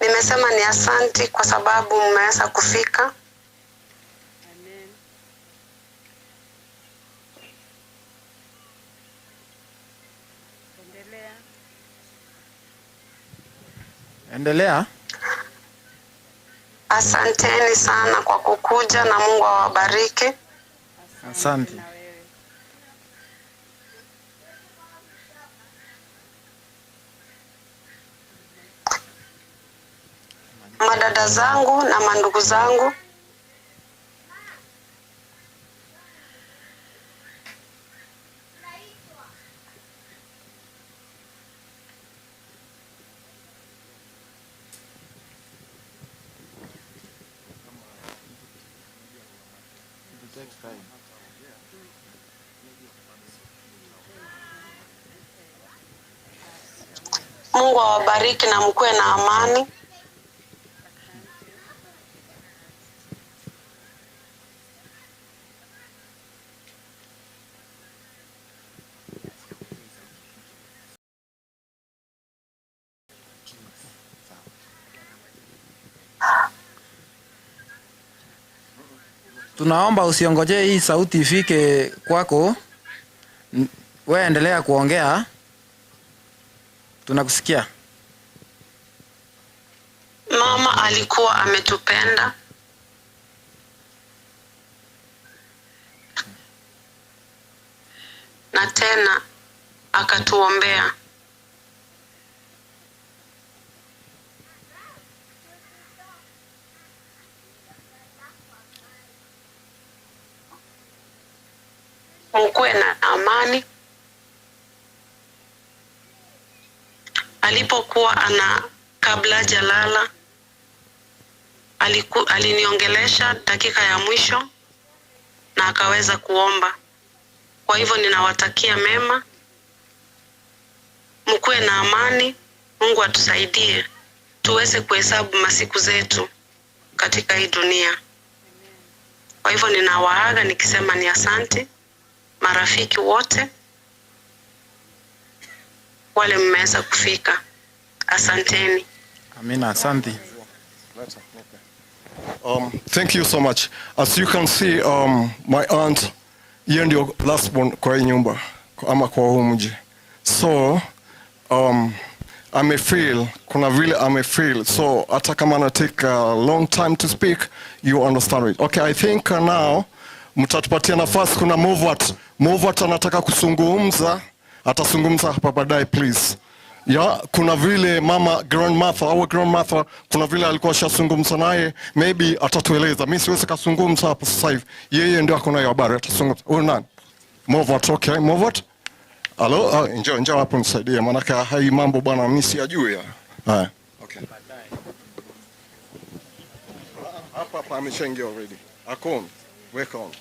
Nimesema ni asante kwa sababu mmeweza kufika. Amen. Endelea. Endelea. Asanteni sana kwa kukuja na Mungu awabariki. Asante. Madada zangu na mandugu zangu, Mungu awabariki na mkuwe na amani. Tunaomba usiongoje hii sauti ifike kwako. Wewe endelea kuongea. Tunakusikia. Mama alikuwa ametupenda. Na tena akatuombea. Mkuwe na amani. Alipokuwa kabla jalala, aliniongelesha dakika ya mwisho na akaweza kuomba. Kwa hivyo ninawatakia mema. Mkuwe na amani. Mungu atusaidie tuweze kuhesabu masiku zetu katika hii dunia. Kwa hivyo ninawaaga nikisema ni asante marafiki wote wale mmeweza kufika. Asanteni. Amina, asante. Thank you so much. As you can see, my aunt, yeye ndio last born kwa hii nyumba ama kwa huu mji. So, amefeel, kuna vile amefeel. So, hata kama na take a long time to speak, you understand it. Okay, I think now, mtatupatia nafasi kuna Movat anataka kusungumza, atazungumza hapa baadaye please. Ya, kuna vile mama grandmother, kuna vile alikuwa shazungumza naye, maybe atatueleza. Mimi siwezi kuzungumza hapa sasa hivi. Yeye ndio akona hiyo habari, atazungumza. Huyu nani? Movat, okay, Movat. Hello, njoo hapo nisaidie, maana hai mambo bwana mimi siyajui ya. Haya. Okay. Hapa ameshaingia already. Akon, wake on.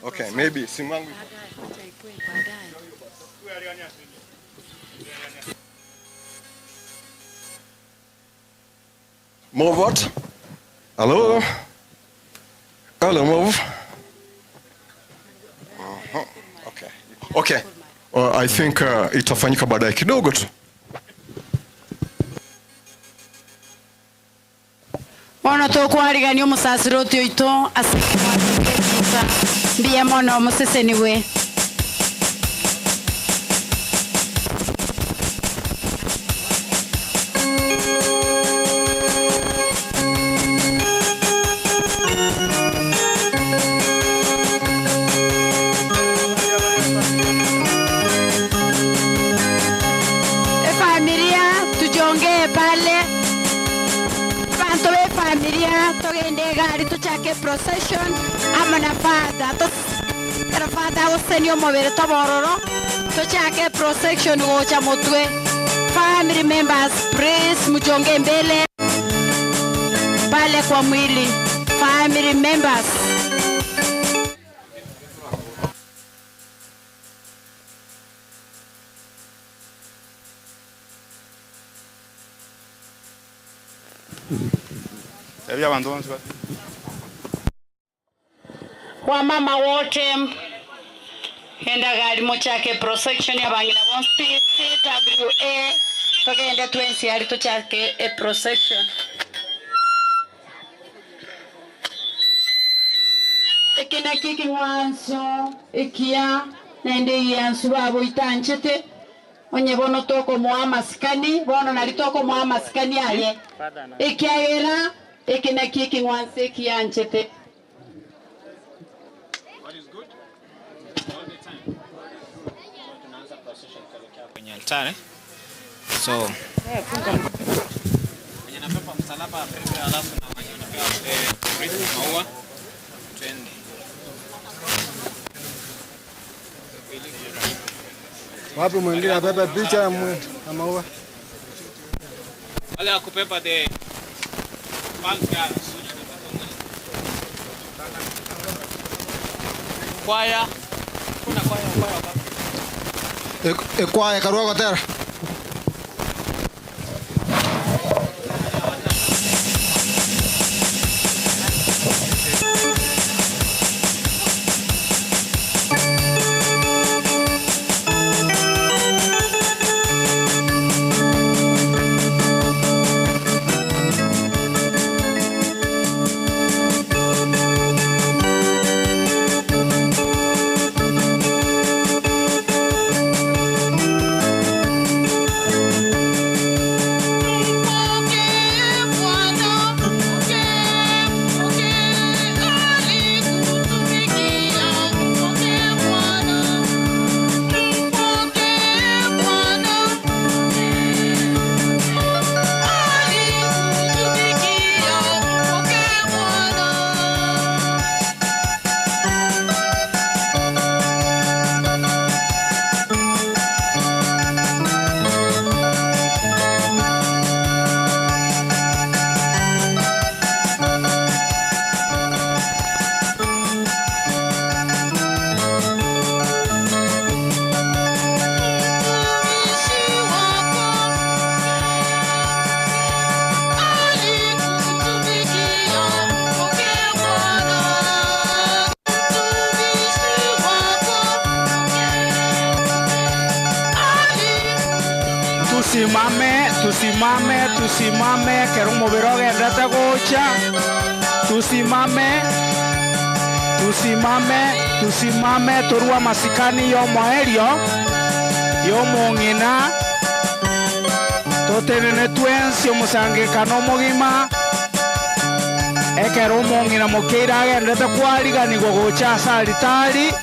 Okay, maybe simu yangu Movat. Hello. Hello, Mov. Okay. Okay. I think itafanyika baadaye kidogo tu. Mono tokwarigania omusasiroti oito asikisa mbia mono museseniwe. Procession ama na father Erafata usenio mobile tobororo. Tuchake protection gocha mutwe. Family members praise mjonge mbele. Pale kwa mwili. Family members. Wamama wote enda gari mochake prosection ya bangina bonsi CWA togende twensi ali tochake a prosection ekina kiki mwanzo ikia nende yansu babo itanchete onye bono toko mwa maskani bono nali toko mwa maskani aye ikiaera ekina kiki mwanzo ikianchete. Kwenye altare. So kwenye napepa msalaba pepe alafu na wanyonapea maua twende. Wapi mwingine apepa picha na maua? Wale wakupepa de kwaya. Kuna kwaya Ekwaya karua kotera. Tusimame, kerumo biroge ndata gocha. Tusimame, turua masikani yo moerio, yo mongina. Totenene twensi omusange kano mogima. Ekerumo ngina mokeira ge ndata kwaliga ni gogocha salitali.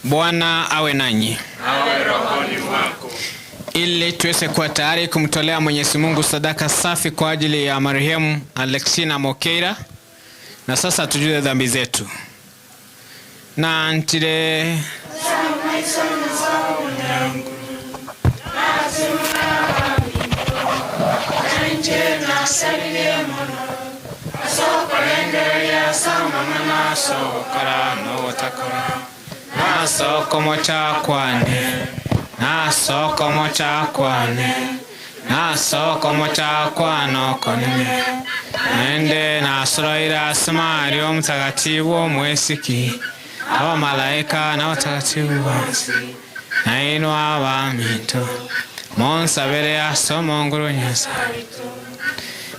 Bwana awe nanyi. Awe rohoni mwako. Ili tuweze kuwa tayari kumtolea Mwenyezi Mungu sadaka safi kwa ajili ya marehemu Alexina Mokeira. Na sasa tujue dhambi zetu. Na ntile Nasoko mocha kwano konene Nende nasoroira Mario mtakatifu mwesiki Awa malaika na watakatifu wansi Nainua waminto Monsabere asomo nguru nyasa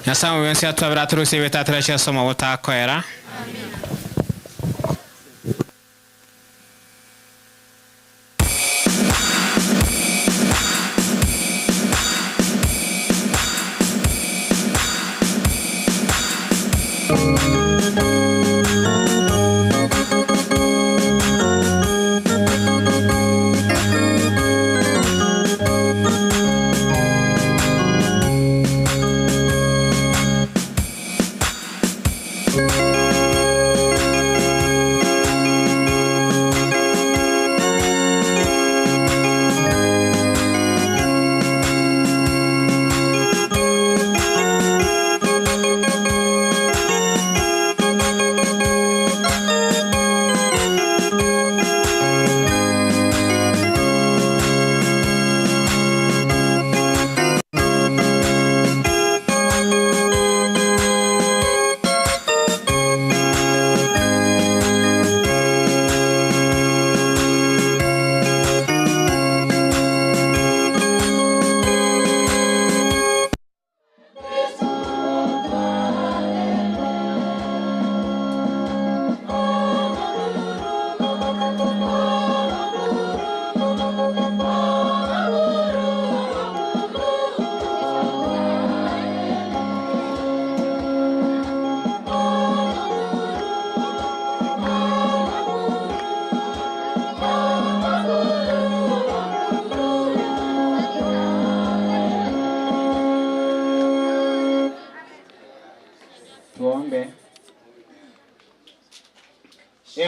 Nyasa mwensi atuabira turusi wetatrasha soma watakoera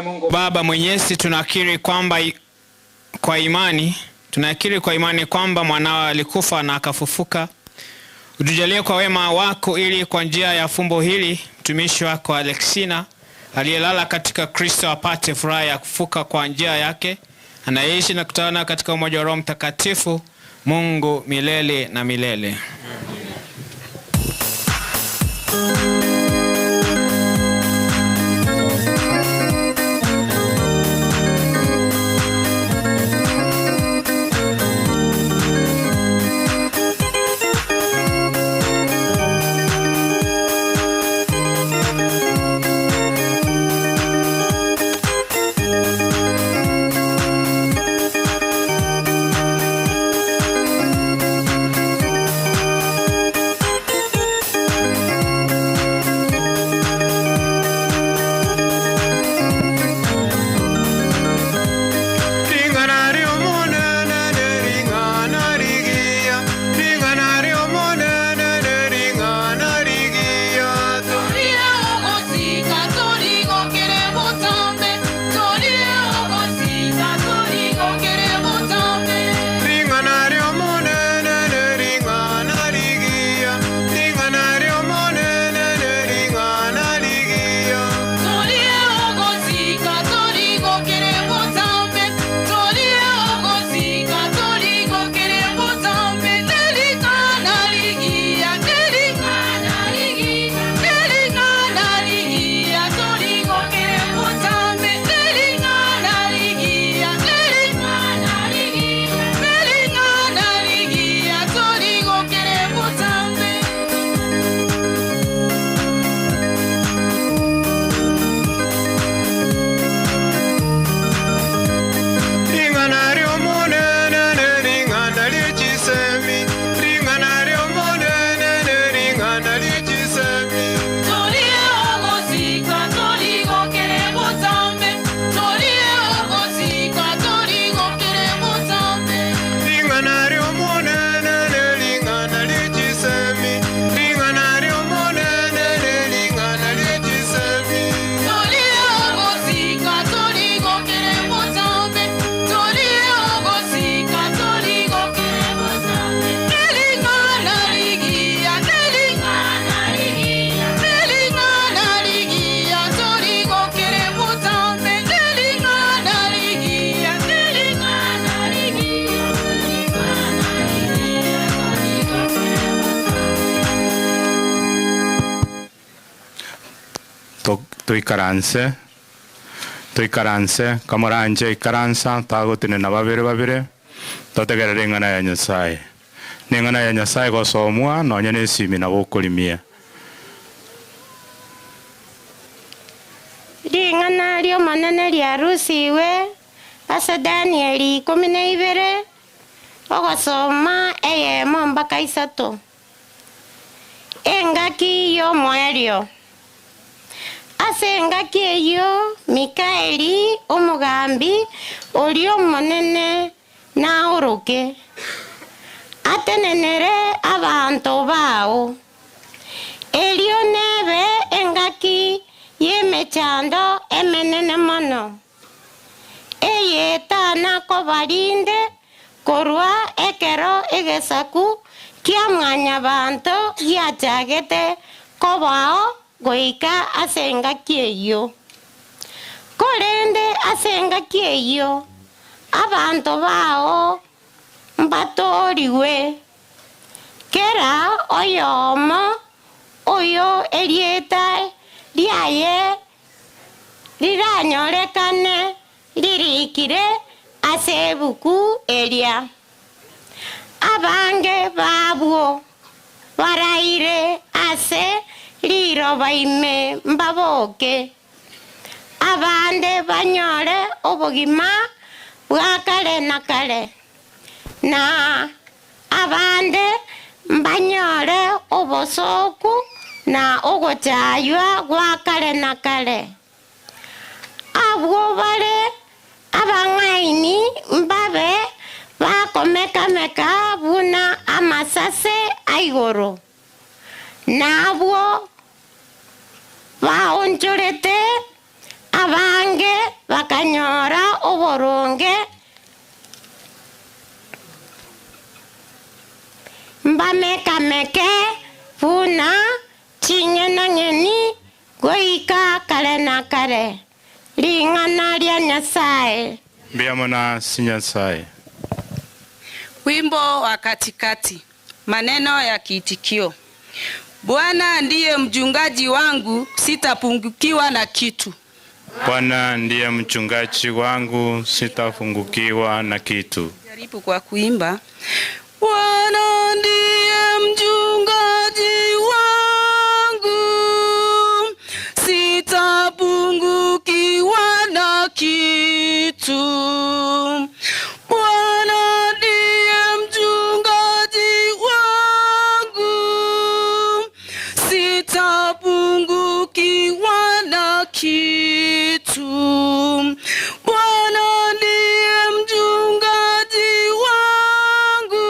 Mungu Baba Mwenyezi, tunakiri kwa imani kwamba mwanao alikufa na akafufuka. Utujalie kwa wema wako ili kwa njia ya fumbo hili mtumishi wako Alexina aliyelala katika Kristo apate furaha ya kufuka kwa njia yake, anaishi na kutawala katika umoja wa Roho Mtakatifu, Mungu milele na milele. tuikaranse kamoranje ikaransa tagotine na babire totegerere ing'ana ya Nyasaye n'ing'ana ya Nyasaye gosomwa nonya n'esimi na gokorimia ring'ana ryo manene rya rusiwe ase Danieli 12 ogosoma eyemo mpaka 3 engaki y'omwerio ase engaki eyo Mikaeli omugambi oli omonene naoroke atenenere abantu bao elio nebe engaki yemechando emenene mono eyetana kobarinde korwa ekero egesaku kia mwanya banto giachagete kobao goika ase engaki eyo korende ase engaki eyo abantu bao mbatoriwe kera oyomo oyo erieta riaye riranyorekane ririkire ase ebuku eria abange babwo baraire ase liroba ime mbaboke abande banyore obogima bwa kale na kale na abande banyore obosoku na ogochaywa gwa kale na kale abwo bare abang'aini mbabe bakomekameka buna amasase aigoro nabwo baonchorete abange bakanyora oboronge mbamekameke buna chinyena ng'eni goika kale na kale ring'ana rya Nyasaye mbiamona si Nyasaye. Wimbo wa katikati, maneno ya kiitikio. Bwana ndiye mchungaji wangu, sitapungukiwa na kitu. Bwana ndiye mchungaji wangu, sitapungukiwa na kitu. Jaribu kwa kuimba. Bwana ndiye mchungaji wangu, sitapungukiwa na kitu. Bwana ndiye mchungaji wangu, sitapungukiwa na kitu. Bwana ndiye mchungaji wangu,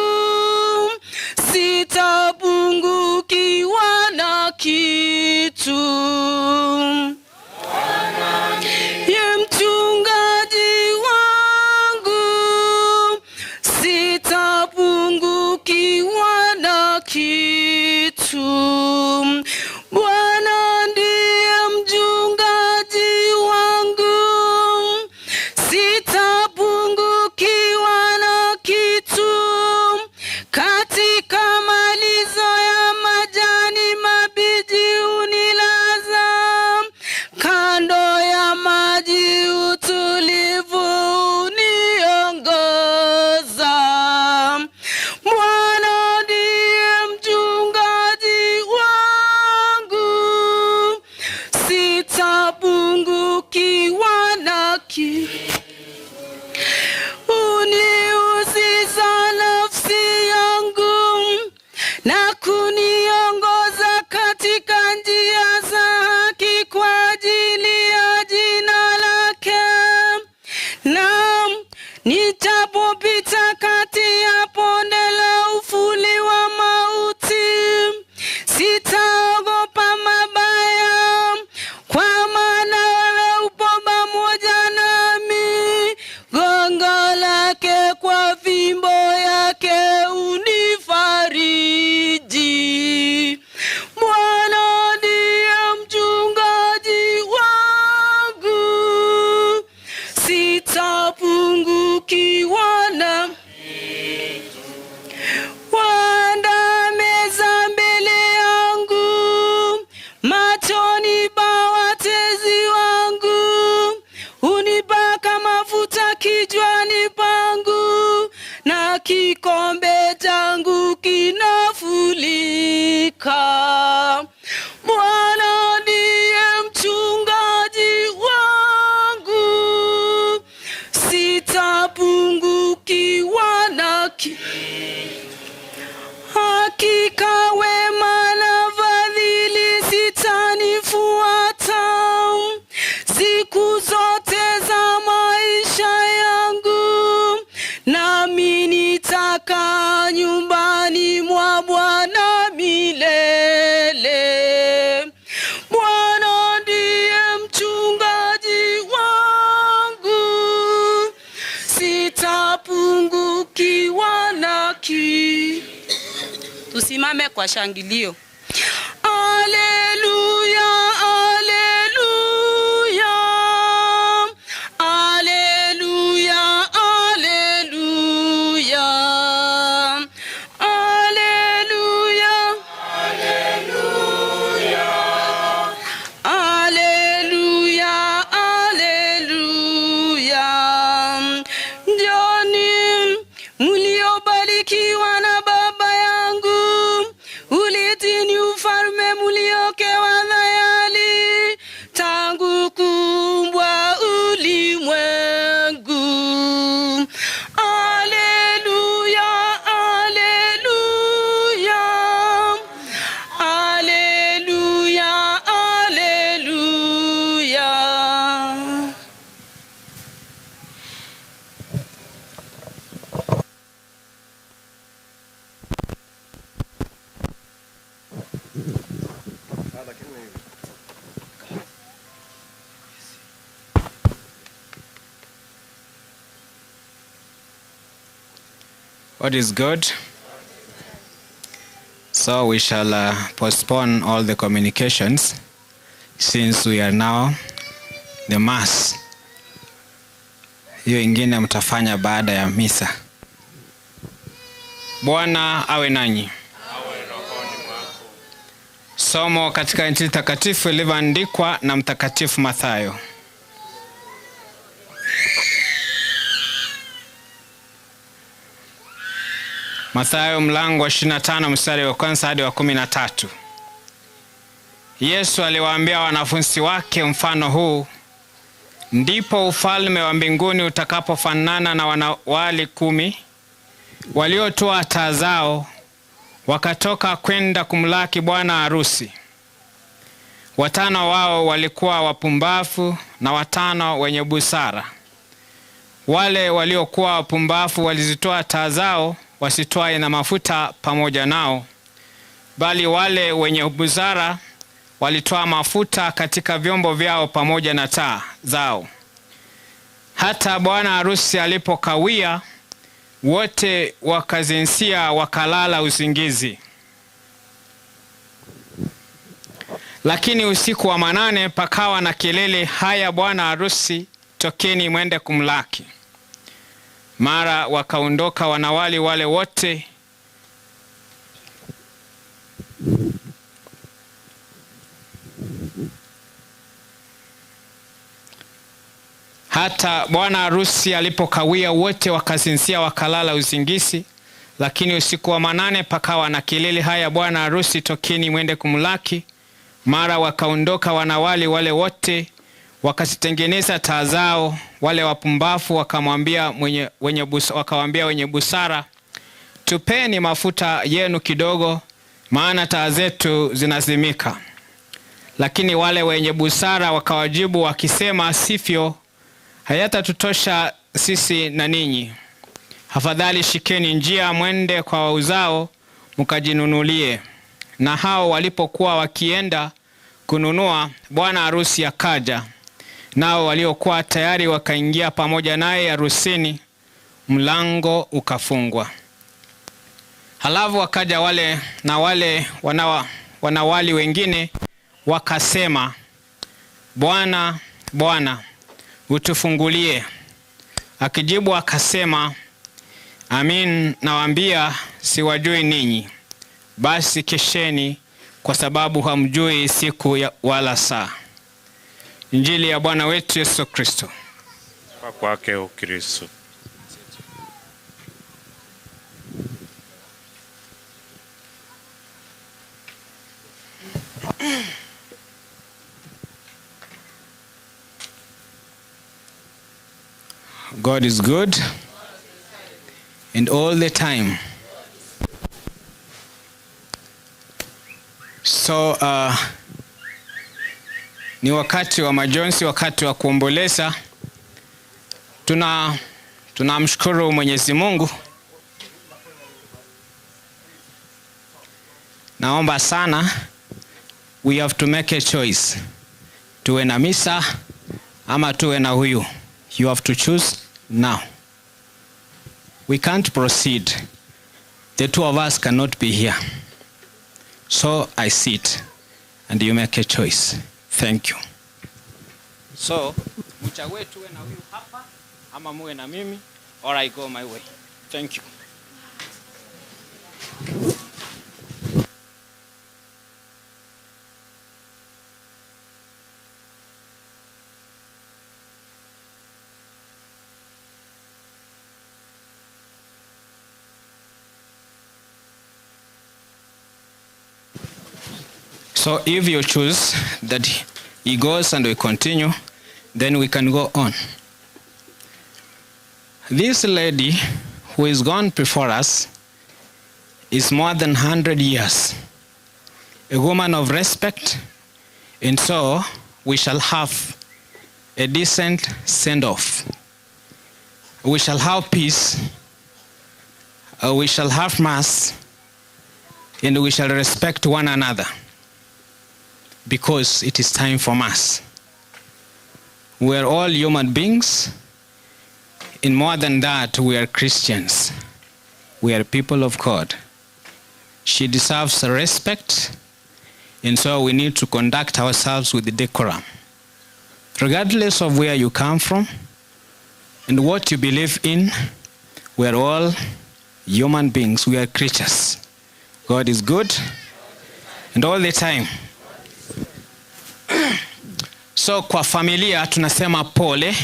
sitapungukiwa na kitu. Ye mchungaji wangu, sitapungukiwa na kitu. Bwana ndiye mchungaji wangu, sitapungukiwa na kitu. Katika malizo ya majani mabichi unilaza, kando ya maji utulivu uniongoza. Bwana ndiye mchungaji wangu, sitapungukiwa na kitu. Uniuziza nafsi yangu na kuniongoza katika njia za haki kwa ajili ya jina lake. Naam, nijapopita kati ya bonde la uvuli wa mauti, sitaogopa mabaya, kwa maana wewe upo pamoja nami. Gongo lake kwa fimbo yake unifariji. Bwana ndiye mchungaji wangu, sitapungukiwa siku zote za maisha yangu, nami nitakaa nyumbani mwa Bwana milele. Bwana ndiye mchungaji wangu, sitapungukiwa na kitu. Tusimame kwa shangilio. Haleluya, haleluya, haleluya, haleluya, haleluya, haleluya, haleluya. Njoni mliobarikiwa na Baba yangu, ulitini ufalme mliokewa dhayali tangu kuumbwa ulimwengu. Haleluya, haleluya, haleluya, haleluya. What is good? So we shall postpone all the communications since we are now the mass. Hiyo ingine mtafanya baada ya misa. Bwana awe nanyi. Somo katika Injili takatifu ilivyoandikwa na Mtakatifu Mathayo. Mathayo mlango wa 25 mstari wa kwanza hadi wa 13. Yesu aliwaambia wanafunzi wake mfano huu: ndipo ufalme wa mbinguni utakapofanana na wanawali 10 waliotoa taa zao wakatoka kwenda kumlaki bwana harusi. 5 wao walikuwa wapumbavu na 5 wenye busara. Wale waliokuwa wapumbavu walizitoa taa zao wasitwae na mafuta pamoja nao, bali wale wenye busara walitoa mafuta katika vyombo vyao pamoja na taa zao. Hata bwana harusi alipokawia, wote wakazinsia wakalala usingizi. Lakini usiku wa 8 pakawa na kelele, haya bwana harusi, tokeni mwende kumlaki. Mara wakaondoka wanawali wale wote, hata bwana harusi alipokawia, wote wakasinzia wakalala usingizi. Lakini usiku wa 8 pakawa na kelele, haya bwana harusi, tokeni mwende kumlaki. Mara wakaondoka wanawali wale wote, wakazitengeneza taa zao. Wale wapumbavu wakamwambia wenye busara, tupeni mafuta yenu kidogo, maana taa zetu zinazimika. Lakini wale wenye busara wakawajibu wakisema, sivyo, hayatatutosha sisi na ninyi. Afadhali shikeni njia mwende kwa wauzao mkajinunulie. Na hao walipokuwa wakienda kununua, bwana harusi akaja. Nao waliokuwa tayari wakaingia pamoja naye harusini, mlango ukafungwa. Halafu wakaja wale wanawali wengine wakasema, Bwana, Bwana, utufungulie. Akijibu akasema, amin nawaambia, siwajui ninyi. Basi kesheni, kwa sababu hamjui siku wala saa. Injili ya Bwana wetu Yesu Kristo. Kwa kwake Ukristo. God is good and all the time. So ni wakati wa majonzi, wakati wa kuomboleza. Tunamshukuru Mwenyezi Mungu. Naomba sana, we have to make a choice. Tuwe na misa ama tuwe na huyu. You have to choose now. We can't proceed. The two of us cannot be here. So I sit and you make a choice. Thank you. So, mchague tuwe na huyu hapa ama muwe na mimi, or I go my way. Thank you. So if you choose that he goes and we continue, then we can go on. This lady who is gone before us is more than 100 years, a woman of respect, and so we shall have a decent send-off. We shall have peace, we shall have mass, and we shall respect one another. Because it is time for mass. We are all human beings. And more than that, we are Christians. We are people of God. She deserves respect, and so we need to conduct ourselves with decorum. Regardless of where you come from and what you believe in, we are all human beings. We are creatures. God is good, and all the time. So kwa familia tunasema pole,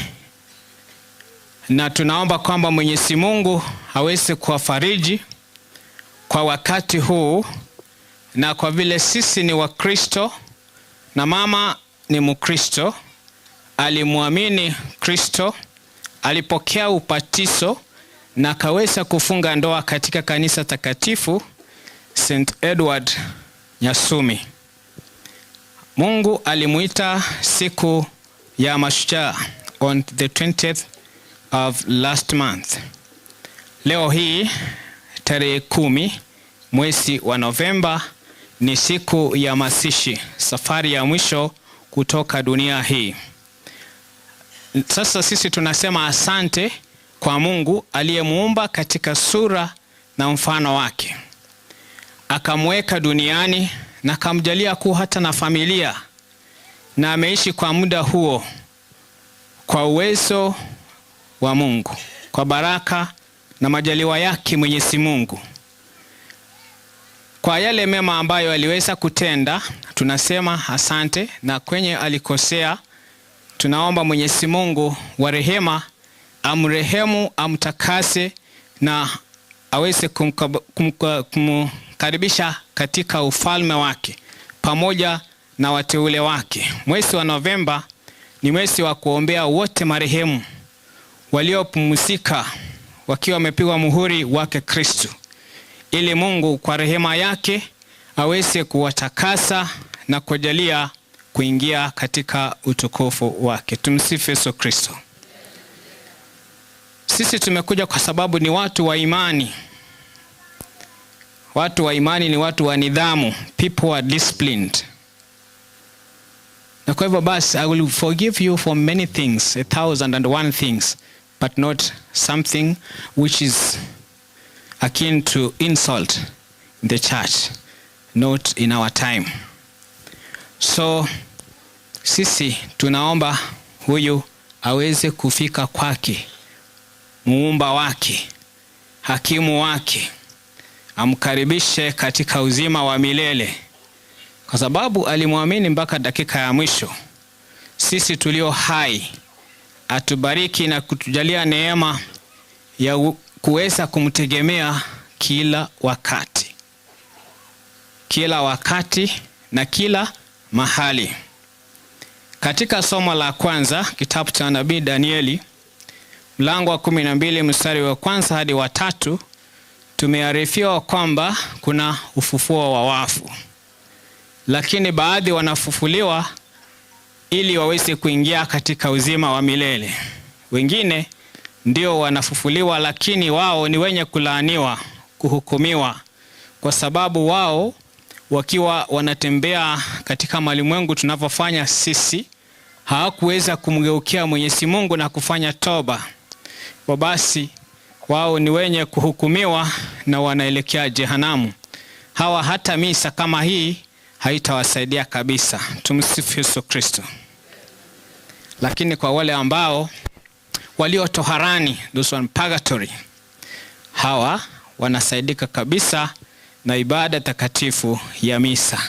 na tunaomba kwamba Mwenyezi Mungu aweze kuwafariji kwa wakati huu, na kwa vile sisi ni Wakristo na mama ni Mkristo, alimuamini Kristo, alipokea upatizo na kaweza kufunga ndoa katika kanisa takatifu St. Edward Nyasumi. Mungu alimuita siku ya mashujaa on the 20th of last month. Leo hii tarehe 10 mwezi wa Novemba ni siku ya mazishi, safari ya mwisho kutoka dunia hii. Sasa sisi tunasema asante kwa Mungu aliyemuumba katika sura na mfano wake. Akamweka duniani na akamjalia kuwa hata na familia, na ameishi kwa muda huo kwa uwezo wa Mungu, kwa baraka na majaliwa yake Mwenyezi Mungu. Kwa yale mema ambayo aliweza kutenda, tunasema asante, na kwenye alikosea tunaomba Mwenyezi Mungu wa rehema amrehemu, amtakase na aweze kumkaribisha katika ufalme wake pamoja na wateule wake. Mwezi wa Novemba ni mwezi wa kuombea wote marehemu waliopumzika wakiwa wamepigwa muhuri wake Kristo, ili Mungu kwa rehema yake aweze kuwatakasa na kujalia kuingia katika utukufu wake. Tumsifu Yesu Kristo. Sisi tumekuja kwa sababu ni watu wa imani. Watu wa imani ni watu wa nidhamu. People are disciplined. Na kwa hivyo basi, I will forgive you for many things, 1,001 things, but not something which is akin to insult in the church, not in our time. So sisi tunaomba huyu aweze kufika kwake, muumba wake, hakimu wake, amkaribishe katika uzima wa milele, kwa sababu alimwamini mpaka dakika ya mwisho. Sisi tulio hai atubariki na kutujalia neema ya kuweza kumtegemea kila wakati na kila mahali. Katika somo la kwanza kitabu cha nabii Danieli mlango wa 12 mstari wa 1 hadi wa 3, tumearifiwa kwamba kuna ufufuo wa wafu, lakini baadhi wanafufuliwa ili waweze kuingia katika uzima wa milele. Wengine ndio wanafufuliwa, lakini wao ni wenye kulaaniwa, kuhukumiwa, kwa sababu wao wakiwa wanatembea katika malimwengu tunavyofanya sisi, hawakuweza kumgeukia Mwenyezi Mungu na kufanya toba. Kwa basi wao ni wenye kuhukumiwa na wanaelekea jehanamu. Hawa hata misa kama hii haitawasaidia kabisa. Tumsifu Yesu Kristo. Lakini kwa wale ambao walio toharani, those on purgatory, hawa wanasaidika kabisa na ibada takatifu ya misa.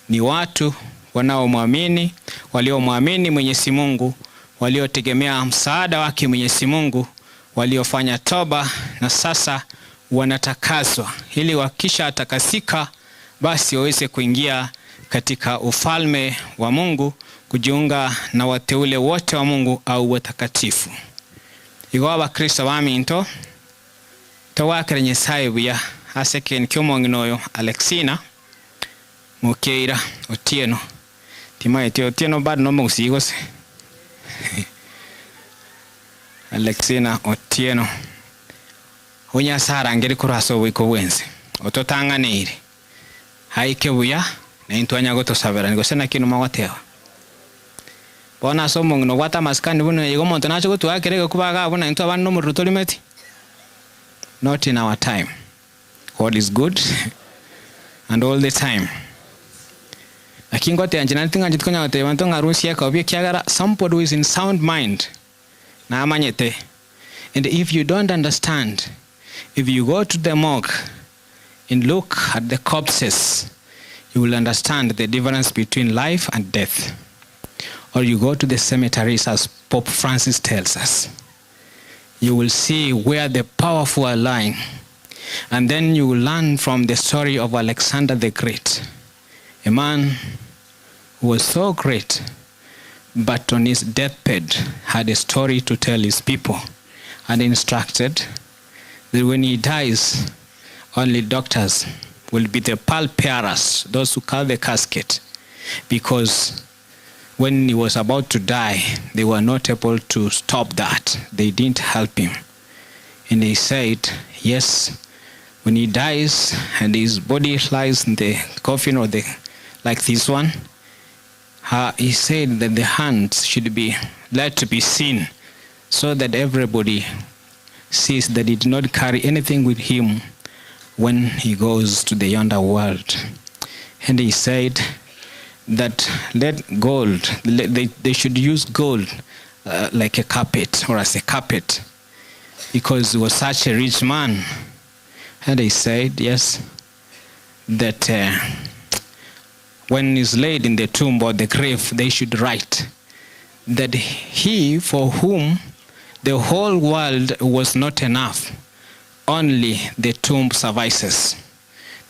Ni watu wanaomwamini, waliomwamini Mwenyezi Mungu, waliotegemea msaada wake Mwenyezi Mungu, waliofanya toba na sasa wanatakaswa, ili wakisha atakasika basi waweze kuingia katika ufalme wa Mungu, kujiunga na wateule wote wa Mungu au watakatifu. Igoba Kristo waminto tawakira Nyasaye buya aseken kyomonginoyo Alexina Kemunto Otieno timaye Otieno bad no musigos Alexina Otieno onya sara ngeri kuraso wiko wense ototanganire haike buya na intwanya gotosabera ngosena kinu magotewa bona somo ngino wata maskani buno yego monto nacho gotwakirege kubaga bona into abantu mu rutolimeti. Not in our time. God is good and all the time. Lakini ngote anjina tinga njitkonya wote wanto ngarusia ka obiekagara somebody who is in sound mind na amanyete. And if you don't understand, if you go to the morgue and look at the corpses, you will understand the difference between life and death. Or you go to the cemeteries, as Pope Francis tells us, you will see where the powerful are lying. And then you will learn from the story of Alexander the Great, a man who was so great, but on his deathbed had a story to tell his people, and instructed that when he dies, only doctors will be the pallbearers, those who carry the casket, because when he was about to die, they were not able to stop that. They didn't help him. And they said, yes, when he dies and his body lies in the coffin or like this one, he said that the hands should be let to be seen, so that everybody sees that he did not carry anything with him when he goes to the yonder world. And he said that they should use gold like a carpet, or as a carpet, because he was such a rich man. And they said, yes, that when he's laid in the tomb or the grave, they should write that he for whom the whole world was not enough, only the tomb suffices.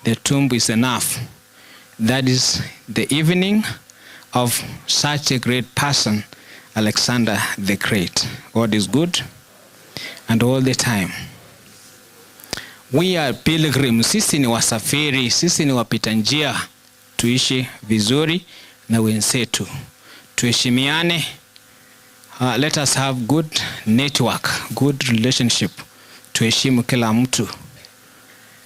The tomb is enough. That is the evening of such a great person, Alexander the Great. God is good, and all the time. We are pilgrims, sisi ni wasafiri, sisi ni wapita njia. Tuishi vizuri na wenzetu, tuheshimiane. Let us have good network, good relationship. Tuheshimu kila mtu.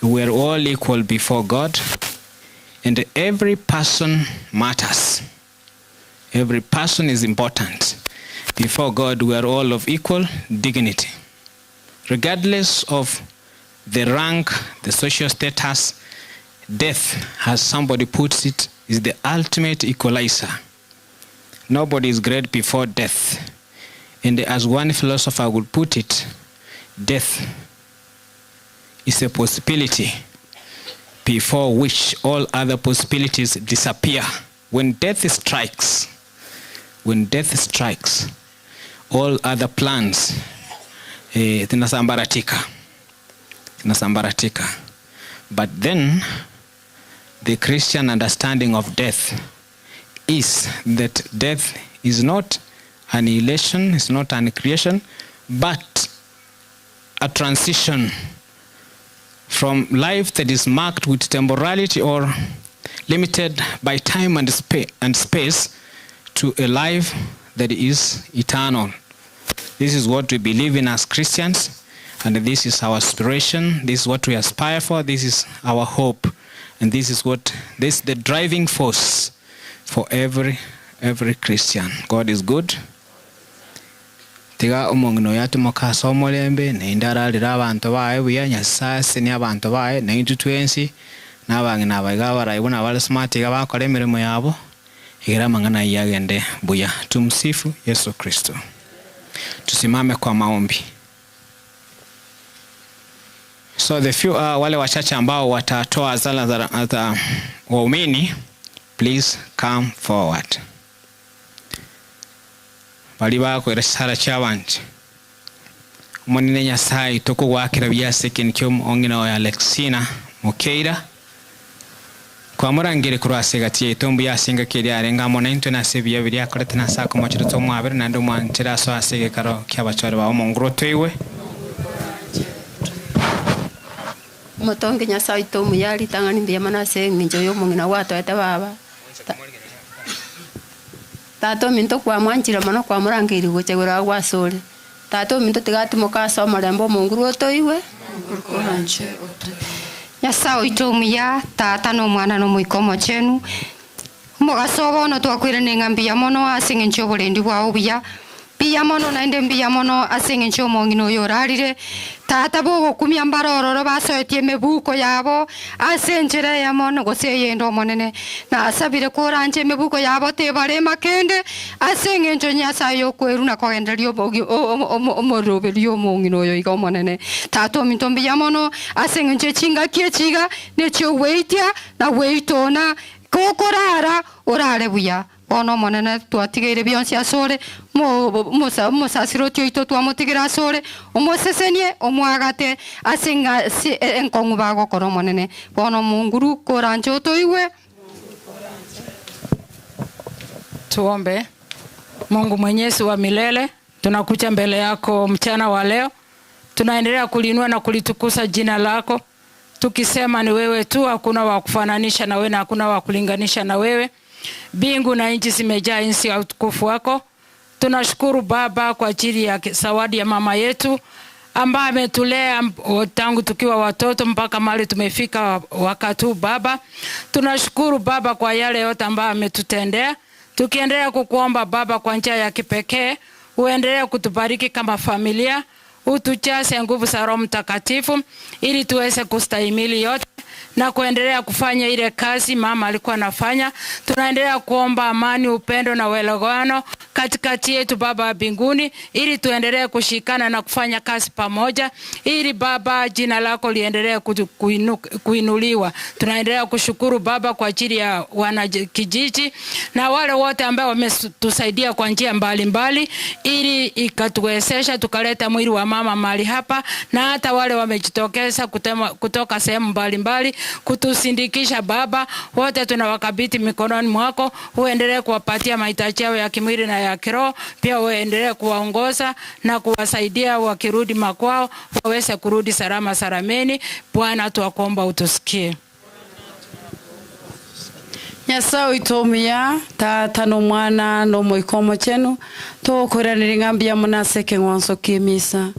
We are all equal before God. And every person matters. Every person is important. Before God, we are all of equal dignity. Regardless of the rank, the social status, death, as somebody puts it, is the ultimate equalizer. Nobody is great before death. And as one philosopher would put it, death is a possibility before which all other possibilities disappear. When death strikes, all other plans zinasambaratika. But then the Christian understanding of death is that death is not annihilation, it's not annihilation, but a transition from life that is marked with temporality or limited by time and space to a life that is eternal. This is what we believe in as Christians, and this is our aspiration. This is what we aspire for. This is our hope, and this is the driving force for every Christian. God is good. Tiga umongino yatu makaso molembe na indara lira abantu bae buya Nyasaye ni abantu bae na intutwensi nabangi nabaiga barayibona bali smart ga bakora emirimo yabo igira mangana yagende buya. Tumsifu Yesu Kristo. Tusimame kwa maombi. So the few wale wachache ambao watatoa zala za waumini, please come forward. Bali bako irasara chawanje. Umunine Nyasaye toko wakira byaseke nicyo ongina wa Alexina Mukeira. Kwa murangire kurasegatiye tombu yasinga kiri arenga mona into na sebiya biri akorete na sako mochiro to mwabere nando mwantira so asege karo kyabachore ba omongro toiwe. Motonge Nyasaye tomu yali tangani mbiya manase minjo yo mungina wato eta baba. Tato minto kwa mwanchira mano kwa murangiri gochegura gwasole. Tato minto tigati mokaso marembo mongro toiwe. Kuranje Nyasaye itomu ya tata no mwana no muikomo chenu mugasobo no twakwire ningambia mono asinge nchobolendi bwa obia bia mono naende mbia mono asinge nchomo ngino yorarire tata bogo kumya mbarororo basoetie mebuko yabo asenjere ya mono goseyendo monene na asabire kuranje mebuko yabo te bare makende asinge ncho Nyasaye okweru na kogenderio bogi omoroberio mongino yo igo monene tato mintombia mono asinge nche chinga kiechiga necho weitia na weitona kokorara orare buya ono monene twatigire bionse asore musasirotio ito twamutigire asore omosesenie omwagate asinga enkongu bago koro monene ono munguru korancho toiwe. Tuombe. Mungu Mwenyezi wa milele, tunakuja mbele yako mchana wa leo, tunaendelea kulinua na kulitukuza jina lako tukisema ni wewe tu, hakuna wa kufananisha na wewe na hakuna wa kulinganisha na wewe. Bingu na nchi zimejaa insi ya utukufu wako. Tunashukuru Baba kwa ajili ya zawadi ya mama yetu ambaye ametulea tangu tukiwa watoto mpaka mahali tumefika wakati huu Baba. Tunashukuru Baba kwa yale yote ambayo ametutendea. Tukiendelea kukuomba Baba kwa njia ya kipekee, uendelee kutubariki kama familia, utujaze nguvu za Roho Mtakatifu ili tuweze kustahimili yote na kuendelea kufanya ile kazi mama alikuwa anafanya. Tunaendelea kuomba amani, upendo na uelewano katikati yetu Baba wa mbinguni, ili tuendelee kushikana na kufanya kazi pamoja, ili Baba jina lako liendelee kuinuliwa. Tunaendelea kushukuru Baba kwa ajili ya wana kijiji na wale wote ambao wametusaidia kwa njia mbalimbali, ili ikatuwezesha tukaleta mwili wa mama mahali hapa, na hata wale wamejitokeza kutoka sehemu mbalimbali kutusindikisha Baba. Wote tunawakabidhi mikononi mwako, uendelee kuwapatia mahitaji yao ya kimwili na ya kiroho, pia uendelee kuwaongoza na kuwasaidia wakirudi makwao waweze kurudi salama salameni. Bwana tuwakuomba utusikie. Nyasaye itomia tata no mwana no moikomo chenu tokorera ngambia munaseke ngwanso kimisa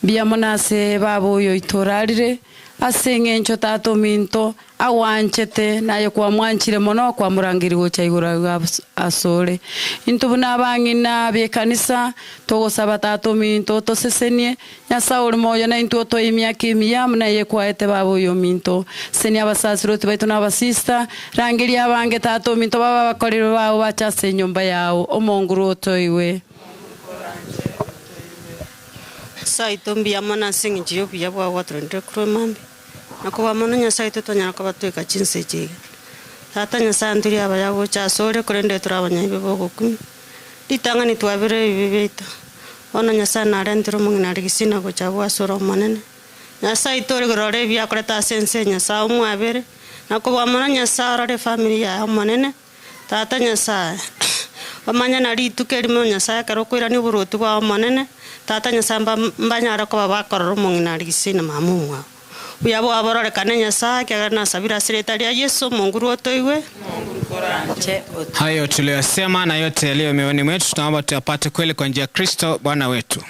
bia munase babo yo itorarire asenge ncho tato minto awanchete naye kwa mwanchire mono kwa murangiri gocha igura asore intubuna bangina be kanisa togosaba tato minto tosesenie Nyasaye uri moyo na into to imya kimya munaye kwa ete babo yo minto senia basasiroti baitu na basista rangiri abange tato minto baba bakorero babo bachase nyumba yao omonguru toiwe saito mbia mana singi jiyo bia bwa watrende kromambi nakuba mono Nyasaye totonya ko batweka chinse chiga tata Nyasaye ndiri aba yabo cha sore kurende turabanya ibo gukumi ditanga ni twabire bibita ono Nyasaye narendiro mungina Alexina go cha bwa soro manene Nyasaye tore gorore bia kureta sense Nyasaye mwabere nakuba mono Nyasaye rore family ya manene tata Nyasaye bamanya na ritukeri mo Nyasaye karokwira ni burutu bwa manene tata Nyasaye mbanyara ko babakorora mungina Alexina mamu mwa Uyabo abororeka nyasaye kagana sabira sireta ya Yesu Mungu rotoiwe. Hayo tuliyosema na yote yaliyo mioyoni mwetu tunaomba tuyapate kweli kwa njia ya Kristo Bwana wetu.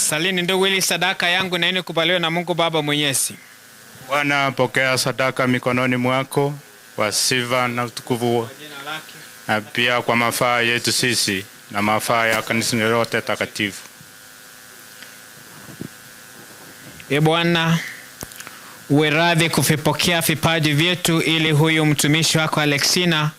Salini ndugu, ili sadaka yangu na kubaliwe na Mungu Baba Mwenyezi. Bwana, pokea sadaka mikononi mwako kwa sifa na utukufu, na pia kwa mafaa yetu sisi na mafaa ya kanisa lote takatifu. Bwana, uwe radhi kuvipokea vipaji vyetu ili huyu mtumishi wako Alexina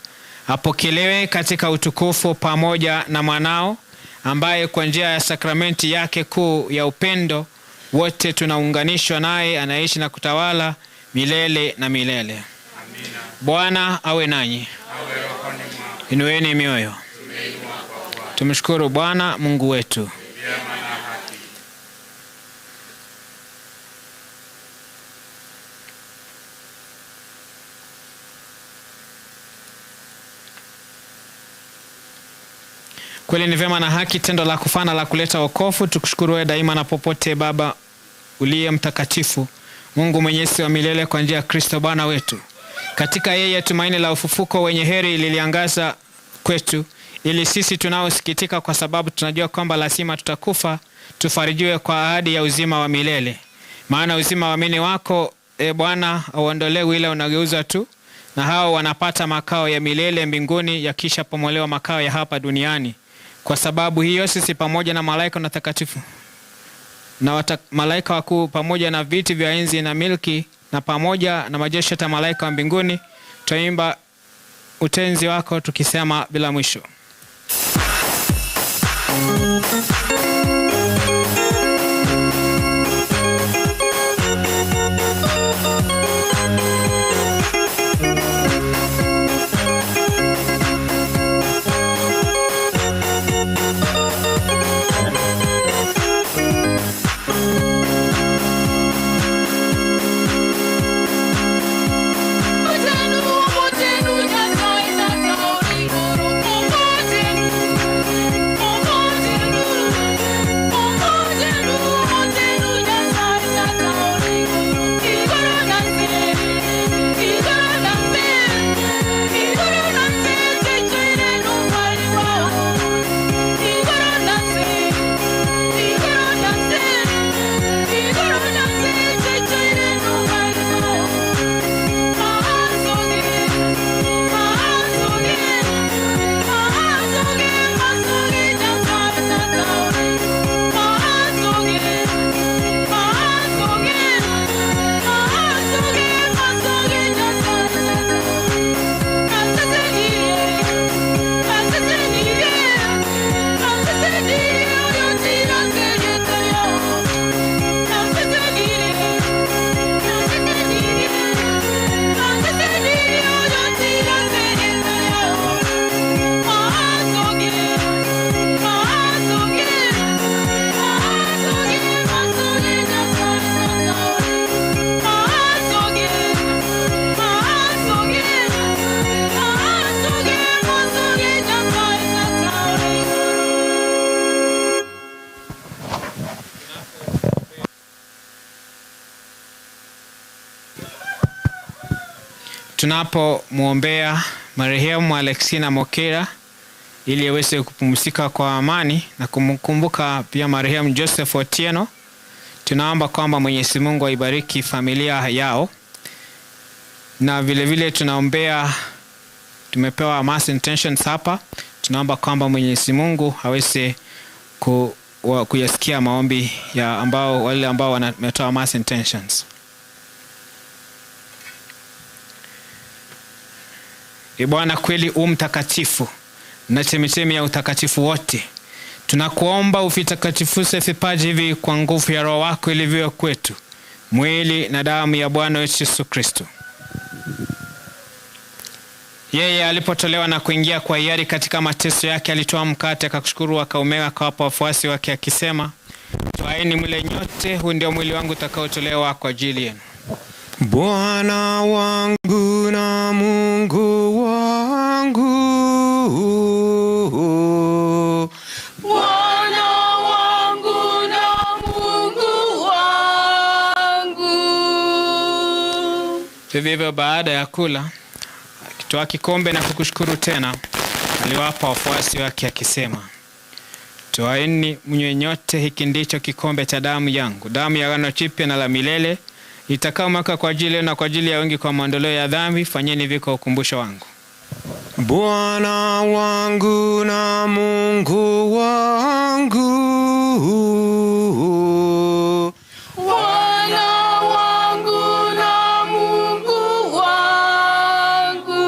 apokelewe katika utukufu pamoja na mwanao ambaye kwa njia ya sakramenti yake kuu ya upendo wote tunaunganishwa naye, anaishi na kutawala milele na milele. Amina. Bwana awe nanyi. Awe rohoni mwako. Inueni mioyo. Tumshukuru Bwana Mungu wetu. Kweli ni vyema na haki tendo la kufana la kuleta wokovu. Tukushukuru wewe daima na popote, Baba uliye mtakatifu, Mungu mwenyezi wa milele, kwa njia ya Kristo Bwana wetu. Katika yeye tumaini la ufufuko wenye heri liliangaza kwetu, ili sisi tunaosikitika kwa sababu tunajua kwamba lazima tutakufa, tufarijiwe kwa ahadi ya uzima wa milele. Maana uzima wa waamini wako Bwana auondolewi, ila unageuza tu, na hao wanapata makao ya milele mbinguni, yakisha pomolewa makao ya hapa duniani. Kwa sababu hiyo sisi pamoja na malaika na takatifu na malaika wakuu pamoja na viti vya enzi na milki na pamoja na majeshi ya malaika wa mbinguni tutaimba utenzi wako tukisema bila mwisho. Tunapomwombea marehemu Alexina Mokera ili aweze kupumzika kwa amani na kumkumbuka pia marehemu Joseph Otieno, tunaomba kwamba Mwenyezi Mungu aibariki familia yao. Na vile vile tunaombea, tumepewa mass intentions hapa, tunaomba kwamba Mwenyezi Mungu aweze kuyasikia maombi ya wale ambao wametoa mass intentions. Bwana kweli mtakatifu na chemchemi ya utakatifu wote, tunakuomba uvitakatifuze vipaji hivi kwa nguvu ya Roho wako ilivyo kwetu, mwili na damu ya Bwana wetu Yesu Kristo. Yeye alipotolewa na kuingia kwa hiari katika mateso yake, alitoa mkate, akakushukuru, akaumega, akawapa wafuasi wake akisema, twaeni mle nyote, huu ndio mwili wangu utakaotolewa kwa ajili yenu. Bwana wangu na Mungu wangu, Bwana wangu na Mungu wangu. Vivyo baada ya kula, akitoa kikombe na kukushukuru tena, aliwapa wafuasi wake akisema, Twaeni mnywe nyote, hiki ndicho kikombe cha damu yangu, damu ya agano jipya na la milele, itakaomwagwa kwa ajili na kwa ajili ya wengi kwa maondoleo ya dhambi. Fanyeni hivi kwa ukumbusho wangu. Bwana wangu na Mungu wangu, Bwana wangu na Mungu wangu.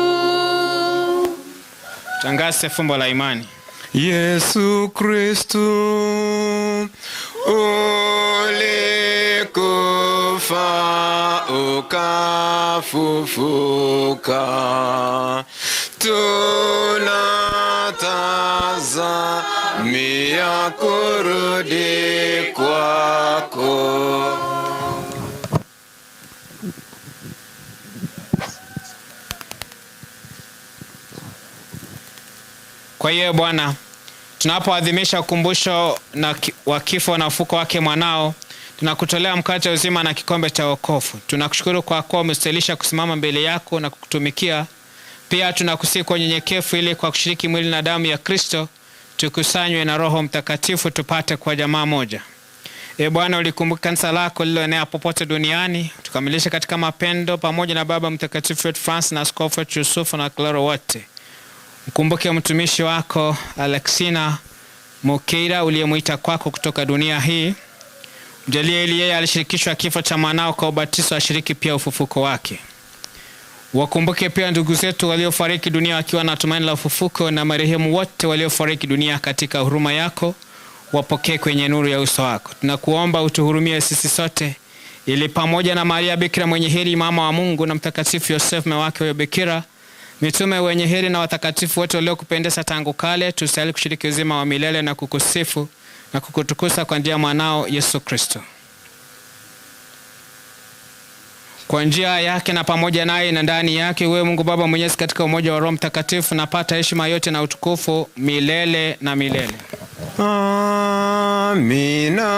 Tangaze fumbo la imani. Yesu Kristo ulikufa ukafufuka, tunatazamia kurudi kwako. Kwa hiyo Bwana, tunapoadhimisha ukumbusho wa kifo na ufufuko wake mwanao, tunakutolea mkate wa uzima na kikombe cha wokovu. Tunakushukuru kwa kuwa umestahilisha kusimama mbele yako na kukutumikia. Pia tunakusihi kwa unyenyekevu, ili kwa kushiriki mwili na damu ya Kristo tukusanywe na Roho Mtakatifu tupate kwa jamaa moja. Bwana, ulikumbuka kanisa lako lililoenea popote duniani, tukamilishe katika mapendo pamoja na Baba Mtakatifu wetu Francis na Askofu wetu Yusufu na Klaro wote. Mkumbuke mtumishi wako Alexina Kemunto uliyemuita kwako kutoka dunia hii. Mjalie ili yeye alishirikishwa kifo cha mwanao kwa ubatizo, ashiriki pia ufufuko wake. Wakumbuke pia ndugu zetu waliofariki dunia wakiwa na tumaini la ufufuko, na marehemu wote waliofariki dunia katika huruma yako, wapokee kwenye nuru ya uso wako. Tunakuomba utuhurumie sisi sote, ili pamoja na Maria Bikira mwenye heri, mama wa Mungu, na Mtakatifu Yosefu mume wake wa Bikira, mitume wenye heri na watakatifu wote waliokupendeza tangu kale, tustahili kushiriki uzima wa milele na kukusifu na kukutukuza kwa njia ya mwanao Yesu Kristo. Kwa njia yake na pamoja naye na ndani yake, wewe Mungu Baba Mwenyezi, katika umoja wa Roho Mtakatifu, napata heshima yote na utukufu milele na milele. Amina.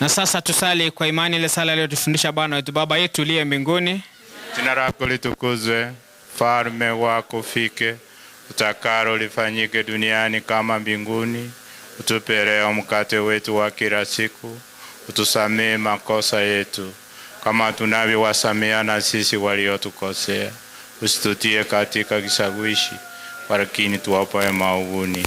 Na sasa tusali kwa imani ile sala aliyotufundisha Bwana wetu. Baba yetu uliye mbinguni, jina lako litukuzwe, ufalme wako ufike, utakalo lifanyike duniani kama mbinguni. Utupe leo mkate wetu wa kila siku, utusamee makosa yetu kama tunavyowasamea na sisi waliotukosea, usitutie katika kishawishi, lakini tuopoe maovuni.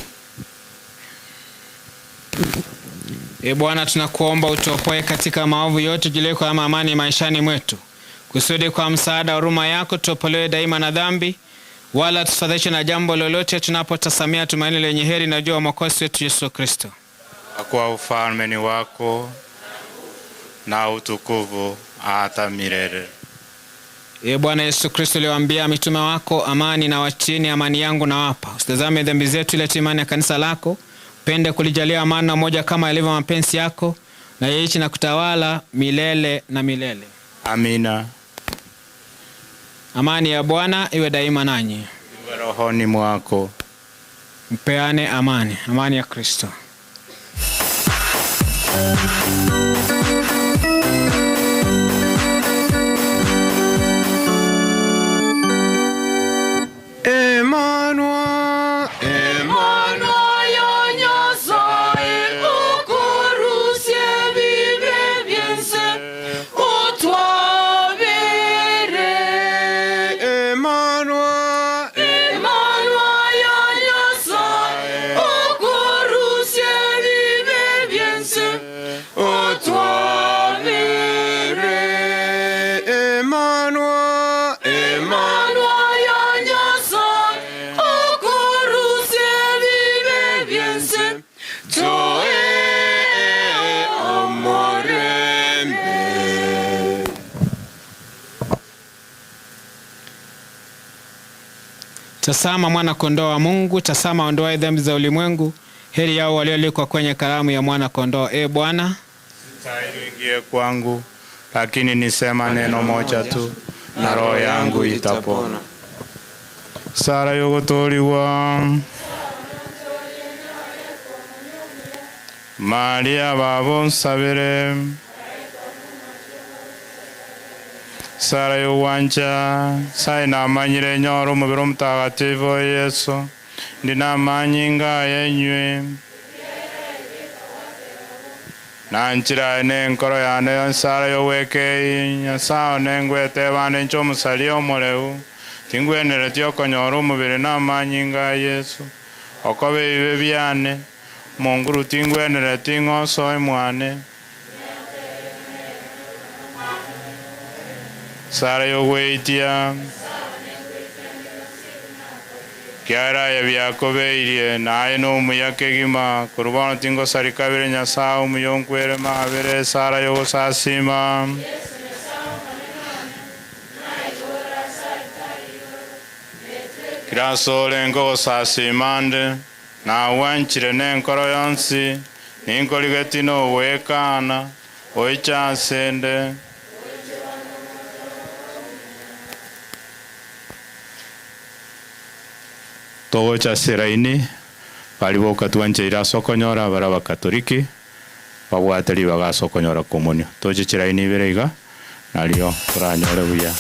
Bwana, tunakuomba utuopoe katika maovu yote, tujalie kwa amani maishani mwetu, kusudi kwa msaada wa huruma yako tuopolewe daima na dhambi, wala tusifadhaishwe na jambo lolote, tunapotasamia tumaini lenye heri na jua wa Mwokozi wetu Yesu Kristo. Kwa ufalme ni wako na utukufu hata milele. Bwana Yesu Kristo, uliwaambia mitume wako, amani na wachini, amani yangu na wapa. Usitazame dhambi zetu, ile imani ya kanisa lako. Pende kulijalia amani na moja kama ilivyo mapenzi yako, na yeishi na kutawala milele na milele. Amina. Amani ya Bwana iwe daima nanyi. Iwe rohoni mwako. Mpeane amani. Amani ya Kristo. Tazama mwana kondoo wa Mungu, tazama aondoaye dhambi za ulimwengu. Heri yao walioalikwa kwenye karamu ya mwana kondoo. Bwana, Haistahili ingie kwangu, lakini nisema neno moja tu na roho yangu itapona. Sara yogotoriwa. Maria babo nsabire. Sara y'uwanja sainamanyire nyoro umubiri mutagatifu Yesu ndinamanyinga yenywe nanchira nenkoro yane Sara y'oweke Nyasaye nengwete bane ncho musali omuleu tingwenere tyokonyora umubiri namanyinga Yesu okobe ibe byane Munguru tingwenere tingoso mwane Sara y'oweitia Kiara ya byakobeire naye no muyake gima kurubano tingo sarikabire Nyasaye umuyonkwere mabere Sara y'osasima Kirasole ngo sasimande na wanchire nenkoro yonsi ninkoligeti wekana oichansende Togo cha siraini paliboka tuancheira sokonyora bara bakatoliki babwateri baga sokonyora komunyo toje chiraini berega nalio kuranyore buya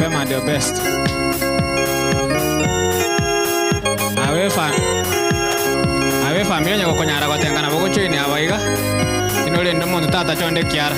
mapema ndio best. Awefa familia nyako konyara gotengana bogocho ni abaiga inole ndo muntu tata chonde kiara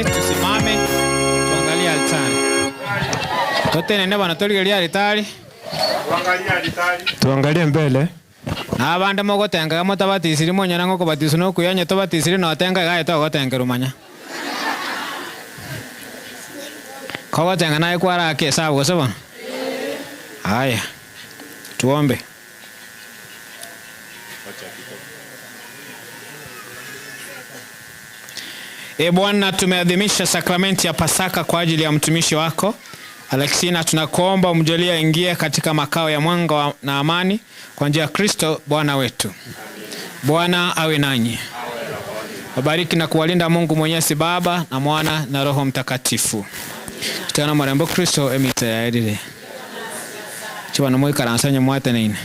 Tusimame tuangalie altari. Tote nene bana tuligelia altari. Tuangalie mbele. Na abande mogo tenga mutabatisiri monyana ngoko batisu no kuyanya tobatisiri no tenga gae to gotenga rumanya. Kogo tenga naye kwara ke sawa sawa. Haya. Tuombe. Bwana, tumeadhimisha sakramenti ya Pasaka kwa ajili ya mtumishi wako Alexina. Tunakuomba umjalie ingie katika makao ya mwanga na amani kwa njia ya Kristo Bwana wetu. Bwana awe nanyi. Wabariki na kuwalinda Mungu Mwenyezi Baba na Mwana na Roho Mtakatifu. Tutaona marembo Kristo emita ya edile. Chiwa na mwika lansanya mwate nini.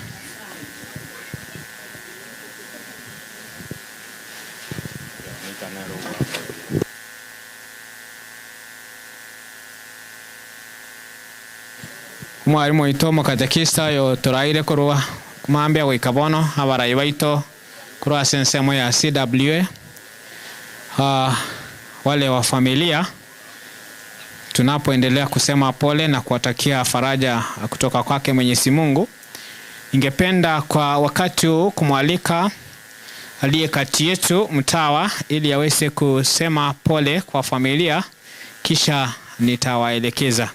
Mwarimu ito mukatekista yo turaire kurua kumambia gwikabono abarai baito kurua sensemo ya CWA. Wale wa familia tunapoendelea kusema pole na kuwatakia faraja kutoka kwake Mwenyezi Mungu, ningependa kwa wakati huu kumwalika aliye kati yetu mtawa ili aweze kusema pole kwa familia, kisha nitawaelekeza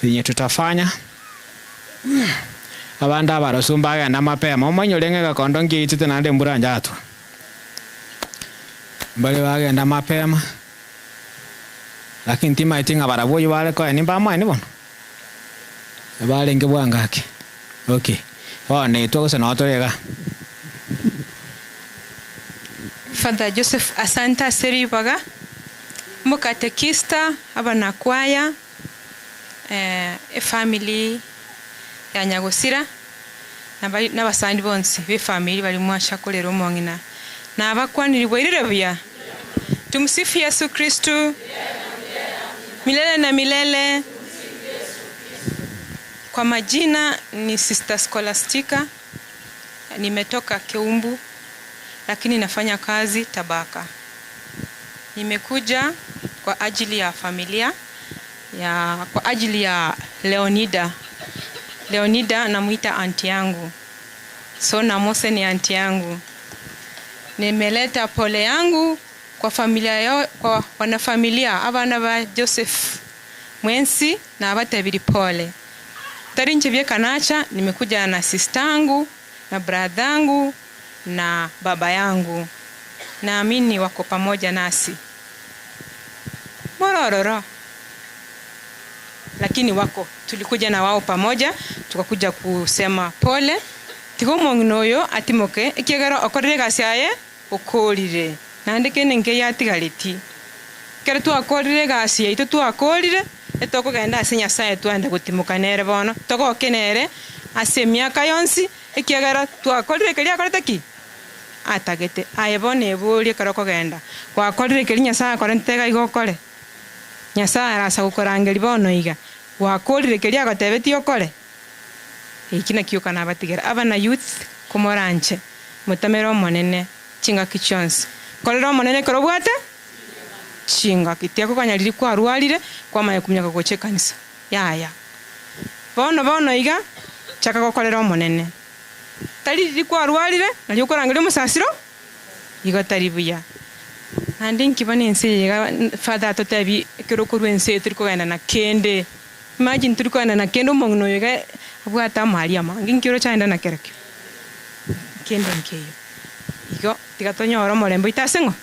venye tutafanya. Abanda barosumbaga na mapema omanyolenge gakondo ngitite nande mbura njatu bale bagenda mapema, lakini tima itinga baraboyi bale ko ni bamwe ni bono bale ngebwangake. Okay, ne to na otorega. Father Joseph Asanta Seribaga, mukatekista abanakwaya family ya Nyagosira n'abasandi bonse be family bali mwasha kolero mongina na abakwanirwa irerebya. Tumsifu Yesu Kristo milele na milele. Kwa majina ni Sister Scholastica, nimetoka Keumbu lakini nafanya kazi Tabaka. Nimekuja kwa ajili ya familia kwa ajili ya Leonida namuita aunti yangu. So na Mose ni aunti yangu. Nimeleta pole yangu kwa familia yao, kwa wanafamilia abana ba Joseph Mwensi na abatabiri pole. Tarinje bye kanacha nimekuja na sistangu na bradangu na baba yangu. Naamini wako pamoja nasi. Morororo. Lakini wako tulikuja na wao pamoja tukakuja kusema pole. Tigomo nginoyo atimoke ikigero okorere gasyaye okorire. Nandike nenge yatigariti. Kera tu akorire gasye ito tu akorire etoko genda asinya saye twende gutimuka nere bono. Toko kenere ase miaka yonsi ikigero tu akorire kali akorete ki atagete ayebone ebuli karoko genda kwa akorire kali nyasaye akorentega igokore. Nyasaye arasa gukorangeri bono iga wakorire kali agatebeti okore. Ikina kiuka na batigera abana youth kumoranche mutamero monene chinga kichonsi korero monene korobwate chinga kitiako kanyaliri kwa arwarire kwa maye kumyaka goche kanisa ya bono iga chaka gokorero monene tari kwa arwarire nali ukorangire musasiro iga tari buya andi nkibane nse father totabi kirokuru nse turiko genda na kende. Imagine turiko genda na kende mongno iga abwata Maria mangi nkiro chaenda na kereke kende nkeyo igo tigatonyora morembo itasengo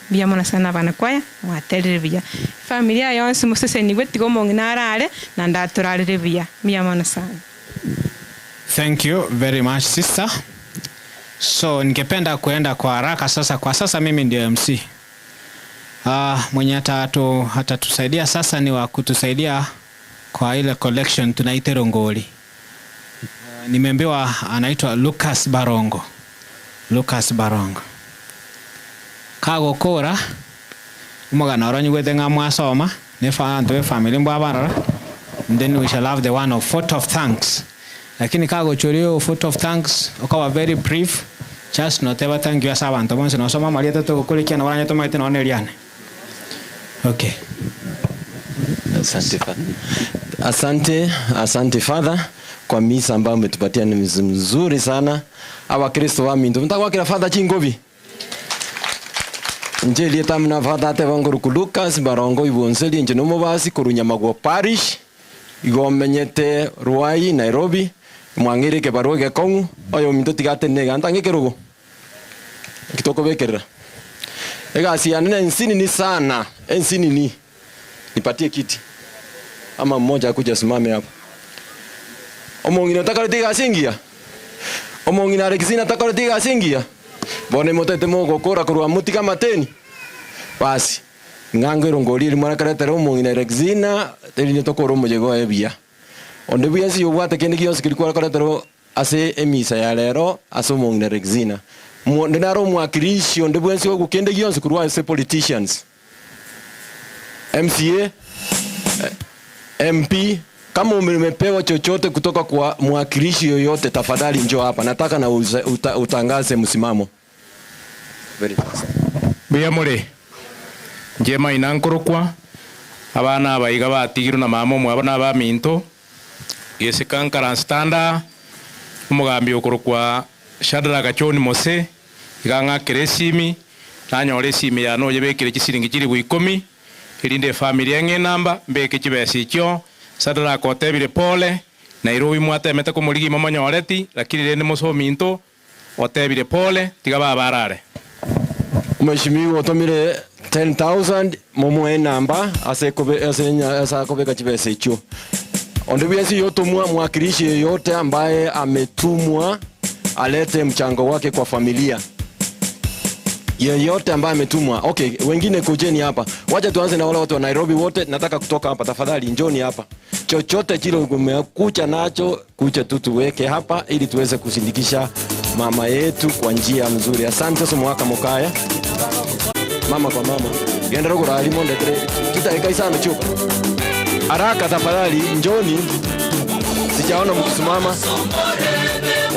bia mona sana bana kwaya mwaterere bia familia yonse museseni gwetigo monginarare na ndaturarire bia mona sana. Thank you very much sister. So ningependa kuenda kwa haraka sasa. Kwa sasa mimi ndio MC. Mwenye hata tusaidia sasa ni wa kutusaidia kwa ile collection tunaita Rongoli. Nimeambiwa anaitwa Lucas Barongo. Kago kora umugana oranyi gwetenga mwasoma ne family mbabara. Then we shall have the one of vote of thanks. Lakini kago chorio vote of thanks okawa very brief. Just not ever thank you asa abantu bonse no soma mali to kulikia na waranya to maite no neliane. Okay. Asante Father kwa misa ambayo umetupatia ni mzuri sana. Aba Kristo wa mindu. Mtakwa kila Father chingovi. Njeli etamna Father te vanguru ku Lucas Barongo ibonseli nje no mubasi kurunyamagwo parish. Igomenyete Ruai Nairobi. Mwangire ke baroge kongu. Oyo mindu tigate nega ntange kerugo. Kitoko bekerera. Ega sianene nsini ni sana. Ensini ni. Nipatie kiti. Ama mmoja akuja simame hapo. Omongine nataka letiga singia. Omongina Alexina takoretiga singia. Bone motete mogo kora kurwa mutika mateni. Basi. Ngango rongoli mwana kareta omongina Alexina teri tokoro mojego ebia. Onde buyensi yobwate kende kiyonse kirikora kareta ase emisa ya lero ase omongina Alexina. Ndinaro mwakilishi onde buyensi ogukende kiyonse kurwa ase politicians. MCA, MP, kama umepewa chochote kutoka kwa mwakilishi yoyote, tafadhali njoo hapa. Nataka na utangaze msimamo. Very fast. Biyamure. Njema inankorokwa. Abana abayiga batigiro na mama mwe abana baminto. Yesikankara standa. Umugambi okorokwa Shadra Gachoni Mose. Iganga keresimi. Nanyore simi ya no yebekire kisiringi kiri bwikomi. Irinde familia nge namba mbeke kibesi kyo sadara kote bire pole Nairobi mwate meta ko muligi mama nyoreti lakini rende moso minto ote bire pole tiga barare. Mheshimiwa otomire 10,000 momo namba asakobe kibesi kyo. Onde biasi yotomwa mwakilishi yote ambaye ametumwa alete mchango wake kwa familia. Yeyote ambaye ametumwa. Okay, wengine kujeni hapa. Wacha tuanze na wale watu wa Nairobi wote. Nataka kutoka hapa tafadhali njoni hapa. Chochote kile umekuja nacho kuja tu tuweke hapa ili tuweze kusindikisha mama yetu kwa njia nzuri. Asante sana mwaka mukaya. Mama kwa mama. Genda rogo rali monde tre. Tutaeka sana chupa. Haraka tafadhali njoni. Sijaona mkisimama.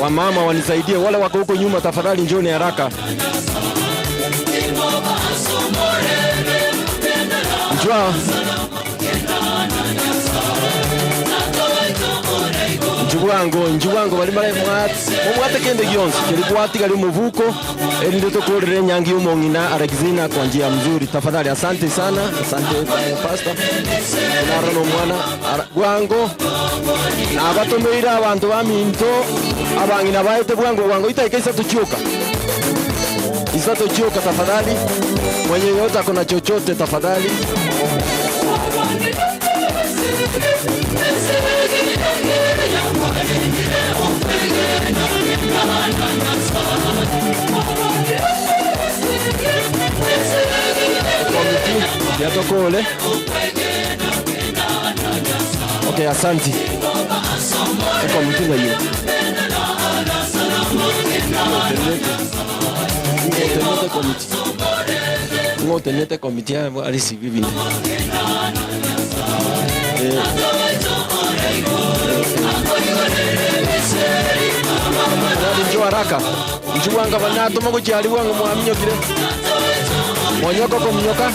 Wamama wanisaidie, wale wako huko nyuma tafadhali njoni haraka. Njua. Njuwango bali mare mwate kende gionsi kilikuati gali muvuko eli ndio tukorere nyangi umongina Alexina kwa njia mzuri. Tafadhali asante sana, asante pastor. Narano mwana Gwango na abatomeira abantu baminto abangina baite Gwango itaikesa tuchuka. Isato chuka tafadhali. Mwenye yote akona chochote tafadhali. Komiti ya tokole. Okay, asante. Komiti na hiyo. Ngotenete komiti ya alisi bibine. Njoo haraka. Njuwanga banato mako cyari wangu mwaminyo kire. Monyoko ko munyoka.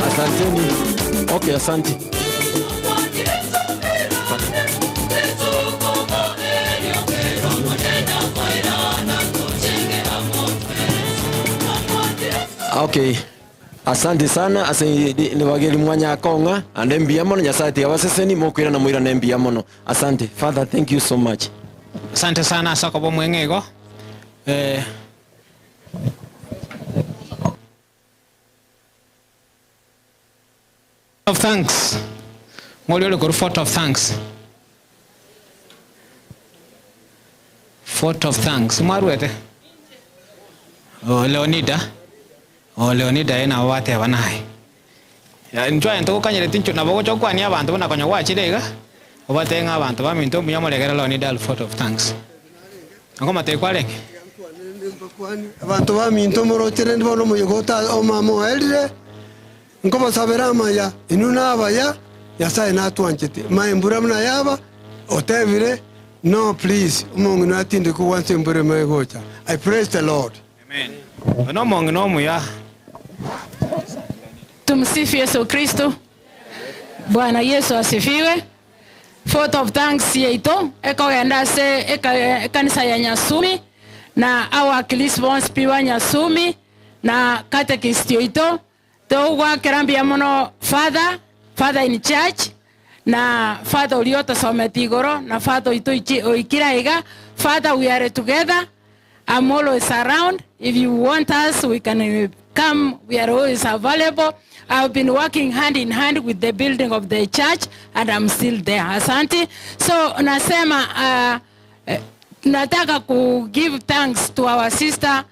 Asanteni. Okay, asante. Okay. Asante sana ni wageli mwanya konga ande mbia mono nyasati abaseseni mokwira na mwira nembia mono. Asante. Father, thank you so much. Asante sana sakobo mwengego. Of thanks. Ngolio go photo of thanks. Photo of thanks. Marwete. Leonida ena wate abanai. Ya njwa ento kanyere tincho na bogo chokwa ni abantu bana konya wachirega. Obatenga abantu baminto munyamulegera Leonida photo of thanks. Ngoma te kwalenge. Abantu baminto morochere ndibono muyogota o mama elire. Ngoma sabera maya inuna abaya yasaye natwanchete. Maembura mna yaba otevire. No, please. Umongi natinde ku wanse mbure megocha. I praise the Lord. Amen. No mongi no muya. Tumsifu Yesu Kristo. Bwana Yesu asifiwe. Photo of thanks yeito ekogenda se kanisa ya Nyasumi na awakilisi bonse piwa Nyasumi na catechist yoito togwa kerambia mono father in church na father uliota sometigoro na father ito oikira ega. Father, we are together I'm always around. If you want us, we can come. We are always available. I've been working hand in hand with the building of the church, and I'm still there. Asante. So nasema nataka ku give thanks to our sister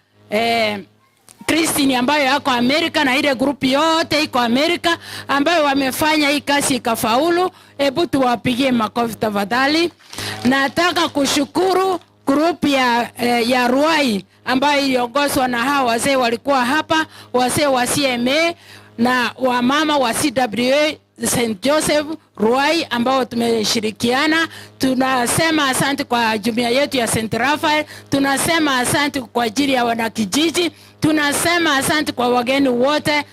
Christine ambayo yako Amerika na ile grupu yote iko Amerika ambayo wamefanya hii kazi ikafaulu. Hebu tuwapigie makofi tafadhali. Nataka kushukuru grupu ya Ruai ambayo iliongozwa na hawa wazee walikuwa hapa, wazee wa CMA na wamama wa CWA St. Joseph Ruai ambao tumeshirikiana. Tunasema asante kwa jumuiya yetu ya St. Raphael. Tunasema asante kwa ajili ya wanakijiji. Tunasema asante kwa wageni wote.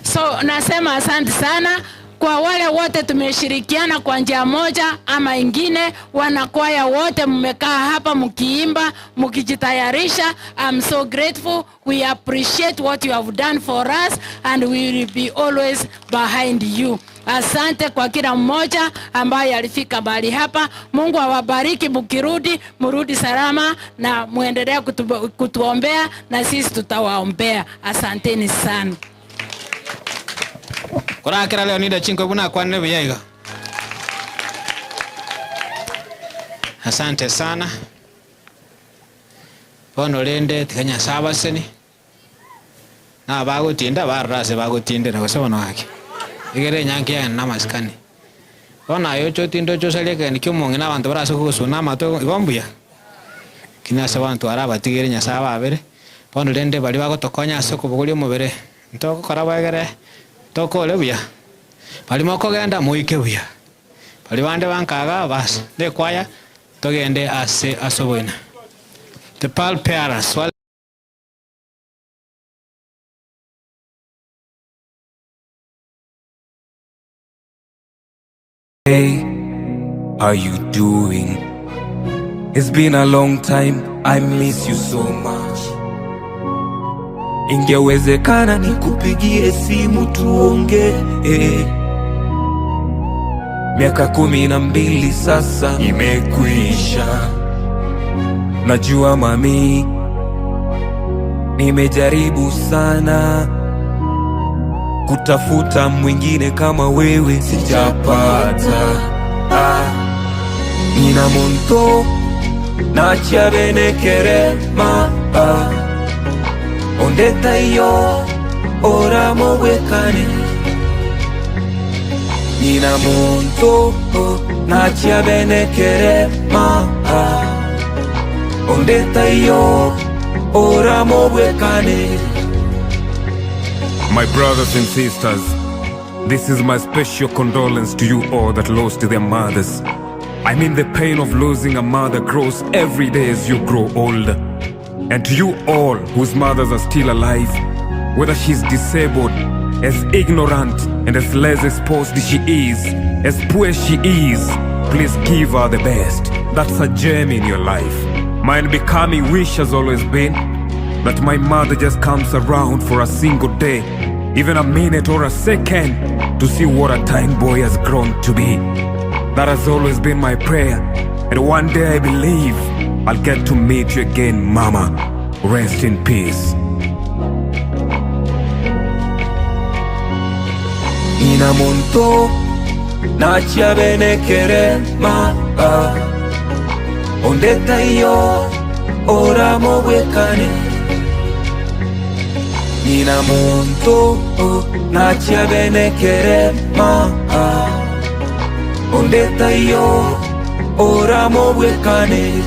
So nasema asante sana kwa wale wote tumeshirikiana kwa njia moja ama ingine. Wanakwaya wote mmekaa hapa mkiimba, mkijitayarisha. I'm so grateful. We appreciate what you have done for us and we will be always behind you. Asante kwa kila mmoja ambaye alifika mahali hapa. Mungu awabariki, mkirudi mrudi salama na muendelee kutuombea na sisi tutawaombea. Asanteni sana. Kora kira leo nida chinko buna kwa nebe yaiga. Asante sana. Pono lende tikanya sabaseni. Na bago tinda barrase bago tinde na kusema na wake. Igere nyanki ya namaskani. Ona yocho tindo chosaleka ni kyomonge na bantu barase kusuna mato ibombuya. Kina sabantu araba tigere nya saba abere. Pono lende bali bago tokonya soko buguli mubere. Ntoko karaba igere. Toko lebuya. Pali moko genda muike buya. Pali bande bankaga bas. De kwaya togende ase asobwena. The Pal Parents. Hey, how you doing? It's been a long time. I miss you so much. Ingewezekana nikupigie simu tuongee. Miaka 12 sasa imekwisha. Najua mami, nimejaribu sana kutafuta mwingine kama wewe, sijapata. Nina monto na chabene kerema. Ondeta iyo oramo wekane. Nina monto na chabene kerema. Ondeta iyo oramo wekane. My brothers and sisters, this is my special condolence to you all that lost their mothers. I mean, the pain of losing a mother grows every day as you grow older. And to you all whose mothers are still alive, whether she's disabled, as ignorant and as less exposed she is, as poor she is, please give her the best. That's a gem in your life. My unbecoming wish has always been that my mother just comes around for a single day, even a minute or a second, to see what a tiny boy has grown to be. That has always been my prayer, and one day I believe I'll get to meet you again, Mama. Rest in peace. Nina monto na chabene kerema. Ondeta iyo oramo wekane. Nina monto na chabene kerema. Ondeta iyo oramo wekane.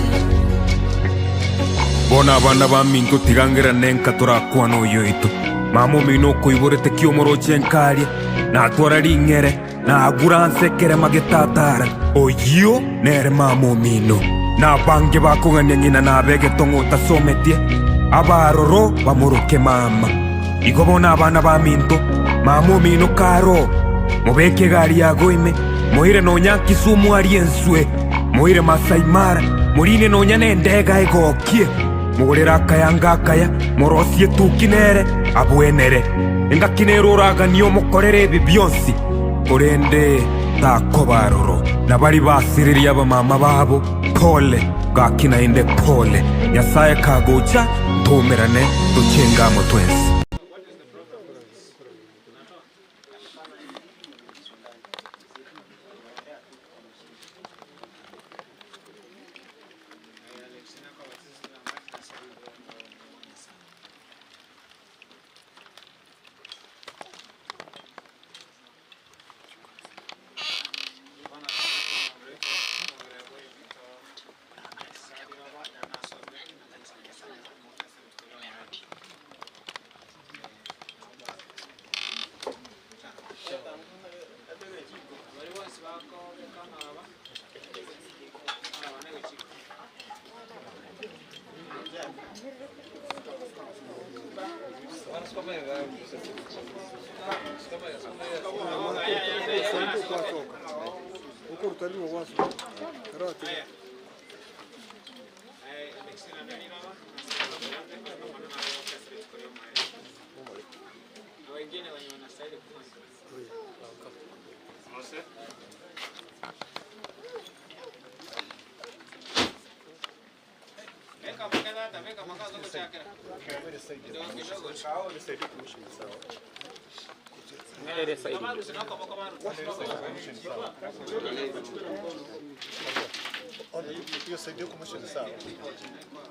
Bona abana baminto tigangira nenka turakwano yoito. Mamo mino koiborete kiomoro chenkaria na atwara ringere na aguranse kere magetatara. Oyo nere mamo mino na bange bakonganya ngina na bege tongota sometie abaroro bamuruke mama. Igobona abana baminto mamo mino karo mubeke gari yagoime moire no nyanki sumu arienswe moire Masai Mara murine no nyane ndega egokie mugurira kayanga kaya morosie tukinere abwenere engakinero raga niyo mukorere bibionsi orende thako baroro na bari basiririye abamama babo pole gakinainde pole nyasaye kagocha ntumerane ducengamo twensi.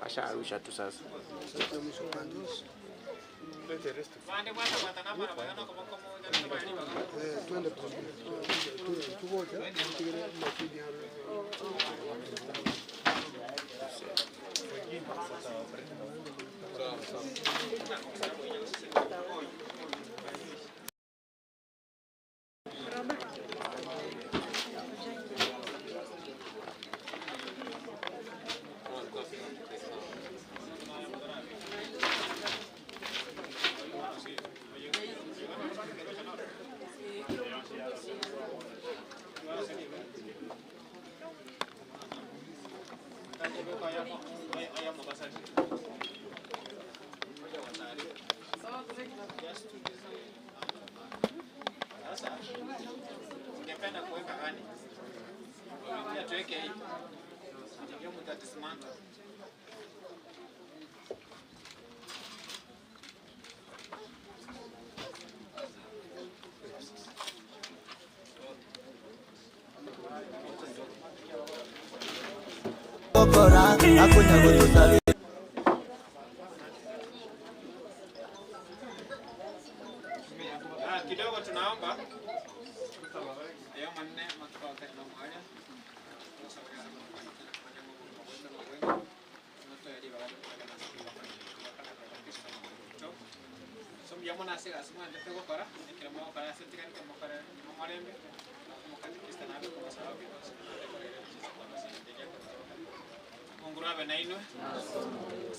Asharusha tu sasa. Kidogo tunaomba ayo manne matuwa katika mwanya sombiamo nase gasimo ndete gukora ikira mo kara setikani ko mukora mo marembe mo katikista nabe ko basaba bibasa ngura benaino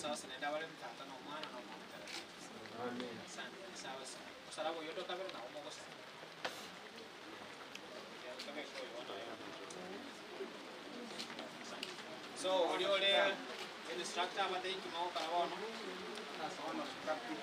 sasa nenda wale mtata no mwana no mwana amen sana sawa sawa kusala bo yodo kabere na umo gosa so ole instructor abate kimao karawono sasa wana shikapi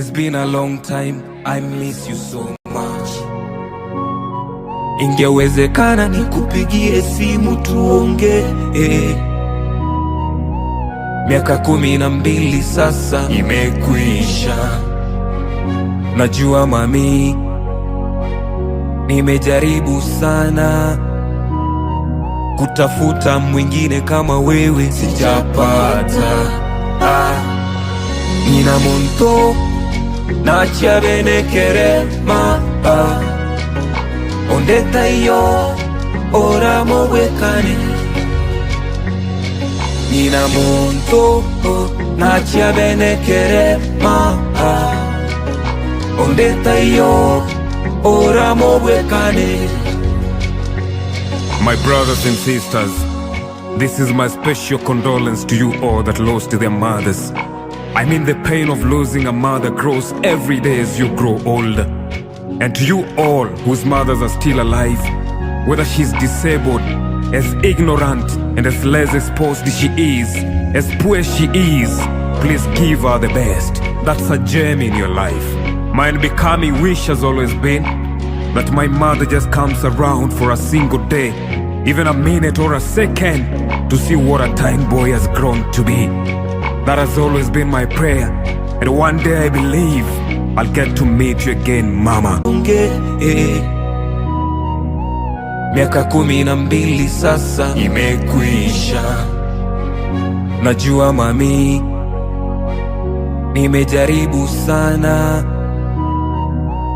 It's been a long time, I miss you so much. Ingewezekana nikupigie simu tuongee. Miaka 12 sasa imekwisha. Najua mami, nimejaribu sana kutafuta mwingine kama wewe, sijapata. Nina monto na chabene kerema. Ondeta iyo oramo wekane. Nina monto na chabene kerema. Ondeta iyo oramo wekane. My brothers and sisters, this is my special condolence to you all that lost their mothers. I mean, the pain of losing a mother grows every day as you grow older. And to you all whose mothers are still alive, whether she's disabled, as ignorant and as less exposed she is, as poor as she is, please give her the best. That's a gem in your life. My unbecoming wish has always been that my mother just comes around for a single day, even a minute or a second, to see what a tiny boy has grown to be. That has always been my prayer, and one day I believe I'll get to meet you again, mama. Miaka 12 sasa imekwisha. Najua mami, nimejaribu sana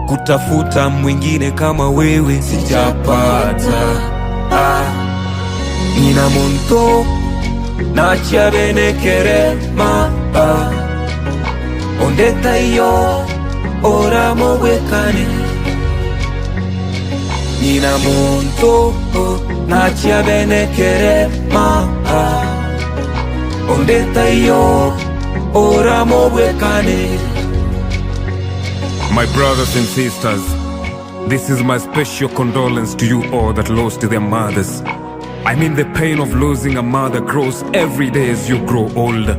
kutafuta mwingine kama wewe, sijapata. Nina monto na chabene kerema. Ondeta iyo oramo wekane. Nina monto na chabene kerema. Ondeta iyo oramo wekane. My brothers and sisters, this is my special condolence to you all that lost their mothers. I mean, the pain of losing a mother grows every day as you grow older.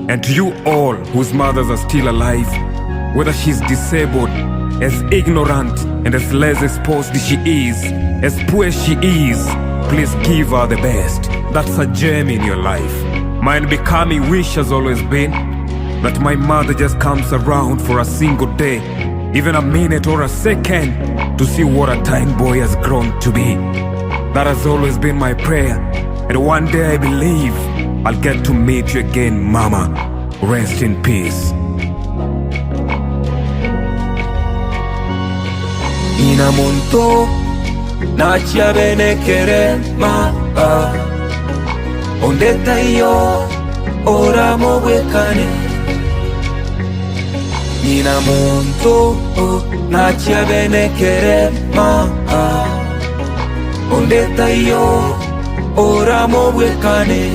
And to you all whose mothers are still alive, whether she's disabled, as ignorant and as less exposed she is, as poor as she is, please give her the best. That's a gem in your life. My unbecoming wish has always been that my mother just comes around for a single day, even a minute or a second, to see what a tiny boy has grown to be. That has always been my prayer, and one day I believe I'll get to meet you again, mama. Rest in peace. Nina monto na chabene kerema. Ondeta iyo oramo wekane. Nina monto na chabene kerema. Ondeta iyo oramo wekane.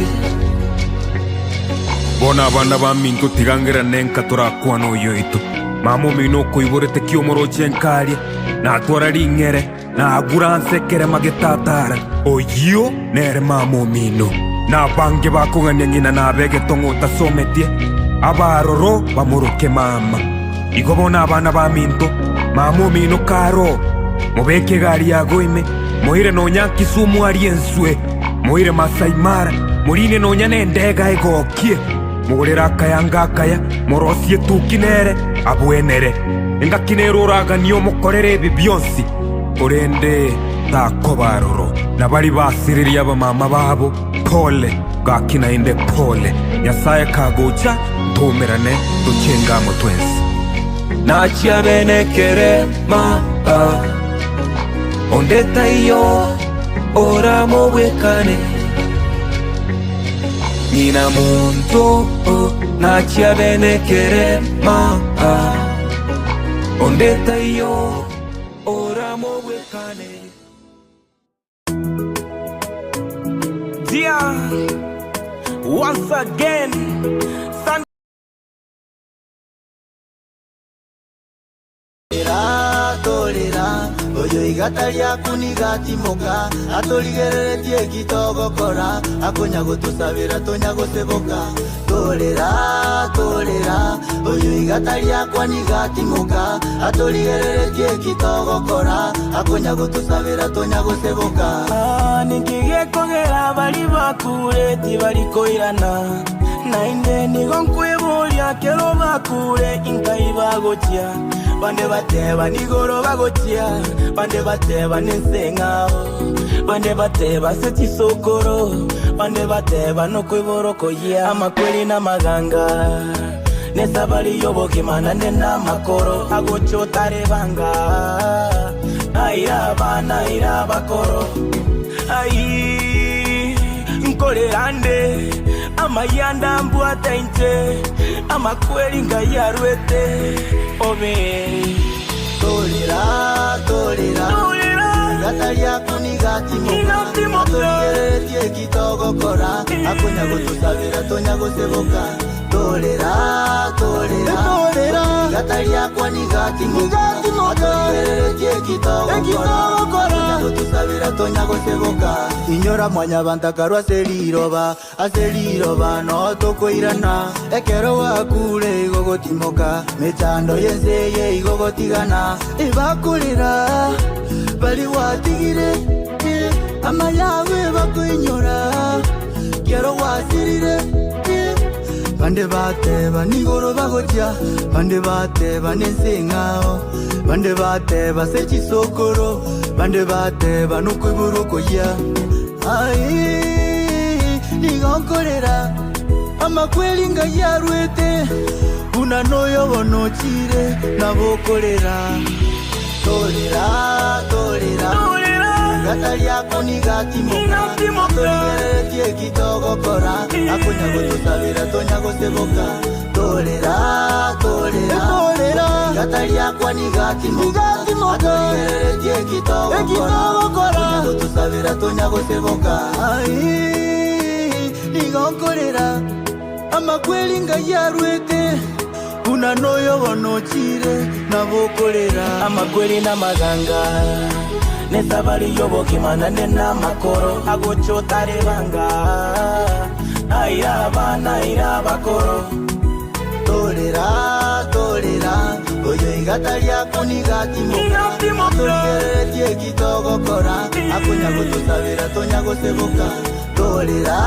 Bona abana baminto tigangira nenka turakwano yoito. Mamo mino koiborete kiomoro chenkaria na twara ringere na aguranse kere magetatara. Oyo nere mamo mino na bange bakonganya ngina na bege tongota sometie abaroro bamuruke mama. Igobona abana baminto mamo mino karo mubeke gari yagoime moire nonya Kisumu arienswe moire Masai Mara murine nonya nendega egokie mugurira kayanga kaya morosie tukinere abwenere engakinero raga niyo mukorere bibyonsi urende takobaroro nabari basiriria abamama babo pole gakina inde pole Nyasaye kagocha ntumerane ducengamo twensi Nachia bene kerema. Ondeta iyo oramo wekane. Nina monto nachia bene kerema. Ondeta iyo oramo wekane. Dear, once again, oyo igata ryaku nigatimoka aturigereretie kitogokora akonya gutusabira tonya guseboka torera torera oyo igata ryakwa nigatimoka aturigereretie kitogokora akonya gutusabira tonya guseboka nikigekogera bali bakure tibalikoirana nainde nigo nkwebulia kero bakure inkai bagotia bande bateba nigoro bagotia bande bateba nensengao bande bateba setisokoro bande bateba nokweboroko ya amakweli na maganga nesabali yobokimana nena makoro agochotare banga aira bakoro ai nkolerande amayanda mbuata inte amakweli ngayarwete obe torera igata ryaku nigatimoka aturigereretie kitogokora akonya gutusabira tonya guseboka torera igata ryakwa nigatimoka aturigereretie kitogokora akonya gutusabira tonya guseboka inyora mwanya bantakarwa aseliroba no tokoirana ekero wakure igogotimoka mechando yenseye igogotigana ibakurira bali watigire amayawe bakuinyora kero wasirire bande bateba nigoro bagotia bande bateba nensengao bande bateba sechisokoro bande bateba nokwiburuko ya ai nigonkorera amakweli ngayarwete una noyo bonochire nabokorera torera igata ryaku nigatimoka aturigereretie kitogokora akonya gutusabira tonya guseboka torera igata ryakwa nigatimoka aturigereretie kitogokora akonya gutusabira tonya guseboka ai nigonkorera amakweli ngayarwete una noyo bonochire nabokorera amakweli na maganga nesabali yobokimana nena makoro agochotare banga aira bakoro torera oyo igata ryaku nigatimoka aturigereretie kitogokora akonya gutusabira tonya guseboka torera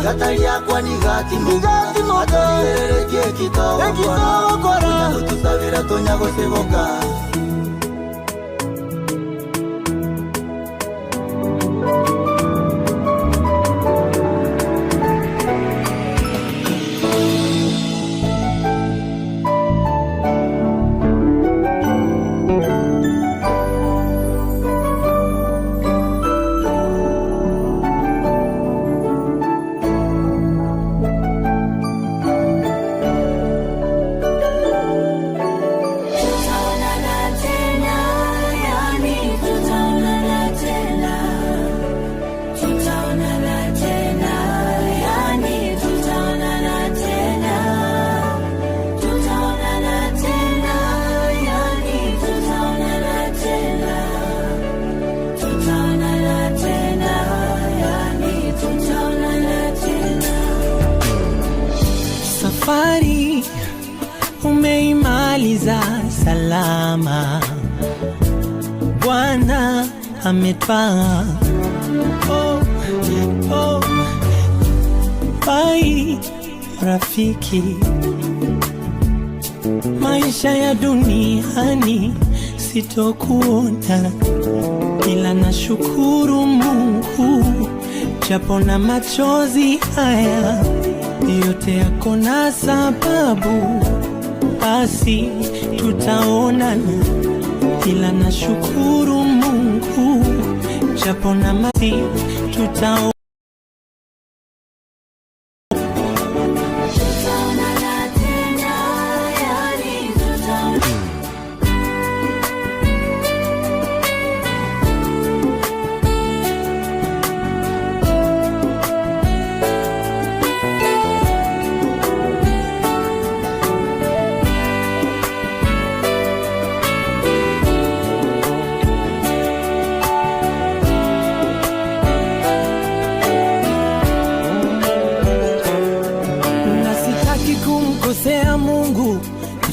igata ryakwa nigatimoka aturigereretie kitogokora akonya gutusabira tonya guseboka Safari umeimaliza salama, Bwana ametwaa. Bai rafiki, maisha ya duniani sitokuona, ila nashukuru Mungu japo na machozi haya yote yako na sababu, basi tutaonana, ila nashukuru Mungu japo na machozi tutaonana.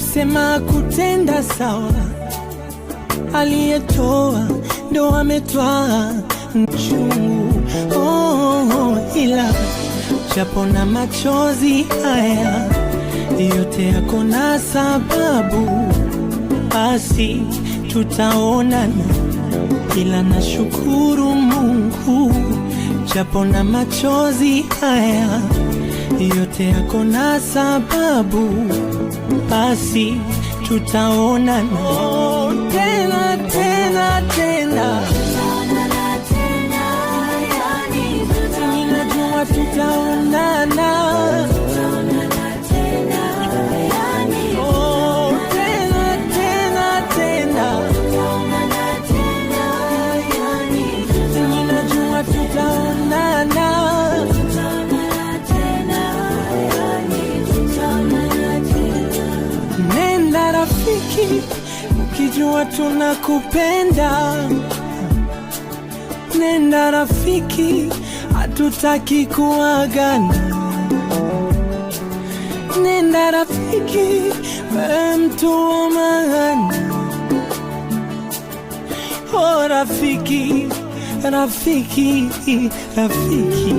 kusema kutenda sawa, aliyetoa ndo ametwaa mchungu. Ila japo na machozi haya yote yako na sababu, basi tutaonana. Ila nashukuru Mungu, japo na machozi haya yote yako na sababu, basi tutaonana. Tena tena tena, ninajua tutaonana. Nenda rafiki, ukijua tunakupenda. Nenda rafiki, hatutaki kuagana. Nenda rafiki, wewe mtu wa maana. Oh rafiki, rafiki, rafiki.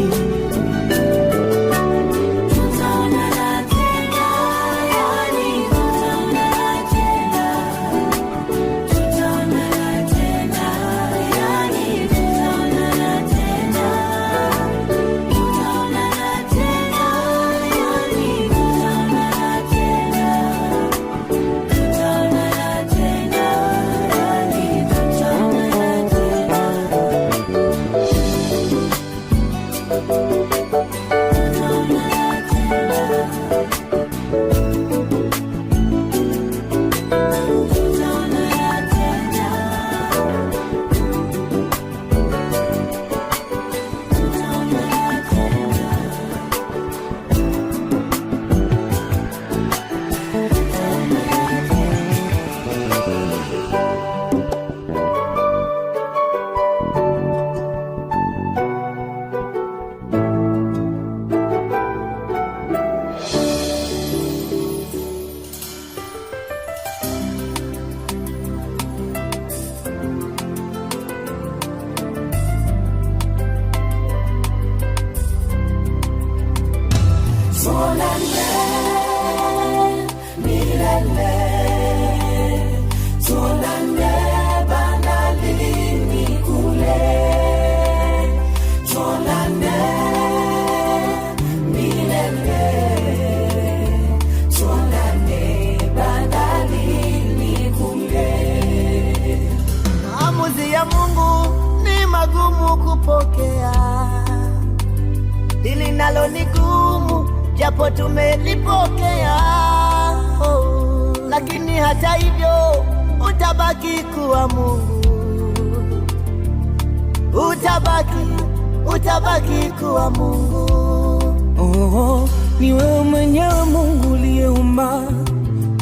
Nalo ni gumu japo tumelipokea, lakini hata hivyo utabaki kuwa Mungu. Utabaki kuwa Mungu. Ni wewe mwenyewe Mungu uliyeumba,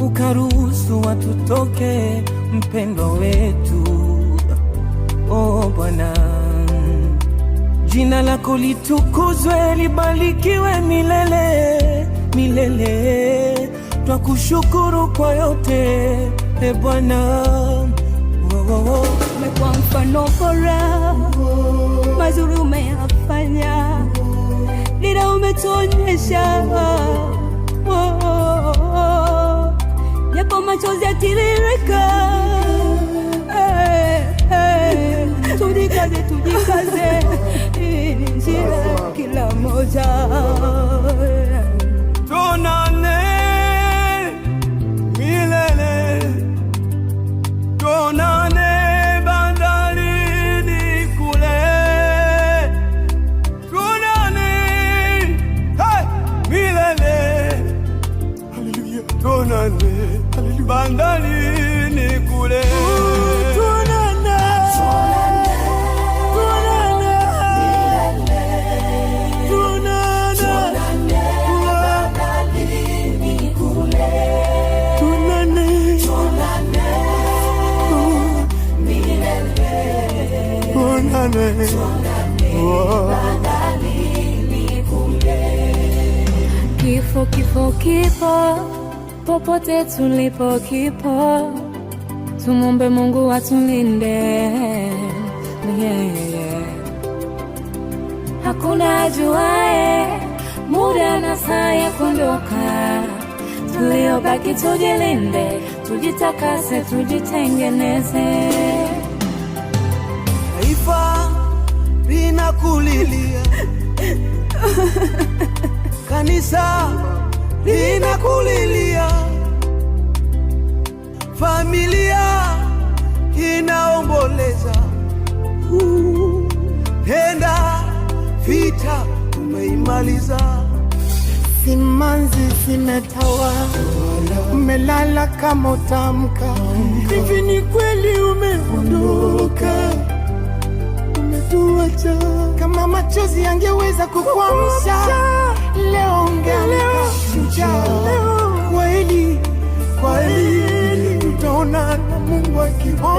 ukaruhusu watu toke, mpendwa wetu. Bwana, jina lako litukuzwe, libarikiwe milele milele. Twakushukuru kwa yote, Bwana. Umekuwa mfano bora, mazuri umeyafanya, dira umetuonyesha. Japo machozi yatiririka, tujikaze, hii ni njia kila moja. Tuonane milele, tuonane bandarini kule, tuonane milele, haleluya, tuonane bandarini kule. Kifo popote tulipo kipo, tumombe Mungu atulinde. Hakuna ajuae muda na saa ya kuondoka, tuliobaki tujilinde, tujitakase, tujitengeneze. Taifa linakulilia, kanisa linakulilia, familia inaomboleza. Nenda, vita umeimaliza. Simanzi zimetawa, umelala kama utamka. Hivi ni kweli umeondoka, umetuacha. Kama machozi yangeweza kukuamsha, leo ungeamka shujaa. Kweli, kweli, tutaona na Mungu akipenda.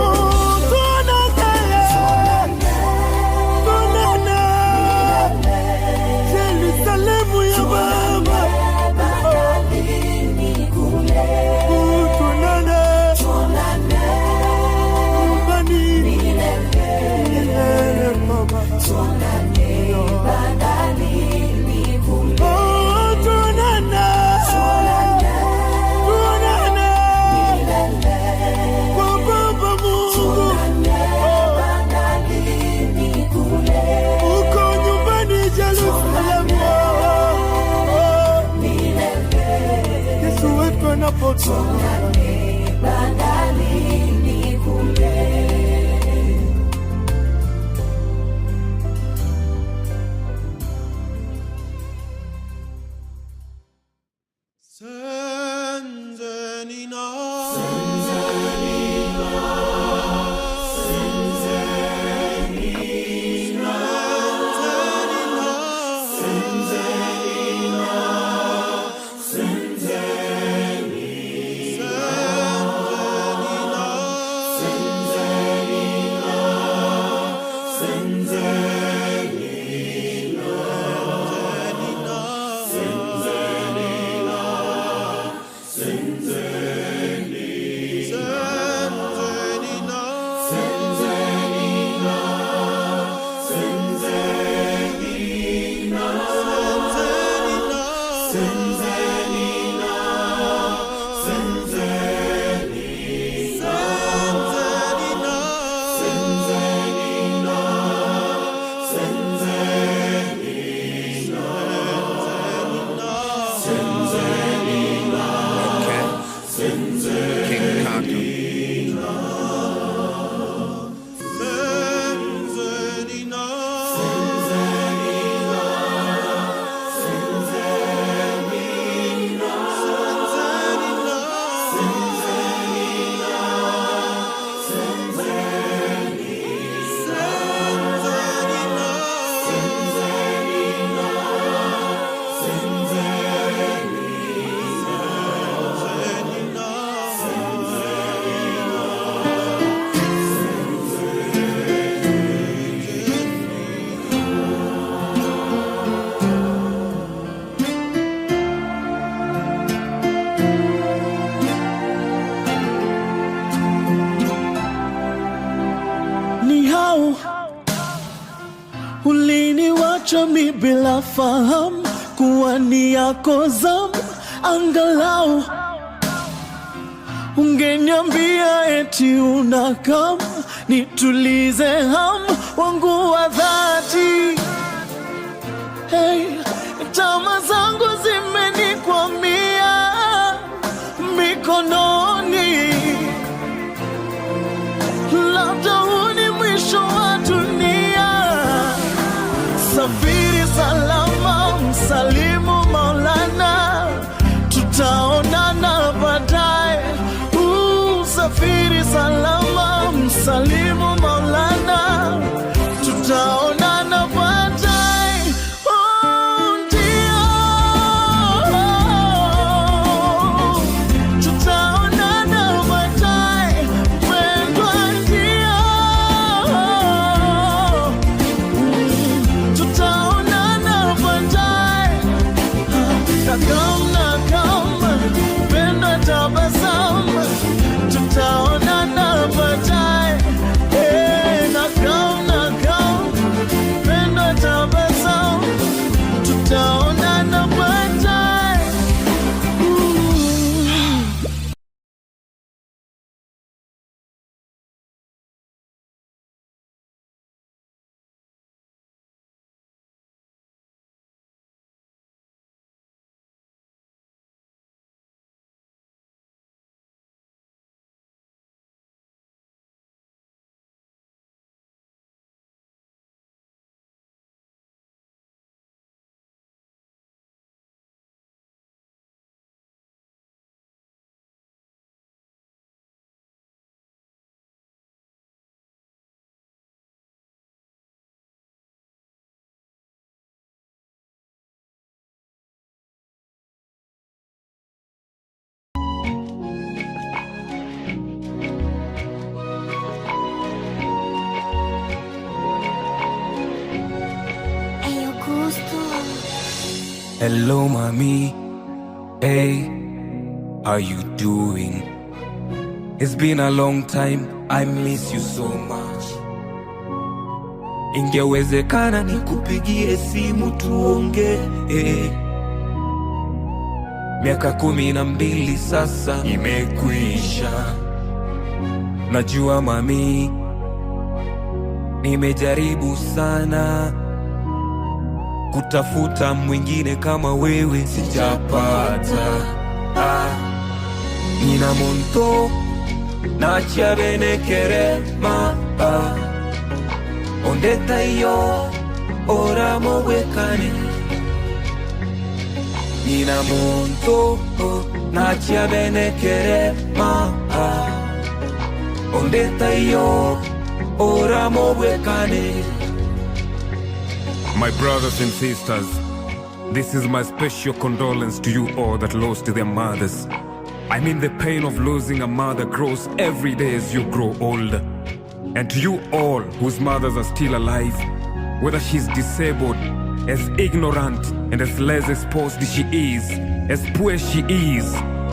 Yerusalemu ya Baba, tuonane nyumbani milele Baba, tuonane bandarini kule, tuonane milele kwa Baba Mungu, bandarini kule, uko nyumbani Jerusalemu. Tuonane bandarini kule. Uliniwacha mi bila fahamu kuwa ni yako zamu, angalau ungeniambia eti unakam, nitulize hamu wangu wa dhati. Hey, tama zangu zimenikwamia mikononi, labda huu ni mwisho wa dunia. Safiri salama, msalimu Maulana, tutaonana baadaye. Safiri salama, msalimu Maulana, tutaonana baadaye. Ndio, tutaonana. Hello, mommy. Hey, how you doing? It's been a long time. I miss you so much. Ingewezekana nikupigie simu tuonge. Miaka 12 sasa imekwisha. Najua mami, nimejaribu sana kutafuta mwingine kama wewe, sijapata. Nina monto na chabene kerema, ondeta iyo oramo wekane. Nina monto na chabene kerema, ondeta iyo oramo wekane. My brothers and sisters, this is my special condolence to you all that lost their mothers. I mean, the pain of losing a mother grows every day as you grow older. And to you all whose mothers are still alive, whether she's disabled, as ignorant and as less exposed she is, as poor she is,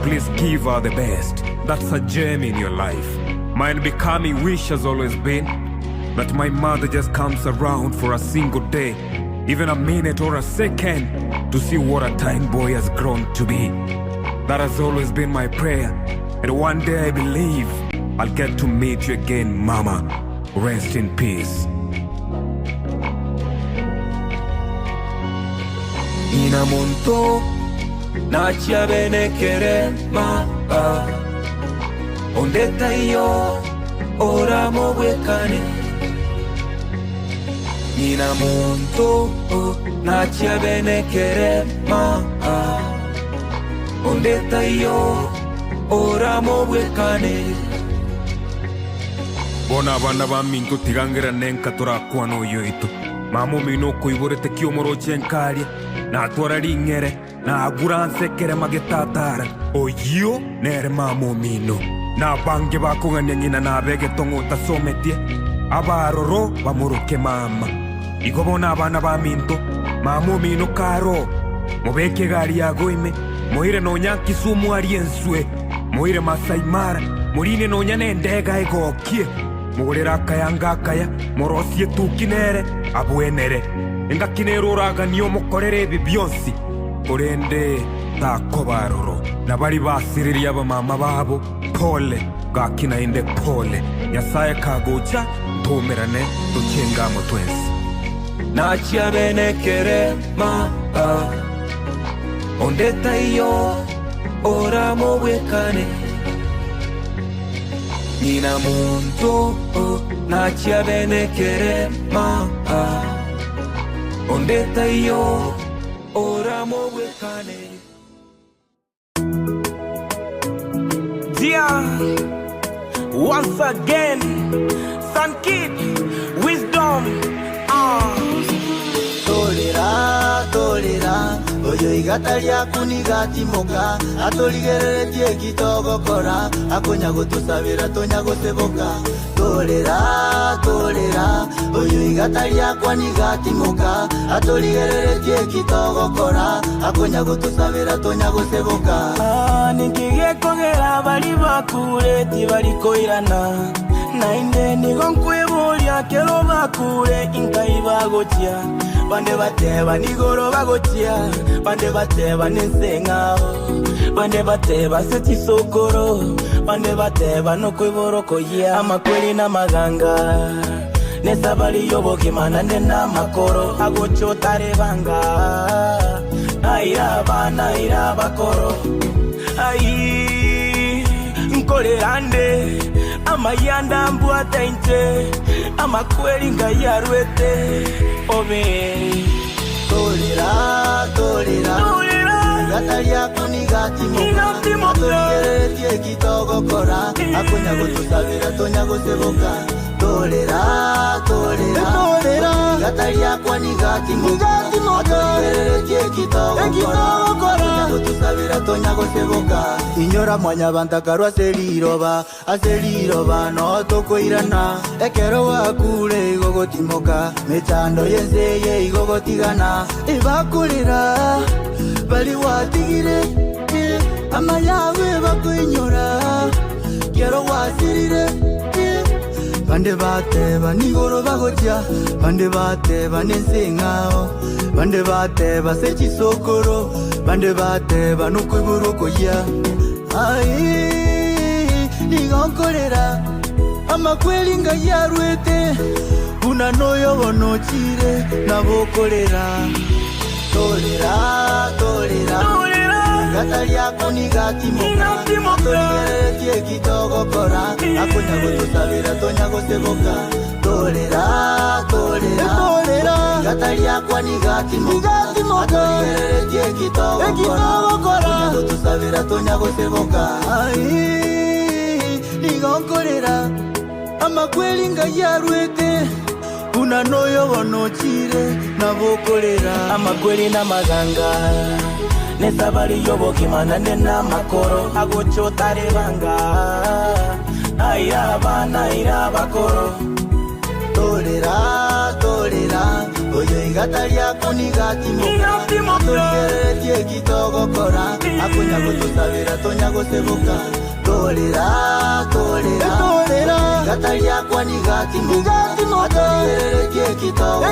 please give her the best. That's a gem in your life. My unbecoming wish has always been that my mother just comes around for a single day, even a minute or a second, to see what a tiny boy has grown to be. That has always been my prayer, and one day I believe I'll get to meet you again, Mama. Rest in peace. Nina monto na chabene kerema, ondeta iyo oramo wekane. Nina monto na chabene kerema, ondeta iyo oramo wekane. Bona abana baminto tigangira nenka turakwano yoito. Mamo mino koiborete kiomoro chenkaria na atwara ringere na aguranse kere magetatara. Oyo nere mamo mino na bange bakonganya ngina na bege tongo tasometie abaroro bamuruke mama. Igobona abana baminto mamo mino karo mubeke gari yagoime moire no Kisumu arienswe moire Masai Mara murine no nyanendega egokie mugurira kayanga kaya morosie tukinere abwenere engakinero raga niyo mukorere bibionsi urende takobaroro nabari basiriria abamama babo pole gakina inde pole Nyasaye kagocha tumerane tuchengamo twensi Nachia bene kerema, ondeta iyo oramo wekane. Nina monto nachia bene kerema, ondeta iyo oramo wekane. Dear, once again, Sun Kid, wisdom. Tolera, oyo igata lyaku nigatimoka, atoligereretie kitogokora, akonya gutusabira tonya guseboka. Tolera, oyo igata lyaku nigatimoka, atoligereretie kitogokora, akonya gutusabira tonya guseboka. Nikigekogera bali bakure tibalikoirana, nainde nigonkwebolia kero bakure inkai bagotia. Bande bateba nigoro bagotia, bande bateba nensengao, bande bateba setisokoro, bande bateba no kweboroko ya amakweli na maganga. Nesabali yoboke manande na makoro, agocho tarebanga. Aira bakoro, ai nkolerande, amayanda mbuata inte, amakweli ngayarwete. Obe Tolera igata lyaku nigatimoka, atoligereretie kitogokora, akonya gutusabira tonya guseboka. Tolera, tolera, tolera. Gataria kwa nigati moka. Atorereke kitogo kora. Tusabira tonyago seboka. Inyora mwanya bantakarwa aseliroba no tokoirana. Ekero wakule igogotimoka. Mechando yenzeye igogotigana. Ibakulira bali watigire. Amayawe bakuinyora. Kero wasirire. Bande bateba nigoro bagoja. Bande bateba nesengao. Bande bateba sechisokoro. Bande bateba nukuburuko ya. Ai nigonkorera amakweli ngayarwete. Unanoyo bonochire nabokorera. Tolera, tolera. Gataria kunigati moka. Tolera kitogo kora. Akunya gotusabira tonyago seboka. Tolera, tolera. Gataria kunigati moka. Tolera kitogo kora. Akunya gotusabira tonyago seboka. Ai nigonkorera amakweli ngayarwete. Unanoyo bonochire nabokorera. Amakweli na maganga nesabari yobo kimanane na makoro. Agochotare banga ayaba irabakoro. Tolera, tolera. Oye igataria kunigati moka. Tolera kitogo kora. Akunya gotusabira tonyago seboka. Tolera, tolera. Gataria kwa nigati moka. Tolera kitogo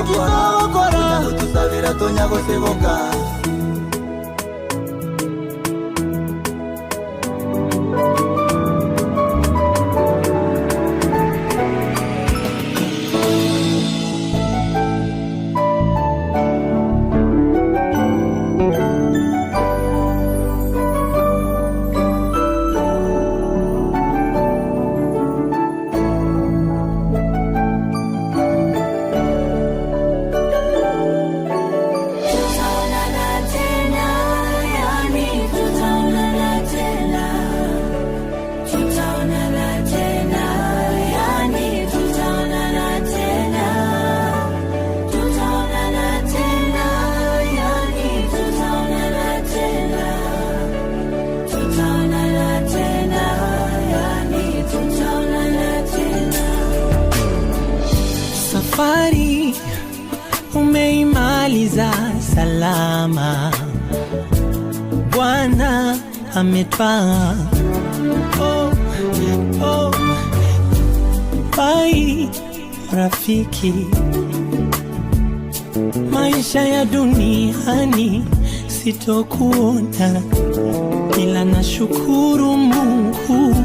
kora. Akunya gotusabira tonyago seboka. Safari umeimaliza salama, Bwana ametwaa. Oh, oh. Bai rafiki, maisha ya duniani sitokuona, ila nashukuru Mungu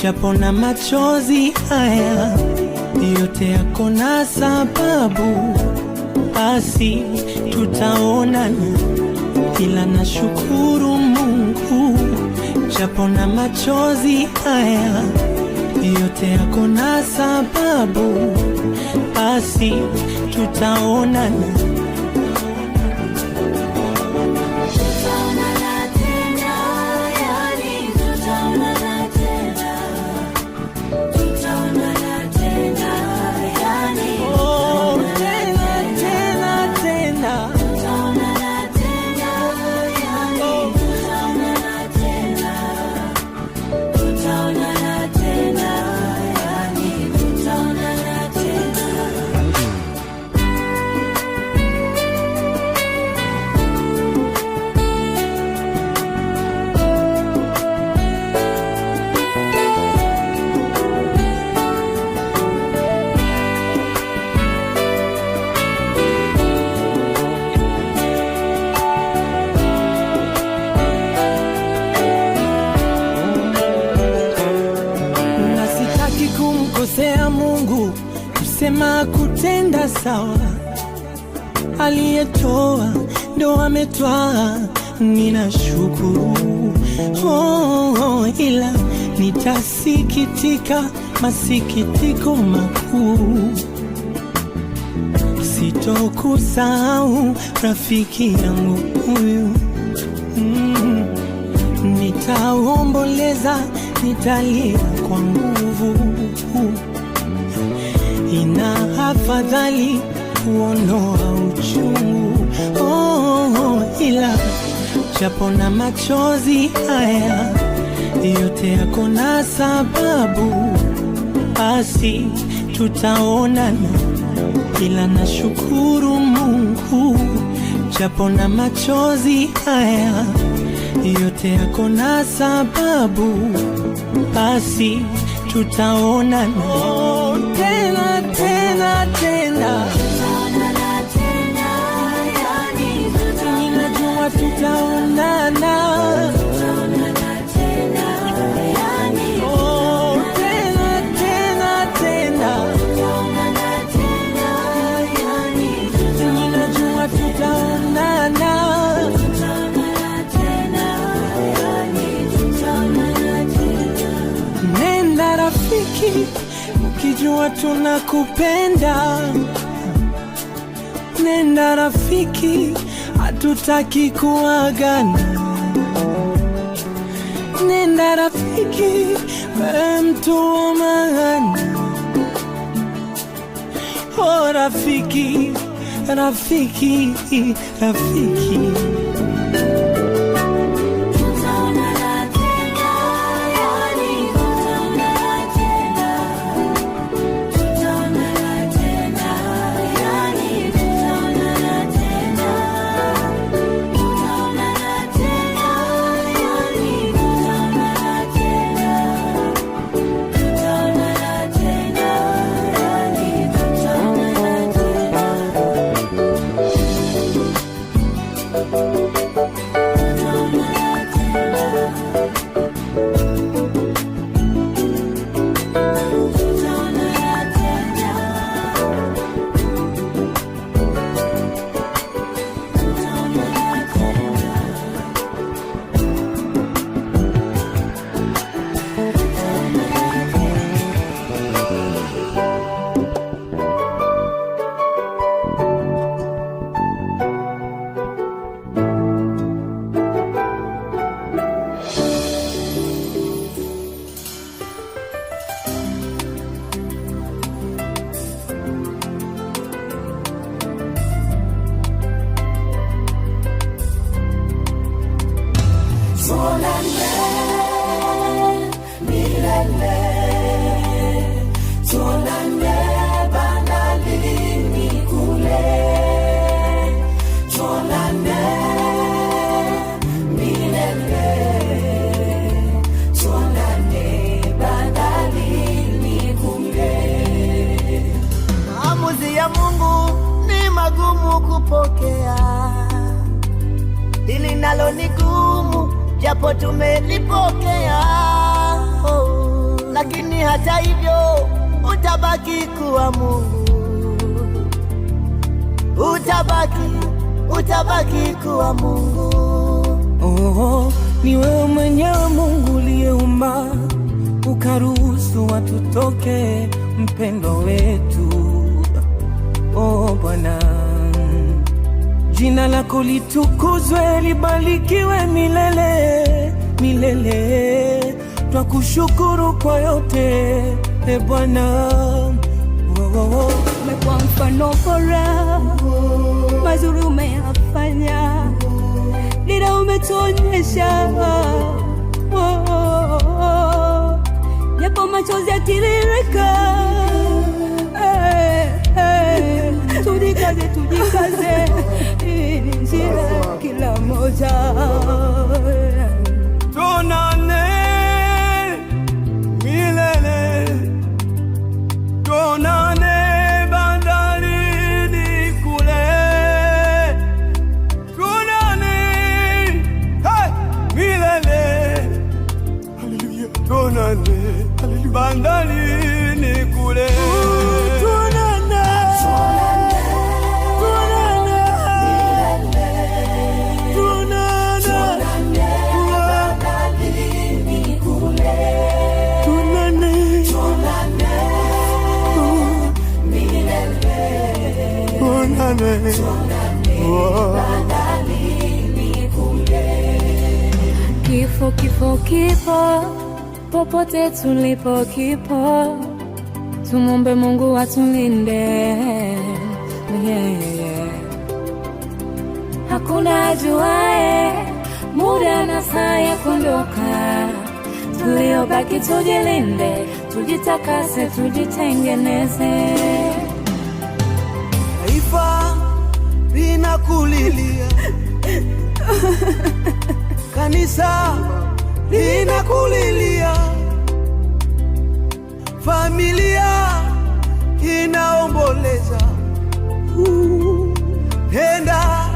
japo na machozi haya yote yako na sababu, basi tutaonana, ila nashukuru Mungu japo na machozi haya yote yako na sababu, basi tutaonana. Mungu kusema kutenda sawa, aliyetoa ndo ametwaa, ninashukuru. Ila nitasikitika masikitiko makuu, sitokusahau rafiki yangu huyu. Nitaomboleza, nitalia kwa nguvu, ina afadhali kuondoa uchungu. Ila japo na machozi haya yote yako na sababu, basi tutaonana. Ila nashukuru Mungu, japo na machozi haya yote yako na sababu, basi tutaonana. Tena tena tena, ninajua tutaonana. Nenda rafiki, ukijua tunakupenda. Nenda rafiki, hatutaki kuagana. Nenda rafiki, wewe mtu wa maana. Oh rafiki, rafiki, rafiki. Hili nalo ni gumu, japo tumelipokea. Lakini hata hivyo utabaki kuwa Mungu. Utabaki kuwa Mungu. Ni wewe mwenyewe Mungu uliyeumba, ukaruhusu watu toke, mpendo wetu. Bwana, jina lako litukuzwe, libarikiwe milele milele. Twakushukuru kwa yote, Bwana. Umekuwa mfano bora, mazuri umeyafanya, dira umetuonyesha. Japo machozi yatiririka, tujikaze, hii ni njia kila moja. Tuonane milele, tuonane bandarini kule, tuonane milele, haleluya, tuonane bandarini kule. Kifo, kifo, kifo, popote tulipo kipo, tumombe Mungu atulinde. Hakuna ajuae muda na saa ya kuondoka, tuliobaki tujilinde, tujitakase, tujitengeneze. Taifa linakulilia, kanisa linakulilia, familia inaomboleza. Nenda,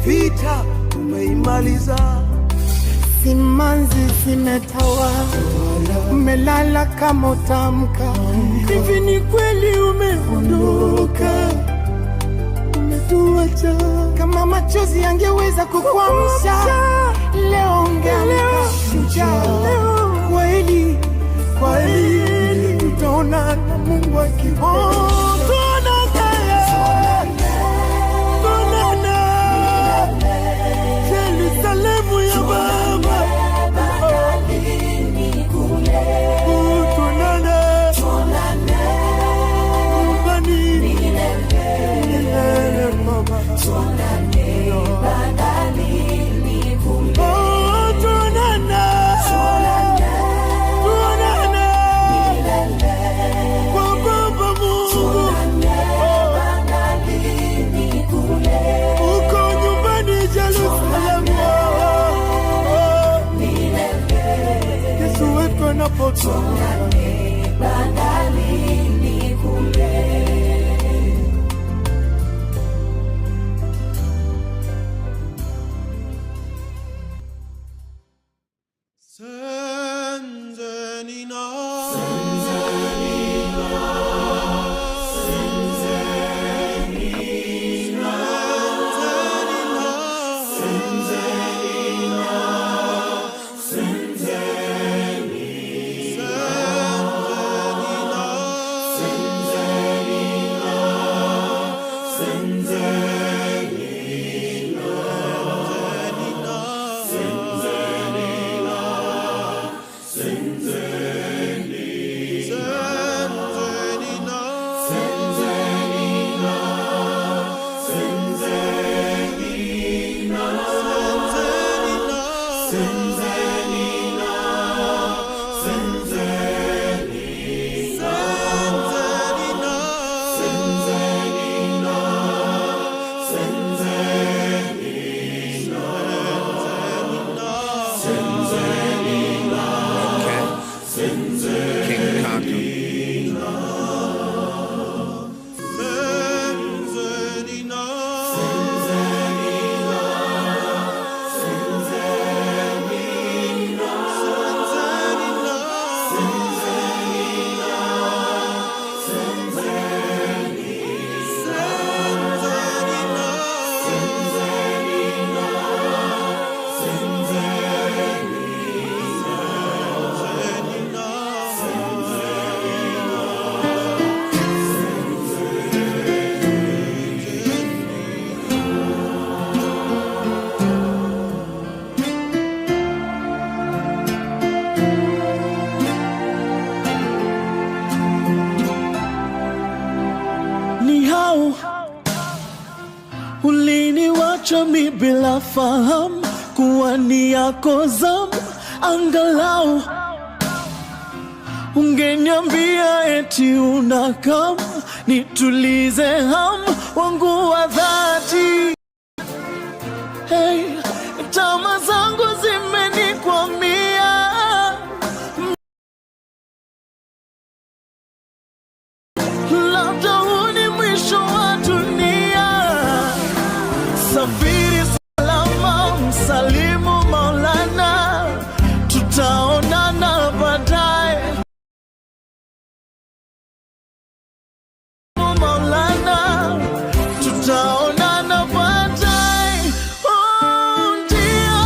vita umeimaliza. Simanzi zimetawa, umelala kama utamka. Hivi ni kweli umeondoka, umetuacha. Kama machozi yangeweza kukuamsha, leo ungeamka shujaa. Kweli, kweli, tutaona na Mungu akipenda. Yerusalemu ya Baba, tuonane nyumbani milele Baba, tuonane bandarini kule. Tuonane milele kwa Baba Mungu, tuonane bandarini kule. Uko nyumbani Yerusalemu, tuonane bandarini kule. Uliniwacha mi bila fahamu kuwa ni yako zamu, angalau ungeniambia eti unakam, nitulize hamu wangu wa dhati. Hey, tama zangu zimenikwamia, labda huu ni mwisho wa dunia. Safiri salama, msalimu Maulana, tutaonana baadaye. Maulana, tutaonana baadaye. Oh, ndio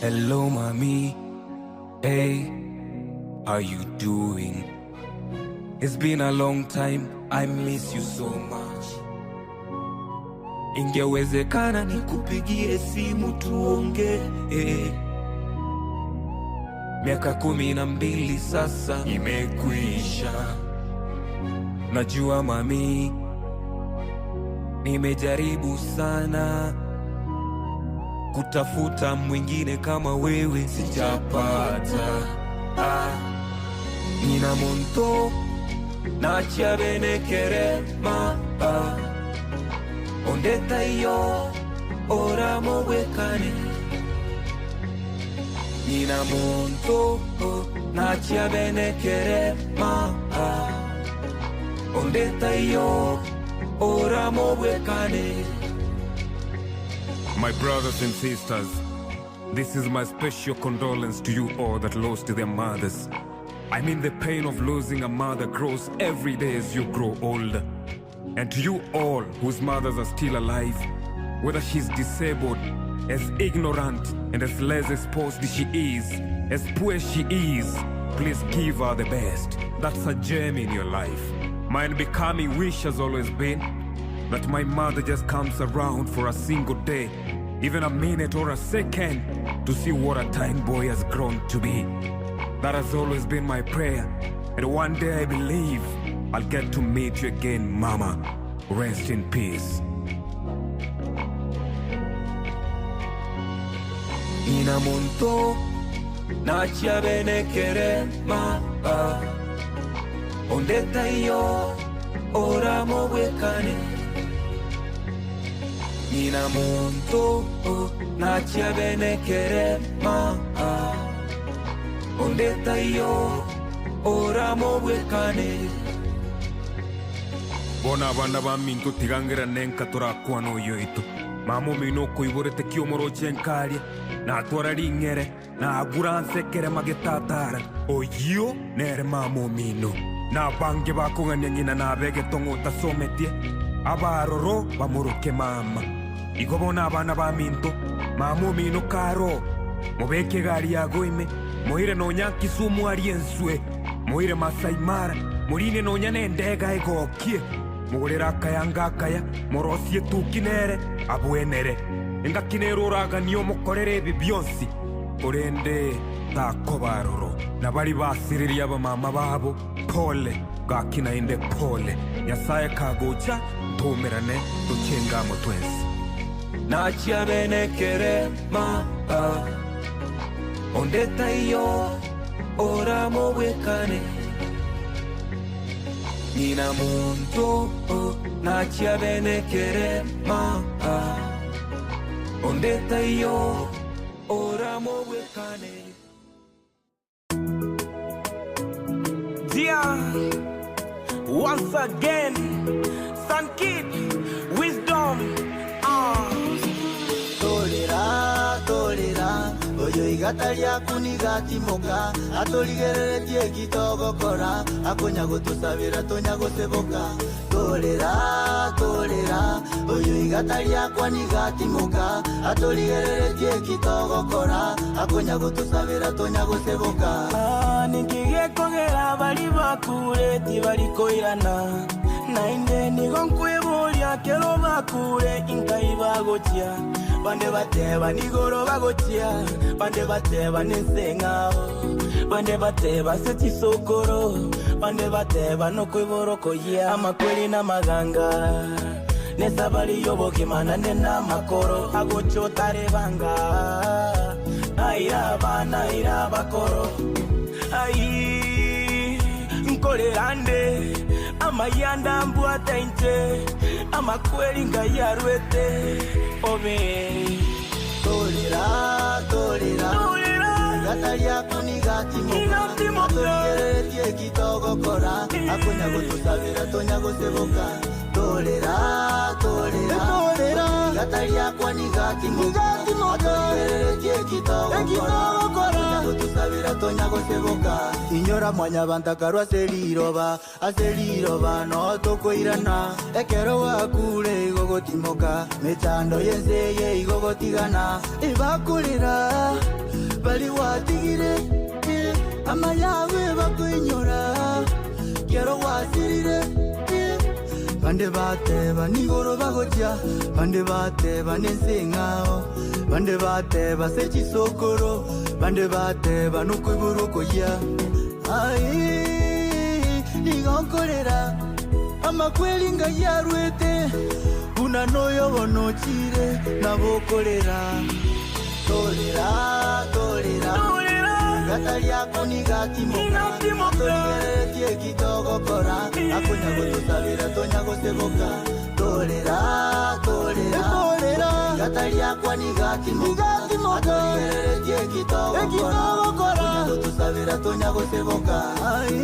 Hello, mommy. Hey, how you doing? It's been a long time. I miss you so much. Ingewezekana nikupigie simu tuongee. Miaka 12 sasa imekwisha. Najua mami, nimejaribu sana kutafuta mwingine kama wewe, sijapata. Nina monto na chiabene kerema, ondeta iyo oramo wekane. Nina monto na chiabene kerema, ondeta iyo oramo wekane. My brothers and sisters, this is my special condolence to you all that lost their mothers. I mean, the pain of losing a mother grows every day as you grow older. And to you all whose mothers are still alive, whether she's disabled, as ignorant and as less exposed she is, as poor she is, please give her the best. That's a gem in your life. My unbecoming wish has always been that my mother just comes around for a single day, even a minute or a second, to see what a tiny boy has grown to be. That has always been my prayer, and one day I believe I'll get to meet you again, Mama. Rest in peace. Ina monto na chiabene kerema, ondeta iyo oramo wekane. Nina monto na chiabene kerema, ondeta iyo oramo wekane. Bona abana baminto tigangira nenka torakwano yoito. Mamo minoko iborete kiomoro chenkaria na atwara ringere na aguranse kere magetatara. Oyo nere mamo mino na bange bakonganya ngina na bege tongo tasometie abaroro bamuruke mama. Igobona abana baminto mamo mino karo mubeke gari yagoime moire no Kisumu arienswe moire Masai Mara murine no nyane ndega egokie mugurira kayanga kaya morosie tukinere abwenere engakinero raga niyo mukorere bibyonsi orende takobaroro nabari basiriria abamama babo pole gakina inde pole Nyasaye kagocha tumerane tuchenga mutwensi na chiabene kerema, ondeta iyo oramo wekane. Nina monto na chiabene kerema, ondeta iyo oramo wekane. Dear, once again, Sun Kid, wisdom. Tolera, oyo igata lyaku nigatimoka, atoligereretie kitogokora, akonya gutusabira tonya guseboka. Tolera, oyo igata lyakwa nigatimoka, atoligereretie kitogokora, akonya gutusabira tonya guseboka. Nikigekogera bali bakureti bali koirana, nainde nigo nkwebulia akelo bakule inkai bagotia bande bateba nigoro bagotia bande bateba nesengao bande bateba setisokoro bande bateba nokwiboroko ya amakweli na maganga nesabali yobokimana nena makoro agochotare banga aira bana ira bakoro ai nkolerande amayanda mbwata inte amakweli ngayarwete obe tolera gataria kunigati moka kitogo kora akunya gutusabira tonya guseboka tolera gataria kunigati moka kitogo kora gutusabira tonya guseboka inyora mwanya bantakarwa aseliroba no tokoirana ekero wakule igogotimoka mechando yenseye igogotigana ibakulira bali watigire amayawe bakwinyora kero wasirire bande bateba nigoro bagotia bande bateba nesengao bande bateba sechisokoro bande bateba nukwiburuko ya ai nigonkorera amakweli ngayarwete unanoyo bonochire nabokorera tolera gataria kunigati moka tolera kitogo kora akunya gutusabira tonya guseboka tolera gataria kunigati moka tolera kitogo kora akunya gutusabira tonya guseboka ai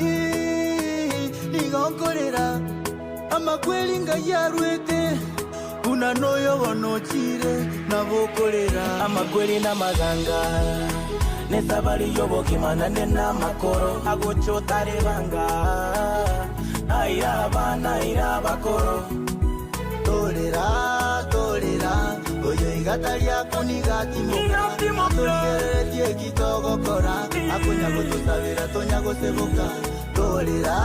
nigonkorera amakweli ngayarwete unanoyo bonochire nabokorera amakweli na maganga nesabali yobokimana nena makoro agochotare banga aira bana ira bakoro tolera oye igataria kunigati moka tolera kitogo kora akunya gutusabira tonya guseboka tolera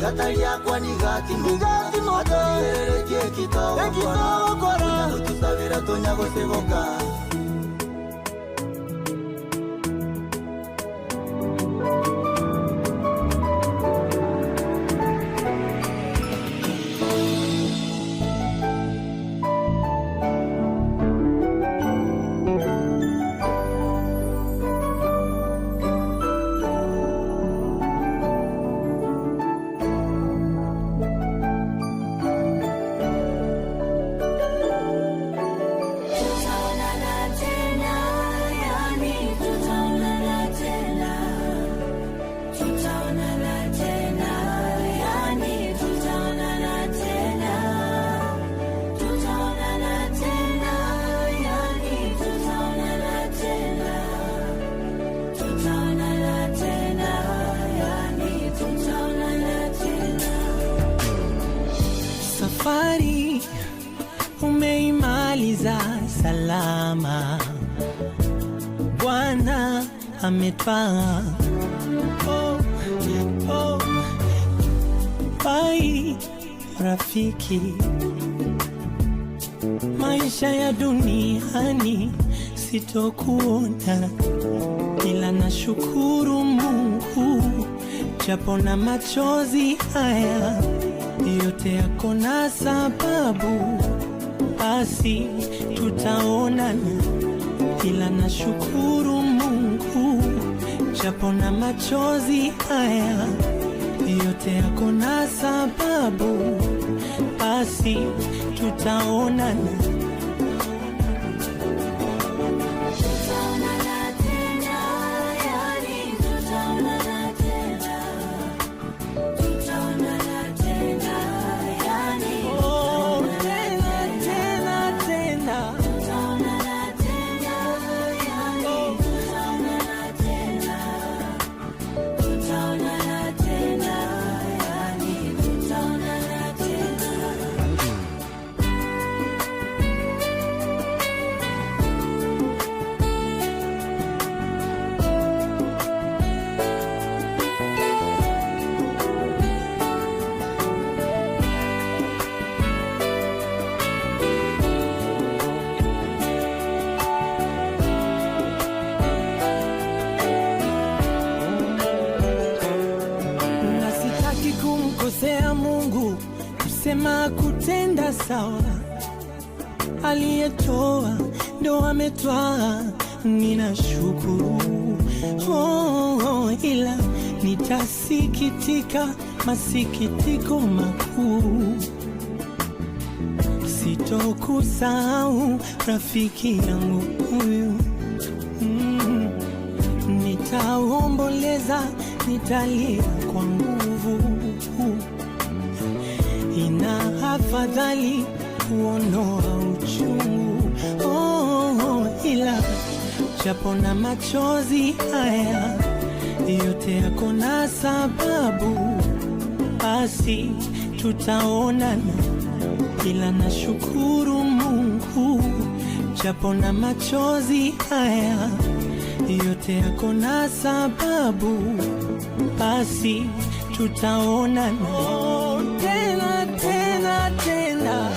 gataria kunigati moka tolera kitogo kora gutusabira tonya guseboka Safari umeimaliza salama, Bwana ametwaa. Bai rafiki, maisha ya duniani sitokuona, ila nashukuru Mungu japo na machozi haya yote yako na sababu, basi tutaonana, ila nashukuru Mungu japo na machozi haya yote yako na sababu, basi tutaonana. Wema kutenda sawa, aliyetoa ndo ametwaa, ninashukuru. Ila nitasikitika masikitiko makuu, sitokusahau rafiki yangu huyu. Nitaomboleza, nitalia kwa nguvu, ina afadhali kuondoa uchungu. Ila japo na machozi haya yote yako na sababu, basi tutaonana. Ila nashukuru Mungu, japo na machozi haya yote yako na sababu, basi tutaonana. Tena tena tena,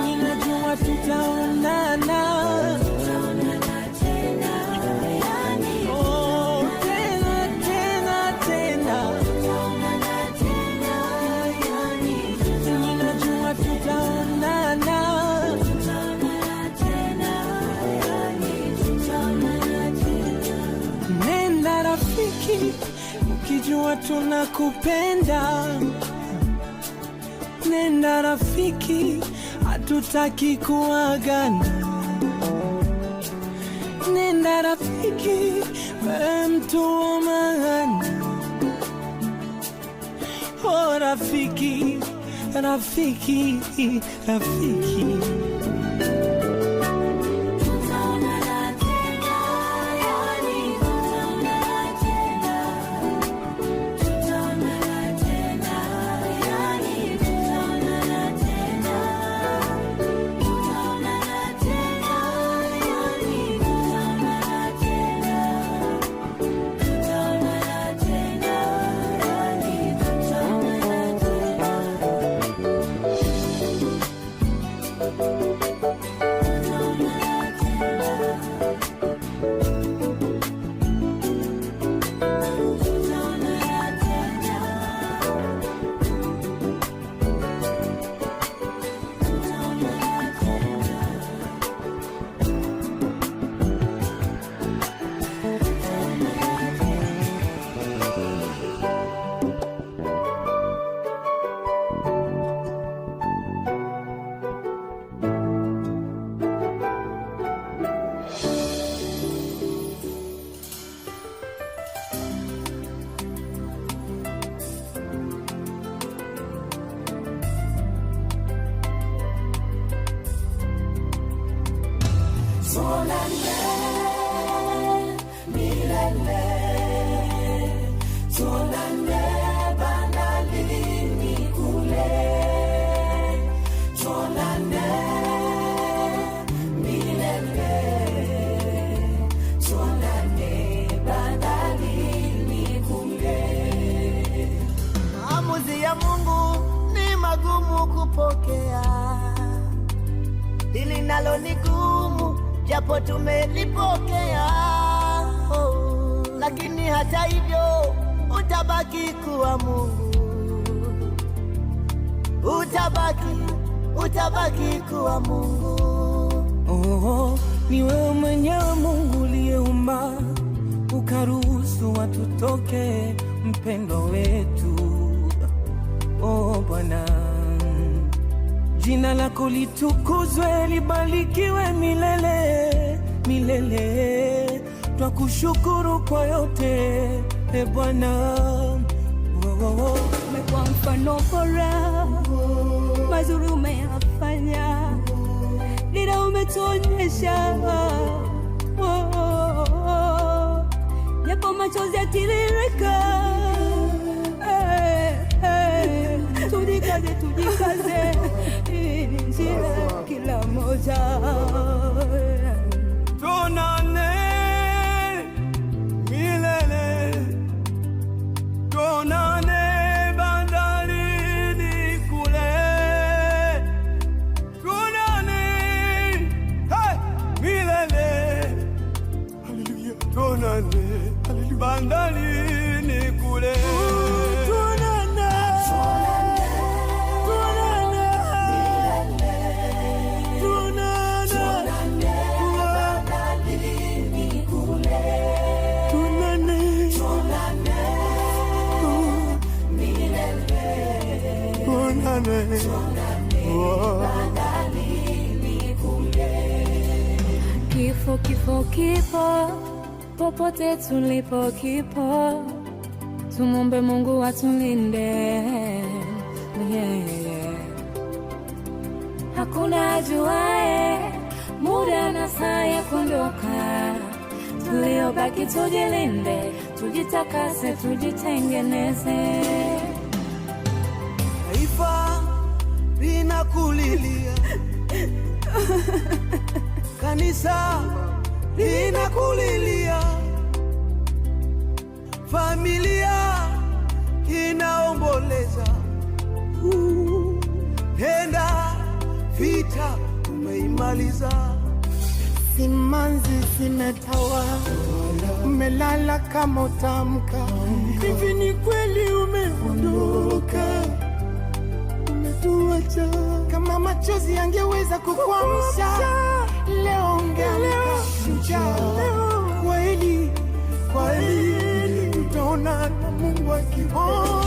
ninajua tutaonana. Nenda rafiki, ukijua tunakupenda. Nenda rafiki, hatutaki kuagana. Nenda rafiki, wewe mtu wa maana. Oh rafiki, rafiki, rafiki. Maamuzi ya Mungu ni magumu kupokea, hili nalo ni gumu japo tumelipokea. Lakini hata hivyo utabaki kuwa Mungu, utabaki kuwa Mungu. Ni wewe mwenyewe Mungu uliyeumba, ukaruhusu watu toke, mpendo wetu. Bwana, jina lako litukuzwe, libarikiwe milele milele. Twakushukuru kwa yote, Bwana. Umekuwa mfano bora, mazuri umeyafanya, dira umetuonyesha. Japo machozi yatiririka, tujikaze, hii ni njia kila moja. Tuonane milele, tuonane bandarini kule, tuonane milele. Haleluya, tuonane bandarini kule. tuonane bandalini kule. Kifo, kifo, kifo, popote tulipo kipo, tumombe Mungu atulinde. Hakuna ajuaye muda na saa ya kuondoka, tuliobaki tujilinde, tujitakase, tujitengeneze. Taifa linakulilia, kanisa linakulilia, familia inaomboleza. Enda vita umeimaliza, simanzi zimetawa, umelala kama utamka. Hivi ni kweli umeondoka, umetuacha. Kama machozi yangeweza kukuamsha, leo ungeamka shujaa. Kweli, kweli, tutaona na Mungu akiona.